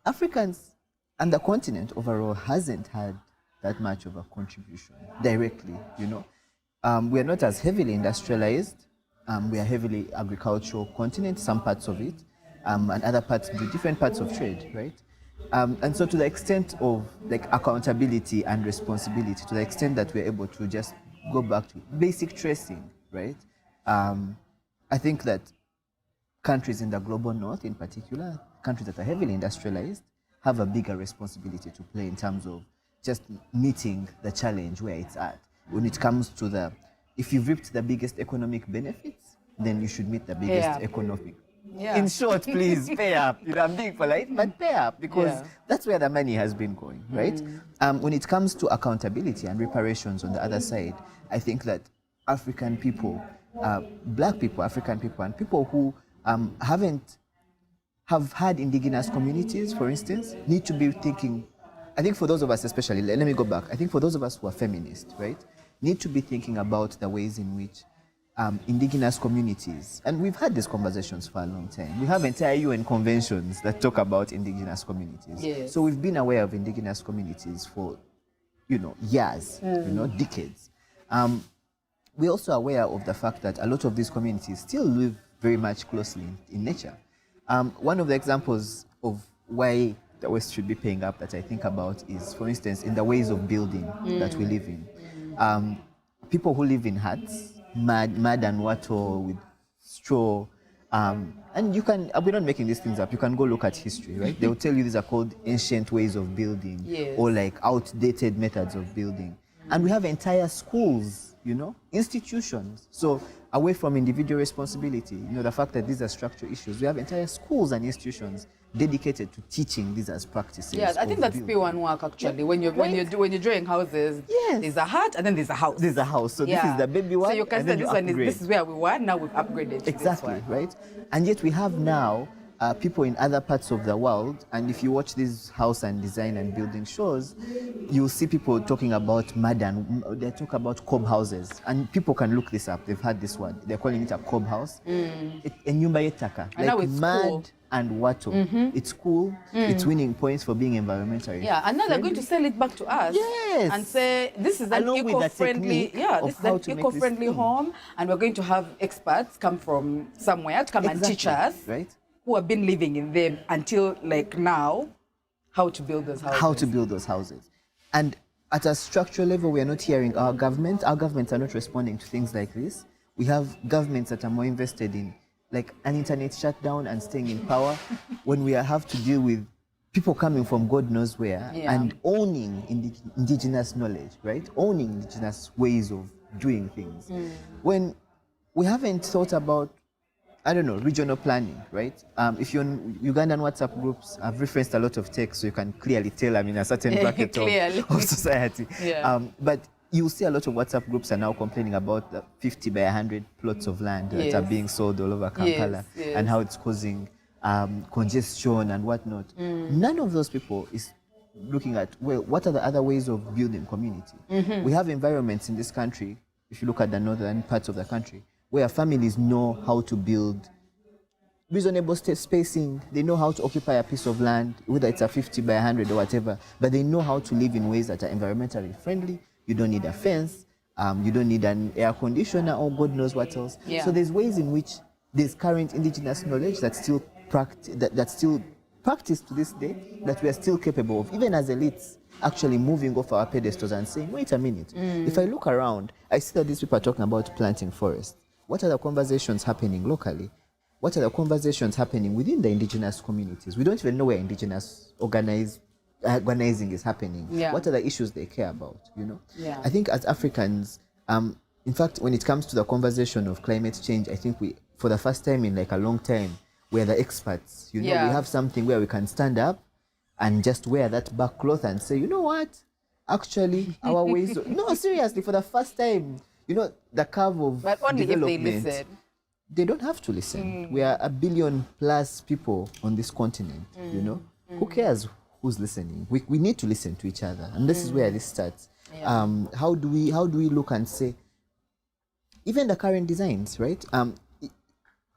Africans and the continent overall hasn't had that much of a contribution directly, you know. We are not as heavily industrialized. We are heavily agricultural continent, some parts of it, and other parts do different parts of trade, right? And so to the extent of like accountability and responsibility, to the extent that we're able to just go back to basic tracing, right? I think that countries in the global north in particular, countries that are heavily industrialized, have a bigger responsibility to play in terms of just meeting the challenge where it's at. When it comes to if you've reaped the biggest economic benefits, then you should meet the biggest economic. Yeah. In short, please pay up. You know, I'm being polite, but pay up, because that's where the money has been going, right? When it comes to accountability and reparations on the other side, I think that African people, Black people, African people, and people who have had indigenous communities, for instance, need to be thinking. I think for those of us especially, let me go back. I think for those of us who are feminists, right, need to be thinking about the ways in which indigenous communities, and we've had these conversations for a long time. We have entire UN conventions that talk about indigenous communities. Yes. So we've been aware of indigenous communities for, you know, years, you know, decades. We're also aware of the fact that a lot of these communities still live very much closely in nature. One of the examples of why the West should be paying up that I think about is, for instance, in the ways of building that we live in. People who live in huts, mud and wattle with straw, and you can, we're not making these things up, you can go look at history, right? They will tell you these are called ancient ways of building, or like outdated methods of building. And we have entire schools, you know, institutions. So away from individual responsibility, you know, the fact that these are structural issues, we have entire schools and institutions dedicated to teaching these as practices. Yeah, I think that's P1 work actually. When you're drawing houses, there's a hut and then there's a house. There's a house. So this is the baby one. So you can say this is where we were. Now we've upgraded. To exactly, this one. right? And yet we have now people in other parts of the world, and if you watch these house and design and building shows, you'll see people talking about mud and they talk about cob houses, and people can look this up. They've had this word. They're calling it a cob house. Enyumba yetaka, like mud cool. And wattle. It's cool. It's winning points for being environmentally. Yeah, and now they're going to sell it back to us. Yes. And say this is an eco-friendly. Yeah, this is an eco-friendly home, and we're going to have experts come from somewhere to come and teach us. Right. Who have been living in them until like now, how to build those houses. How to build those houses. And at a structural level, we are not hearing our governments are not responding to things like this. We have governments that are more invested in like an internet shutdown and staying in power when we have to deal with people coming from God knows where and owning indigenous knowledge, right? Owning indigenous ways of doing things. When we haven't thought about, I don't know, regional planning, right? If you're in Ugandan WhatsApp groups, I've referenced a lot of text, so you can clearly tell I'm in a certain bracket of society. But you'll see a lot of WhatsApp groups are now complaining about the 50 by 100 plots of land that are being sold all over Kampala and how it's causing congestion and whatnot. None of those people is looking at, well, what are the other ways of building community? We have environments in this country, if you look at the northern parts of the country, where families know how to build reasonable spacing. They know how to occupy a piece of land, whether it's a 50 by 100 or whatever, but they know how to live in ways that are environmentally friendly. You don't need a fence, you don't need an air conditioner or God knows what else. So there's ways in which there's current indigenous knowledge that's still practiced to this day, that we are still capable of, even as elites, actually moving off our pedestals and saying, wait a minute, if I look around, I see that these people are talking about planting forests. What are the conversations happening locally? What are the conversations happening within the indigenous communities? We don't even know where indigenous organized organizing is happening? Yeah. What are the issues they care about? You know, Yeah. I think as Africans, in fact, when it comes to the conversation of climate change, I think we, for the first time in like a long time, we're the experts. You know, Yeah. we have something where we can stand up and just wear that back cloth and say, you know what, actually, our ways. No, seriously, for the first time, you know, the curve of But only if they development. listen. They don't have to listen. We are 1 billion plus people on this continent. You know, who cares who's listening? We need to listen to each other, and this is where this starts. Yeah. How do we look and say, even the current designs, right?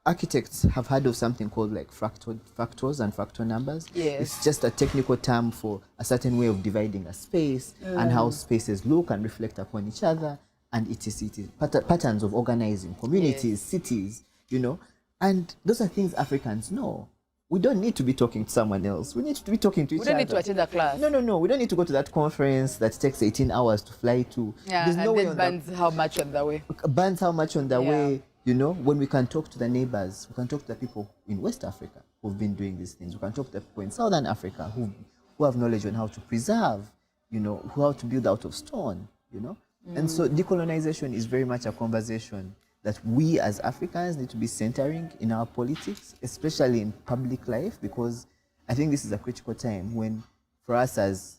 Architects have heard of something called like fractals and fractal numbers. Yes. It's just a technical term for a certain way of dividing a space and how spaces look and reflect upon each other, and it is patterns of organizing communities, cities, you know. And those are things Africans know. We don't need to be talking to someone else. We need to be talking to each We other. don't need to attend a class. No. We don't need to go to that conference that takes 18 hours to fly to. Yeah, There's no and way then on bands how much on the way. Bands how much on the Yeah. way, you know, when we can talk to the neighbors, we can talk to the people in West Africa who've been doing these things. We can talk to the people in Southern Africa who have knowledge on how to preserve, you know, how to build out of stone, you know. And so decolonization is very much a conversation that we as Africans need to be centering in our politics, especially in public life, because I think this is a critical time when, for us as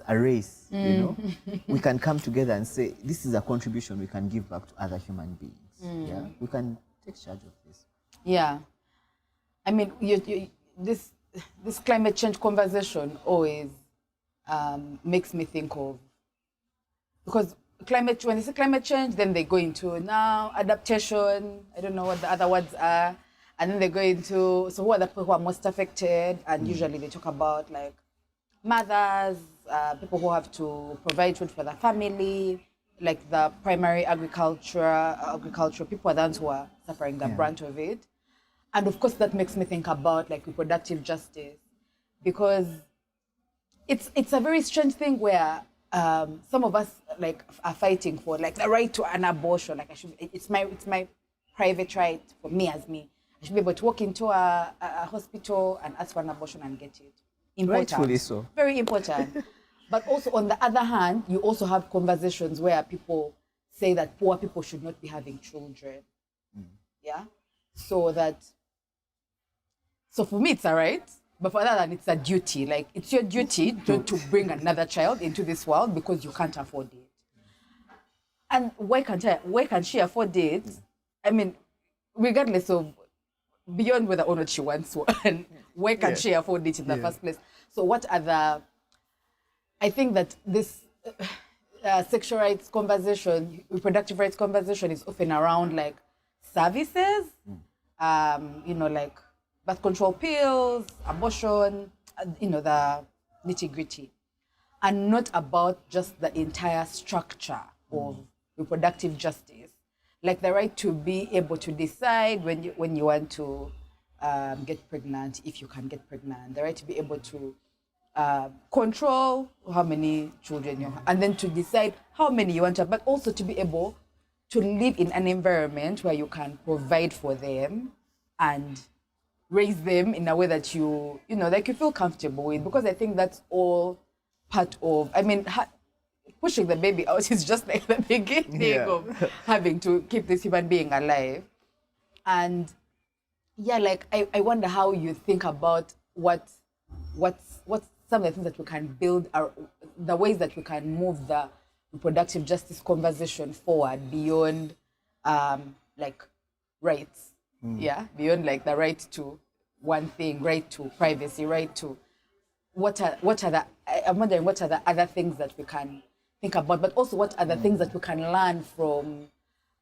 a race, you know, we can come together and say, this is a contribution we can give back to other human beings. Yeah, we can take charge of this. Yeah, I mean, this climate change conversation always makes me think of, because when they say climate change, then they go into now adaptation. I don't know what the other words are, and then they go into, so who are the people who are most affected? And usually they talk about like mothers, people who have to provide food for their family, like the primary agriculture people are the ones who are suffering the brunt of it. And of course that makes me think about like reproductive justice, because it's a very strange thing where some of us like are fighting for like the right to an abortion. Like it's my private right for me as me. I should be able to walk into a hospital and ask for an abortion and get it. Important. Rightfully so. Very important. But also on the other hand, you also have conversations where people say that poor people should not be having children. Yeah. So for me it's a right, but for others it's a duty. Like it's your duty to bring another child into this world because you can't afford it. And why can she afford it? I mean, regardless of beyond whether or not she wants one, why can she afford it in the first place? So what are the, I think that this sexual rights conversation, reproductive rights conversation is often around like services, you know, like birth control pills, abortion, you know, the nitty-gritty, and not about just the entire structure of reproductive justice, like the right to be able to decide when you want to get pregnant, if you can get pregnant, the right to be able to control how many children you have, and then to decide how many you want to have, but also to be able to live in an environment where you can provide for them and raise them in a way that you know, like you feel comfortable with, because I think that's all part of, I mean, pushing the baby out is just like the beginning of having to keep this human being alive. And yeah, like I wonder how you think about what's some of the things that we can build, the ways that we can move the reproductive justice conversation forward beyond like rights. Beyond like the right to one thing, right to privacy, right to I'm wondering what are the other things that we can think about, but also what are the things that we can learn from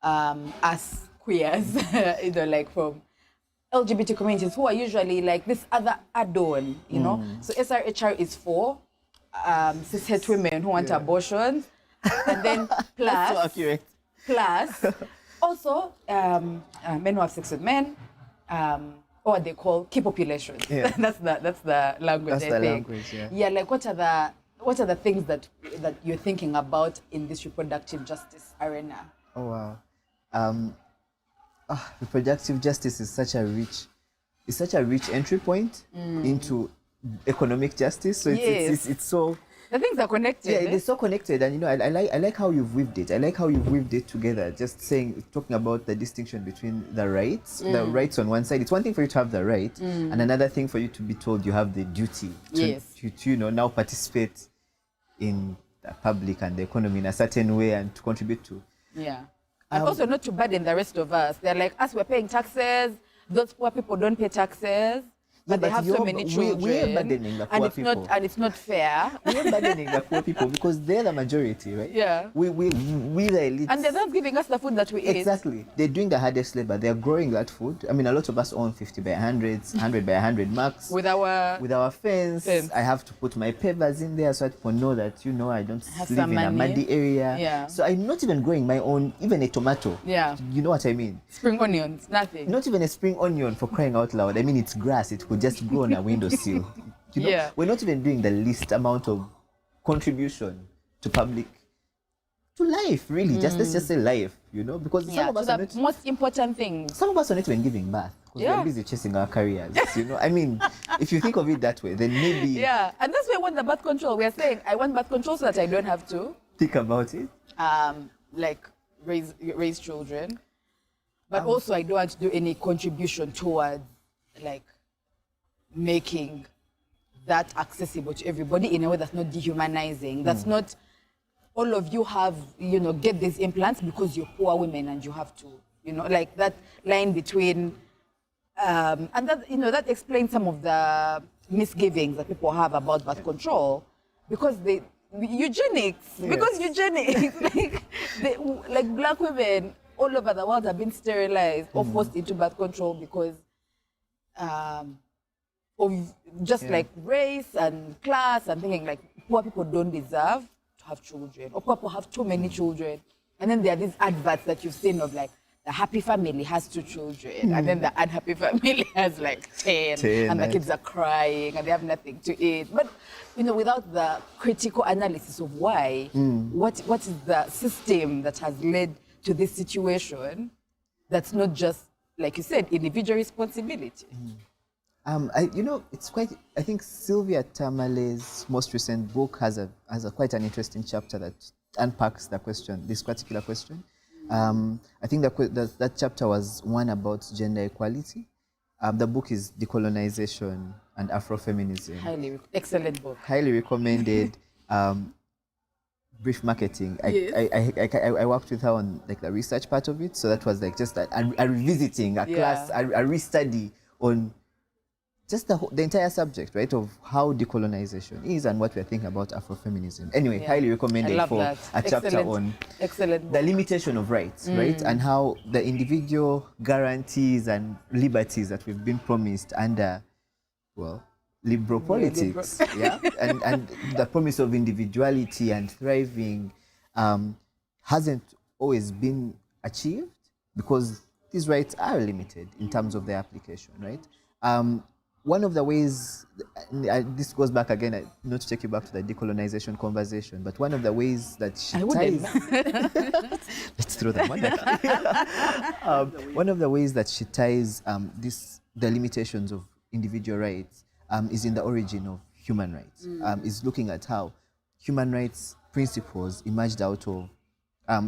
us queers, you know, like from LGBT communities who are usually like this other add-on, you know. So SRHR is for cishet women who want abortions, and then That's so accurate. plus also men who have sex with men, or what they call key populations. That's the language. That's I the think. language, yeah. Yeah, like what are the things that you're thinking about in this reproductive justice arena? Oh wow. Reproductive justice is such a rich is such a rich entry point into economic justice. So it's so. The things are connected. Yeah, they're so connected, and I like how you've weaved it. I like how you've weaved it together. Just talking about the distinction between the rights on one side. It's one thing for you to have the right, and another thing for you to be told you have the duty to now participate in the public and the economy in a certain way and to contribute to. Yeah, and also not to burden the rest of us. They're like us. We're paying taxes. Those poor people don't pay taxes. But they have so many children, we're burdening the poor people. And it's not fair. We're burdening the poor people because they're the majority, right? Yeah. We the elite. And they're not giving us the food that we eat. Exactly. They're doing the hardest labor. They're growing that food. I mean, a lot of us own 50 by 100s, 100 by 100 marks. With our fence. I have to put my pavers in there so that people know that, I don't live in a muddy area. Yeah. So I'm not even growing my own, even a tomato. Yeah. You know what I mean? Spring onions, nothing. Not even a spring onion, for crying out loud. I mean, it's grass. It could just grow on a windowsill. We're not even doing the least amount of contribution to life, really. Let's just say life, because some of us are not, most important things. Some of us are not even giving birth because we're busy chasing our careers. I mean, if you think of it that way, then maybe. Yeah, and that's why I want the birth control. We're saying I want birth control so that I don't have to think about it. Like raise children, but also I don't want to do any contribution towards like making that accessible to everybody in a way that's not dehumanizing. That's not all of you have, get these implants because you're poor women and you have to, like that line between, and that, that explains some of the misgivings that people have about birth control because eugenics, like black women all over the world have been sterilized or forced into birth control because of just like race and class and thinking like poor people don't deserve to have children or poor people have too many children. And then there are these adverts that you've seen of like the happy family has 2 children and then the unhappy family has like 10 and the kids are crying and they have nothing to eat. But without the critical analysis of why, what is the system that has led to this situation that's not just, like you said, individual responsibility. It's quite. I think Sylvia Tamale's most recent book has quite an interesting chapter that unpacks this particular question. I think that chapter was one about gender equality. The book is Decolonization and Afrofeminism. Excellent book. Highly recommended. Brief marketing. I worked with her on like the research part of it, so that was like just a revisiting a class, a restudy on just the entire subject, right, of how decolonization is and what we're thinking about Afrofeminism. Anyway, highly recommended for a chapter on the limitation of rights, right, and how the individual guarantees and liberties that we've been promised under, liberal politics, and the promise of individuality and thriving hasn't always been achieved because these rights are limited in terms of their application, right? One of the ways, this goes back again, not to take you back to the decolonization conversation, but one of the ways that she ties... Let's throw that one. One of the ways that she ties the limitations of individual rights is in the origin of human rights. Is looking at how human rights principles emerged out of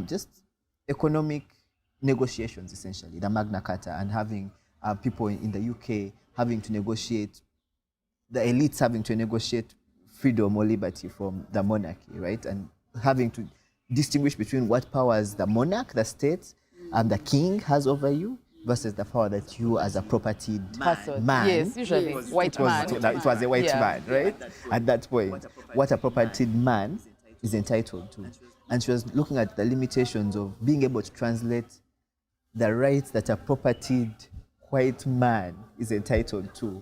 just economic negotiations, essentially, the Magna Carta, and having people in the UK having to negotiate, the elites having to negotiate freedom or liberty from the monarchy, right? And having to distinguish between what powers the monarch, the state, and the king has over you versus the power that you as a propertied man. Yes, usually white man. It was a white man, right? At that point, what a propertied man is entitled to. And she was looking at the limitations of being able to translate the rights that a propertied white man is entitled to,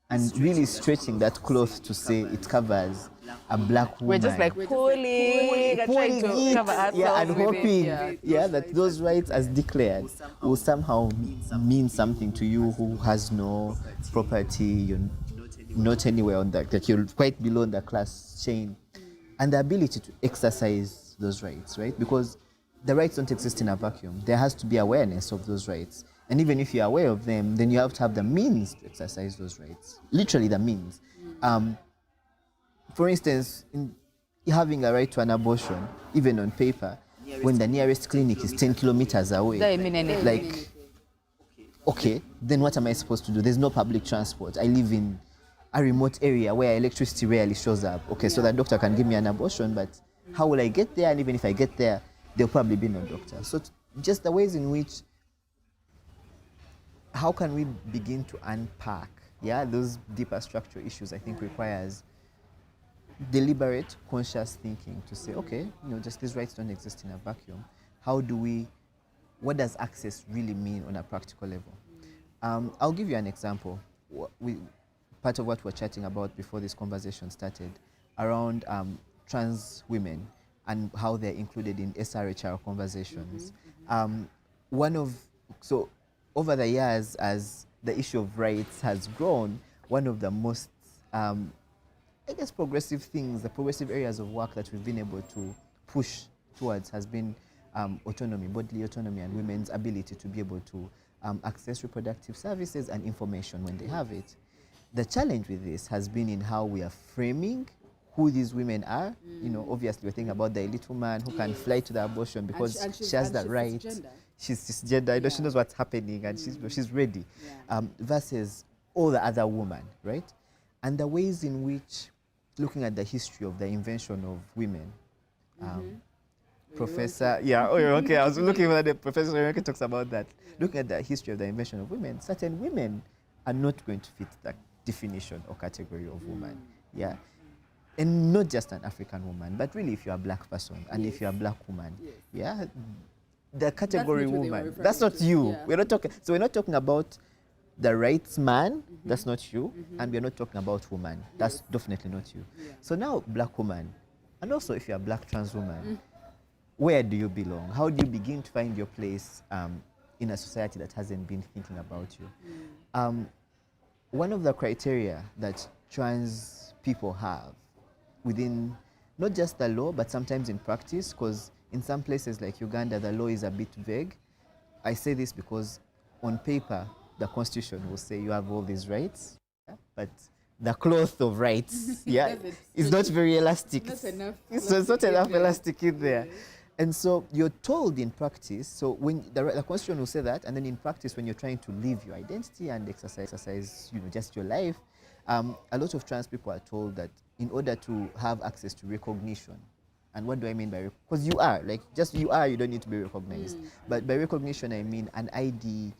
and really stretching that cloth to say it covers a black woman. We're just like pulling trying to cover ourselves and hoping it. that those rights as declared will somehow mean something to you who has no property, you're not anywhere on that you're quite below the class chain, and the ability to exercise those rights, right? Because the rights don't exist in a vacuum. There has to be awareness of those rights. And even if you're aware of them, then you have to have the means to exercise those rights. Literally the means. For instance, in having a right to an abortion, even on paper, when the nearest clinic is 10 kilometers away, Doesn't mean anything. like, okay, then what am I supposed to do? There's no public transport. I live in a remote area where electricity rarely shows up. Okay, so the doctor can give me an abortion, but how will I get there? And even if I get there, there'll probably be no doctor. So just the ways in which, how can we begin to unpack, those deeper structural issues, I think requires deliberate, conscious thinking to say, okay, just these rights don't exist in a vacuum. What does access really mean on a practical level? I'll give you an example. Part of what we're chatting about before this conversation started around trans women and how they're included in SRHR conversations. So over the years, as the issue of rights has grown, one of the most, progressive things, the progressive areas of work that we've been able to push towards has been autonomy, bodily autonomy, and women's ability to be able to access reproductive services and information when they have it. The challenge with this has been in how we are framing who these women are. Obviously we're thinking about the elite woman who can fly to the abortion because she has that right. She's cisgender, she knows what's happening and she's ready. Versus all the other women, right? And the ways in which, looking at the history of the invention of women, Professor, I was looking at the Professor Renke talks about that. Looking at the history of the invention of women, certain women are not going to fit that definition or category of woman. And not just an African woman, but really if you're a black person and if you're a black woman, the category woman, that's not you. We're not talking about the rights man, that's not you, and we're not talking about woman, that's definitely not you. So now black woman, and also if you're a black trans woman, where do you belong? How do you begin to find your place in a society that hasn't been thinking about you? One of the criteria that trans people have within not just the law, but sometimes in practice, because in some places like Uganda, the law is a bit vague. I say this because on paper, the Constitution will say you have all these rights, but the cloth of rights is not very elastic. It's not enough elastic in there. And so you're told in practice, so when the Constitution will say that, and then in practice when you're trying to live your identity and exercise just your life, a lot of trans people are told that in order to have access to recognition, and what do I mean by because you are, you don't need to be recognized. But by recognition, I mean an ID,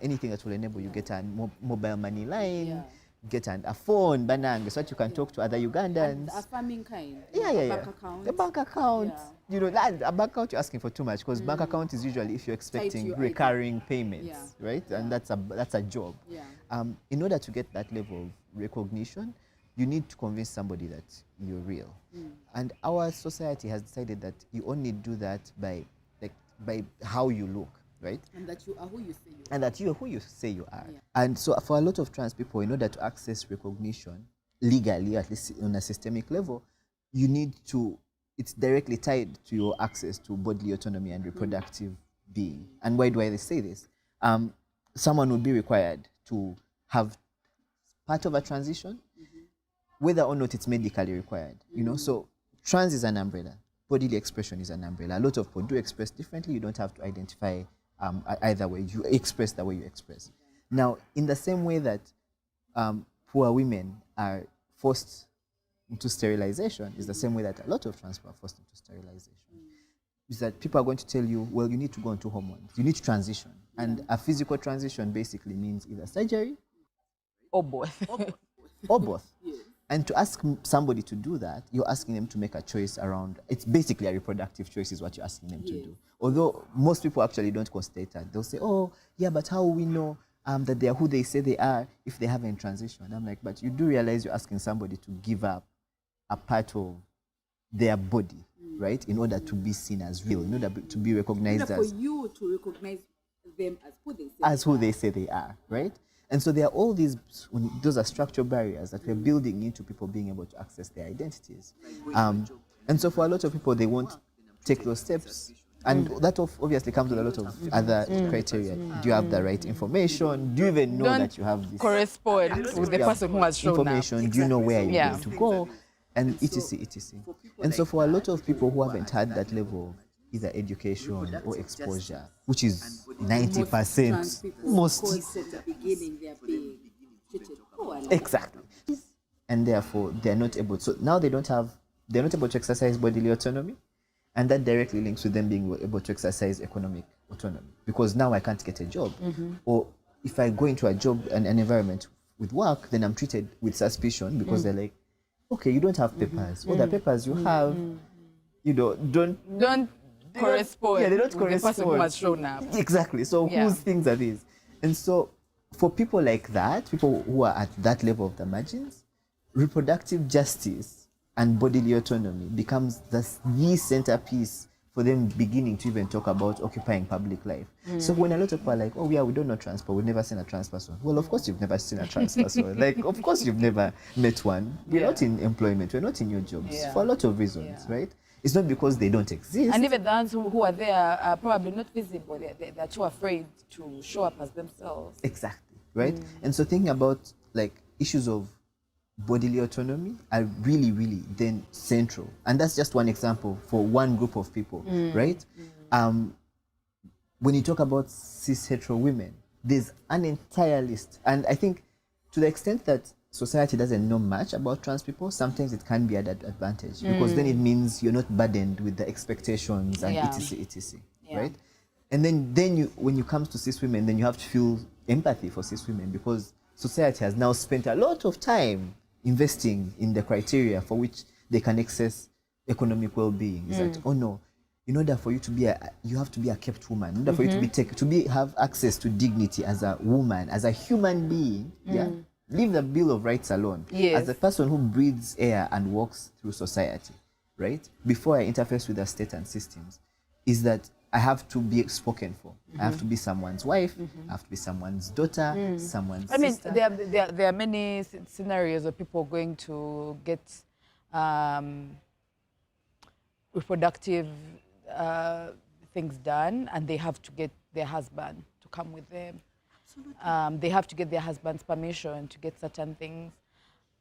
anything that will enable you get a mobile money line, get a phone, banang, so that you can talk to other Ugandans. A farming kind. Bank account. A bank account. A bank account you're asking for too much because bank account is usually if you're expecting recurring payments, right? And that's a job. In order to get that level of recognition, you need to convince somebody that you're real. And our society has decided that you only do that by how you look, right? And that you are who you say you are. And that you are who you say you are. And so for a lot of trans people, in order to access recognition legally, at least on a systemic level, you need to, it's directly tied to your access to bodily autonomy and reproductive being. And why do I say this? Someone would be required to have part of a transition, whether or not it's medically required. So trans is an umbrella. Bodily expression is an umbrella. A lot of people do express differently. You don't have to identify either way. You express the way you express. Now, in the same way that poor women are forced into sterilization, is the same way that a lot of trans people are forced into sterilization. Is that people are going to tell you, well, you need to go into hormones. You need to transition. And a physical transition basically means either surgery or both. Or both. And to ask somebody to do that, you're asking them to make a choice around, it's basically a reproductive choice is what you're asking them to do. Although most people actually don't consider that. They'll say, oh, yeah, but how will we know that they are who they say they are if they haven't transitioned? I'm like, but you do realize you're asking somebody to give up a part of their body, right, in order to be seen as real, in order to be recognized as... For you to recognize them as who they say they are, right? And so there are all these, those are structural barriers that we're building into people being able to access their identities. And so for a lot of people, they won't take those steps And that obviously comes with a lot of other criteria. Do you have the right information? Do you even know Don't that you have this? correspond with the You have person who has shown up. information? Do you know where you're Yeah. going to go? And etc. etc. And so for a lot of people who haven't had that level of either education or exposure, which is 90%, most exactly, and therefore they're not able. So now they're not able to exercise bodily autonomy, and that directly links with them being able to exercise economic autonomy. Because now I can't get a job, or if I go into a job and an environment with work, then I'm treated with suspicion because they're like, okay, you don't have papers. All the papers you have, you know, don't correspond. Yeah, they don't with the correspond. person who has shown up. Exactly. So Yeah. whose things are these? And so for people like that, people who are at that level of the margins, reproductive justice and bodily autonomy becomes the centerpiece for them beginning to even talk about occupying public life. So when a lot of people are like, oh yeah, we don't know trans people, we've never seen a trans person. Well, of course you've never seen a trans person. Like, of course you've never met one. We're not in employment, we're not in your jobs for a lot of reasons, right? It's not because they don't exist. And even the ones who are there are probably not visible. They're too afraid to show up as themselves. Exactly, right? And so thinking about like issues of bodily autonomy are really, really then central. And that's just one example for one group of people, right? When you talk about cis hetero women, there's an entire list. And I think to the extent that society doesn't know much about trans people, sometimes it can be an advantage because then it means you're not burdened with the expectations and etc, right? And then you, when you come to cis women, then you have to feel empathy for cis women because society has now spent a lot of time investing in the criteria for which they can access economic well-being. Is that, oh no, in order for you to be you have to be a kept woman. In order for you to have access to dignity as a woman, as a human being, leave the Bill of Rights alone. Yes. As a person who breathes air and walks through society, right? Before I interface with the state and systems, is that I have to be spoken for. I have to be someone's wife. I have to be someone's daughter, someone's sister. There are many scenarios of people going to get reproductive things done, and they have to get their husband to come with them. They have to get their husband's permission to get certain things,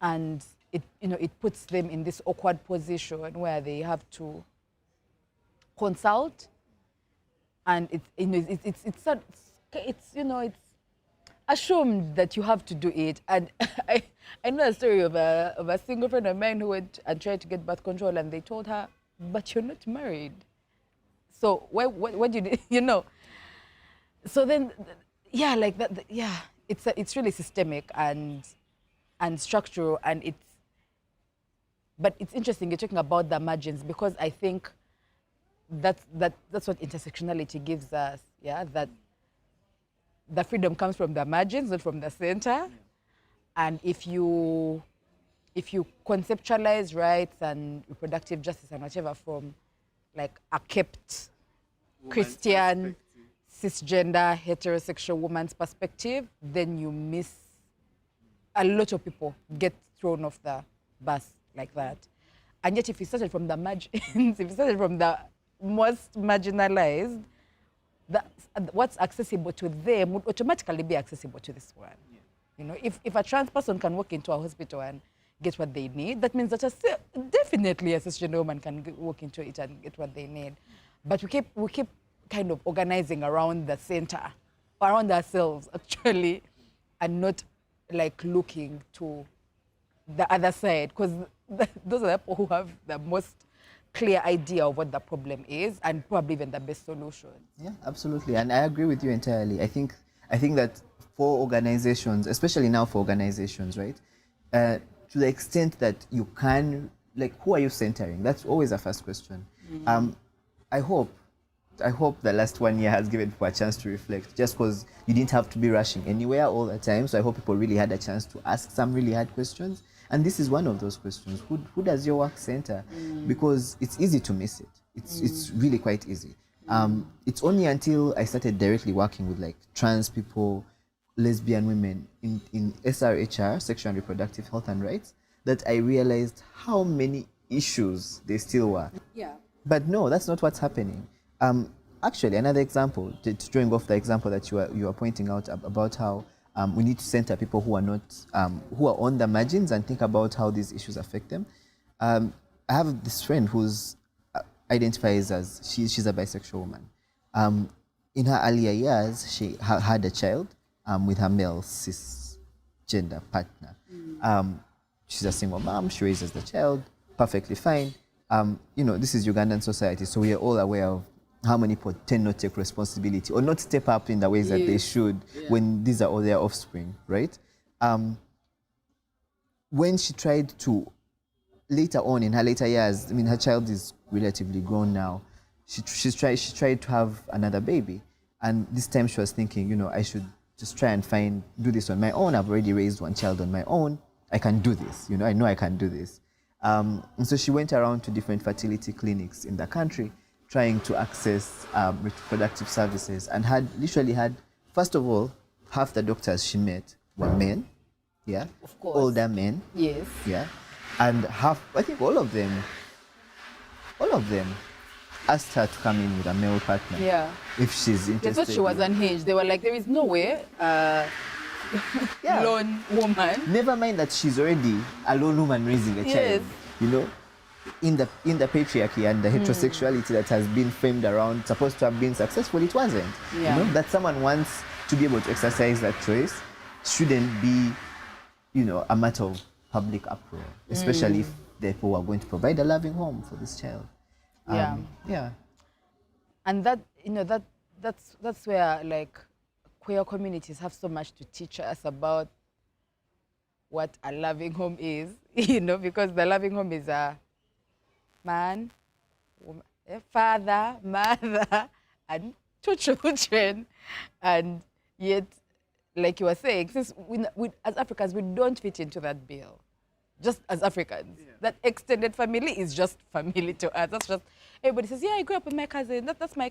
and it puts them in this awkward position where they have to consult, and it's assumed that you have to do it. And I know a story of a single friend of mine who went and tried to get birth control, and they told her, "But you're not married, so what do you know?" So then. Yeah, like that. Yeah, it's really systemic and structural, and but it's interesting you're talking about the margins because I think that's what intersectionality gives us. Yeah, that the freedom comes from the margins, not from the center. And if you conceptualize rights and reproductive justice and whatever from like a kept Christian, cisgender, heterosexual woman's perspective, then you miss a lot of people get thrown off the bus like that. And yet if you started from the margins, if you started from the most marginalized, what's accessible to them would automatically be accessible to this one. Yeah. You know, if a trans person can walk into a hospital and get what they need, that means that definitely a cisgender woman can walk into it and get what they need. But we keep kind of organizing around the center, around ourselves actually, and not like looking to the other side, because those are the people who have the most clear idea of what the problem is and probably even the best solution. Yeah, absolutely. And I agree with you entirely. I think that for organizations, especially now for organizations, right, to the extent that you can, like, who are you centering? That's always a first question. I hope the last 1 year has given people a chance to reflect, just because you didn't have to be rushing anywhere all the time. So I hope people really had a chance to ask some really hard questions. And this is one of those questions. Who does your work center? Because it's easy to miss it. It's really quite easy. It's only until I started directly working with like trans people, lesbian women in SRHR, sexual and reproductive health and rights, that I realized how many issues there still were. Yeah. But no, that's not what's happening. Actually, another example, drawing off the example that you are pointing out about how we need to center people who are not who are on the margins and think about how these issues affect them. I have this friend who's identifies as she's a bisexual woman. In her earlier years, she had a child with her male cisgender partner. She's a single mom. She raises the child perfectly fine. This is Ugandan society, so we are all aware of how many people tend not to take responsibility or not step up in the ways that they should when these are all their offspring, right? When she tried to, later on in her later years, I mean, her child is relatively grown now. She tried to have another baby, and this time she was thinking, I should just try and do this on my own. I've already raised one child on my own. I can do this. I know I can do this. And so she went around to different fertility clinics in the country, trying to access reproductive services, and literally had, first of all, half the doctors she met were men, of course, older men, and I think all of them asked her to come in with a male partner, if she's interested. They thought she was unhinged. They were like, there is no way. Lone woman. Never mind that she's already a lone woman raising a child. In the patriarchy and the heterosexuality that has been framed around, supposed to have been successful, it wasn't. That someone wants to be able to exercise that choice shouldn't be, a matter of public uproar, especially if the people are going to provide a loving home for this child. And that's where, like, queer communities have so much to teach us about what a loving home is, because the loving home is a man, woman, father, mother, and 2 children. And yet, like you were saying, since we as Africans, we don't fit into that bill. Just as Africans. That extended family is just family to us. That's just, everybody says, I grew up with my cousin. That's my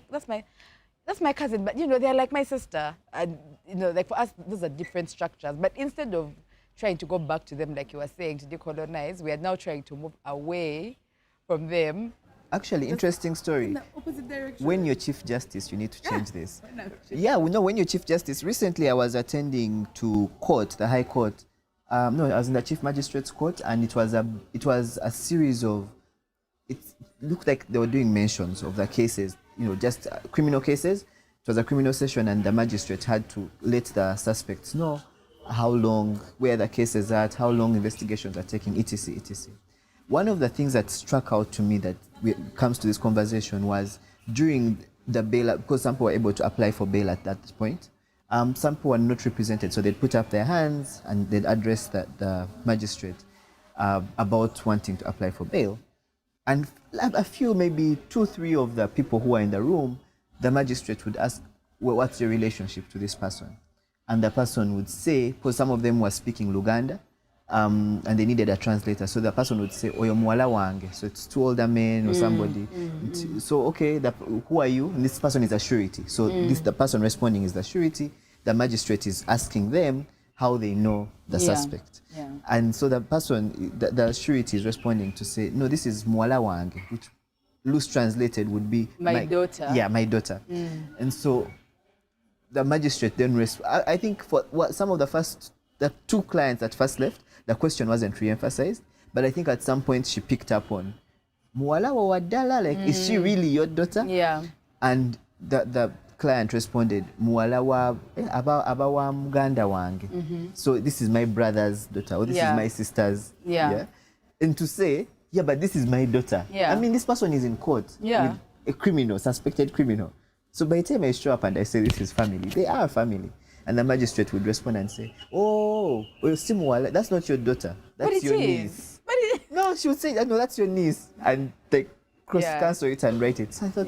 cousin, but they're like my sister. And like for us, those are different structures. But instead of trying to go back to them, like you were saying, to decolonize, we are now trying to move away from them. Actually, interesting story. In the opposite direction. When you're Chief Justice, you need to change this. We know when you're Chief Justice. Recently, I was attending to court, the High Court. I was in the Chief Magistrate's Court, and it was a series of, it looked like they were doing mentions of the cases, just criminal cases. It was a criminal session, and the magistrate had to let the suspects know how long, where the cases are at, how long investigations are taking, etc., etc. One of the things that struck out to me that comes to this conversation was during the bail, because some people were able to apply for bail at that point. Some people were not represented, so they'd put up their hands and they'd address the magistrate about wanting to apply for bail. And a few, maybe 2, 3 of the people who were in the room, the magistrate would ask, well, what's your relationship to this person? And the person would say, because some of them were speaking Luganda, and they needed a translator, so the person would say, Oyo muwala wange. So it's 2 older men or somebody. So, okay, who are you? And this person is a surety. So the person responding is the surety. The magistrate is asking them how they know the suspect. And so the person, the surety is responding to say, no, this is muwala wange, which loose translated would be my daughter. Yeah, my daughter. And so the magistrate then I think for some of the 2 clients that first left, the question wasn't re-emphasized, but I think at some point she picked up on muwala wa wadala, like, is she really your daughter? And the client responded, muwala wa abawa muganda wange. So this is my brother's daughter, or this is my sister's. And to say, but this is my daughter. I mean, this person is in court with a criminal, suspected criminal. So by the time I show up and I say this is family, they are family. And the magistrate would respond and say, oh, Simuwala, that's not your daughter. That's your niece. No, she would say, no, that's your niece. And they cross-cancel it and write it. So I thought,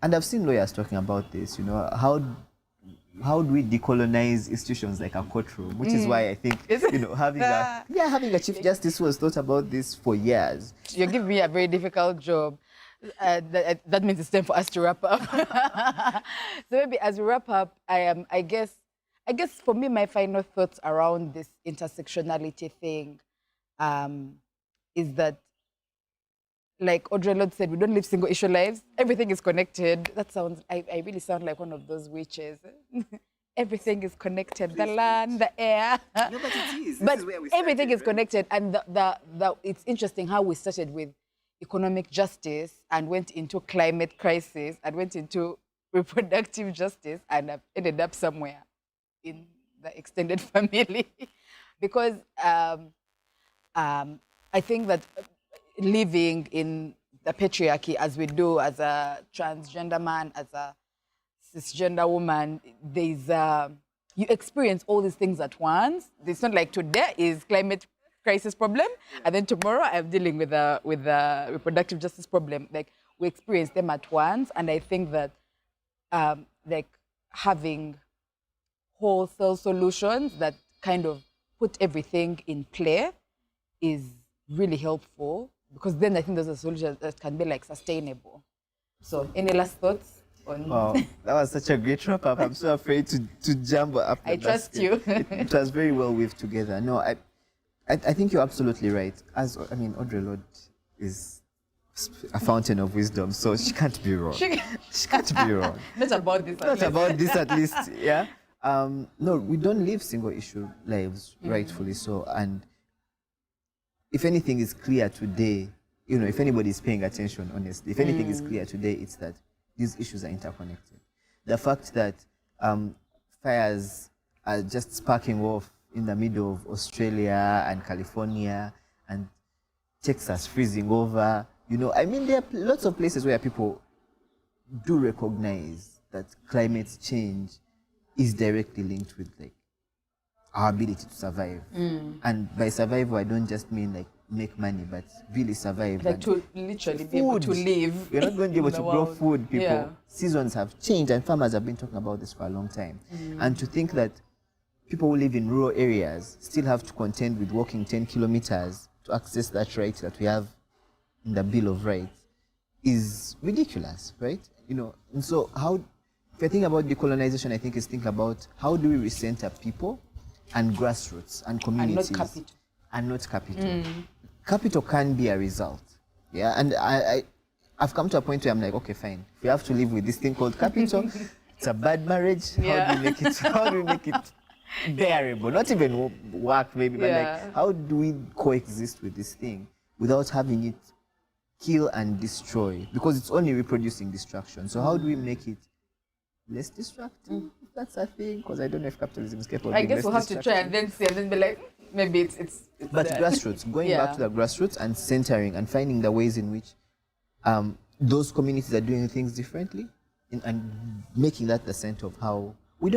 and I've seen lawyers talking about this, how do we decolonize institutions like a courtroom? Which is why I think, having a Chief Justice who has thought about this for years. You're giving me a very difficult job. That means it's time for us to wrap up. So maybe as we wrap up, I guess for me, my final thoughts around this intersectionality thing is that like Audre Lorde said, we don't live single issue lives. Everything is connected. That sounds, I really sound like one of those witches. Everything is connected, the land, the air. No, but it is. But This is where we everything started, is right? connected. And it's interesting how we started with economic justice and went into climate crisis and went into reproductive justice and have ended up somewhere in the extended family. Because I think that living in the patriarchy as we do as a transgender man, as a cisgender woman, you experience all these things at once. It's not like today is climate crisis problem, and then tomorrow I'm dealing with a reproductive justice problem. Like, we experience them at once, and I think that like having wholesale solutions that kind of put everything in play is really helpful, because then I think there's a solution that can be like sustainable. So, any last thoughts? Oh, that was such a great wrap up. I'm so afraid to jump up. I trust you. It was very well weaved together. No, I think you're absolutely right. Audre Lorde is a fountain of wisdom, so she can't be wrong. She can't be wrong. Not about this. Not about this, at least. Yeah. No, we don't live single issue lives, rightfully so. And if anything is clear today, if anybody is paying attention, honestly, if anything is clear today, it's that these issues are interconnected. The fact that fires are just sparking off in the middle of Australia and California and Texas freezing over, there are lots of places where people do recognize that climate change is directly linked with our ability to survive. And by survival, I don't just mean make money, but really survive. Like to literally be able to live. We're not going to be able to grow world. food, people. Yeah. Seasons have changed, and farmers have been talking about this for a long time. And to think that people who live in rural areas still have to contend with walking 10 kilometers to access that right that we have in the Bill of Rights is ridiculous, right? And so if I think about decolonization, I think is think about how do we recenter people and grassroots and communities. And not capital. And not capital. Capital can be a result. Yeah, and I've come to a point where I'm like, okay, fine. If we have to live with this thing called capital, it's a bad marriage. Yeah. How do we make it bearable? Not even work, maybe, but how do we coexist with this thing without having it kill and destroy? Because it's only reproducing destruction. So how do we make it less destructive? If that's a thing, because I don't know if capitalism is capable of being I guess we'll have less to try and then see and then be like, maybe it's but there. grassroots, going back to the grassroots and centering and finding the ways in which those communities are doing things differently and making that the center of how we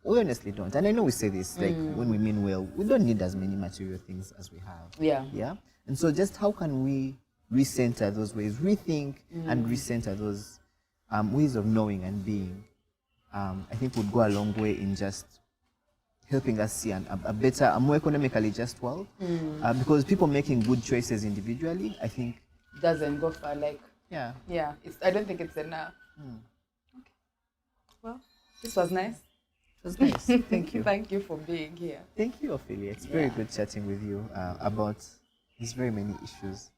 honestly don't. And I know we say this when we mean well, we don't need as many material things as we have. Yeah. Yeah. And so just how can we recenter those ways, rethink and recenter those ways of knowing and being, I think would go a long way in just helping us see a better, a more economically just world. Because people making good choices individually, I think doesn't go far. Yeah. I don't think it's enough. Okay. Well, this was nice. It was nice. Thank you. Thank you for being here. Thank you, Ophelia. It's very good chatting with you about these very many issues.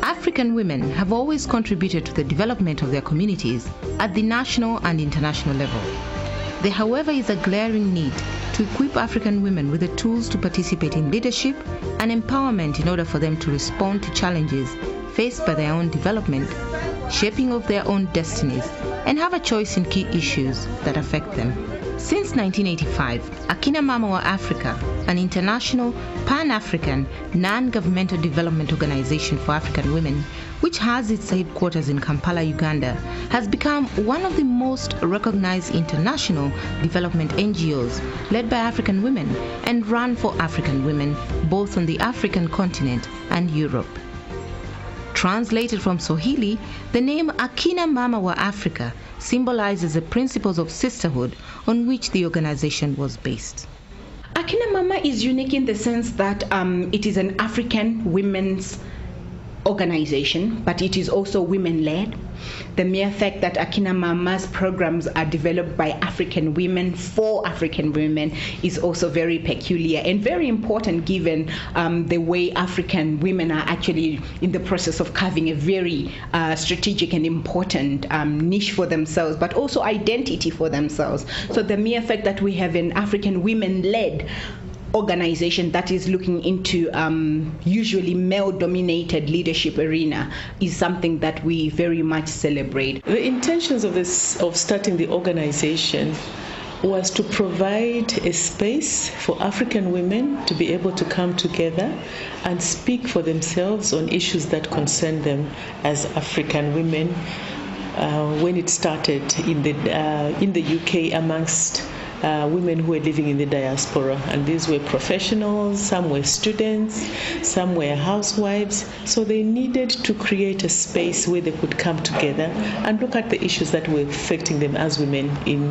African women have always contributed to the development of their communities at the national and international level. There, however, is a glaring need to equip African women with the tools to participate in leadership and empowerment in order for them to respond to challenges faced by their own development, shaping of their own destinies, and have a choice in key issues that affect them. Since 1985, Akina Mama wa Africa, an international pan-African non-governmental development organization for African women, which has its headquarters in Kampala, Uganda, has become one of the most recognized international development NGOs led by African women and run for African women both on the African continent and Europe. Translated from Swahili, the name Akina Mama wa Africa symbolizes the principles of sisterhood on which the organization was based. Akina Mama is unique in the sense that it is an African women's organization, but it is also women-led. The mere fact that Akina Mama's programs are developed by African women for African women is also very peculiar and very important, given the way African women are actually in the process of carving a very strategic and important niche for themselves, but also identity for themselves. So the mere fact that we have an African women-led organization that is looking into usually male-dominated leadership arena is something that we very much celebrate. The intentions of starting the organization was to provide a space for African women to be able to come together and speak for themselves on issues that concern them as African women. When it started in the UK amongst women who were living in the diaspora, and these were professionals, some were students, some were housewives, so they needed to create a space where they could come together and look at the issues that were affecting them as women in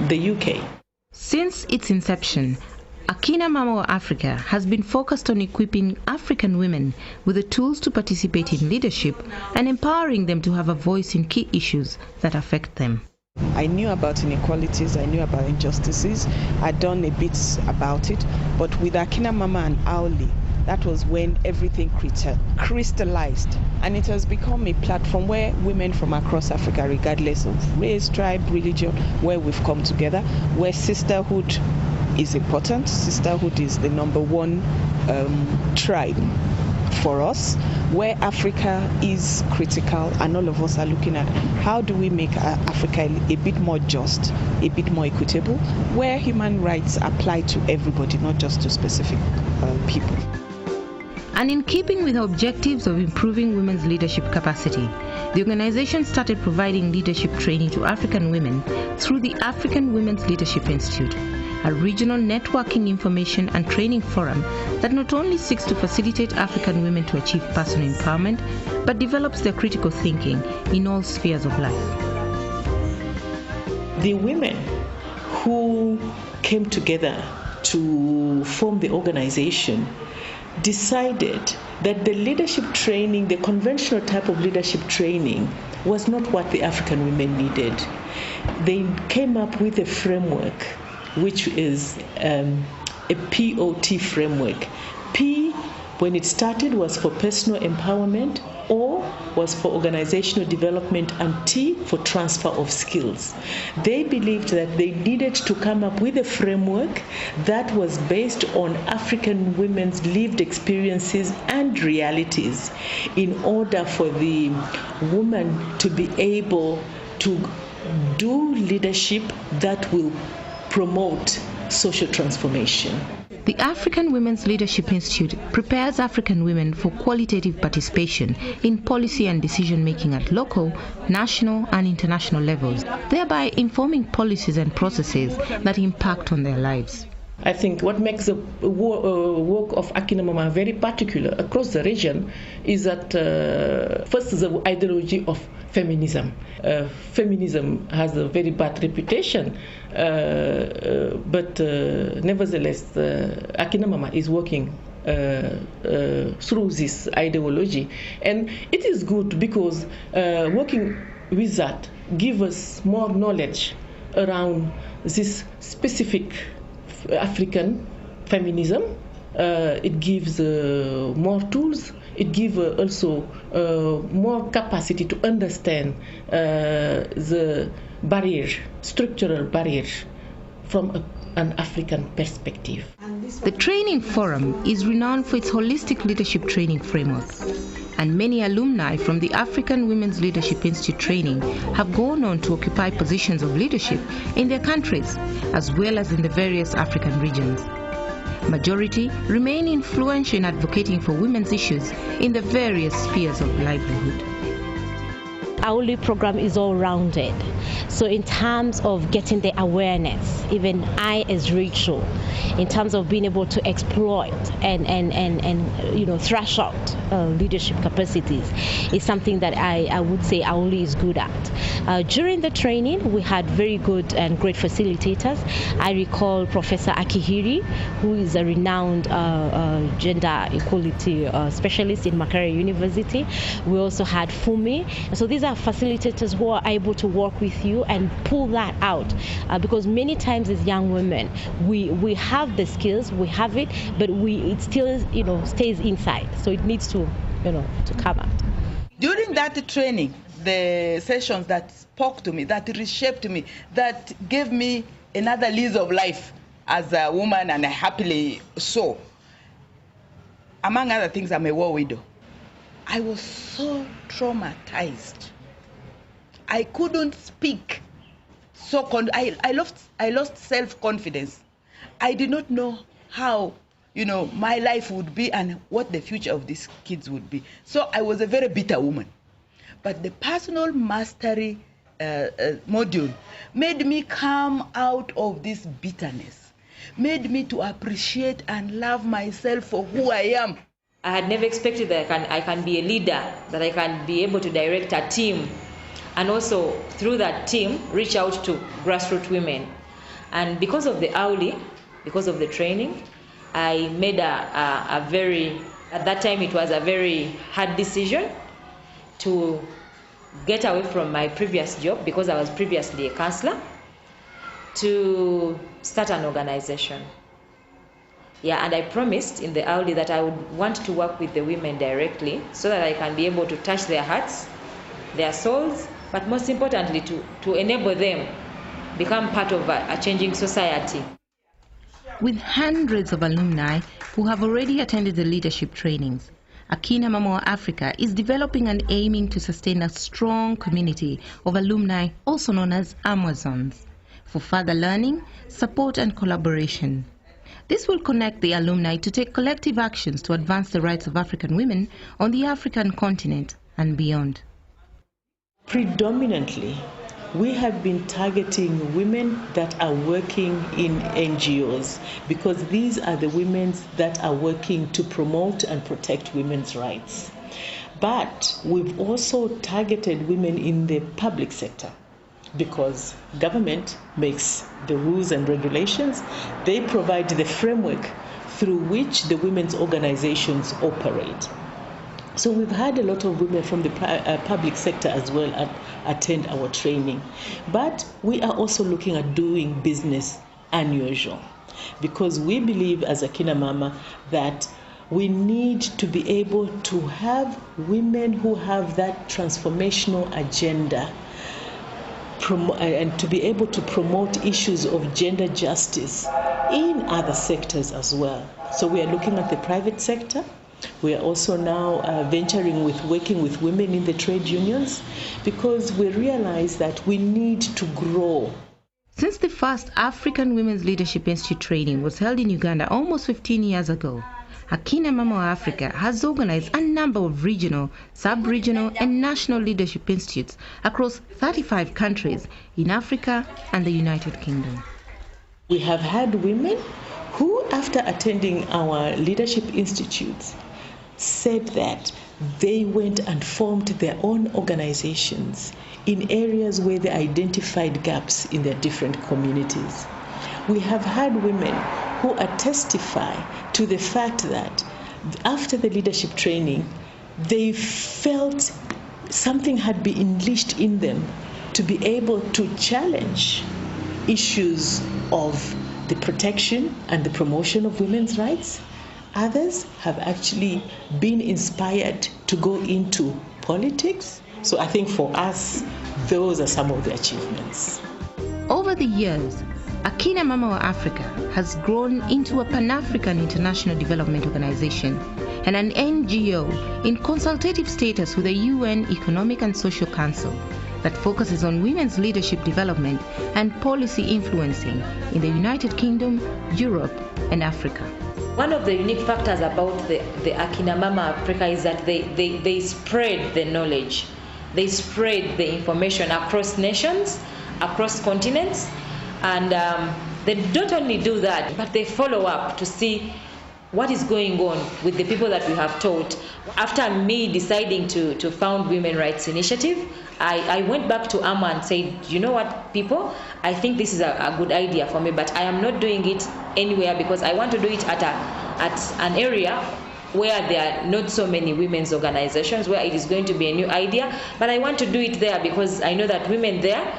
the UK. Since its inception, Akina Mama wa Africa has been focused on equipping African women with the tools to participate in leadership and empowering them to have a voice in key issues that affect them. I knew about inequalities, I knew about injustices, I'd done a bit about it, but with Akina Mama and Auli, that was when everything crystallized, and it has become a platform where women from across Africa, regardless of race, tribe, religion, where we've come together, where sisterhood is important. Sisterhood is the number one tribe for us, where Africa is critical, and all of us are looking at how do we make Africa a bit more just, a bit more equitable, where human rights apply to everybody, not just to specific people. And in keeping with the objectives of improving women's leadership capacity, the organization started providing leadership training to African women through the African Women's Leadership Institute, a regional networking, information and training forum that not only seeks to facilitate African women to achieve personal empowerment, but develops their critical thinking in all spheres of life. The women who came together to form the organization decided that the leadership training, the conventional type of leadership training, was not what the African women needed. They came up with a framework, which is a POT framework. P, when it started, was for personal empowerment, O was for organizational development, and T for transfer of skills. They believed that they needed to come up with a framework that was based on African women's lived experiences and realities in order for the woman to be able to do leadership that will promote social transformation. The African Women's Leadership Institute prepares African women for qualitative participation in policy and decision-making at local, national and international levels, thereby informing policies and processes that impact on their lives. I think what makes the work of Akina Mama very particular across the region is that first is the ideology of feminism. Feminism has a very bad reputation, but nevertheless, Akina Mama is working through this ideology, and it is good because working with that gives us more knowledge around this specific African feminism. It gives more tools. It gives also more capacity to understand the barrier, structural barriers from an African perspective. The training forum is renowned for its holistic leadership training framework, and many alumni from the African Women's Leadership Institute training have gone on to occupy positions of leadership in their countries, as well as in the various African regions. Majority remain influential in advocating for women's issues in the various spheres of livelihood. AULI program is all-rounded. So in terms of getting the awareness, even I as Rachel, in terms of being able to exploit and thrash out leadership capacities, is something that I would say AULI is good at. During the training, we had very good and great facilitators. I recall Professor Akihiri, who is a renowned gender equality specialist in Makerere University. We also had Fumi. So these are facilitators who are able to work with you and pull that out, because many times as young women, we have the skills, we have it, but it still stays inside. So it needs to come out. During that training, the sessions that spoke to me, that reshaped me, that gave me another lease of life as a woman, and happily so. Among other things, I'm a war widow. I was so traumatized. I couldn't speak. I lost self-confidence. I did not know how, my life would be and what the future of these kids would be. So I was a very bitter woman. But the personal mastery module made me come out of this bitterness, made me to appreciate and love myself for who I am. I had never expected that I can be a leader, that I can be able to direct a team, and also through that team reach out to grassroots women. And because of the AULI, because of the training, I made at that time it was a very hard decision to get away from my previous job, because I was previously a counselor, to start an organization. Yeah, and I promised in the AULI that I would want to work with the women directly so that I can be able to touch their hearts, their souls, but most importantly to enable them become part of a changing society. With hundreds of alumni who have already attended the leadership trainings, Akina Mama Africa is developing and aiming to sustain a strong community of alumni, also known as Amazons, for further learning, support and collaboration. This will connect the alumni to take collective actions to advance the rights of African women on the African continent and beyond. Predominantly, we have been targeting women that are working in NGOs, because these are the women that are working to promote and protect women's rights. But we've also targeted women in the public sector, because government makes the rules and regulations. They provide the framework through which the women's organizations operate. So we've had a lot of women from the public sector as well attend our training. But we are also looking at doing business unusual, because we believe as Akina Mama that we need to be able to have women who have that transformational agenda and to be able to promote issues of gender justice in other sectors as well. So we are looking at the private sector. We are also now venturing with working with women in the trade unions, because we realize that we need to grow. Since the first African Women's Leadership Institute training was held in Uganda almost 15 years ago, Akina Mama Africa has organized a number of regional, sub-regional and national leadership institutes across 35 countries in Africa and the United Kingdom. We have had women who, after attending our leadership institutes, said that they went and formed their own organizations in areas where they identified gaps in their different communities. We have had women who testify to the fact that after the leadership training, they felt something had been unleashed in them to be able to challenge issues of the protection and the promotion of women's rights. Others have actually been inspired to go into politics. So I think for us, those are some of the achievements. Over the years, Akina Mama Africa has grown into a Pan-African international development organization and an NGO in consultative status with the UN Economic and Social Council that focuses on women's leadership development and policy influencing in the United Kingdom, Europe, and Africa. One of the unique factors about the Akina Mama Africa is that they spread the knowledge. they spread the information across nations, across continents, and they don't only do that, but they follow up to see what is going on with the people that we have taught. After me deciding to found Women Rights Initiative, I went back to AMA and said, you know what, people, I think this is a good idea for me, but I am not doing it anywhere because I want to do it at an area where there are not so many women's organizations, where it is going to be a new idea, but I want to do it there because I know that women there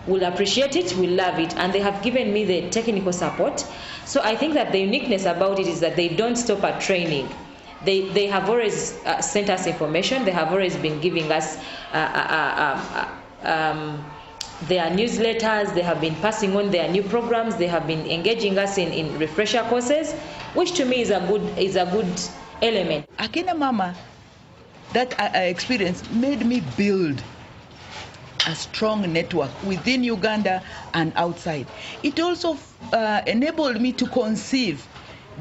will appreciate it, will love it, and they have given me the technical support. So I think that the uniqueness about it is that they don't stop at training. They have always sent us information. They have always been giving us their newsletters. They have been passing on their new programs. They have been engaging us in refresher courses, which to me is a good element. Akina Mama, that experience made me build a strong network within Uganda and outside. It also enabled me to conceive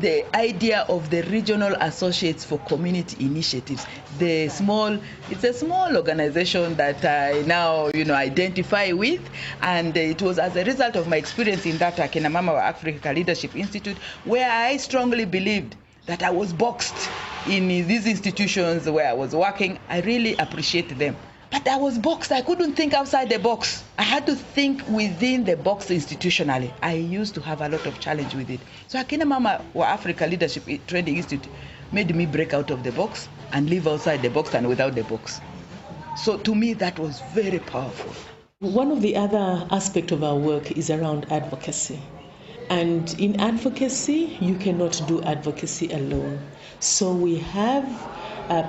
the idea of the Regional Associates for Community Initiatives. It's a small organization that I now identify with, and it was as a result of my experience in that Akina Mama Africa Leadership Institute, where I strongly believed that I was boxed in these institutions where I was working. I really appreciate them. But I was boxed. I couldn't think outside the box. I had to think within the box institutionally. I used to have a lot of challenge with it. So Akina Mama Africa Leadership Training Institute made me break out of the box and live outside the box and without the box. So to me, that was very powerful. One of the other aspects of our work is around advocacy. And in advocacy, you cannot do advocacy alone. So we have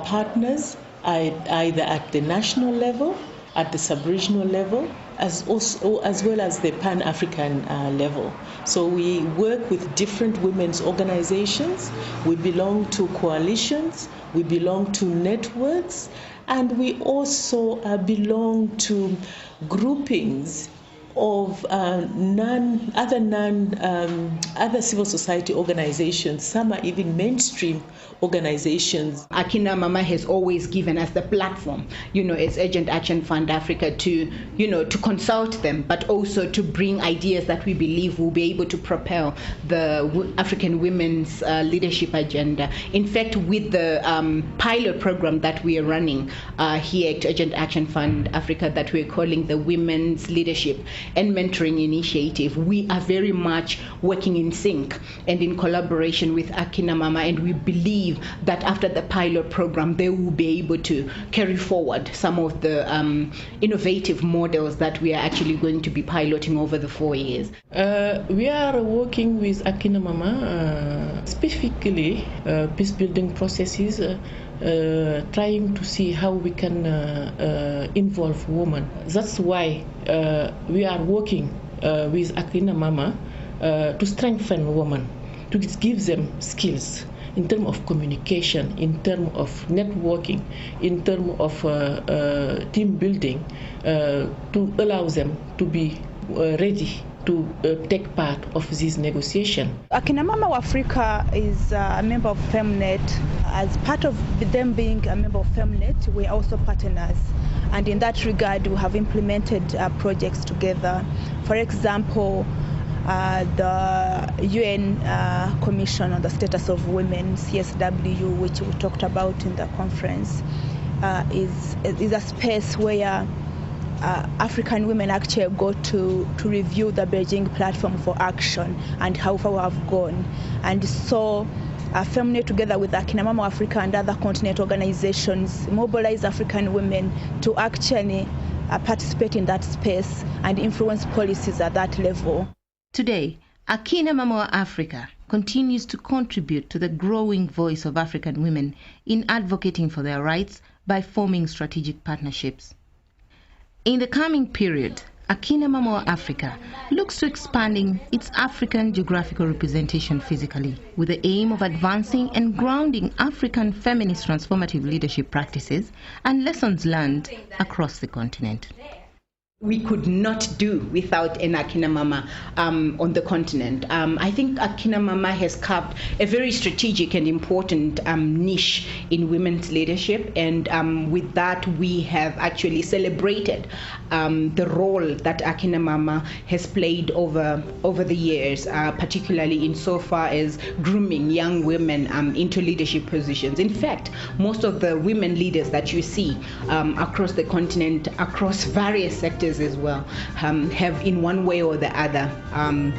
partners either at the national level, at the sub-regional level, as well as the Pan-African level. So we work with different women's organizations. We belong to coalitions, we belong to networks, and we also belong to groupings of other civil society organizations. Some are even mainstream organizations. Akina Mama has always given us the platform, as Urgent Action Fund Africa to consult them, but also to bring ideas that we believe will be able to propel the African women's leadership agenda. In fact, with the pilot program that we are running here at Urgent Action Fund Africa that we're calling the Women's Leadership and Mentoring Initiative, we are very much working in sync and in collaboration with Akina Mama, and we believe that after the pilot program they will be able to carry forward some of the innovative models that we are actually going to be piloting over the 4 years. We are working with Akina Mama, specifically peace building processes, trying to see how we can involve women. That's why we are working with Akina Mama to strengthen women, to give them skills in terms of communication, in terms of networking, in terms of team building, to allow them to be ready to take part of this negotiation. Akina Mama Africa is a member of FemNet. As part of them being a member of FemNet, we're also partners. And in that regard, we have implemented projects together. For example, the UN Commission on the Status of Women, CSW, which we talked about in the conference, is a space where African women actually go to review the Beijing Platform for Action and how far we have gone. And so FemNet, together with Akina Mama Africa and other continent organizations, mobilize African women to actually participate in that space and influence policies at that level. Today, Akina Mama Africa continues to contribute to the growing voice of African women in advocating for their rights by forming strategic partnerships. In the coming period, Akina Mama Africa looks to expanding its African geographical representation physically with the aim of advancing and grounding African feminist transformative leadership practices and lessons learned across the continent. we could not do without an Akina Mama on the continent. I think Akina Mama has carved a very strategic and important niche in women's leadership, and with that we have actually celebrated the role that Akina Mama has played over the years, particularly insofar as grooming young women into leadership positions. In fact, most of the women leaders that you see across the continent, across various sectors as well, have in one way or the other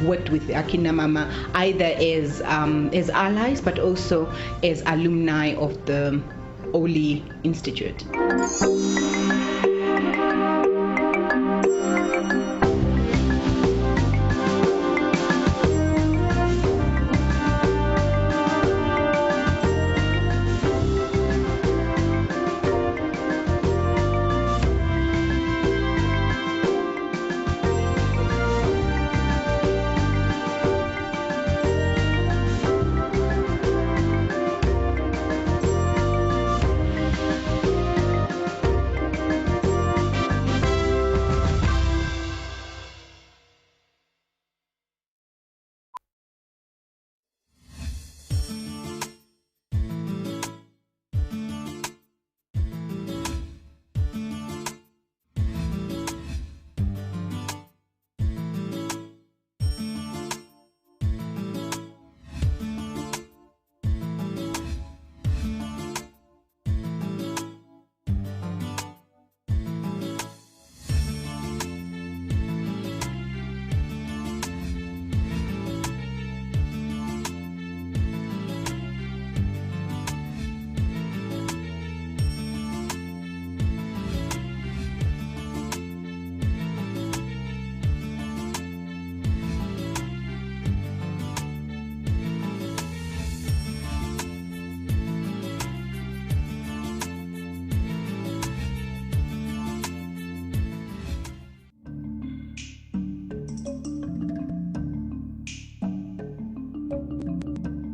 worked with Akina Mama, either as allies but also as alumni of the Oli Institute.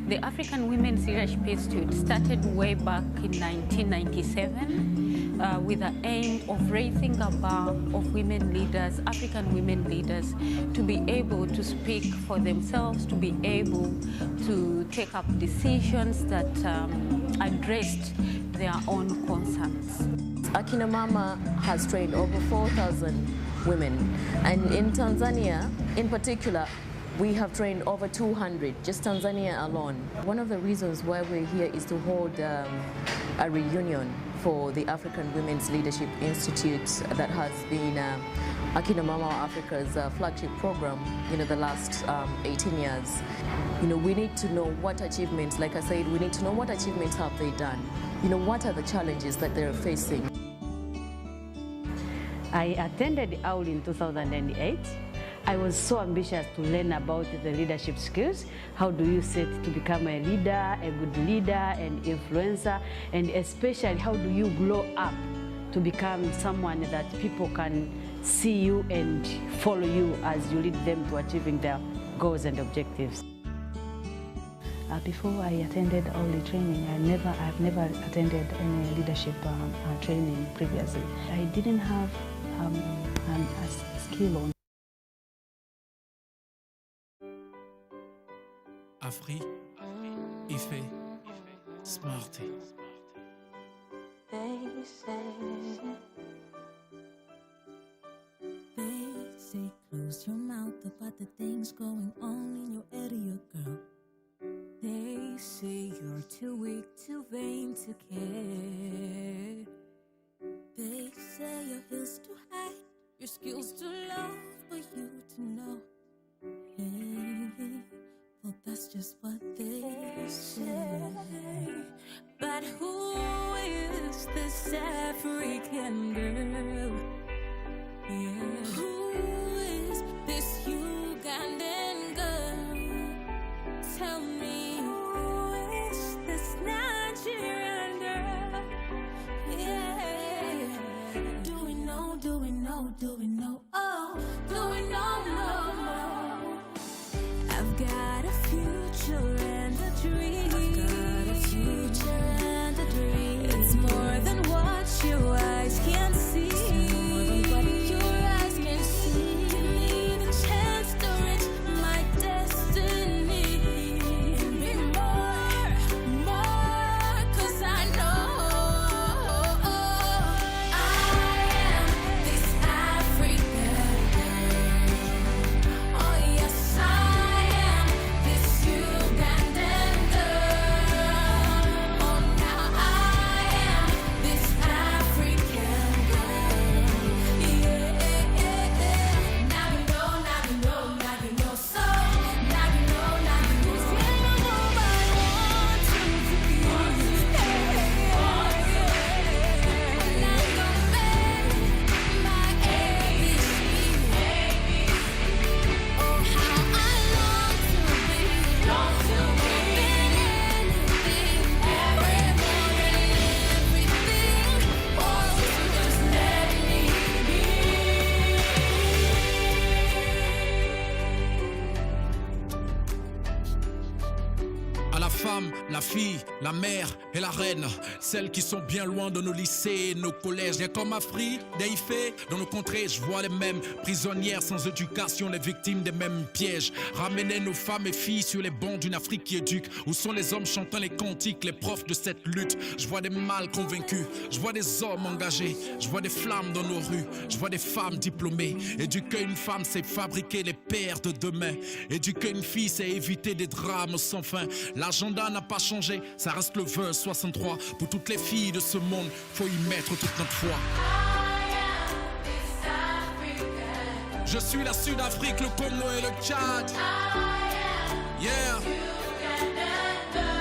The African Women's Leadership Institute started way back in 1997 with the aim of raising a bar of women leaders, African women leaders, to be able to speak for themselves, to be able to take up decisions that addressed their own concerns. Akina Mama has trained over 4,000 women, and in Tanzania, in particular, we have trained over 200, just Tanzania alone. One of the reasons why we're here is to hold a reunion for the African Women's Leadership Institute that has been Akina Mama Africa's flagship program, the last 18 years. We need to know what achievements, like I said, we need to know what achievements have they done. What are the challenges that they're facing. I attended AUL in 2008. I was so ambitious to learn about the leadership skills. How do you set to become a leader, a good leader, an influencer, and especially how do you grow up to become someone that people can see you and follow you as you lead them to achieving their goals and objectives. Before I attended AUL training, I've never attended any leadership training previously. I didn't have a skill on Afri, Ife, Smarty. They say close your mouth about the things going on in your area, girl. They say you're too weak, too vain to care. They say your heels too high, your skills too low for you to know. Hey, well, that's just what they say. But who is this African girl? Yeah. Who is this Ugandan girl? Tell me, who is this Nigerian girl? Yeah. Do we know, do we know, do we know? Oh, do we know, no? I've got a future and a dream. I've got a future and a dream. It's more than what your eyes can see. It's more than what your eyes La fille, la mère et la reine, celles qui sont bien loin de nos lycées, nos collèges. Rien comme Afrique, d'Aïfé, dans nos contrées, je vois les mêmes prisonnières sans éducation, les victimes des mêmes pièges. Ramener nos femmes et filles sur les bancs d'une Afrique qui éduque. Où sont les hommes chantant les cantiques, les profs de cette lutte? Je vois des mâles convaincus, je vois des hommes engagés, je vois des flammes dans nos rues, je vois des femmes diplômées. Éduquer une femme, c'est fabriquer les pères de demain. Éduquer une fille, c'est éviter des drames sans fin. L'agenda n'a pas changé, ça reste le 2063. Pour toutes les filles de ce monde, faut y mettre toute notre foi. Je suis la Sud-Afrique, le Congo et le Tchad. Yeah.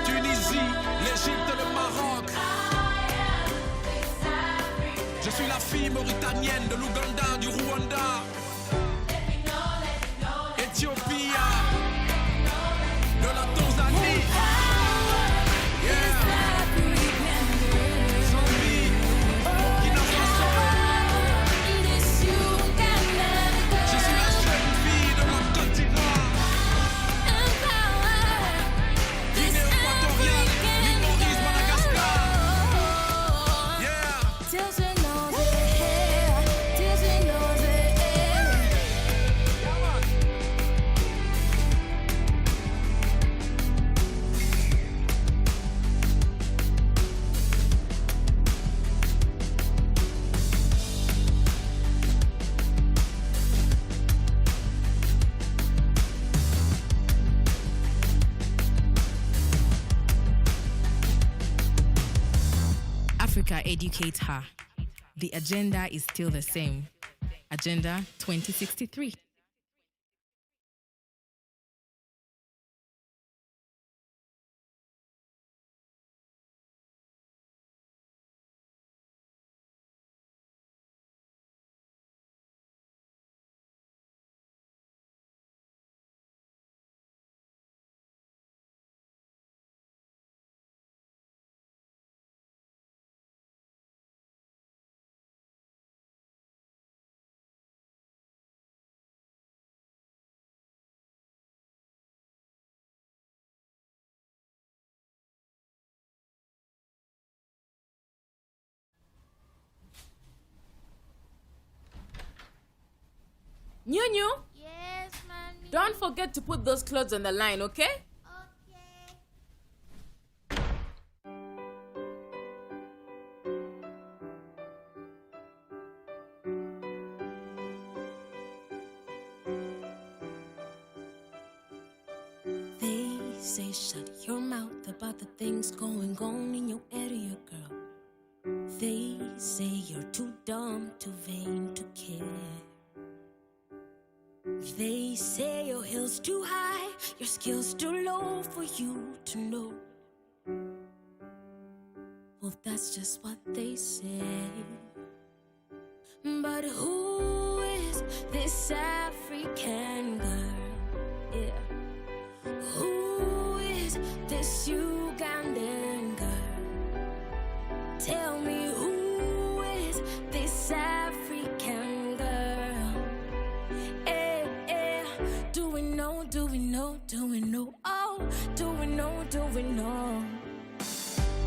Tunisie, l'Égypte et le Maroc. Je suis la fille mauritanienne de l'Ouganda, du Rwanda. Éthiopie, de la Tanzanie. Africa educates her. The agenda is still the same. Agenda 2063. Nunu? Yes, mommy. Don't forget to put those clothes on the line, okay? They say shut your mouth about the things going on in your area, girl. They say you're too dumb, too vain to care. They say your heel's too high, your skills too low for you to know. Well, that's just what they say. But who is this African girl? Yeah. Who is this Ugandan girl? Tell me, who is this African girl? Do we know, do we know, do we know? Oh, do we know, do we know?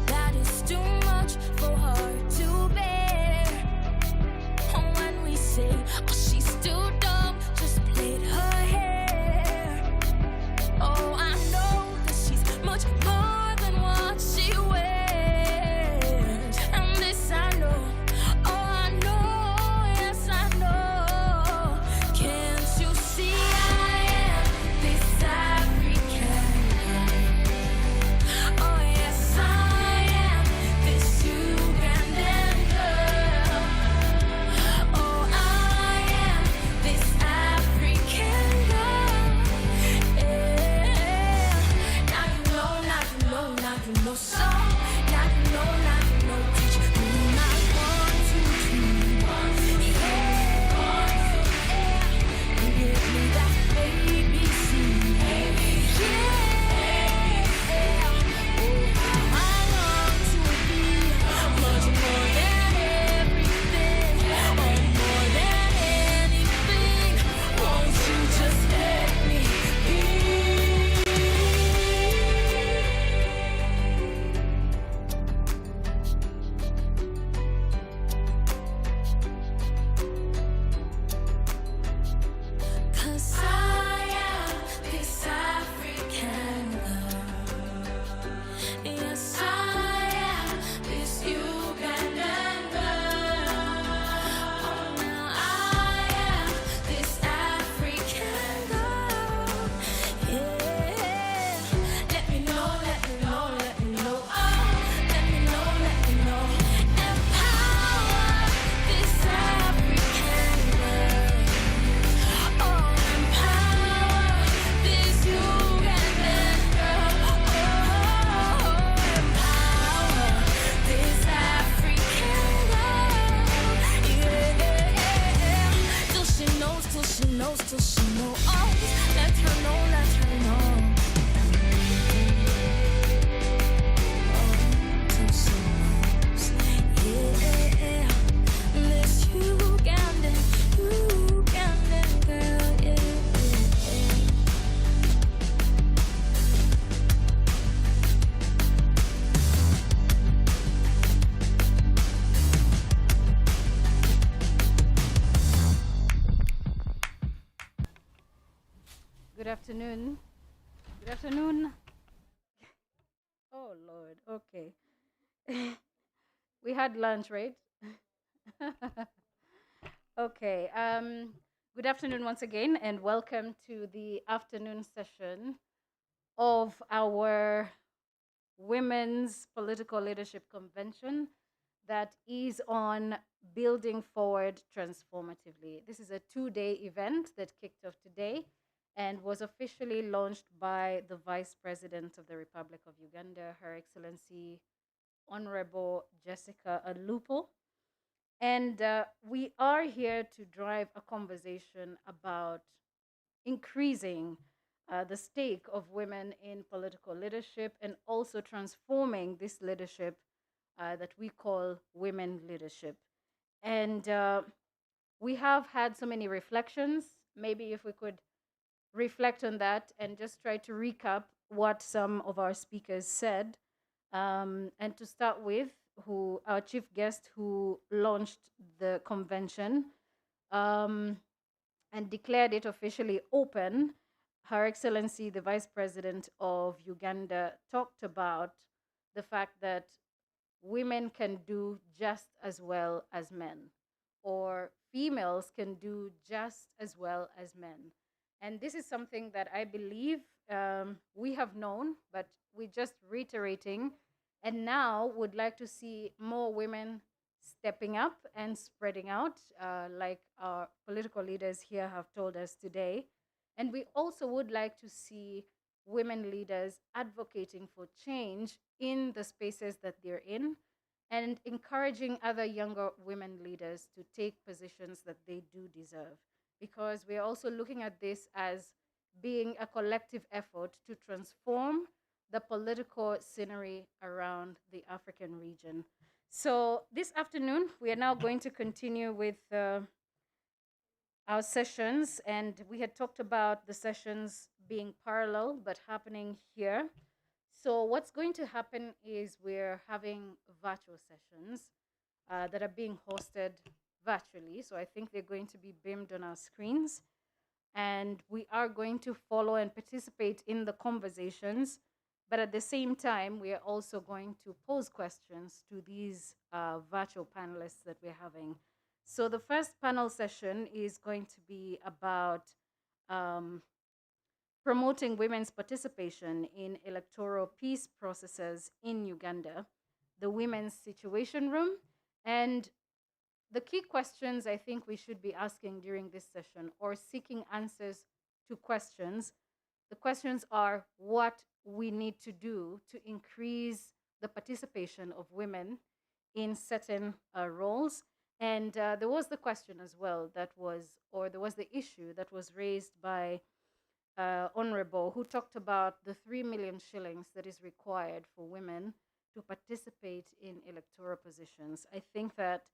That is too much for her to bear. And when we say, oh, she's too dumb, just plait her hair. so she knows. Let her know, let her know. Till she knows, yeah. This Ugandan girl, yeah. Good afternoon. Good afternoon. Oh, Lord. Okay. We had lunch, right? Okay. Good afternoon once again, and welcome to the afternoon session of our Women's Political Leadership Convention that is on building forward transformatively. This is a 2-day event that kicked off today and was officially launched by the Vice President of the Republic of Uganda, Her Excellency Honorable Jessica Alupo. And we are here to drive a conversation about increasing the stake of women in political leadership and also transforming this leadership that we call women leadership. And we have had so many reflections. Maybe if we could reflect on that and just try to recap what some of our speakers said. And to start with, our chief guest who launched the convention and declared it officially open, Her Excellency, the Vice President of Uganda, talked about the fact that women can do just as well as men, or females can do just as well as men. And this is something that I believe we have known, but we're just reiterating, and now would like to see more women stepping up and spreading out, like our political leaders here have told us today. And we also would like to see women leaders advocating for change in the spaces that they're in and encouraging other younger women leaders to take positions that they do deserve. Because we're also looking at this as being a collective effort to transform the political scenery around the African region. So this afternoon, we are now going to continue with our sessions, and we had talked about the sessions being parallel but happening here. So what's going to happen is we're having virtual sessions that are being hosted virtually. So I think they're going to be beamed on our screens. And we are going to follow and participate in the conversations. But at the same time, we are also going to pose questions to these virtual panelists that we're having. So the first panel session is going to be about promoting women's participation in electoral peace processes in Uganda, the Women's Situation Room, and the key questions I think we should be asking during this session, or seeking answers to questions. The questions are what we need to do to increase the participation of women in certain roles. And there was the question as well there was the issue that was raised by Honorable, who talked about the 3 million shillings that is required for women to participate in electoral positions. I think that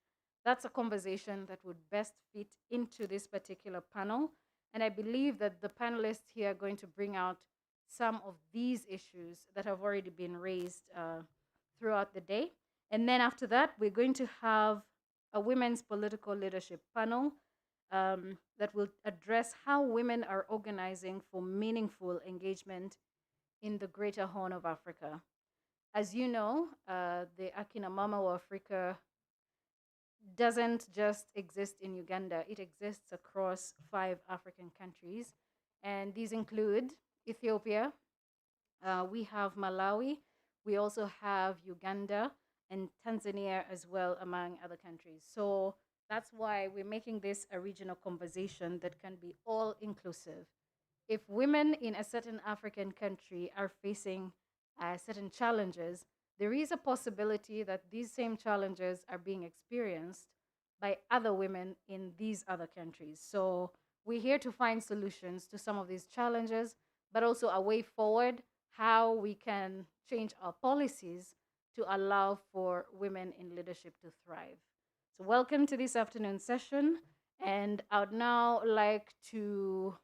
that's a conversation that would best fit into this particular panel. And I believe that the panelists here are going to bring out some of these issues that have already been raised throughout the day. And then after that, we're going to have a women's political leadership panel that will address how women are organizing for meaningful engagement in the Greater Horn of Africa. As you know, the Akina Mama wa Africa doesn't just exist in Uganda. It exists across 5 African countries, and these include Ethiopia, we have Malawi, we also have Uganda and Tanzania as well, among other countries. So that's why we're making this a regional conversation that can be all inclusive. If women in a certain African country are facing certain challenges, there is a possibility that these same challenges are being experienced by other women in these other countries. So we're here to find solutions to some of these challenges, but also a way forward, how we can change our policies to allow for women in leadership to thrive. So welcome to this afternoon session. And I would now like to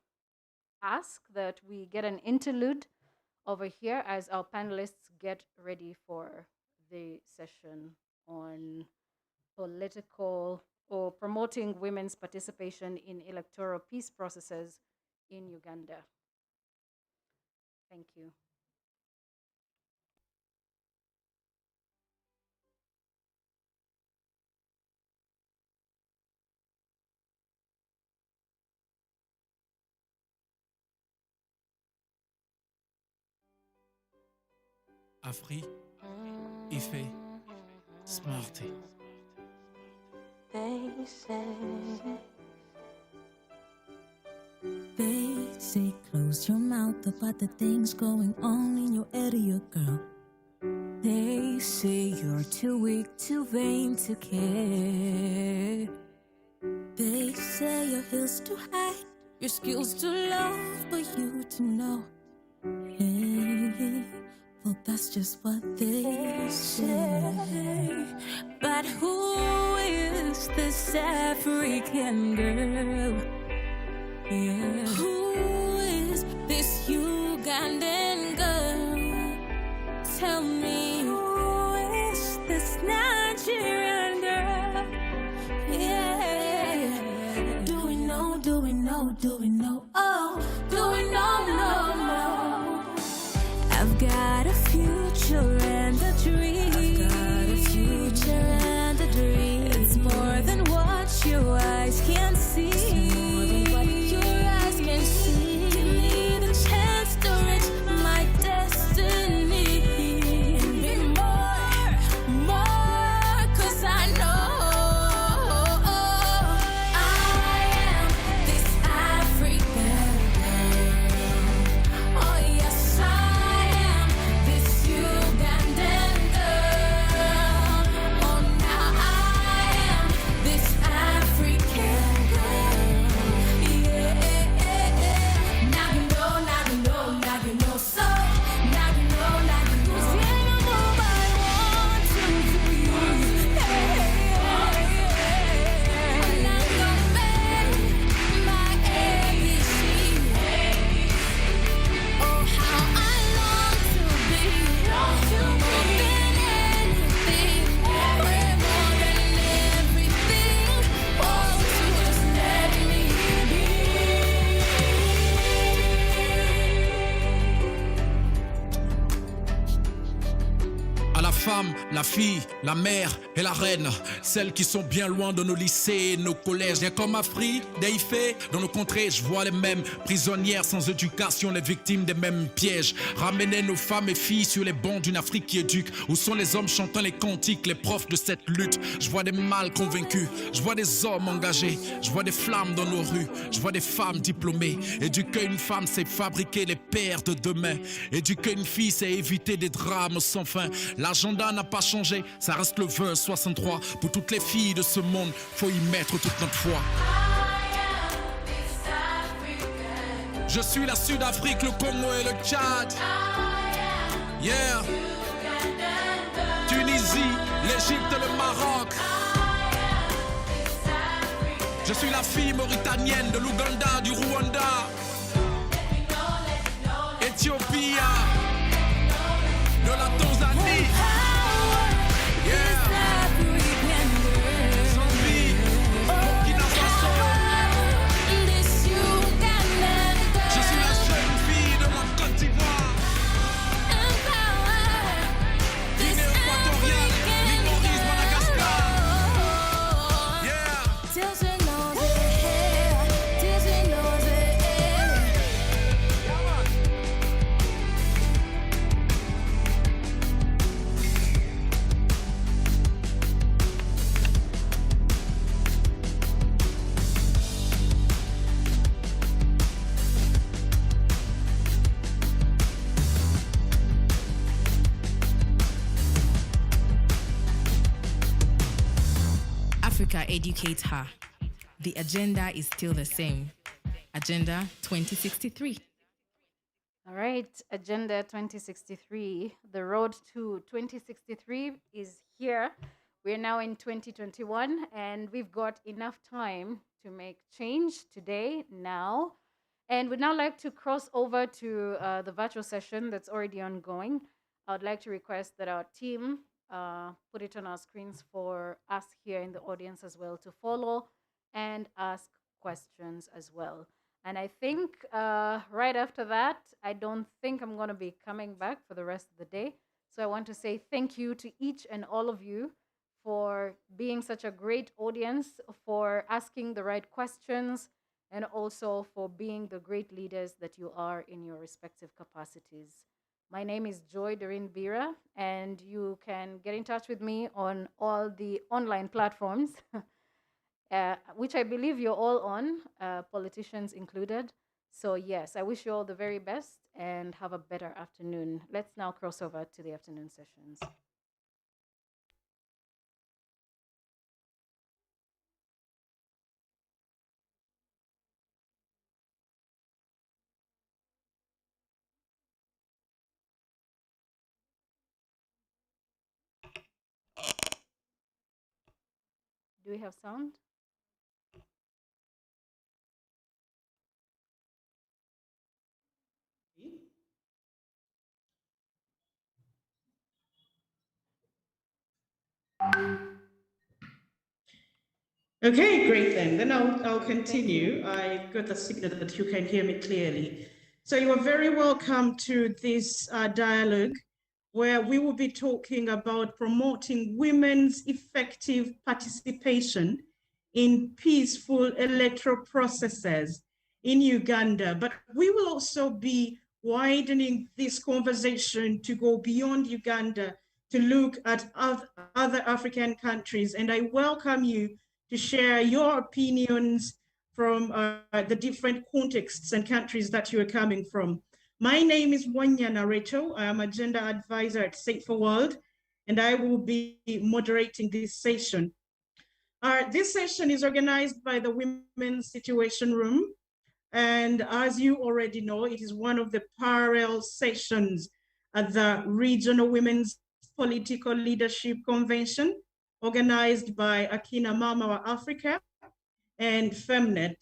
ask that we get an interlude over here as our panelists get ready for the session on political or promoting women's participation in electoral peace processes in Uganda. Thank you. Afri, Ife, Smarty. They say close your mouth about the things going on in your area, girl. They say you're too weak, too vain to care. They say your heels too high, your skills too low for you to know. Hey, well, that's just what they say. But who is this African girl? Yeah. Who is this Ugandan girl? Tell me, who is this Nigerian girl? Yeah. Do we know, do we know, do we know? Oh, do we know, no, no? I've got a future and a dream. I've got a future and a dream. It's more than what your eyes can see. It's more than what your eyes can see. Give me the chance to reach my destiny. And be more, 'cause I know I am this African girl. Oh yes, I am this Ugandan girl. Oh now I am this African girl. Yeah. Now you know, now you know, now you know. So now you know, now you know. See, you know I want to do you. And I'm gonna make my ABC. Oh, how I long to be more than anything, way more than everything. Oh, to just let me be. À la femme, la fille, la mère et la reine, celles qui sont bien loin de nos lycées et nos collèges. Rien comme Afri, Daïfé, dans nos contrées, je vois les mêmes prisonnières sans éducation, les victimes des mêmes pièges. Ramener nos femmes et filles sur les bancs d'une Afrique qui éduque. Où sont les hommes chantant les cantiques, les profs de cette lutte? Je vois des mâles convaincus, je vois des hommes engagés, je vois des flammes dans nos rues, je vois des femmes diplômées. Éduquer une femme, c'est fabriquer les pères de demain. Éduquer une fille, c'est éviter des drames sans fin. L'agenda n'a pas changé, ça reste le 2063. Pour toutes les filles de ce monde, faut y mettre toute notre foi. Je suis la Sud-Afrique, le Congo et le Tchad. Yeah. Tunisie, l'Égypte et le Maroc. Je suis la fille mauritanienne de l'Ouganda, du Rwanda. Éthiopie, de la Tanzanie. Yeah. Zambie, Burkina Faso. Je suis la jeune fille de la Côte d'Ivoire. Guinée équatoriale, l'île Maurice, Madagascar. Yeah. Till she knows it, till she knows it. Africa educates her. The agenda is still the same. Agenda 2063. All right, Agenda 2063. The road to 2063 is here. We're now in 2021, and we've got enough time to make change today, now. And we'd now like to cross over to the virtual session that's already ongoing. I would like to request that our team put it on our screens for us here in the audience as well to follow and ask questions as well. And I think right after that, I don't think I'm going to be coming back for the rest of the day. So I want to say thank you to each and all of you for being such a great audience, for asking the right questions, and also for being the great leaders that you are in your respective capacities. My name is Joy Doreen Bira, and you can get in touch with me on all the online platforms, which I believe you're all on, politicians included. So yes, I wish you all the very best and have a better afternoon. Let's now cross over to the afternoon sessions. Do we have sound? Okay, great then. Then I'll continue. I got the signal that you can hear me clearly. So you are very welcome to this dialogue where we will be talking about promoting women's effective participation in peaceful electoral processes in Uganda. But we will also be widening this conversation to go beyond Uganda to look at other African countries. And I welcome you to share your opinions from the different contexts and countries that you are coming from. My name is Wanyana Rachel. I am a gender advisor at Safer World, and I will be moderating this session. This session is organized by the Women's Situation Room. And as you already know, it is one of the parallel sessions at the Regional Women's Political Leadership Convention, organized by Akina Mama Africa and Femnet.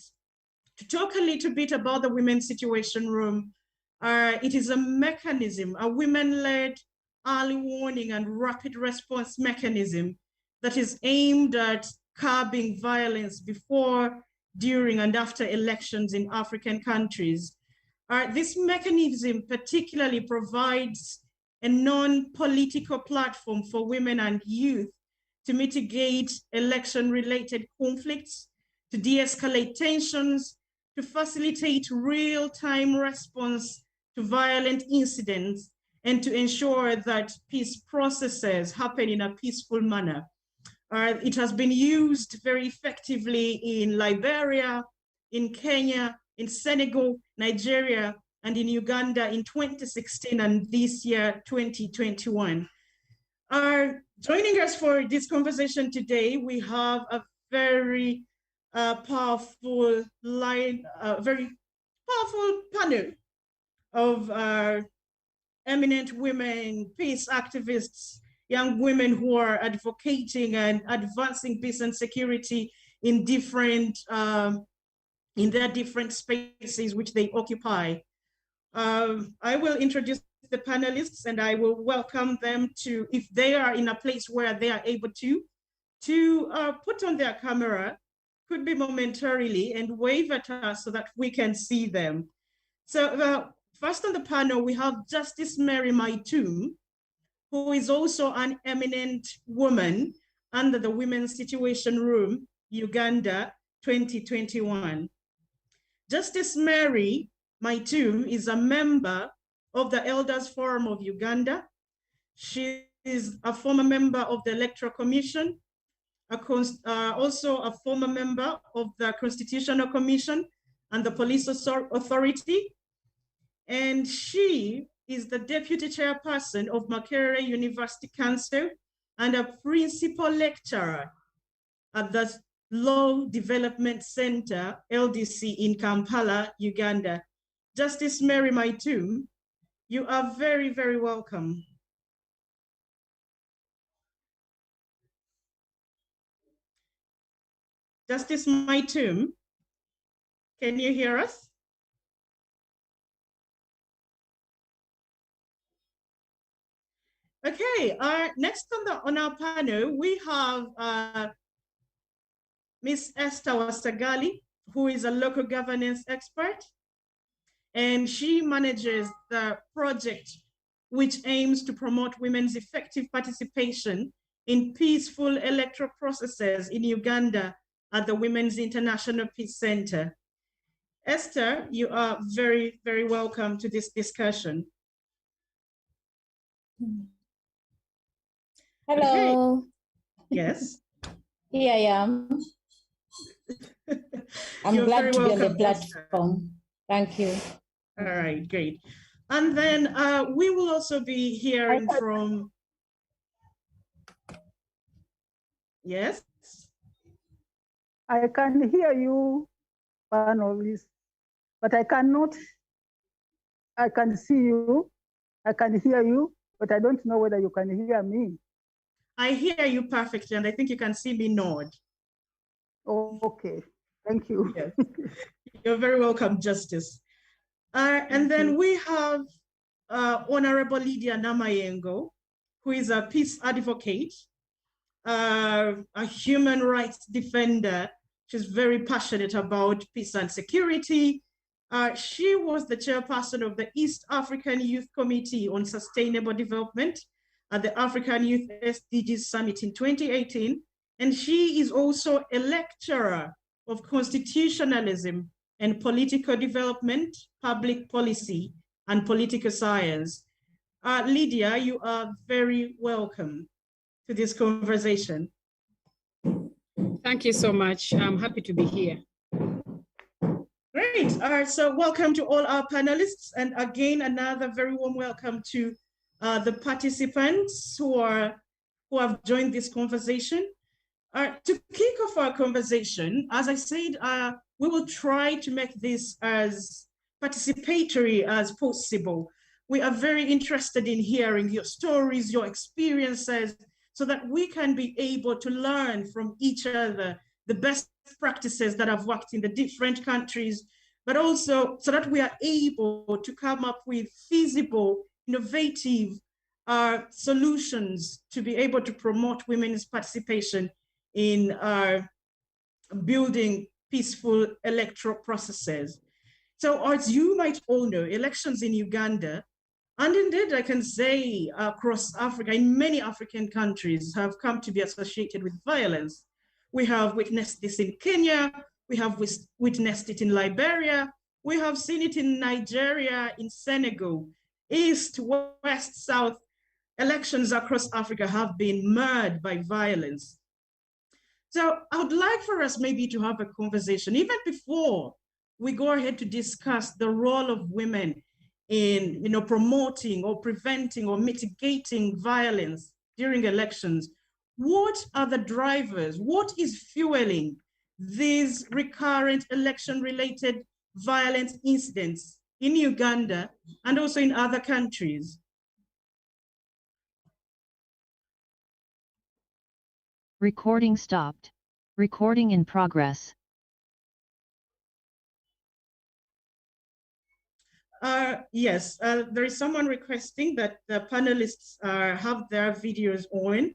To talk a little bit about the Women's Situation Room, it is a mechanism, a women-led early warning and rapid response mechanism that is aimed at curbing violence before, during, and after elections in African countries. This mechanism particularly provides a non-political platform for women and youth to mitigate election-related conflicts, to de-escalate tensions, to facilitate real-time response to violent incidents, and to ensure that peace processes happen in a peaceful manner. It has been used very effectively in Liberia, in Kenya, in Senegal, Nigeria, and in Uganda in 2016 and this year, 2021. Joining us for this conversation today, we have a very powerful panel of eminent women, peace activists, young women who are advocating and advancing peace and security in their different spaces which they occupy. I will introduce the panelists and I will welcome them to, if they are in a place where they are able to put on their camera, could be momentarily, and wave at us so that we can see them. So first on the panel, we have Justice Mary Maitum, who is also an eminent woman under the Women's Situation Room, Uganda, 2021. Justice Mary Maitum is a member of the Elders Forum of Uganda. She is a former member of the Electoral Commission, also a former member of the Constitutional Commission and the Police Authority. And she is the Deputy Chairperson of Makerere University Council and a Principal Lecturer at the Law Development Center, LDC, in Kampala, Uganda. Justice Mary Maitum, you are very, very welcome. Justice Maitum, can you hear us? Okay, next on our panel, we have Ms. Esther Wasagali, who is a local governance expert, and she manages the project which aims to promote women's effective participation in peaceful electoral processes in Uganda at the Women's International Peace Center. Esther, you are very, very welcome to this discussion. Hello. Okay. Yes. Here I am. I'm You're glad very to be on the welcome, platform. Thank you. All right, great. And then we will also be hearing from, yes? I can hear you, panelists, but I cannot, I can see you, I can hear you, but I don't know whether you can hear me. I hear you perfectly, and I think you can see me nod. Oh, okay, thank you. Yes. You're very welcome, Justice. And then we have Honorable Lydia Namayengo, who is a peace advocate, a human rights defender. She's very passionate about peace and security. She was the chairperson of the East African Youth Committee on Sustainable Development at the African Youth SDGs Summit in 2018. And she is also a lecturer of constitutionalism and political development, public policy, and political science. Lydia, you are very welcome to this conversation. Thank you so much. I'm happy to be here. Great. All right, so welcome to all our panelists. And again, another very warm welcome to the participants who have joined this conversation. To kick off our conversation, as I said, we will try to make this as participatory as possible. We are very interested in hearing your stories, your experiences, so that we can be able to learn from each other the best practices that have worked in the different countries, but also so that we are able to come up with feasible, innovative solutions to be able to promote women's participation in building peaceful electoral processes. So as you might all know, elections in Uganda, and indeed I can say across Africa, in many African countries, have come to be associated with violence. We have witnessed this in Kenya, we have witnessed it in Liberia, we have seen it in Nigeria, in Senegal. East, west, south, elections across Africa have been marred by violence. So I would like for us maybe to have a conversation, even before we go ahead to discuss the role of women in promoting or preventing or mitigating violence during elections. What are the drivers? What is fueling these recurrent election-related violence incidents in Uganda and also in other countries? Recording stopped. Recording in progress. Yes, there is someone requesting that the panelists have their videos on.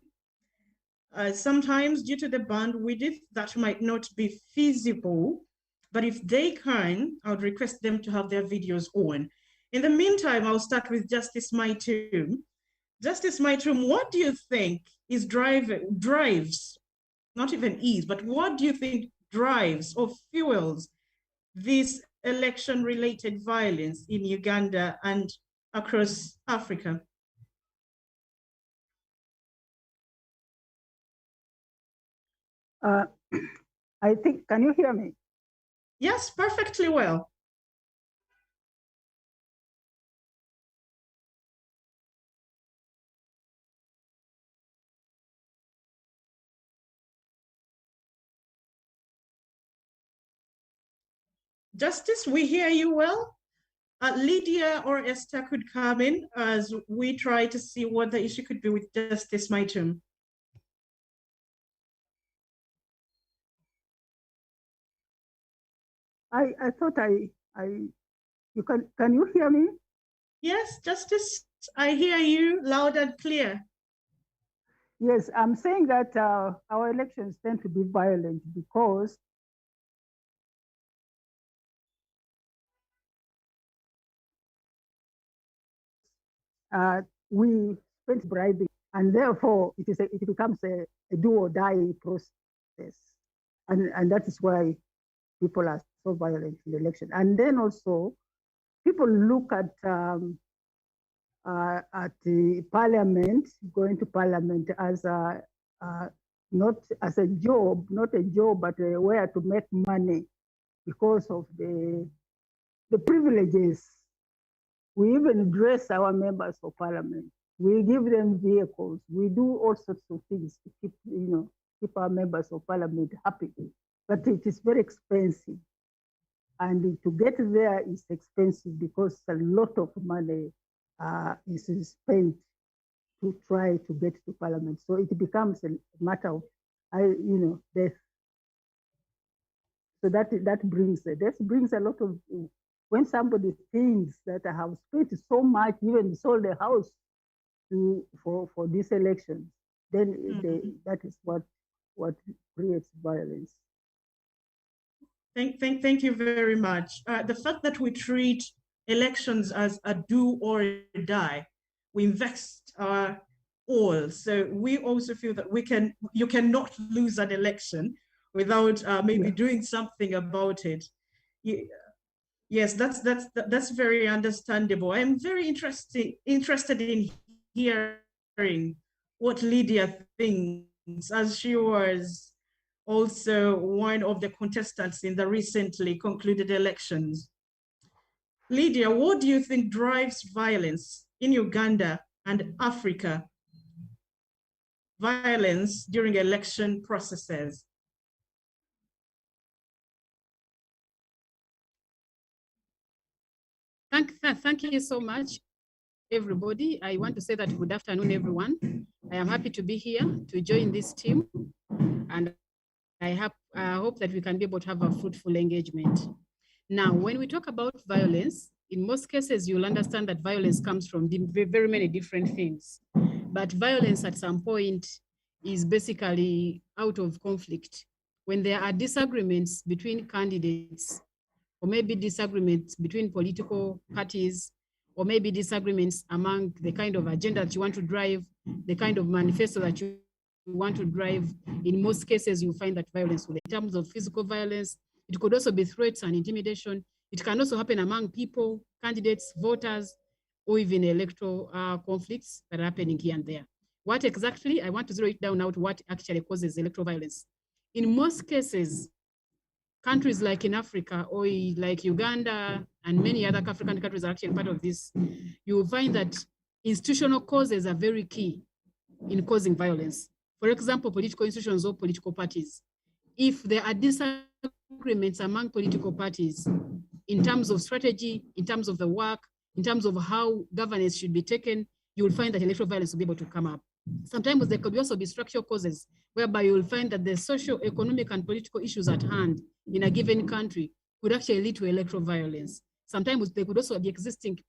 Sometimes due to the bandwidth, that might not be feasible, but if they can, I would request them to have their videos on. In the meantime, I'll start with Justice Maitum. Justice Maitum, what do you think is drives, not even is, but what do you think drives or fuels this election-related violence in Uganda and across Africa? I think, can you hear me? Yes, perfectly well. Justice, we hear you well. Lydia or Esther could come in as we try to see what the issue could be with Justice Maitum. I thought you can you hear me? Yes, Justice, I hear you loud and clear. Yes, I'm saying that our elections tend to be violent because we spent bribing, and therefore it becomes a do or die process, and that is why people are so violent in the election. And then also, people look at the parliament, going to parliament as not as a job, but where to make money because of the privileges. We even dress our members of parliament. We give them vehicles. We do all sorts of things to keep our members of parliament happy. But it is very expensive. And to get there is expensive because a lot of money is spent to try to get to parliament. So it becomes a matter of, death. So that brings a lot of, when somebody thinks that I have spent so much, even sold a house for this election, then that is what creates violence. Thank you very much. The fact that we treat elections as a do or die, we invest our all. So we also feel that you cannot lose an election without maybe doing something about it. Yes, that's very understandable. I'm very interested in hearing what Lydia thinks, as she was also one of the contestants in the recently concluded elections. Lydia, what do you think drives violence in Uganda and Africa? Violence during election processes. Thank you so much, everybody. I want to say that good afternoon, everyone. I am happy to be here to join this team, and I hope that we can be able to have a fruitful engagement. Now, when we talk about violence, in most cases, you'll understand that violence comes from very many different things. But violence at some point is basically out of conflict. When there are disagreements between candidates, or maybe disagreements between political parties, or maybe disagreements among the kind of agenda that you want to drive, the kind of manifesto that you want to drive, in most cases, you find that violence will. In terms of physical violence, it could also be threats and intimidation. It can also happen among people, candidates, voters, or even electoral conflicts that are happening here and there. What exactly? I want to zero it down now to what actually causes electoral violence. In most cases, countries like in Africa or like Uganda and many other African countries are actually part of this, you will find that institutional causes are very key in causing violence. For example, political institutions or political parties. If there are disagreements among political parties in terms of strategy, in terms of the work, in terms of how governance should be taken, you will find that electoral violence will be able to come up. Sometimes there could also be structural causes, whereby you will find that the social, economic, and political issues at hand in a given country could actually lead to electoral violence. Sometimes there could also be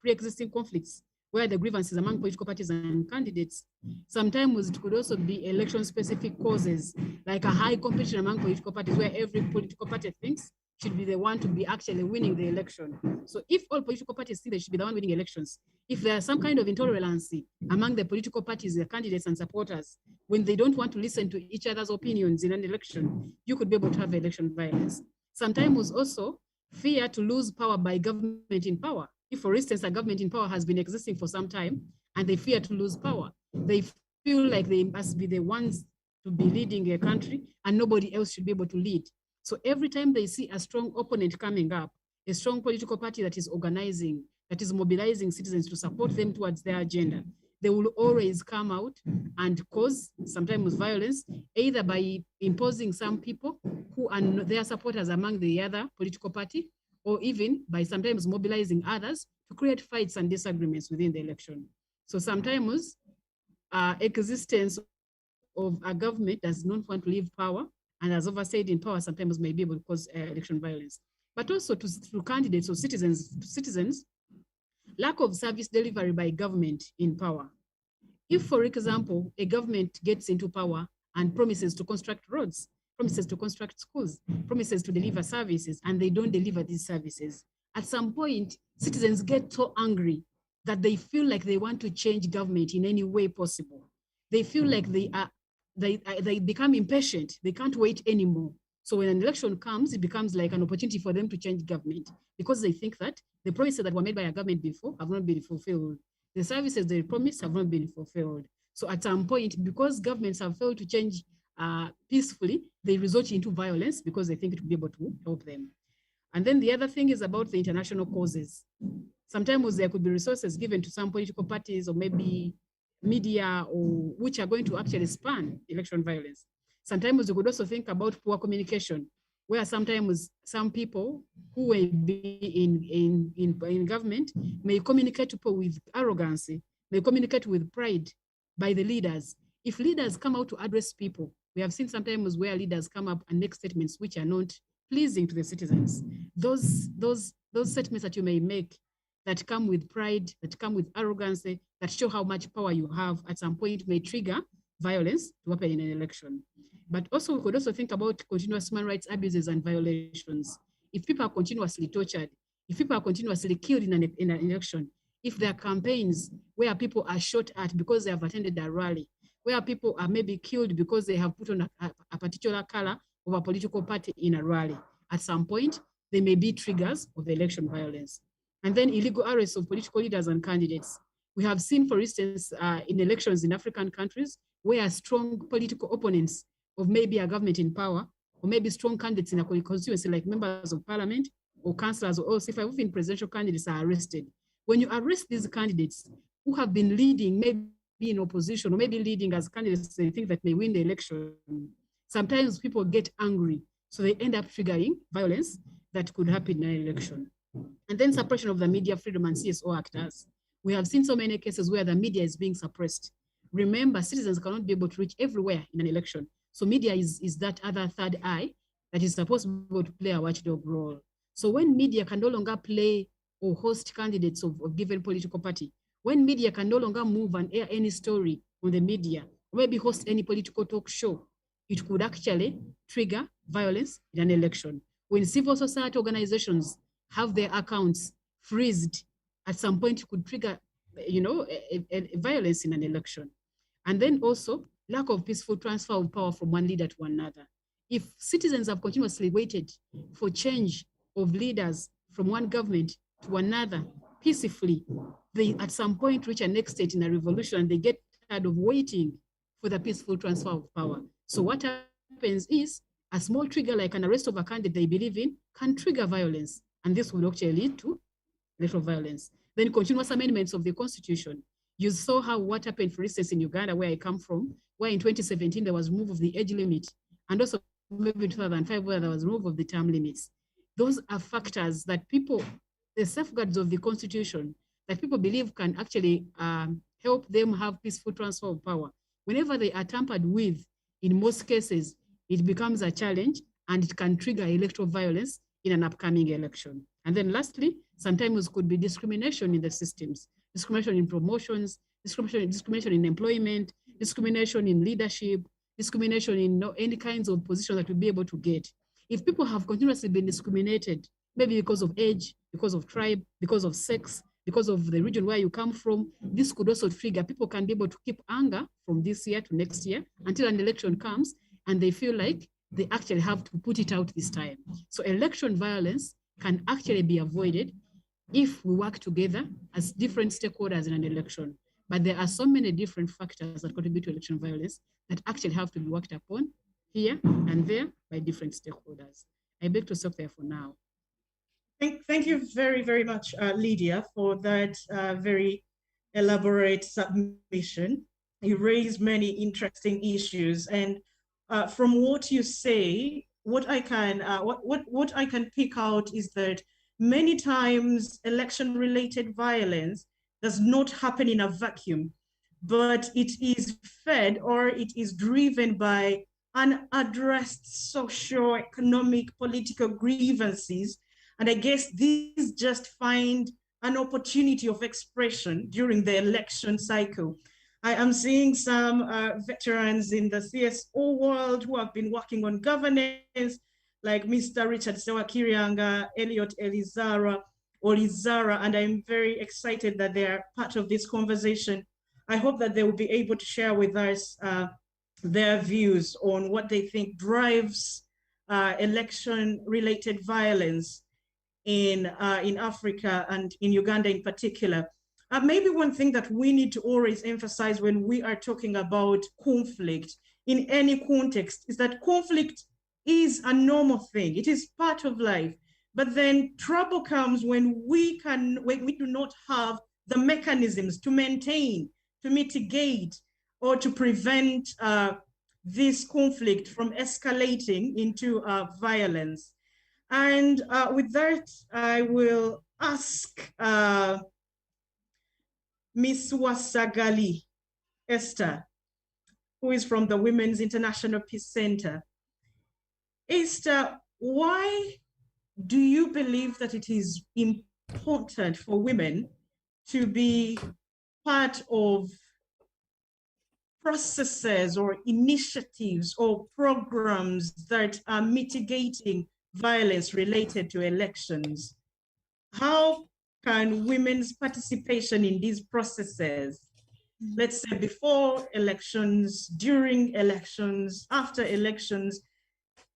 pre-existing conflicts where the grievances among political parties and candidates. Sometimes it could also be election-specific causes, like a high competition among political parties, where every political party thinks should be the one to be actually winning the election. So if all political parties think they should be the one winning elections, if there's some kind of intolerance among the political parties, the candidates and supporters, when they don't want to listen to each other's opinions in an election, you could be able to have election violence. Sometimes also fear to lose power by government in power. If, for instance, a government in power has been existing for some time and they fear to lose power, they feel like they must be the ones to be leading a country and nobody else should be able to lead. So every time they see a strong opponent coming up, a strong political party that is organizing, that is mobilizing citizens to support them towards their agenda, they will always come out and cause sometimes violence, either by imposing some people who are their supporters among the other political party, or even by sometimes mobilizing others to create fights and disagreements within the election. So sometimes existence of a government does not want to leave power, and as overstayed in power sometimes may be able to cause election violence. But also to candidates or citizens, lack of service delivery by government in power. If, for example, a government gets into power and promises to construct roads, promises to construct schools, promises to deliver services, and they don't deliver these services, at some point, citizens get so angry that they feel like they want to change government in any way possible. They feel like they become impatient. They can't wait anymore. So when an election comes, it becomes like an opportunity for them to change government because they think that the promises that were made by a government before have not been fulfilled. The services they promised have not been fulfilled. So at some point, because governments have failed to change peacefully, they resort into violence because they think it will be able to help them. And then the other thing is about the international causes. Sometimes there could be resources given to some political parties or maybe media, or which are going to actually span election violence. Sometimes you could also think about poor communication, where sometimes some people who will be in government may communicate to people with arrogance, may communicate with pride by the leaders. If leaders come out to address people, we have seen sometimes where leaders come up and make statements which are not pleasing to the citizens. Those statements that you may make that come with pride, that come with arrogance, that show how much power you have, at some point may trigger violence to happen in an election. But also we could also think about continuous human rights abuses and violations. If people are continuously tortured, if people are continuously killed in an election, if there are campaigns where people are shot at because they have attended a rally, where people are maybe killed because they have put on a particular color of a political party in a rally, at some point, they may be triggers of the election violence. And then illegal arrests of political leaders and candidates. We have seen, for instance, in elections in African countries, where strong political opponents of maybe a government in power, or maybe strong candidates in a constituency like members of parliament or councillors or also even presidential candidates are arrested. When you arrest these candidates who have been leading, maybe in opposition, or maybe leading as candidates they think that may win the election, sometimes people get angry. So they end up triggering violence that could happen in an election. And then suppression of the media freedom and CSO actors. We have seen so many cases where the media is being suppressed. Remember, citizens cannot be able to reach everywhere in an election. So media is that other third eye that is supposed to play a watchdog role. So when media can no longer play or host candidates of given political party, when media can no longer move and air any story on the media, or maybe host any political talk show, it could actually trigger violence in an election. When civil society organizations have their accounts freezed, at some point it could trigger, a violence in an election. And then also lack of peaceful transfer of power from one leader to another. If citizens have continuously waited for change of leaders from one government to another peacefully, they at some point reach a next stage in a revolution and they get tired of waiting for the peaceful transfer of power. So what happens is a small trigger like an arrest of a candidate they believe in can trigger violence. And this will actually lead to electoral violence. Then continuous amendments of the constitution. You saw what happened, for instance, in Uganda, where I come from, where in 2017 there was remove of the age limit, and also maybe in 2005 where there was remove of the term limits. Those are factors that the safeguards of the constitution that people believe can actually help them have peaceful transfer of power. Whenever they are tampered with, in most cases, it becomes a challenge and it can trigger electoral violence in an upcoming election. And then lastly, sometimes could be discrimination in the systems, discrimination in promotions, discrimination in employment, discrimination in leadership, discrimination in any kinds of positions that we'll be able to get. If people have continuously been discriminated, maybe because of age, because of tribe, because of sex, because of the region where you come from, this could also trigger. People can be able to keep anger from this year to next year until an election comes and they feel like they actually have to put it out this time. So election violence can actually be avoided if we work together as different stakeholders in an election. But there are so many different factors that contribute to election violence that actually have to be worked upon here and there by different stakeholders. I beg to stop there for now. Thank you very, very much, Lydia, for that very elaborate submission. You raised many interesting issues, and from what you say, what I can pick out is that many times election-related violence does not happen in a vacuum, but it is fed or it is driven by unaddressed socio-economic, political grievances. And I guess these just find an opportunity of expression during the election cycle. I am seeing some veterans in the CSO world who have been working on governance, like Mr. Richard Sewakirianga, Elliot Olizara, and I'm very excited that they are part of this conversation. I hope that they will be able to share with us their views on what they think drives election-related violence in Africa and in Uganda in particular. Maybe one thing that we need to always emphasize when we are talking about conflict in any context is that conflict is a normal thing. It is part of life. But then trouble comes when we do not have the mechanisms to maintain, to mitigate, or to prevent this conflict from escalating into violence. And with that, I will ask Ms. Wasagali Esther, who is from the Women's International Peace Center. Esther, why do you believe that it is important for women to be part of processes or initiatives or programs that are mitigating violence related to elections? How can women's participation in these processes, let's say before elections, during elections, after elections,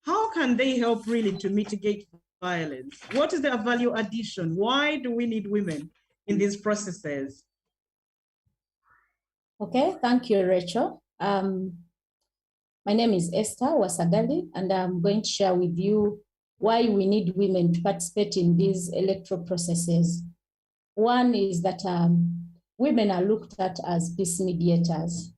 how can they help really to mitigate violence? What is their value addition? Why do we need women in these processes? Okay, thank you, Rachel. My name is Esther Wasagali, and I'm going to share with you why we need women to participate in these electoral processes. One is that women are looked at as peace mediators.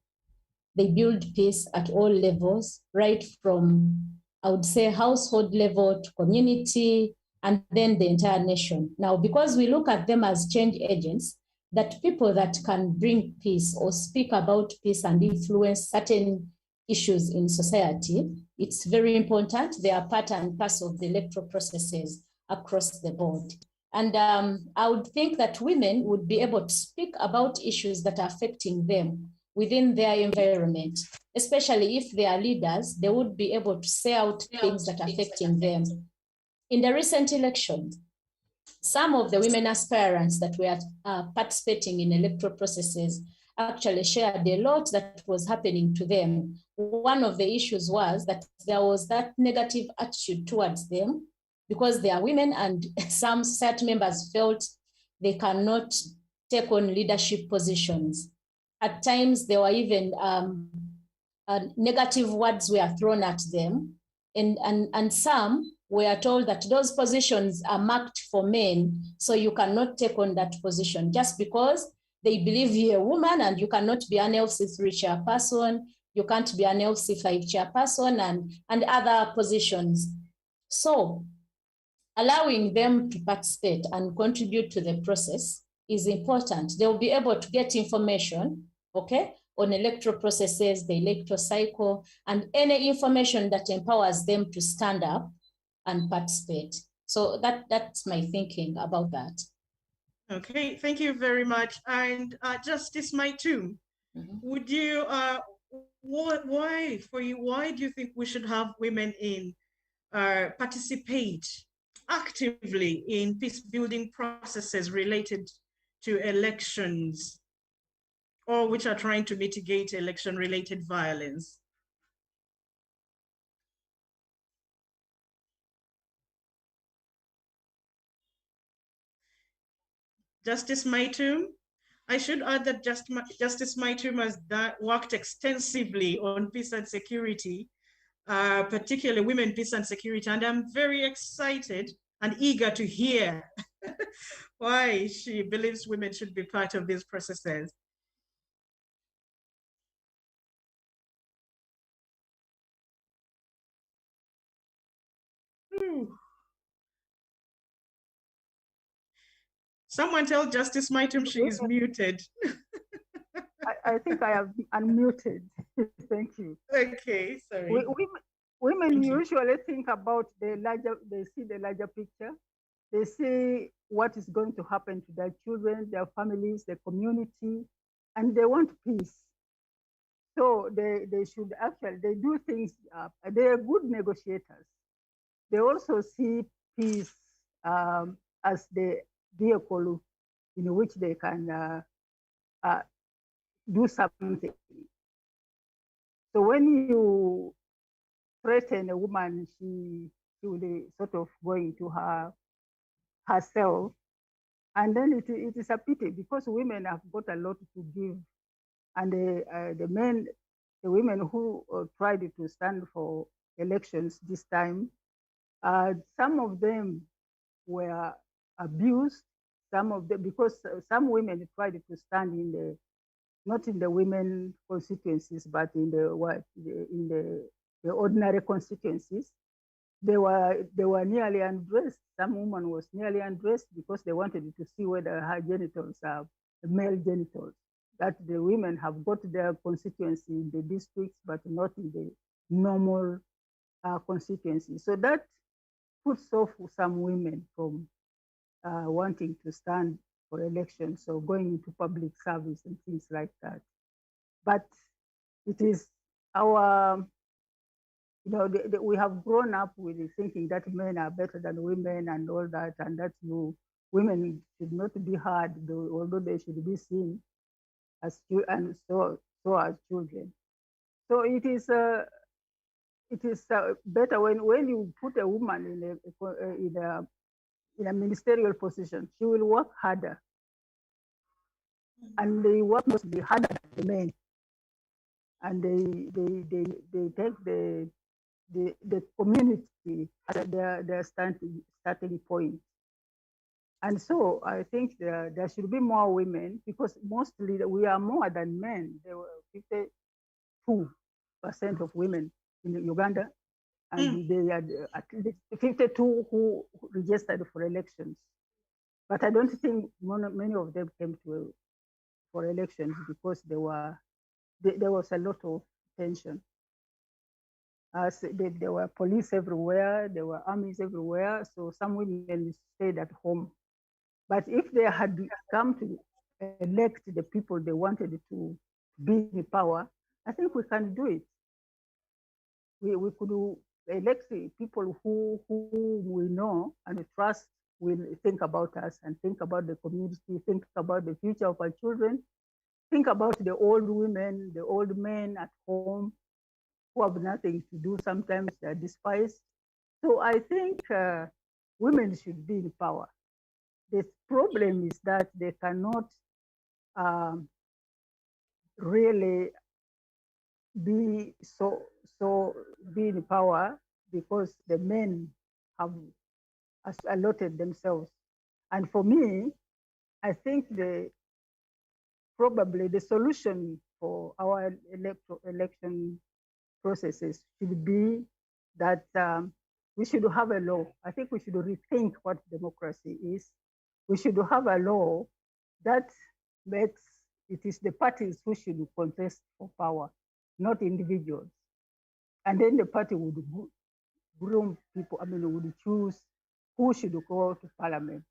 They build peace at all levels, right from, I would say, household level to community, and then the entire nation. Now, because we look at them as change agents, that people that can bring peace or speak about peace and influence certain issues in society, it's very important. They are part and parcel of the electoral processes across the board. And I would think that women would be able to speak about issues that are affecting them within their environment, especially if they are leaders, they would be able to say out things that are affecting them. In the recent election, some of the women aspirants that were participating in electoral processes actually shared a lot that was happening to them. One of the issues was that there was that negative attitude towards them because they are women, and some society members felt they cannot take on leadership positions. At times, there were even negative words were thrown at them, and some were told that those positions are marked for men, so you cannot take on that position just because they believe you're a woman and you cannot be an LC3 chairperson, you can't be an LC5 chairperson, and other positions. So allowing them to participate and contribute to the process is important. They'll be able to get information, okay, on electoral processes, the electoral cycle, and any information that empowers them to stand up and participate. So that's my thinking about that. Okay, thank you very much. And Justice Maitum, would you, why do you think we should have women in participate actively in peace building processes related to elections, or which are trying to mitigate election related violence? Justice Maitum, I should add that Justice Maitum has worked extensively on peace and security, particularly women, peace and security, and I'm very excited and eager to hear why she believes women should be part of these processes. Someone tell Justice Maitum she is muted. I think I have unmuted. Thank you. Okay, sorry. Women usually think about the larger, they see the larger picture. They see what is going to happen to their children, their families, their community, and they want peace. So they should actually, they do things, they are good negotiators. They also see peace as the vehicle in which they can do something. So when you threaten a woman, she will sort of go into herself. And then it is a pity because women have got a lot to give. And the women who tried to stand for elections this time, some of them were abused. Some of them, because some women tried to stand in the, not in the women constituencies, but in the ordinary constituencies. They were nearly undressed. Some woman was nearly undressed because they wanted to see whether her genitals are male genitals. That the women have got their constituency in the districts, but not in the normal constituency. So that puts off some women from wanting to stand for elections or going into public service and things like that. But it is our, we have grown up with thinking that men are better than women and all that, and that women should not be heard, although they should be seen as and so as children. So it is better when you put a woman in a ministerial position. She will work harder, and they work mostly harder than the men, and they take the community as their starting point. And so I think there should be more women, because mostly we are more than men. There were 52% of women in Uganda, and they had at least 52 who registered for elections. But I don't think many of them came for elections because there was a lot of tension. There were police everywhere, there were armies everywhere, so some women stayed at home. But if they had come to elect the people they wanted to be in power, I think we can do it. We could elect the people who we know and trust will think about us and think about the community, think about the future of our children, think about the old women, the old men at home who have nothing to do. Sometimes they're despised. So I think women should be in power. The problem is that they cannot really be be in power because the men have allotted themselves. And for me, I think probably the solution for our election processes should be that we should have a law. I think we should rethink what democracy is. We should have a law that makes it is the parties who should contest for power, not individuals. And then the party would groom people, would choose who should go to parliament.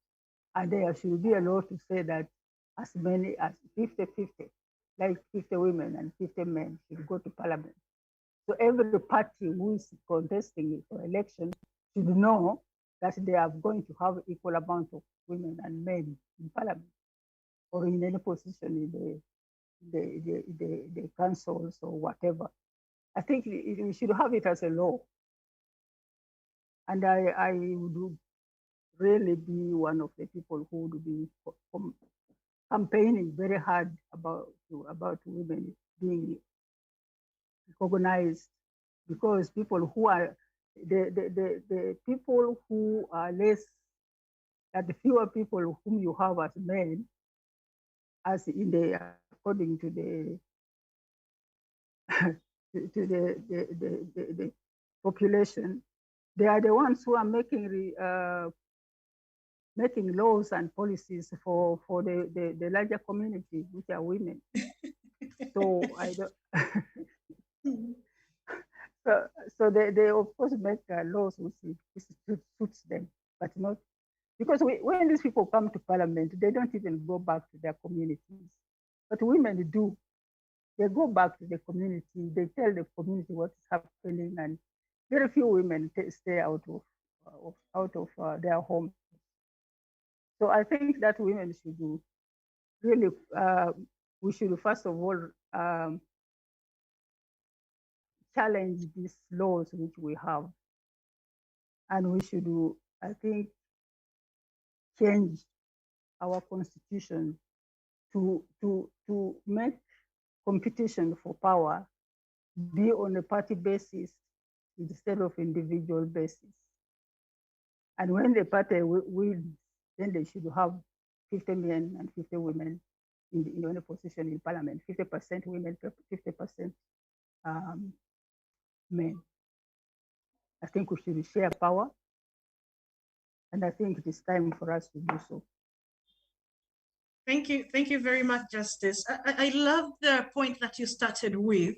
And there should be a law to say that as many as 50-50, like 50 women and 50 men should go to parliament. So every party who is contesting for election should know that they are going to have equal amount of women and men in parliament or in any position in the councils or whatever. I think we should have it as a law. And I would really be one of the people who would be campaigning very hard about women being recognized, because people who are the people who are less, that the fewer people whom you have as men, as in the according to the population, they are the ones who are making making laws and policies for the larger community, which are women. So I don't. So they of course make laws which suits them, but not because when these people come to parliament, they don't even go back to their communities. But women do. They go back to the community. They tell the community what is happening, and very few women stay out of their homes. So I think that women should do really. We should first of all challenge these laws which we have, and we should, I think, change our constitution to make competition for power be on a party basis instead of individual basis. And when the party wins, then they should have 50 men and 50 women in any position in parliament, 50% women, 50% men. I think we should share power, and I think it is time for us to do so. Thank you very much, Justice. I love the point that you started with,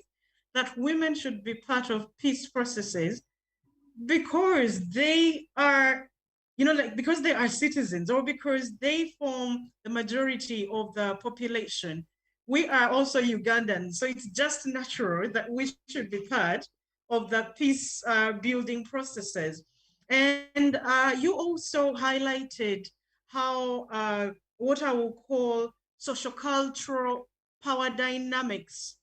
that women should be part of peace processes because they are, because they are citizens or because they form the majority of the population. We are also Ugandans, so it's just natural that we should be part of the peace building processes. And you also highlighted how what I will call sociocultural power dynamics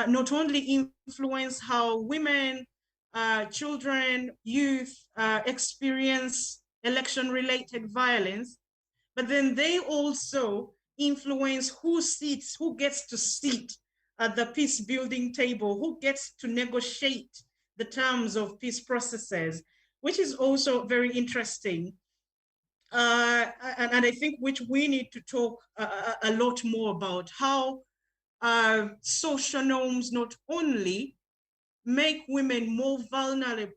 not only influence how women, children, youth experience election-related violence, but then they also influence who gets to sit at the peace building table, who gets to negotiate the terms of peace processes, which is also very interesting. And I think which we need to talk a lot more about, how social norms not only make women more vulnerable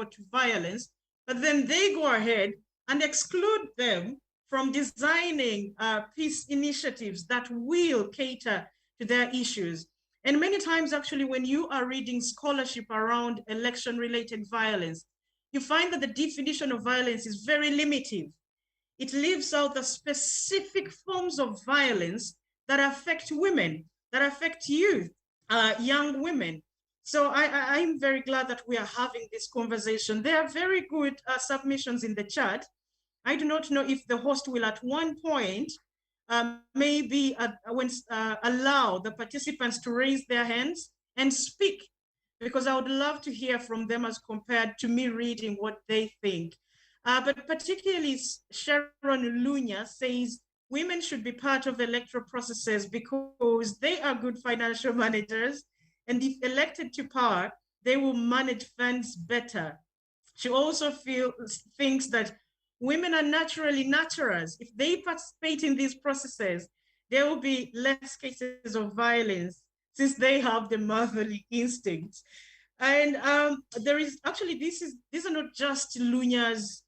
to violence, but then they go ahead and exclude them from designing peace initiatives that will cater to their issues. And many times, actually, when you are reading scholarship around election-related violence, you find that the definition of violence is very limited. It leaves out the specific forms of violence that affect women, that affect youth, young women. So I'm very glad that we are having this conversation. There are very good submissions in the chat. I do not know if the host will at one point maybe allow the participants to raise their hands and speak, because I would love to hear from them as compared to me reading what they think. But particularly Sharon Lunya says, women should be part of electoral processes because they are good financial managers, and if elected to power, they will manage funds better. She also thinks that women are naturally nurturers. If they participate in these processes, there will be less cases of violence since they have the motherly instincts. And there is actually, these are not just Lunya's,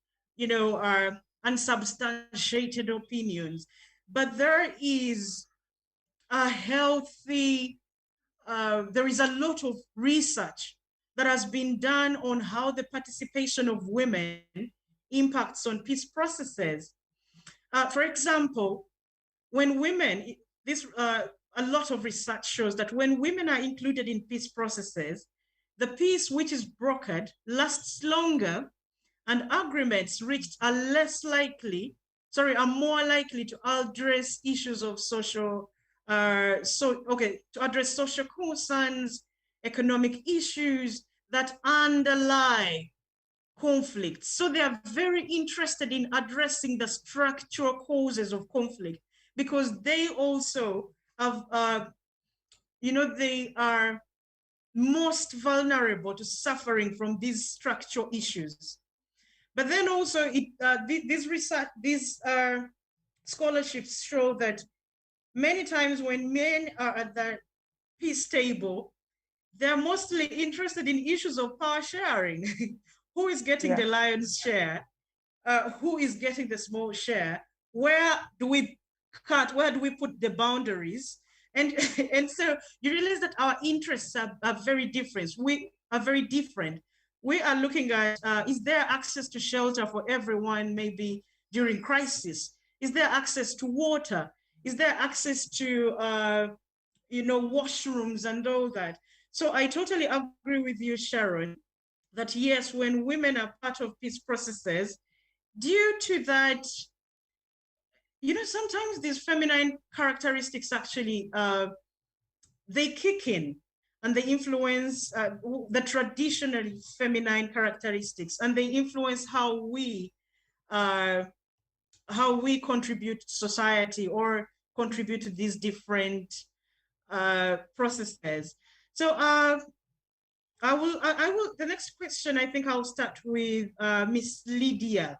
unsubstantiated opinions, but there is a healthy, there is a lot of research that has been done on how the participation of women impacts on peace processes. For example, when women, a lot of research shows that when women are included in peace processes, the peace which is brokered lasts longer, and agreements reached are more likely to address issues of to address social concerns, economic issues that underlie conflict. So they are very interested in addressing the structural causes of conflict, because they also have, they are most vulnerable to suffering from these structural issues. But then also, these scholarships show that many times when men are at the peace table, they're mostly interested in issues of power sharing. who is getting the lion's share, who is getting the small share, where do we cut, where do we put the boundaries? And so you realize that our interests are very different. We are very different. We are looking at, is there access to shelter for everyone, maybe during crisis? Is there access to water? Is there access to, washrooms and all that? So I totally agree with you, Sharon, that yes, when women are part of peace processes, due to that, sometimes these feminine characteristics actually, they kick in and they influence the traditionally feminine characteristics, and they influence how we contribute to society or contribute to these different processes. So I will, the next question, I think I'll start with Miss Lydia.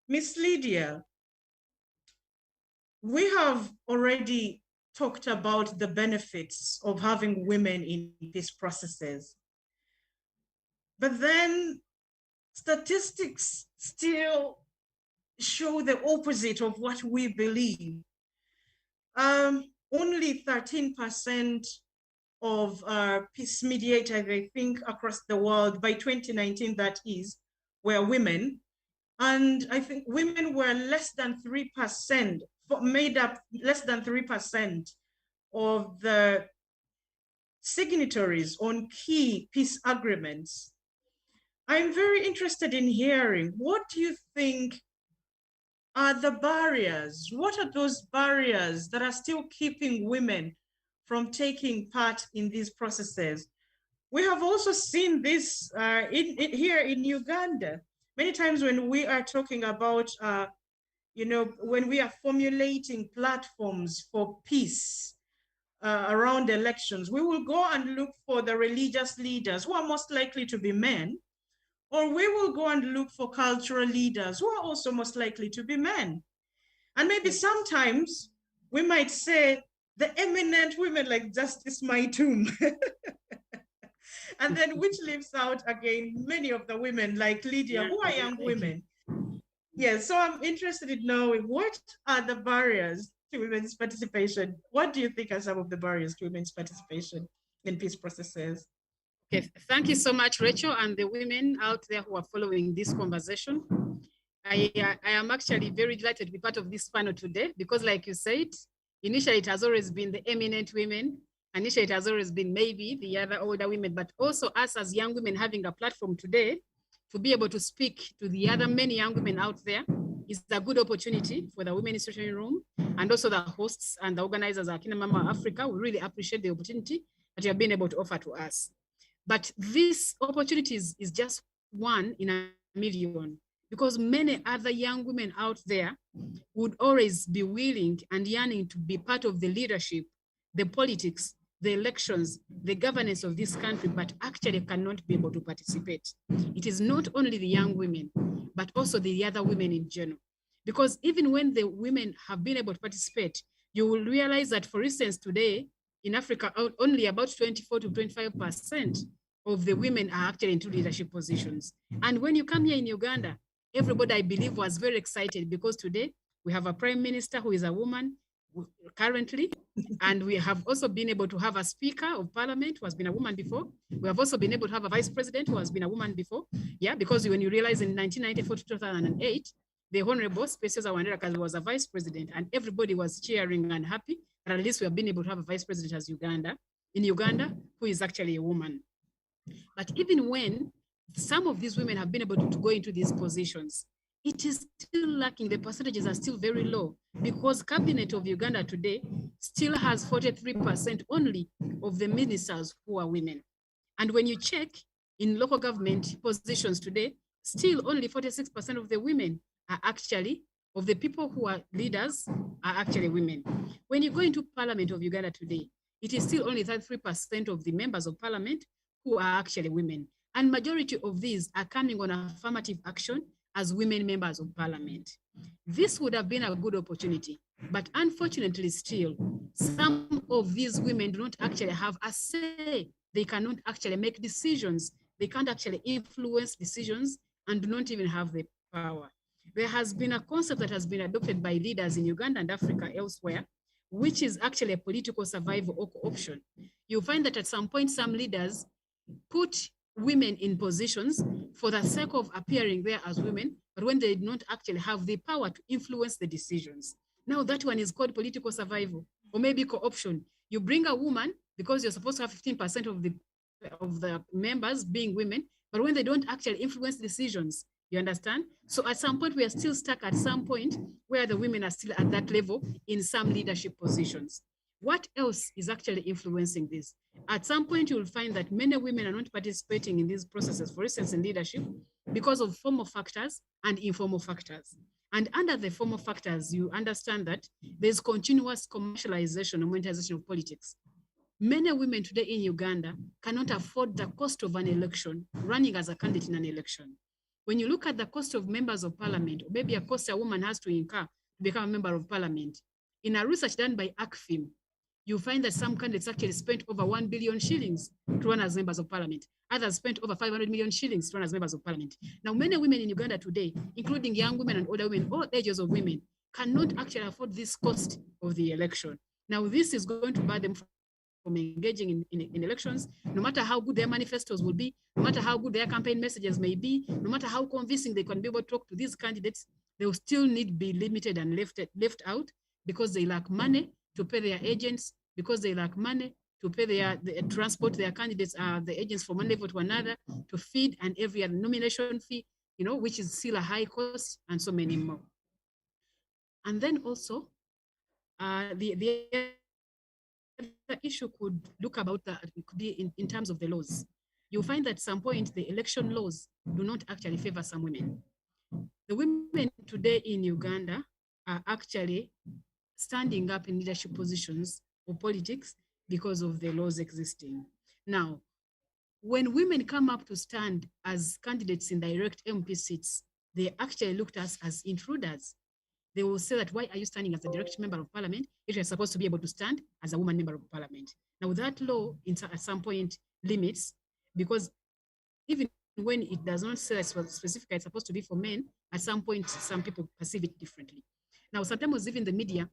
Miss Lydia, we have already talked about the benefits of having women in these processes. But then statistics still show the opposite of what we believe. Only 13% of peace mediators, I think, across the world by 2019, that is, were women. And I think women were less than 3%, made up less than 3% of the signatories on key peace agreements. I'm very interested in hearing, what do you think are the barriers? What are those barriers that are still keeping women from taking part in these processes? We have also seen this here in Uganda. Many times when we are talking about, when we are formulating platforms for peace around elections, we will go and look for the religious leaders who are most likely to be men, or we will go and look for cultural leaders who are also most likely to be men. And maybe sometimes we might say the eminent women like Justice Maitum. And then which leaves out again many of the women like Lydia, who are young women. Yes, so I'm interested in knowing, what are the barriers to women's participation? What do you think are some of the barriers to women's participation in peace processes? Okay, thank you so much, Rachel, and the women out there who are following this conversation. I am actually very delighted to be part of this panel today because, like you said, initially it has always been the eminent women. Initially it has always been maybe the other older women, but also us as young women having a platform today to be able to speak to the other many young women out there is a good opportunity for the Women Institution Room, and also the hosts and the organizers at Akina Mama Africa. We really appreciate the opportunity that you have been able to offer to us. But this opportunity is just one in a million, because many other young women out there would always be willing and yearning to be part of the leadership, the politics, the elections, the governance of this country, but actually cannot be able to participate. It is not only the young women, but also the other women in general. Because even when the women have been able to participate, you will realize that, for instance, today in Africa, only about 24 to 25% of the women are actually into leadership positions. And when you come here in Uganda, everybody, I believe, was very excited because today we have a prime minister who is a woman currently, and we have also been able to have a speaker of parliament who has been a woman before. We have also been able to have a vice president who has been a woman before. Yeah, because when you realize in 1994 to 2008, the Honorable Specioza Wanderakazi was a vice president, and everybody was cheering and happy that at least we have been able to have a vice president as in Uganda, who is actually a woman. But even when some of these women have been able to go into these positions, it is still lacking. The percentages are still very low because cabinet of Uganda today still has 43% only of the ministers who are women. And when you check in local government positions today, still only 46% of the women are actually, of the people who are leaders, are actually women. When you go into Parliament of Uganda today, it is still only 33% of the members of Parliament who are actually women. And majority of these are coming on affirmative action as women members of Parliament. This would have been a good opportunity, but unfortunately still, some of these women do not actually have a say. They cannot actually make decisions they can't actually influence decisions and do not even have the power. There has been a concept that has been adopted by leaders in Uganda and Africa elsewhere, which is actually a political survival option. You'll find that at some point, some leaders put women in positions for the sake of appearing there as women, but when they do not actually have the power to influence the decisions. Now that one is called political survival, or maybe co-option. You bring a woman because you're supposed to have 15% of the members being women, but when they don't actually influence decisions, you understand? So at some point, we are still stuck at some point where the women are still at that level in some leadership positions. What else is actually influencing this? At some point, you will find that many women are not participating in these processes, for instance, in leadership, because of formal factors and informal factors. And under the formal factors, you understand that there's continuous commercialization and monetization of politics. Many women today in Uganda cannot afford the cost of an election, running as a candidate in an election. When you look at the cost of members of parliament, or maybe a cost a woman has to incur to become a member of parliament, in a research done by ACFIM, you find that some candidates actually spent over 1 billion shillings to run as members of parliament. Others spent over 500 million shillings to run as members of parliament. Now, many women in Uganda today, including young women and older women, all ages of women, cannot actually afford this cost of the election. Now, this is going to bar them from engaging in elections, no matter how good their manifestos will be, no matter how good their campaign messages may be, no matter how convincing they can be able to talk to these candidates, they will still need to be limited and left out because they lack money to pay their agents, because they lack money to pay their transport their candidates, the agents from one level to another, to feed and every other nomination fee, which is still a high cost, and so many more. And then also, the issue could look about it could be in terms of the laws. You'll find that at some point the election laws do not actually favor some women. The women today in Uganda are actually standing up in leadership positions or politics because of the laws existing. Now, when women come up to stand as candidates in direct MP seats, they actually looked at us as intruders. They will say that, why are you standing as a direct member of parliament if you're supposed to be able to stand as a woman member of parliament? Now that law at some point limits, because even when it does not say it's specific, it's supposed to be for men, at some point, some people perceive it differently. Now, sometimes even the media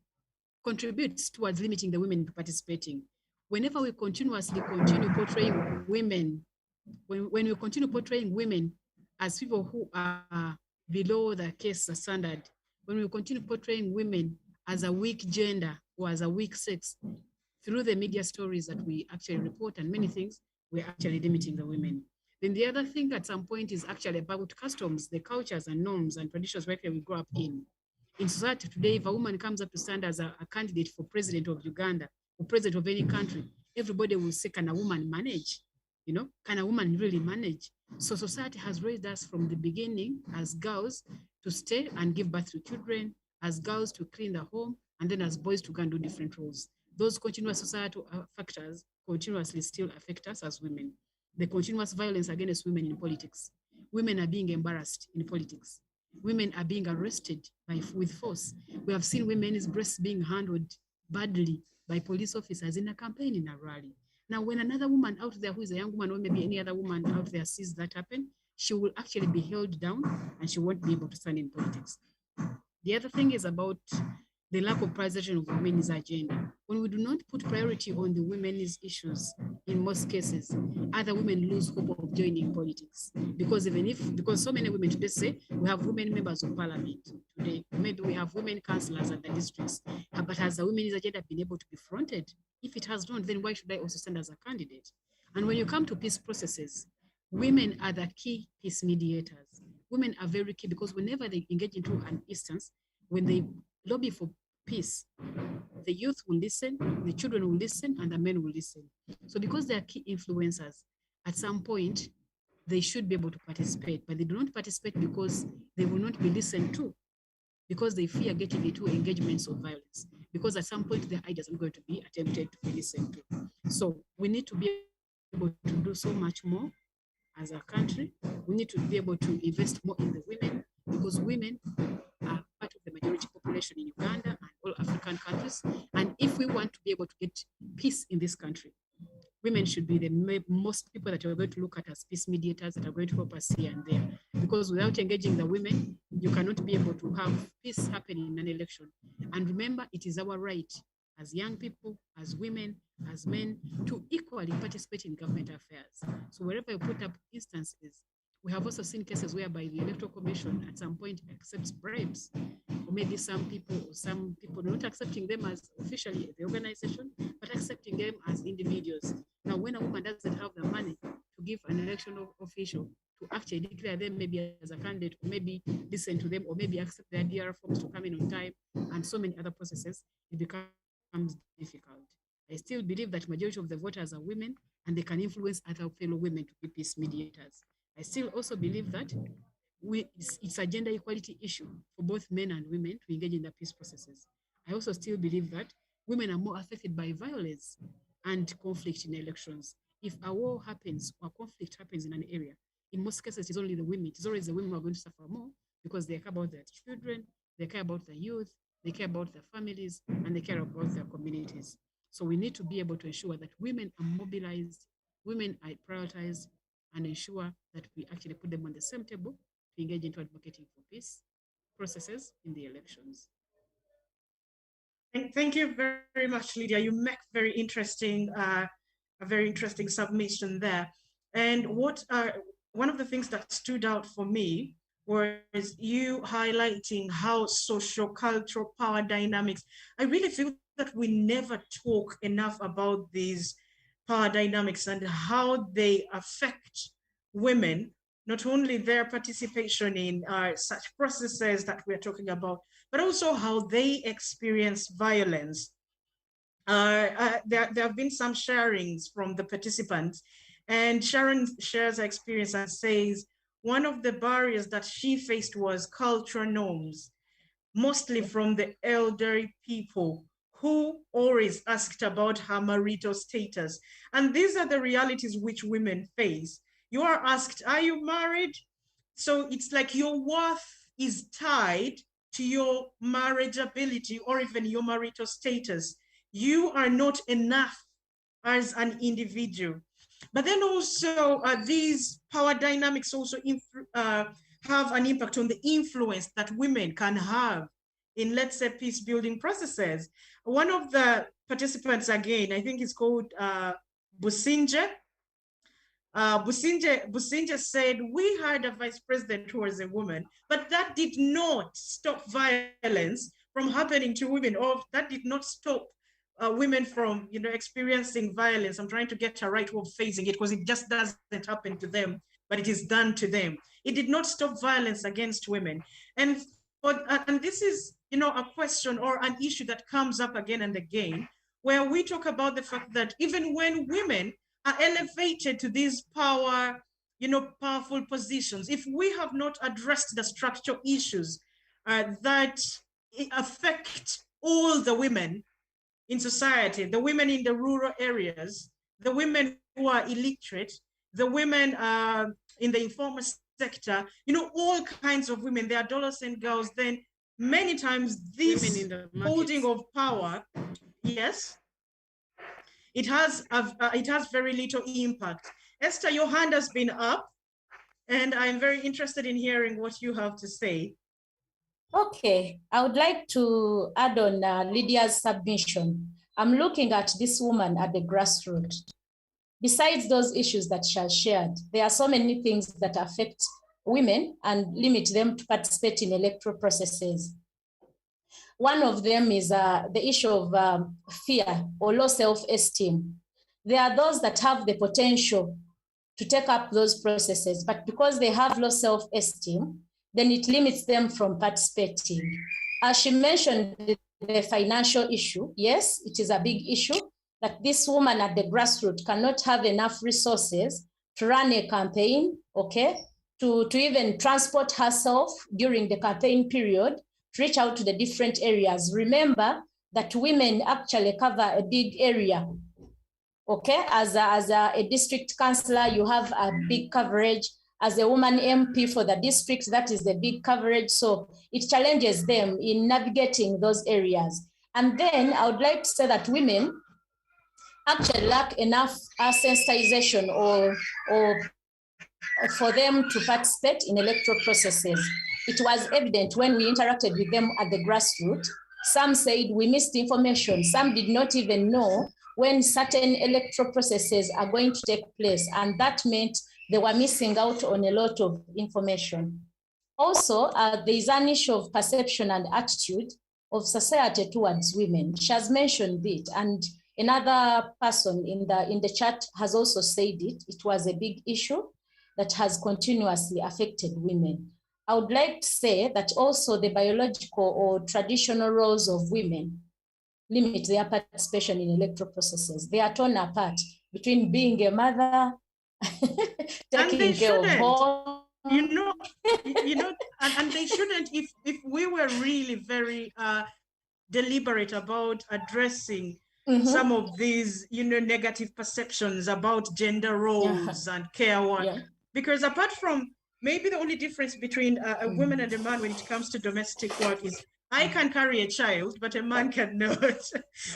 contributes towards limiting the women participating. Whenever we continuously continue portraying women, when we continue portraying women as people who are below the case standard, when we continue portraying women as a weak gender or as a weak sex through the media stories that we actually report and many things, we're actually limiting the women. Then the other thing at some point is actually about customs, the cultures and norms and traditions where we grow up in. In society today, if a woman comes up to stand as a candidate for president of Uganda or president of any country, everybody will say, can a woman manage? Can a woman really manage? So society has raised us from the beginning as girls to stay and give birth to children, as girls to clean the home, and then as boys to go and do different roles. Those continuous societal factors continuously still affect us as women. The continuous violence against women in politics. Women are being embarrassed in politics. Women are being arrested with force. We have seen women's breasts being handled badly by police officers in a campaign, in a rally. Now, when another woman out there who is a young woman or maybe any other woman out there sees that happen, she will actually be held down and she won't be able to stand in politics. The other thing is about the lack of prioritization of women's agenda. When we do not put priority on the women's issues, in most cases, other women lose hope of joining politics. Because because so many women today say, we have women members of parliament today, maybe we have women councillors at the districts, but has the women's agenda been able to be fronted? If it has not, then why should I also stand as a candidate? And when you come to peace processes, women are the key peace mediators. Women are very key because whenever they engage into an instance, when they lobby for peace, the youth will listen, the children will listen, and the men will listen. So because they are key influencers, at some point, they should be able to participate, but they do not participate because they will not be listened to, because they fear getting into engagements of violence, because at some point their ideas are going to be attempted to be listened to. So we need to be able to do so much more as a country. We need to be able to invest more in the women, because women are part of the majority population in Uganda and all African countries. And if we want to be able to get peace in this country, women should be the most people that are going to look at as peace mediators that are going to help us here and there. Because without engaging the women, you cannot be able to have peace happen in an election. And remember, it is our right as young people, as women, as men, to equally participate in government affairs. So wherever you put up instances, we have also seen cases whereby the Electoral Commission at some point accepts bribes, or maybe some people not accepting them as officially the organization, but accepting them as individuals. Now, when a woman doesn't have the money to give an election official to actually declare them maybe as a candidate, or maybe listen to them, or maybe accept their DR forms to come in on time, and so many other processes, it becomes difficult. I still believe that majority of the voters are women, and they can influence other fellow women to be peace mediators. I still also believe that it's a gender equality issue for both men and women to engage in the peace processes. I also still believe that women are more affected by violence and conflict in elections. If a war happens or conflict happens in an area, in most cases, it's only the women. It's always the women who are going to suffer more because they care about their children, they care about the youth, they care about their families, and they care about their communities. So we need to be able to ensure that women are mobilized, women are prioritized, and ensure that we actually put them on the same table to engage into advocating for peace processes in the elections. Thank you very much, Lydia. You make a very interesting submission there. And one of the things that stood out for me was you highlighting how socio-cultural power dynamics. I really feel that we never talk enough about these power dynamics and how they affect women, not only their participation in such processes that we're talking about, but also how they experience violence. There have been some sharings from the participants, and Sharon shares her experience and says one of the barriers that she faced was cultural norms, mostly from the elderly people who always asked about her marital status. And these are the realities which women face. You are asked, are you married? So it's like your worth is tied to your marriageability or even your marital status. You are not enough as an individual. But then also these power dynamics also have an impact on the influence that women can have in, let's say, peace building processes. One of the participants, again, I think it's called Businje. Businje said, we had a vice president who was a woman, but that did not stop violence from happening to women, or that did not stop women from, experiencing violence. I'm trying to get a right way of phrasing it because it just doesn't happen to them, but it is done to them. It did not stop violence against women. And this is, a question or an issue that comes up again and again, where we talk about the fact that even when women are elevated to these powerful positions, if we have not addressed the structural issues that affect all the women in society, the women in the rural areas, the women who are illiterate, the women in the informal sector, all kinds of women, the adolescent girls, then many times this holding of power, yes, it has very little impact. Esther, your hand has been up, and I'm very interested in hearing what you have to say. Okay, I would like to add on Lydia's submission. I'm looking at this woman at the grassroots. Besides those issues that she has shared, there are so many things that affect women and limit them to participate in electoral processes. One of them is the issue of fear or low self-esteem. There are those that have the potential to take up those processes, but because they have low self-esteem, then it limits them from participating. As she mentioned, the financial issue, yes, it is a big issue that this woman at the grassroots cannot have enough resources to run a campaign, okay, to even transport herself during the campaign period, to reach out to the different areas. Remember that women actually cover a big area, okay? As a district councillor, you have a big coverage. As a woman MP for the district, that is the big coverage. So it challenges them in navigating those areas. And then I would like to say that women actually lack enough sensitization or for them to participate in electoral processes. It was evident when we interacted with them at the grassroots. Some said we missed information. Some did not even know when certain electoral processes are going to take place, and that meant they were missing out on a lot of information. Also, there is an issue of perception and attitude of society towards women. She has mentioned it, and another person in the chat has also said it. It was a big issue that has continuously affected women. I would like to say that also the biological or traditional roles of women limit their participation in electoral processes. They are torn apart between being a mother, taking care of home. And they shouldn't, if we were really very deliberate about addressing some of these, negative perceptions about gender roles and care work. Because apart from, maybe the only difference between a woman and a man when it comes to domestic work is I can carry a child, but a man cannot.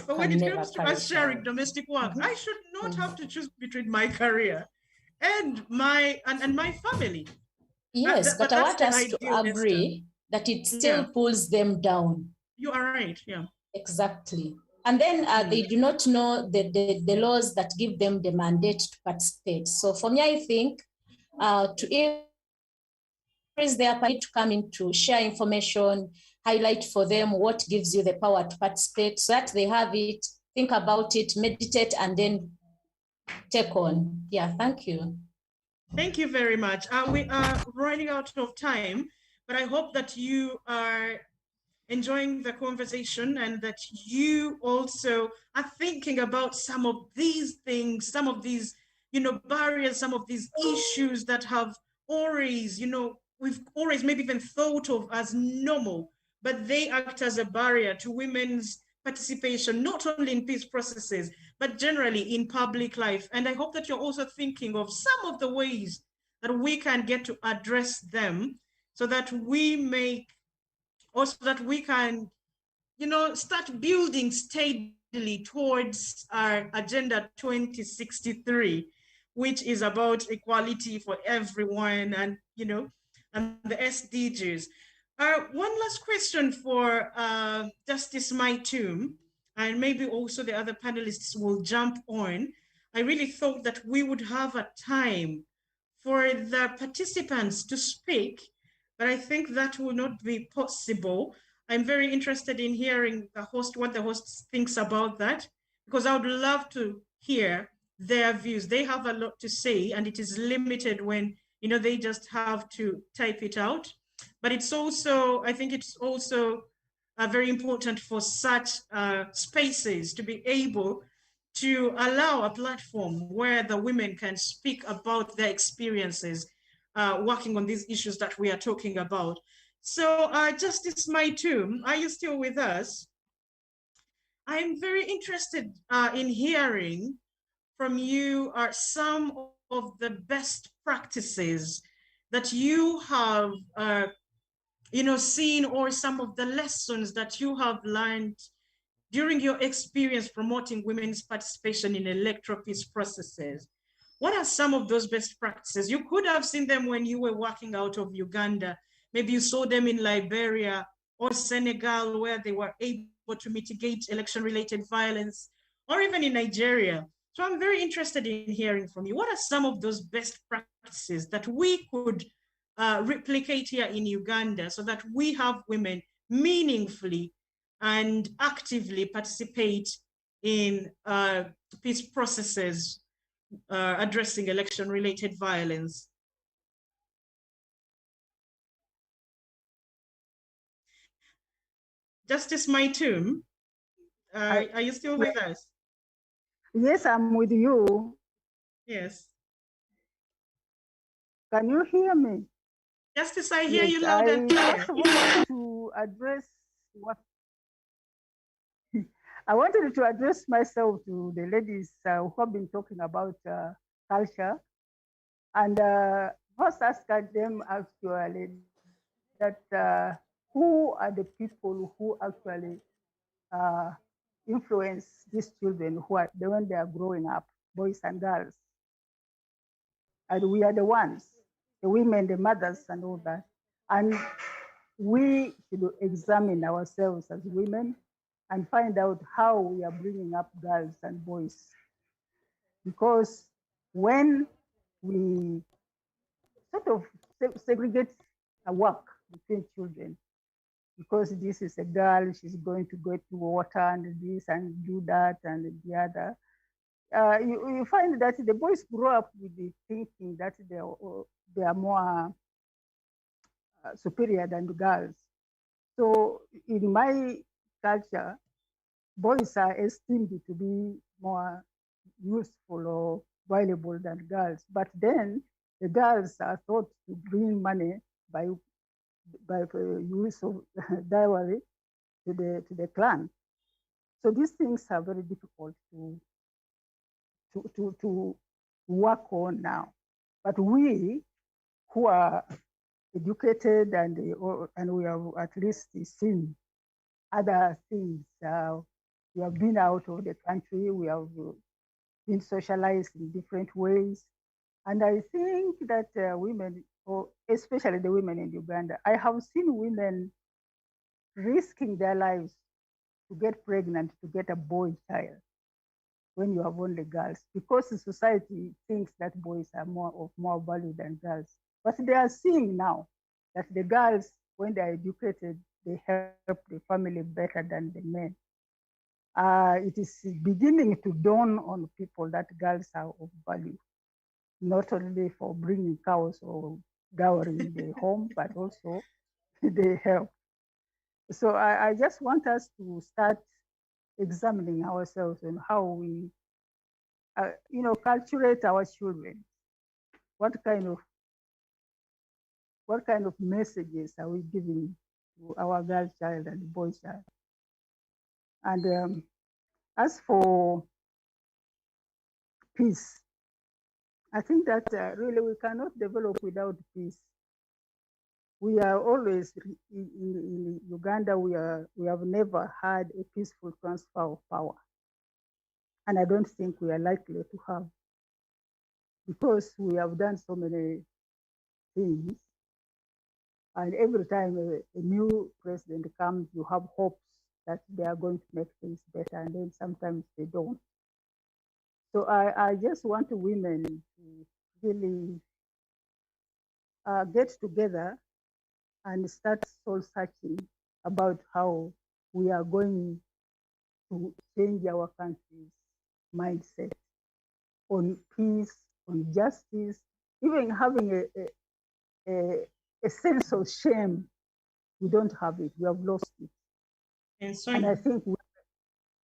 But when it comes to us sharing domestic work, I should not have to choose between my career and my family. Yes, but I want us to agree that it still pulls them down. You are right, yeah. Exactly. And then they do not know the laws that give them the mandate to participate. So for me, I think to increase their ability to come in to share information, highlight for them what gives you the power to participate so that they have it, think about it, meditate, and then take on. Yeah, thank you. Thank you very much. We are running out of time, but I hope that you are enjoying the conversation and that you also are thinking about some of these things, some of these, barriers, some of these issues that have always, we've always maybe even thought of as normal, but they act as a barrier to women's participation, not only in peace processes, but generally in public life. And I hope that you're also thinking of some of the ways that we can get to address them so that we make, or so that we can, start building steadily towards our Agenda 2063, which is about equality for everyone and, and the SDGs. One last question for Justice Maitum, and maybe also the other panelists will jump on. I really thought that we would have a time for the participants to speak, but I think that will not be possible. I'm very interested in hearing what the host thinks about that, because I would love to hear their views. They have a lot to say, and it is limited when, they just have to type it out. But it's also, I think it's also very important for such spaces to be able to allow a platform where the women can speak about their experiences working on these issues that we are talking about. So Justice Maitum, are you still with us? I'm very interested in hearing from you some of the best practices that you have seen, or some of the lessons that you have learned during your experience promoting women's participation in electoral peace processes. What are some of those best practices? You could have seen them when you were working out of Uganda. Maybe you saw them in Liberia or Senegal, where they were able to mitigate election-related violence, or even in Nigeria. So I'm very interested in hearing from you. What are some of those best practices that we could replicate here in Uganda so that we have women meaningfully and actively participate in peace processes addressing election-related violence? Justice Maitum, are you still with us? Yes, I'm with you. Yes. Can you hear me? Justice, I hear you loud and clear. I wanted to address what I wanted to address myself to the ladies who have been talking about culture, and first ask them actually that who are the people who actually influence these children when they are growing up, boys and girls. And we are the ones, the women, the mothers and all that. And we should examine ourselves as women and find out how we are bringing up girls and boys. Because when we sort of segregate a work between children, because this is a girl, she's going to go to water and this and do that and the other. You find that the boys grow up with the thinking that they are more superior than the girls. So in my culture, boys are esteemed to be more useful or valuable than girls. But then the girls are thought to bring money by the use of dowry to the clan. So these things are very difficult to work on now. But we who are educated and we have at least seen other things. We have been out of the country, we have been socialized in different ways. And I think that women, or especially the women in Uganda, I have seen women risking their lives to get pregnant, to get a boy child when you have only girls, because the society thinks that boys are of more value than girls. But they are seeing now that the girls, when they are educated, they help the family better than the men. It is beginning to dawn on people that girls are of value, not only for bringing cows or dowry in the home, but also they help. So I just want us to start examining ourselves and how we, culturate our children. What kind of messages are we giving to our girl child and boy child? And as for peace, I think that really we cannot develop without peace. We are always in Uganda. We have never had a peaceful transfer of power, and I don't think we are likely to have, because we have done so many things. And every time a new president comes, you have hopes that they are going to make things better, and then sometimes they don't. So I just want women to really get together and start soul searching about how we are going to change our country's mindset on peace, on justice, even having a sense of shame. We don't have it. We have lost it. And I think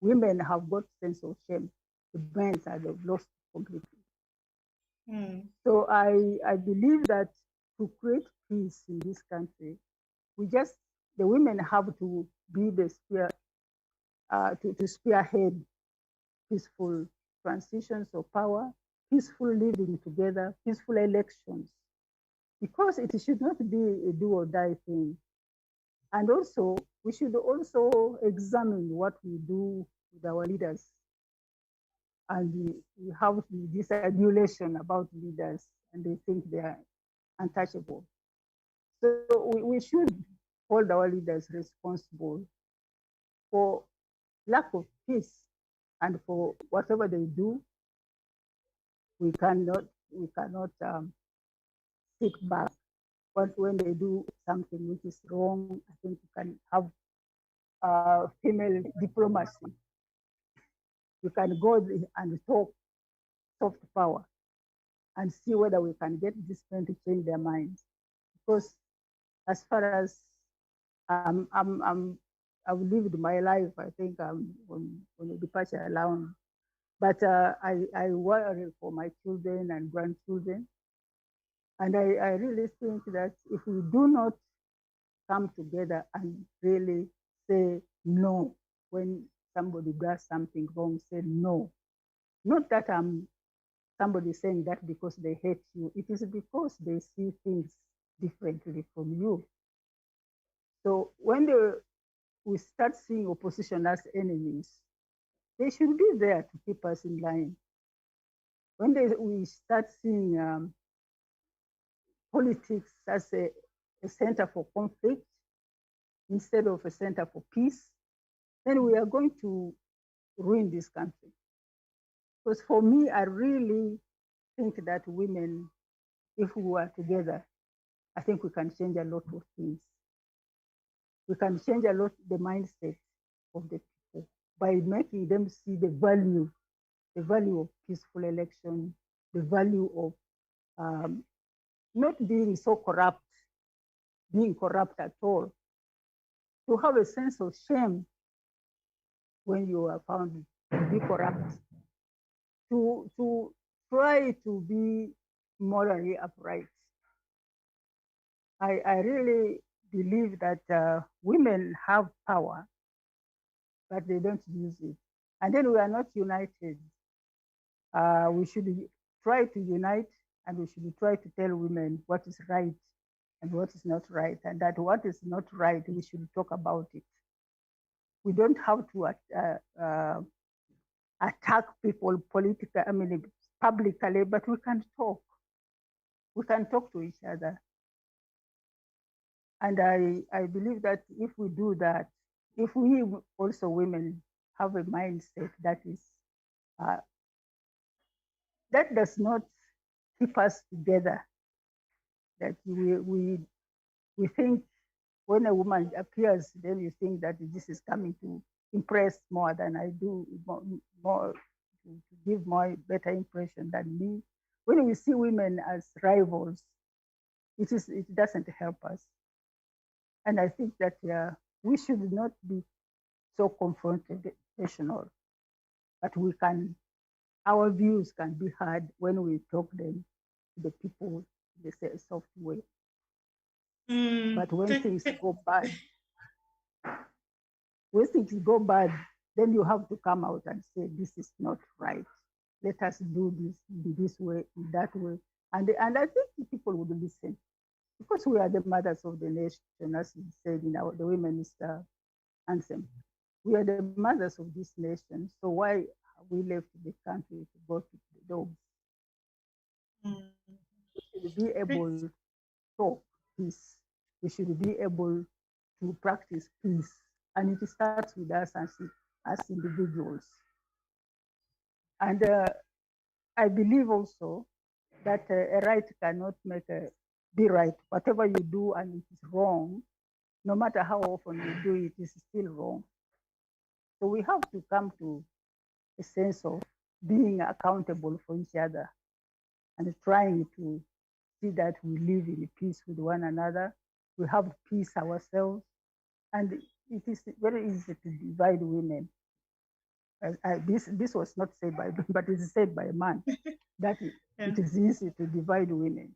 women have got sense of shame. The men have lost it completely. So I believe that to create peace in this country, the women have to be the to spearhead peaceful transitions of power, peaceful living together, peaceful elections, because it should not be a do or die thing. And also, we should also examine what we do with our leaders. And we have this adulation about leaders, and they think they are untouchable. So we should hold our leaders responsible for lack of peace, and for whatever they do. We cannot sit back. But when they do something which is wrong, I think you can have female diplomacy. You can go and talk soft power and see whether we can get these men to change their minds. Because as far as I've lived my life, I think I'm on a departure allowance. But I worry for my children and grandchildren. And I really think that if we do not come together and really say no when somebody does something wrong, say no. Not that somebody saying that because they hate you. It is because they see things differently from you. So when we start seeing opposition as enemies, they should be there to keep us in line. When we start seeing politics as a center for conflict instead of a center for peace, then we are going to ruin this country. Because for me, I really think that women, if we are together, I think we can change a lot of things. We can change a lot the mindset of the people by making them see the value of peaceful election, the value of not being so corrupt, being corrupt at all, to have a sense of shame when you are found to be corrupt, to try to be morally upright. I really believe that women have power, but they don't use it. And then we are not united. We should try to unite, and we should try to tell women what is right and what is not right, and that what is not right, we should talk about it. We don't have to attack people politically, publicly, but we can talk. We can talk to each other. And I believe that if we do that, if we also women have a mindset that is that does not keep us together, that we think when a woman appears, then you think that this is coming to impress more than I do, more to give more better impression than me. When we see women as rivals, it doesn't help us. And I think that we should not be so confrontational, but our views can be heard when we talk them to the people in a soft way. But when things go bad, then you have to come out and say, this is not right. Let us do this in this way, in that way. And I think people would listen, because we are the mothers of the nation, as we said in the women's anthem. We are the mothers of this nation. So why have we left the country to go to the dogs? We should be able to talk peace. We should be able to practice peace. And it starts with us as individuals. And I believe also that a right cannot be right. Whatever you do and it is wrong, no matter how often you do it, is still wrong. So we have to come to a sense of being accountable for each other and trying to see that we live in peace with one another. We have peace ourselves. And it is very easy to divide women. This was not said by me, but it is said by a man, that it is easy to divide women.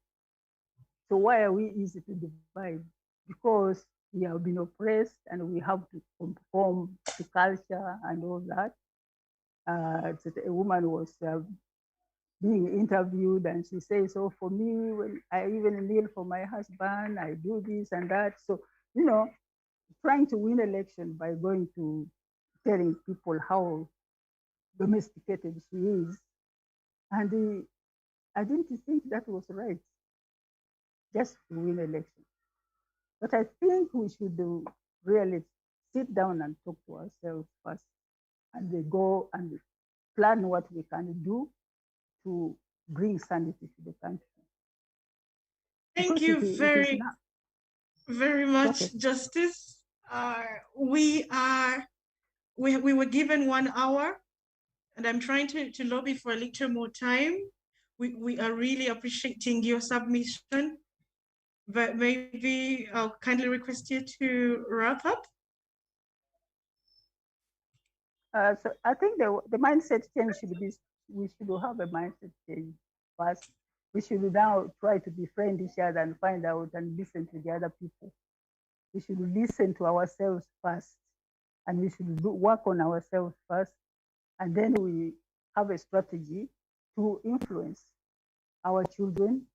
So why are we easy to divide? Because we have been oppressed and we have to conform to culture and all that. A woman was being interviewed and she says, so for me, when I even kneel for my husband, I do this and that. So, trying to win election by going to telling people how domesticated she is. And I didn't think that was right, just to win election. But I think we should really sit down and talk to ourselves first, and they go and plan what we can do to bring sanity to the country. Thank you very much, Justice. We were given 1 hour, and I'm trying to lobby for a little more time. We are really appreciating your submission, but maybe I'll kindly request you to wrap up. So I think the mindset change should be, we should have a mindset change first. We should now try to befriend each other and find out and listen to the other people. We should listen to ourselves first, and we should work on ourselves first, and then we have a strategy to influence our children,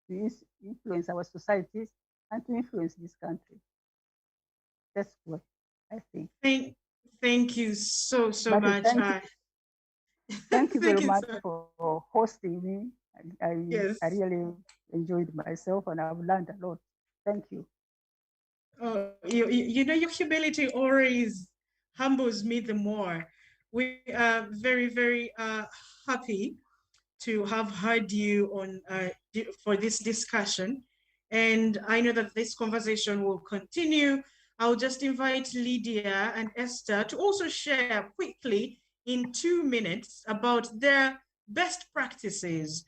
to influence our societies, and to influence this country. That's what I think. Thank you so much. Thank you Thank very you, much sir. for hosting me. Yes. I really enjoyed myself and I've learned a lot. Thank you. Oh, you know, your humility always humbles me the more. We are very, very happy to have heard you on for this discussion. And I know that this conversation will continue. I'll just invite Lydia and Esther to also share quickly in 2 minutes about their best practices.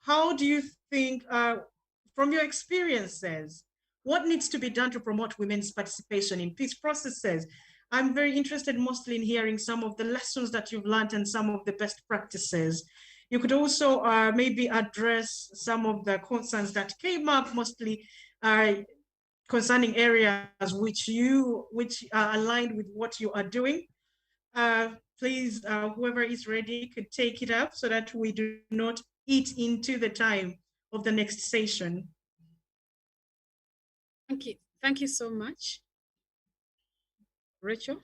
How do you think, from your experiences, what needs to be done to promote women's participation in peace processes? I'm very interested mostly in hearing some of the lessons that you've learned and some of the best practices. You could also maybe address some of the concerns that came up, mostly concerning areas which are aligned with what you are doing. Please, whoever is ready could take it up so that we do not eat into the time of the next session. Thank you so much, Rachel.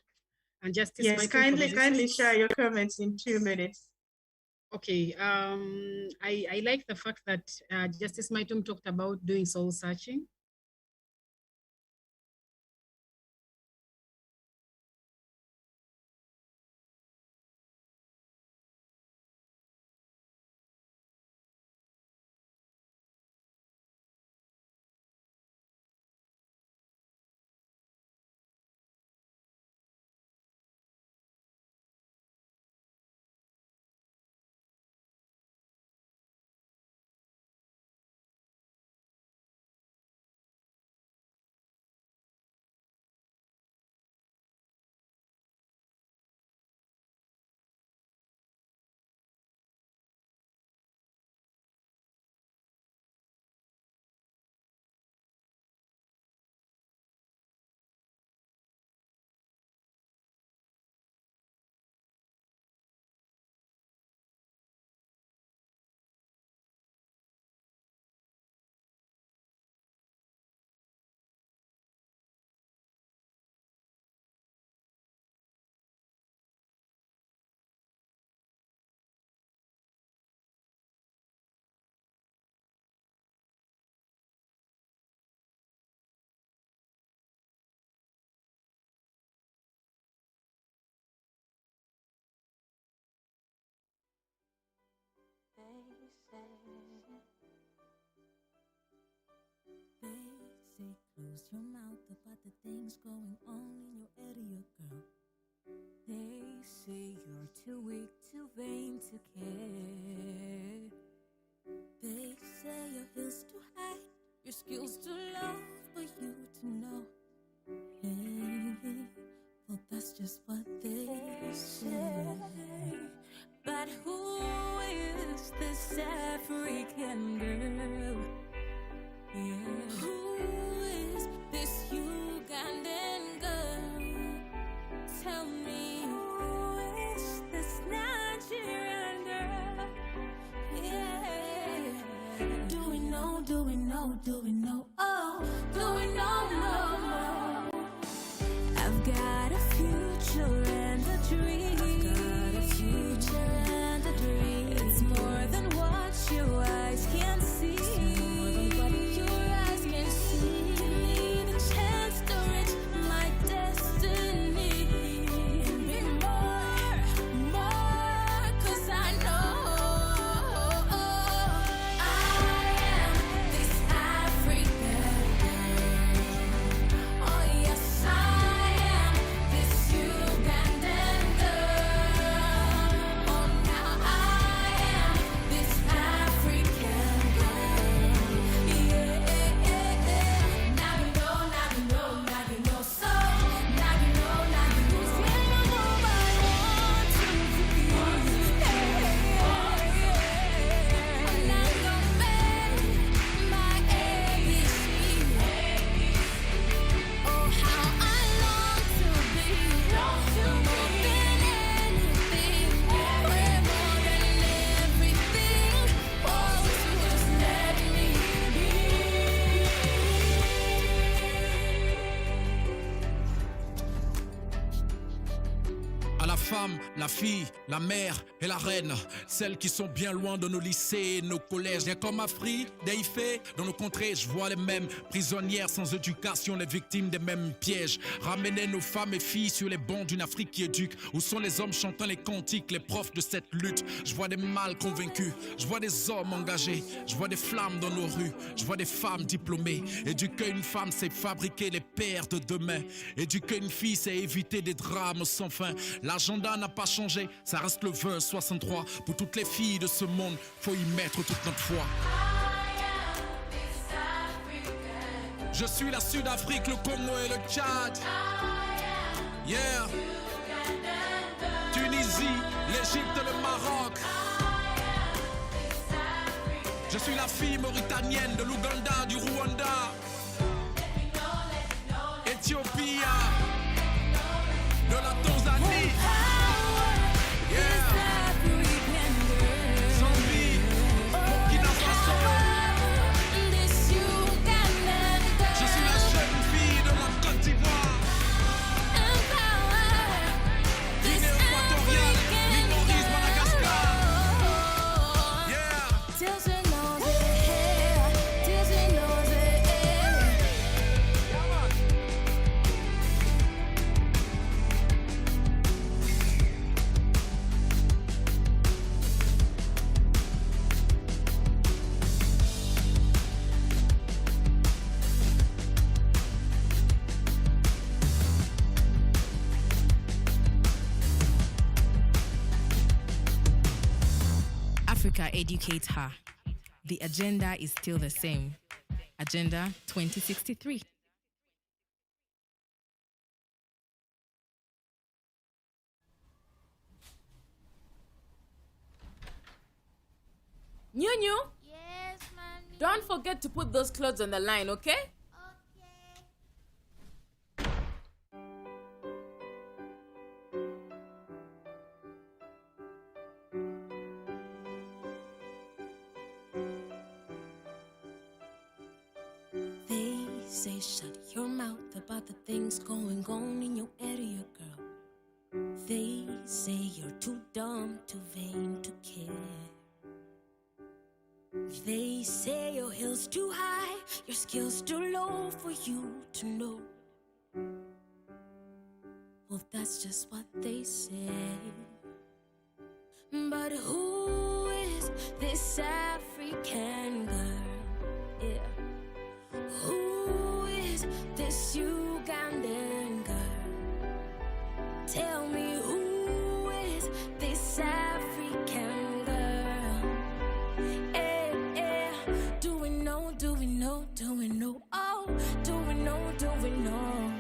And Justice Yes, kindly share your comments in 2 minutes. Okay, I like the fact that Justice Maitum talked about doing soul searching. They say close your mouth about the things going on in your area, girl. They say you're too weak, too vain to care. They say your heels too high, your skills too low for you to know. Hey, well that's just what they say. But who is this African girl? Yeah. Who is this Ugandan girl? Tell me, who is this Nigerian girl? Yeah. Do we know, do we know, do we know? Oh, do we know, no, no. I've got a future and a dream. I've got a future and a dream. It's more than what your eyes can see. African femme, la fille, la mère et la reine. Celles qui sont bien loin de nos lycées, nos collèges. Rien comme Afrique, d'Aïfé, dans nos contrées, je vois les mêmes prisonnières sans éducation, les victimes des mêmes pièges. Ramener nos femmes et filles sur les bancs d'une Afrique qui éduque. Où sont les hommes chantant les cantiques, les profs de cette lutte? Je vois des mâles convaincus, je vois des hommes engagés, je vois des flammes dans nos rues, je vois des femmes diplômées. Éduquer une femme, c'est fabriquer les pères de demain. Éduquer une fille, c'est éviter des drames sans fin. L'agenda n'a pas changé, ça reste le 2063. Pour toutes les filles de ce monde, faut y mettre toute notre foi. Je suis la Sud-Afrique, le Congo et le Tchad. Yeah. Tunisie, l'Égypte et le Maroc. Je suis la fille mauritanienne de l'Ouganda, du Rwanda. Éthiopie, de la Tanzanie. Yeah. Zambie, Burkina Faso. Je suis la jeune fille de la Côte d'Ivoire. Guinée équatoriale, l'île Maurice, Madagascar. Yeah. Africa educates her. The agenda is still the same. Agenda 2063. New. Yes, mommy. Don't forget to put those clothes on the line, okay? They say shut your mouth about the things going on in your area, girl. They say you're too dumb, too vain to care. They say your heel's too high, your skills too low for you to know. Well, that's just what they say. But who is this African girl? Yeah. Who is this Ugandan girl? Tell me, who is this African girl? Do we know, do we know, do we know? Oh, do we know, do we know?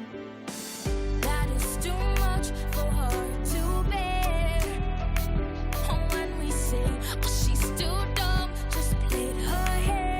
That is too much for her to bear. Oh, when we say, oh, she's too dumb, just plait her hair.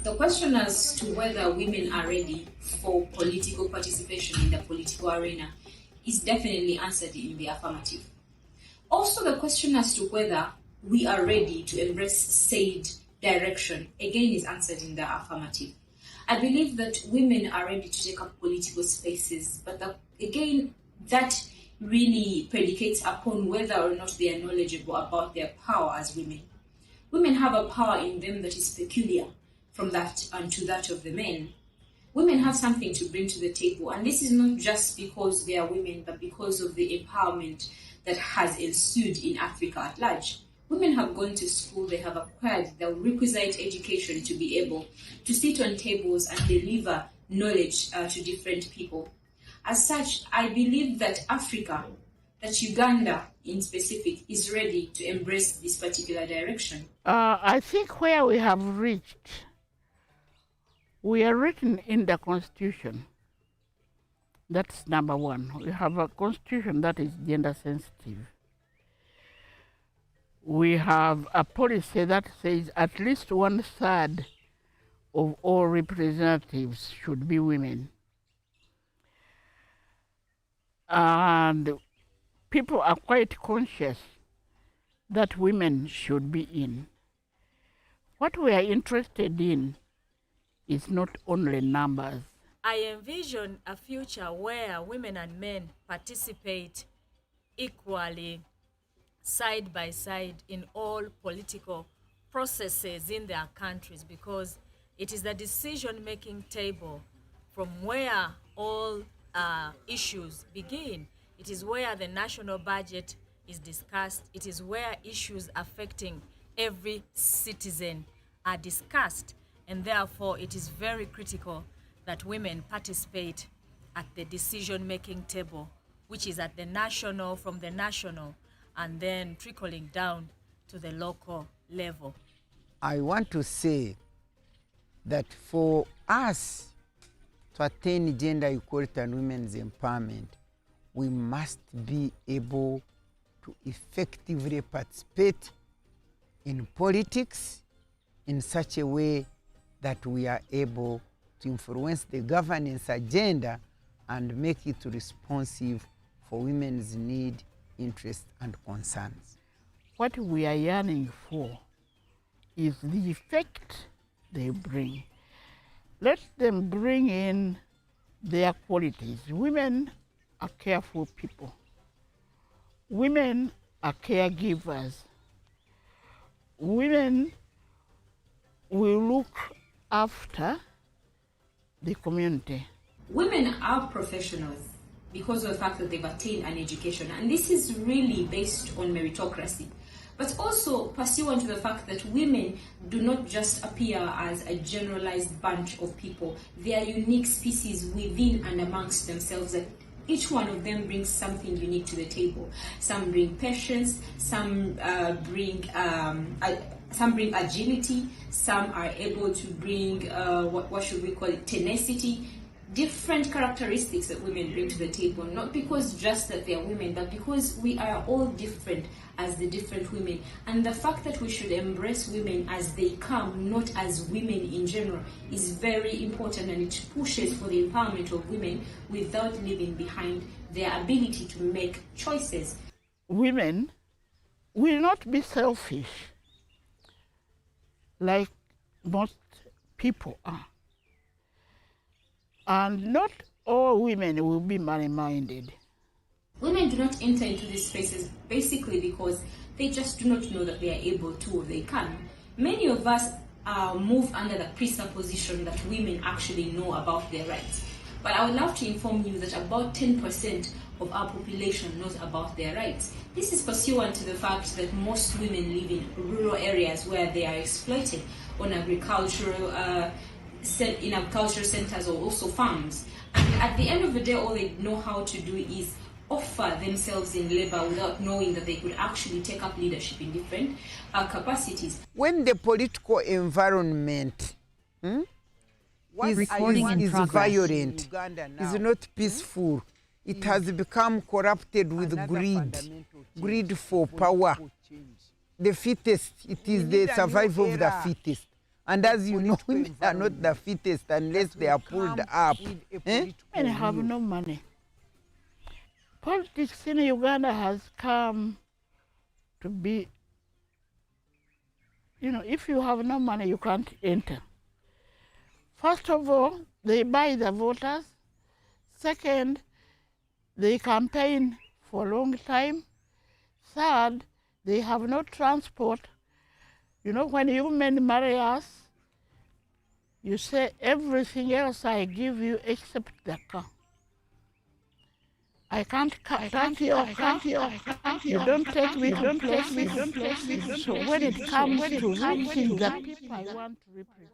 The question as to whether women are ready for political participation in the political arena is definitely answered in the affirmative. Also, the question as to whether we are ready to embrace said direction again is answered in the affirmative. I believe that women are ready to take up political spaces, but again, that really predicates upon whether or not they are knowledgeable about their power as women. Women have a power in them that is peculiar from that and to that of the men. Women have something to bring to the table, and this is not just because they are women, but because of the empowerment that has ensued in Africa at large. Women have gone to school, they have acquired the requisite education to be able to sit on tables and deliver knowledge to different people. As such, I believe that Africa, that Uganda in specific, is ready to embrace this particular direction. I think where we have reached, we are written in the Constitution. That's number one. We have a Constitution that is gender sensitive. We have a policy that says at least 1/3 of all representatives should be women. And people are quite conscious that women should be in. What we are interested in is not only numbers. I envision a future where women and men participate equally, side by side, in all political processes in their countries, because it is the decision-making table from where all issues begin. It is where the national budget is discussed. It is where issues affecting every citizen are discussed. And therefore, it is very critical that women participate at the decision-making table, which is at the national, from the national, and then trickling down to the local level. I want to say that for us to attain gender equality and women's empowerment, we must be able to effectively participate in politics in such a way that we are able to influence the governance agenda and make it responsive for women's need, interests, and concerns. What we are yearning for is the effect they bring. Let them bring in their qualities. Women are careful people. Women are caregivers. Women will look after the community. Women are professionals because of the fact that they've attained an education, and this is really based on meritocracy, but also pursuant to the fact that women do not just appear as a generalized bunch of people. They are unique species within and amongst themselves, that each one of them brings something unique to the table. Some bring patience, some bring agility, some are able to bring, what should we call it, tenacity. Different characteristics that women bring to the table, not because just that they are women, but because we are all different as the different women. And the fact that we should embrace women as they come, not as women in general, is very important, and it pushes for the empowerment of women without leaving behind their ability to make choices. Women will not be selfish like most people are. And not all women will be money-minded. Women do not enter into these spaces basically because they just do not know that they are able to or they can. Many of us move under the presupposition that women actually know about their rights. But I would love to inform you that about 10% of our population knows about their rights. This is pursuant to the fact that most women live in rural areas where they are exploited on agricultural in agricultural centers or also farms. And at the end of the day, all they know how to do is offer themselves in labor without knowing that they could actually take up leadership in different capacities. When the political environment is violent, is not peaceful, it has become corrupted with greed for power. The fittest, it is the survival of the fittest. And as you know, women are not the fittest unless they are pulled up. Women have no money. Politics in Uganda has come to be, if you have no money, you can't enter. First of all, they buy the voters. Second, they campaign for a long time. Third, they have no transport. When you men marry us, you say everything else I give you except the car. I can't touch your car. You don't take me to places. So when it comes to reaching the people I want to represent,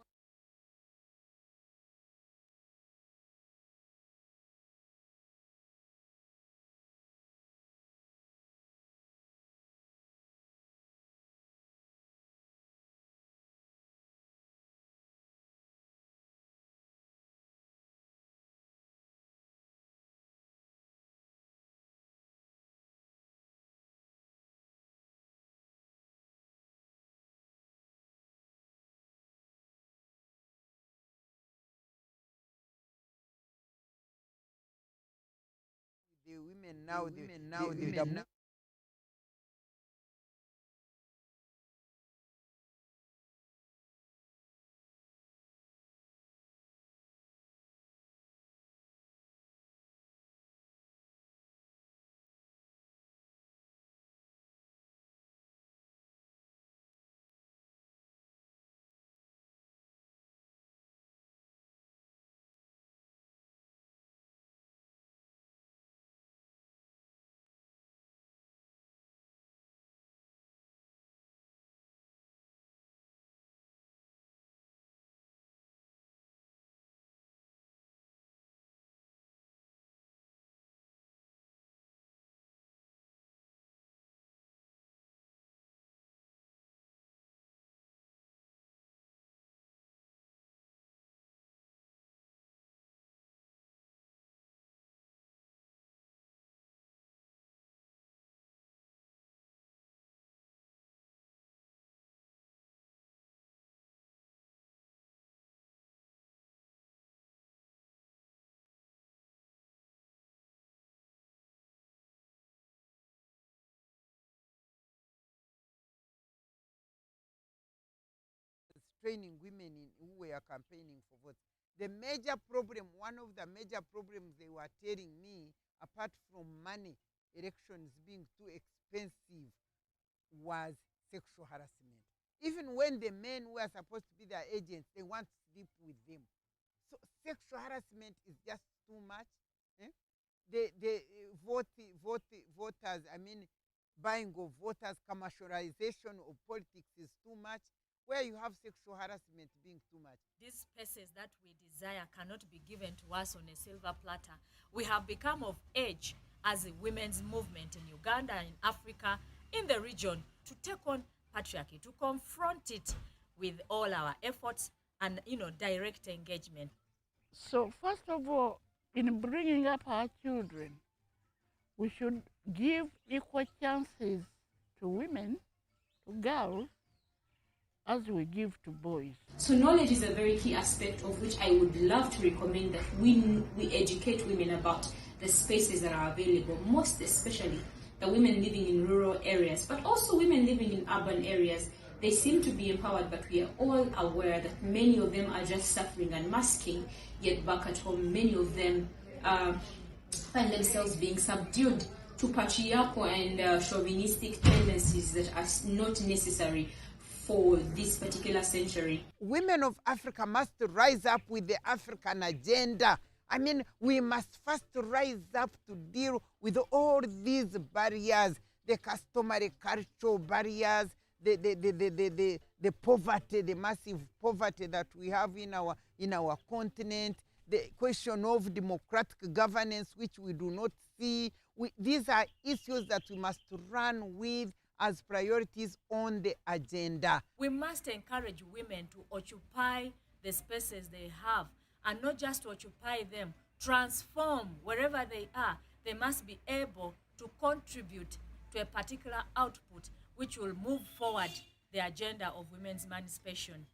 the women now, training women who were campaigning for votes. The major problem, one of the major problems they were telling me, apart from money, elections being too expensive, was sexual harassment. Even when the men who are supposed to be their agents, they want to sleep with them. So sexual harassment is just too much. The voters, buying of voters, commercialization of politics is too much, where you have sexual harassment being too much. These spaces that we desire cannot be given to us on a silver platter. We have become of age as a women's movement in Uganda, in Africa, in the region, to take on patriarchy, to confront it with all our efforts and, direct engagement. So first of all, in bringing up our children, we should give equal chances to women, to girls, as we give to boys. So knowledge is a very key aspect of which I would love to recommend that we educate women about the spaces that are available, most especially the women living in rural areas, but also women living in urban areas. They seem to be empowered, but we are all aware that many of them are just suffering and masking, yet back at home, many of them find themselves being subdued to patriarchal and chauvinistic tendencies that are not necessary for this particular century. Women of Africa must rise up with the African agenda. We must first rise up to deal with all these barriers, the customary cultural barriers, the poverty, the massive poverty that we have in our continent, the question of democratic governance, which we do not see. These are issues that we must run with as priorities on the agenda. We must encourage women to occupy the spaces they have, and not just to occupy them, transform wherever they are. They must be able to contribute to a particular output which will move forward the agenda of women's emancipation.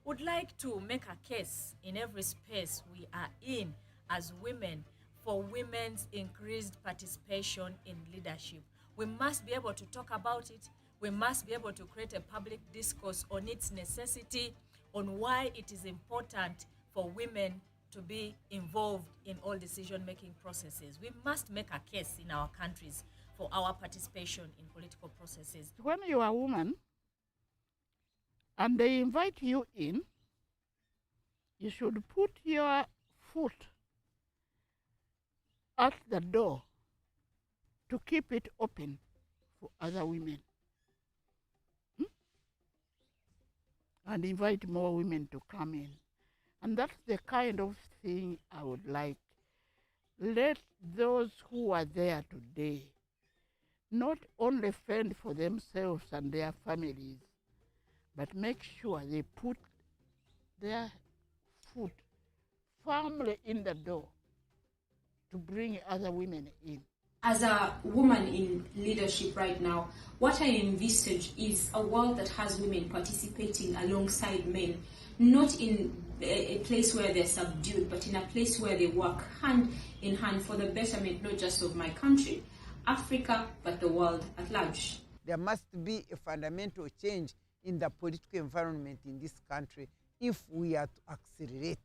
would like to make a case in every space we are in as women for women's increased participation in leadership. We must be able to talk about it. We must be able to create a public discourse on its necessity, on why it is important for women to be involved in all decision-making processes. We must make a case in our countries for our participation in political processes. When you are a woman and they invite you in, you should put your foot at the door to keep it open for other women. And invite more women to come in. And that's the kind of thing I would like. Let those who are there today not only fend for themselves and their families, but make sure they put their foot firmly in the door to bring other women in. As a woman in leadership right now, what I envisage is a world that has women participating alongside men, not in a place where they're subdued, but in a place where they work hand in hand for the betterment not just of my country, Africa, but the world at large. There must be a fundamental change in the political environment in this country if we are to accelerate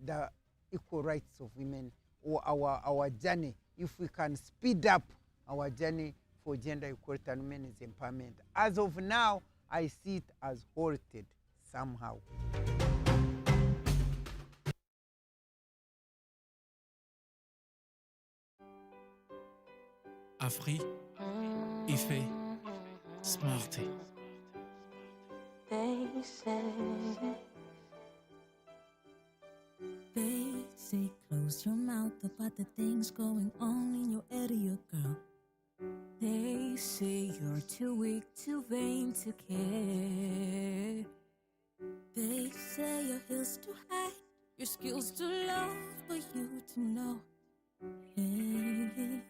the equal rights of women or our journey, if we can speed up our journey for gender equality and women's empowerment. As of now, I see it as halted somehow. Afri, Ife, Smarty. They say close your mouth about the things going on in your area, girl. They say you're too weak, too vain to care. They say your heels too high, your skills too low for you to know. Hey,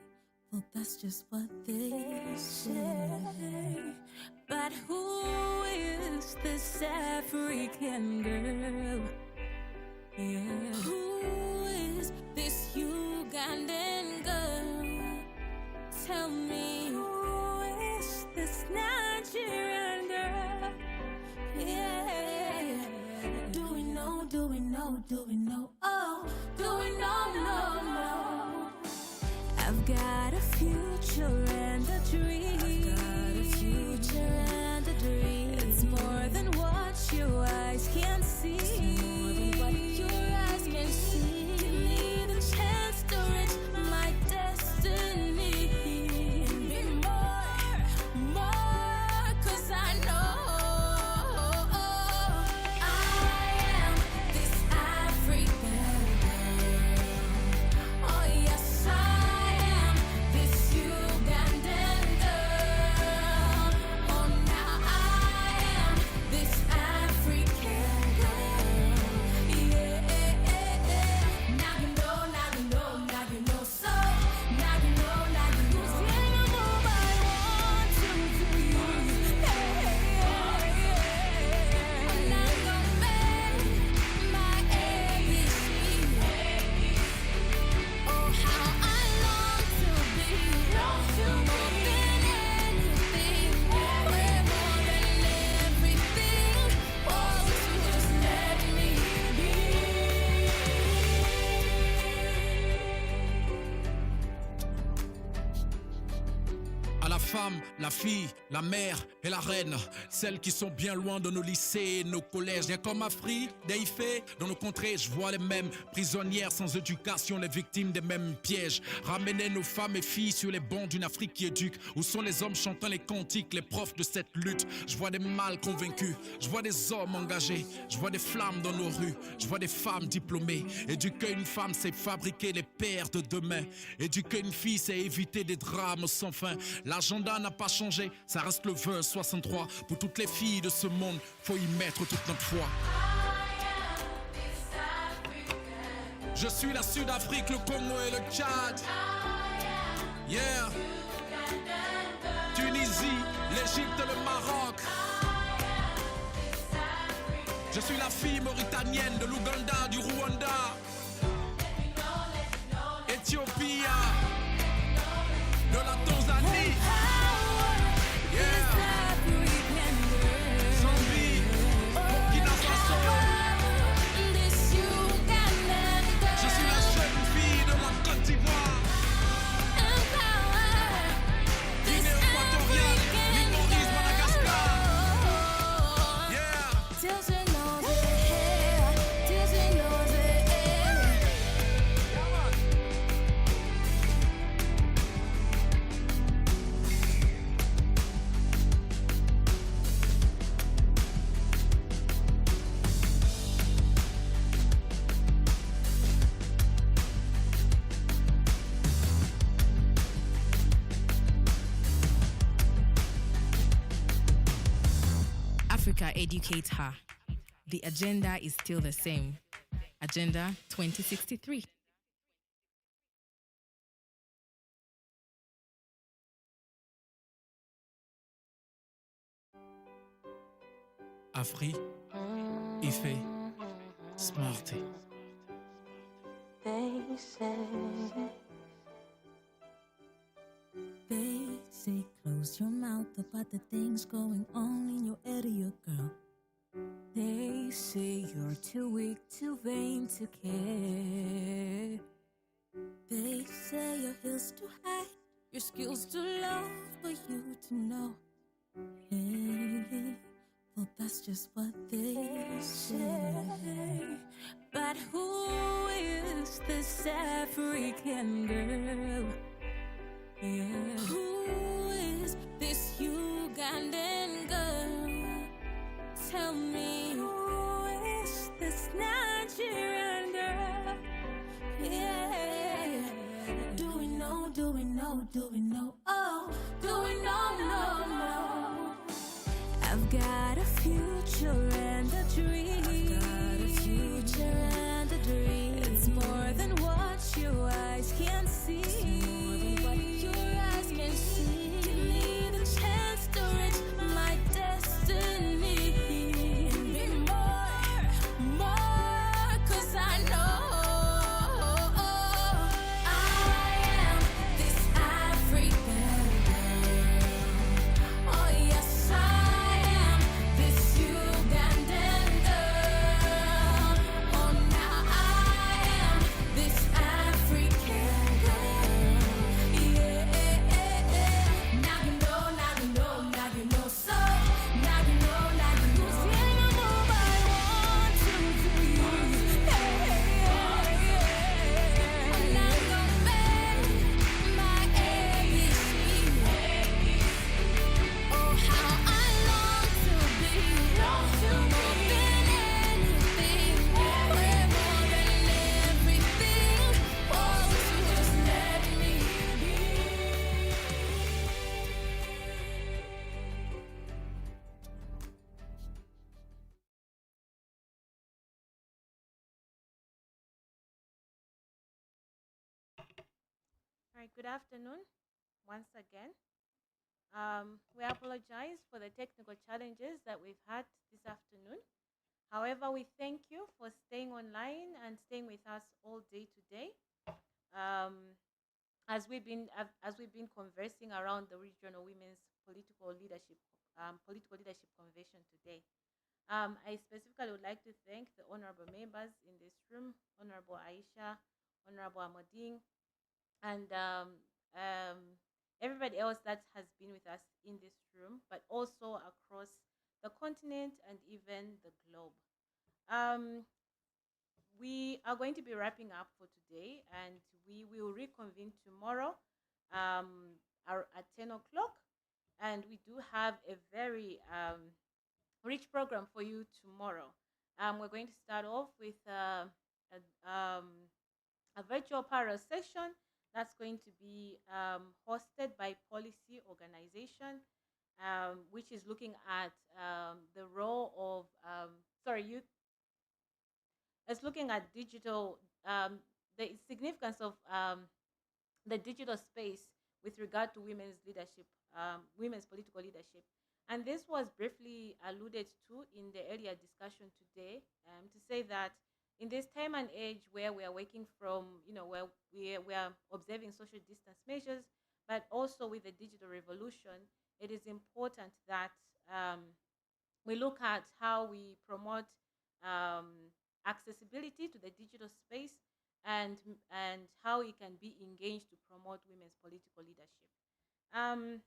well, that's just what they say. But who is this African girl? Yeah. Who is this Ugandan girl? Tell me, who is this Nigerian girl? Yeah. Do we know, do we know, do we know? Oh, do we know, no. I've got a future and a dream. I've got a future and a dream. It's more than what your eyes can see. It's more than what your eyes can see. Give me the chance to reach my destiny. And be more, 'cause I know I am this African girl. Oh yes, I am this Ugandan girl. Oh now I am this African girl. Yeah. Now you know, now you know, now you know. So now you know, now you know. Sing a move by 1, 2, 3. And I'm gonna make my ABC. Oh, how I long to be more than anything. We're more than everything. Oh, just let me be. À la femme, la fille, la mère et la reine, celles qui sont bien loin de nos lycées et nos collèges. Bien comme Afri, Daïfé, dans nos contrées, je vois les mêmes prisonnières sans éducation, les victimes des mêmes pièges. Ramener nos femmes et filles sur les bancs d'une Afrique qui éduque. Où sont les hommes chantant les cantiques, les profs de cette lutte? Je vois des mâles convaincus, je vois des hommes engagés, je vois des flammes dans nos rues, je vois des femmes diplômées. Éduquer une femme, c'est fabriquer les pères de demain. Éduquer une fille, c'est éviter des drames sans fin. L'agenda n'a pas changé, ça reste le vœu 63. Pour toutes les filles de ce monde, faut y mettre toute notre foi. Je suis la Sud-Afrique, le Congo et le Tchad. Yeah. Tunisie, l'Égypte et le Maroc. Je suis la fille mauritanienne de l'Ouganda, du Rwanda, Éthiopie, de la Tanzanie. Yeah. Zambie, Burkina Faso. Je suis la jeune fille de la Côte d'Ivoire. Guinée équatoriale, l'île Maurice, Madagascar. Africa educates her. The agenda is still the same. Agenda 2063. Afri, Ife, Smarty. They say close your mouth about the things going on in your area, girl. They say you're too weak, too vain to care. They say your heels too high, your skills too low for you to know. Hey, well that's just what they say. But who is this African girl? Yeah. Who is this Ugandan girl? Tell me, who is this Nigerian girl? Yeah. Do we know, do we know, do we know? Oh, do we know, no. I've got a future and a dream. I've got a future and a dream. It's more than what your eyes can see. Give me the chance to reach my destiny and be more, 'cause I know I am this African girl. Oh yes, I am this Ugandan girl. Oh now I am this African girl. Yeah. Now you know, now you know, now you know. So now you know, now you know. Saying I move, I want to do you. I'm not gonna make my ABC. Oh, how I long to be more than anything. We're more than everything. Oh, so just let me be. All right, good afternoon once again. We apologize for the technical challenges that we've had this afternoon. However, we thank you for staying online and staying with us all day today. As we've been conversing around the Regional Women's Political Leadership Convention today. I specifically would like to thank the honorable members in this room, Honorable Aisha, Honorable Amading, and everybody else that has been with us in this room, but also across the continent and even the globe. We are going to be wrapping up for today, and we will reconvene tomorrow at 10 o'clock. And we do have a very rich program for you tomorrow. We're going to start off with a virtual parallel session that's going to be hosted by Policy Organization, which is looking at the role of, youth. It's looking at digital, the significance of the digital space with regard to women's leadership, women's political leadership. And this was briefly alluded to in the earlier discussion today, to say that in this time and age where we are working from, where we are observing social distance measures, but also with the digital revolution, it is important that we look at how we promote accessibility to the digital space and how it can be engaged to promote women's political leadership.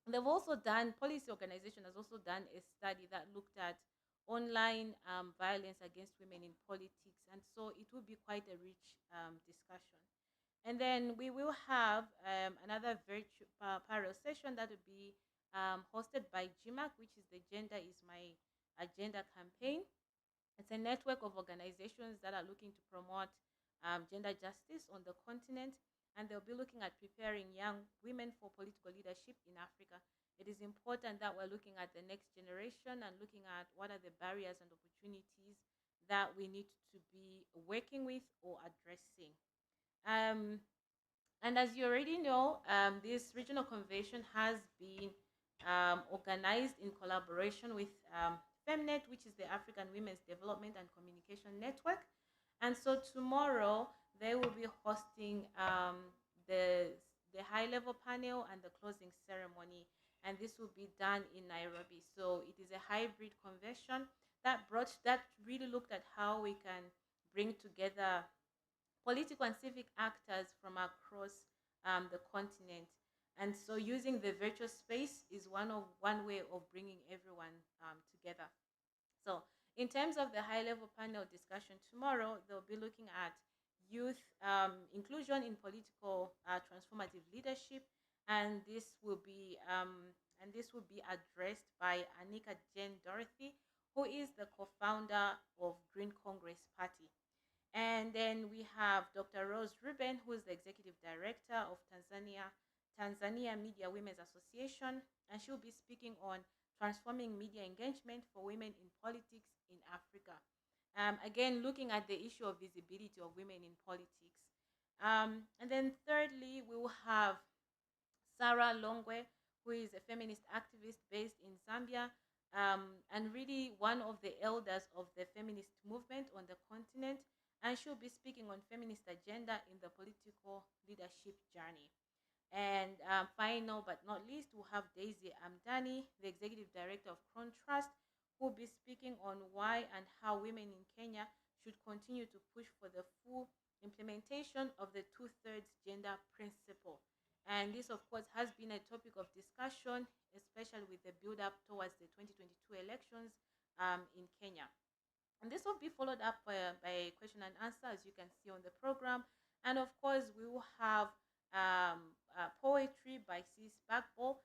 They've also done, policy organization has also done a study that looked at online violence against women in politics, and so it will be quite a rich discussion. And then we will have another parallel session that will be hosted by GMAC, which is the Gender is My Agenda campaign. It's a network of organizations that are looking to promote gender justice on the continent, and they'll be looking at preparing young women for political leadership in Africa. It is important that we're looking at the next generation and looking at what are the barriers and opportunities that we need to be working with or addressing. And as you already know, this regional convention has been organized in collaboration with FEMNET, which is the African Women's Development and Communication Network. And so tomorrow they will be hosting the high-level panel and the closing ceremony, and this will be done in Nairobi. So it is a hybrid convention that really looked at how we can bring together political and civic actors from across the continent. And so using the virtual space is one way of bringing everyone together. So in terms of the high-level panel discussion tomorrow, they'll be looking at youth inclusion in political transformative leadership, and this will be addressed by Anika Jane Dorothy, who is the co-founder of Green Congress Party. And then we have Dr. Rose Ruben, who is the executive director of Tanzania Media Women's Association, and she'll be speaking on transforming media engagement for women in politics in Africa. Again, looking at the issue of visibility of women in politics. And then thirdly, we will have Sarah Longwe, who is a feminist activist based in Zambia, and really one of the elders of the feminist movement on the continent. And she'll be speaking on feminist agenda in the political leadership journey. And final but not least, we'll have Daisy Amdani, the executive director of Crown Trust, who will be speaking on why and how women in Kenya should continue to push for the full implementation of the 2/3 gender principle. And this, of course, has been a topic of discussion, especially with the build-up towards the 2022 elections in Kenya. And this will be followed up by question and answer, as you can see on the program. And of course, we will have poetry by Sis Bagbo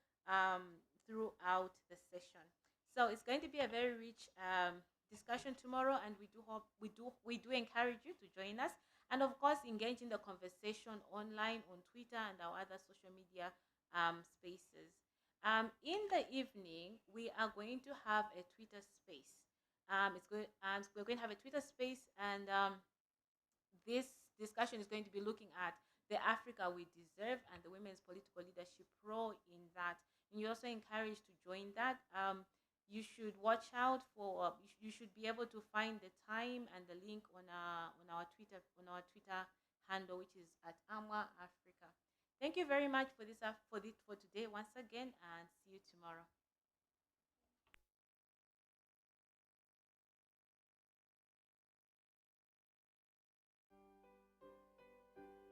throughout the session. So it's going to be a very rich discussion tomorrow, and we do encourage you to join us, and of course engage in the conversation online on Twitter and our other social media spaces. In the evening, we are going to have a Twitter space. We're going to have a Twitter space, and this discussion is going to be looking at the Africa we deserve and the women's political leadership role in that. And you're also encouraged to join that. You should watch out for. You should be able to find the time and the link on our Twitter handle, which is at AMWA Africa. Thank you very much for today once again, and see you tomorrow.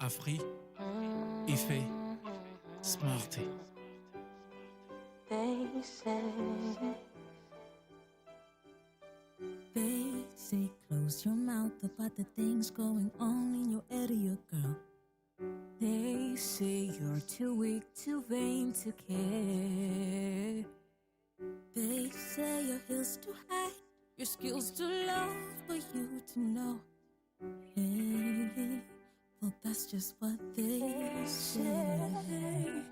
Afri, Ife, Smarty. They say close your mouth about the things going on in your area, girl. They say you're too weak, too vain to care. They say your heels too high, your skills too low for you to know. Hey, well, that's just what they say.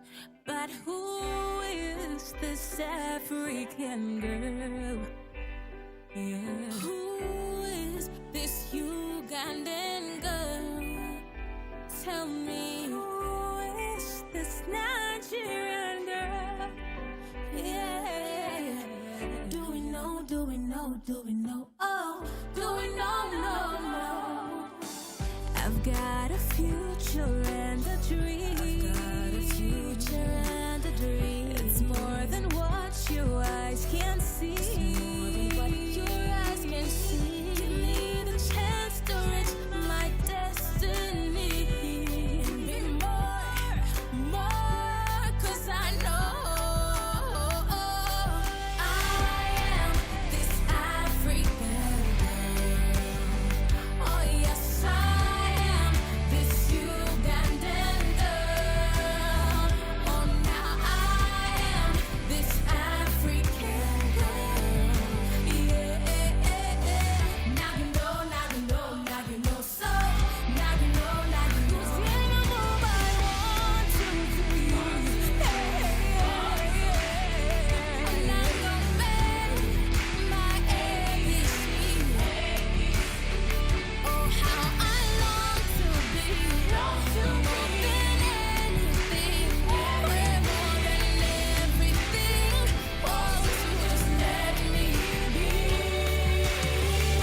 But who is this African girl? Yeah. Who is this Ugandan girl? Tell me, who is this Nigerian girl? Yeah. know? Do we know? Oh, do we know? No, no. I've got a future and a dream. I've got a future and a dream. It's more than what your eyes can see.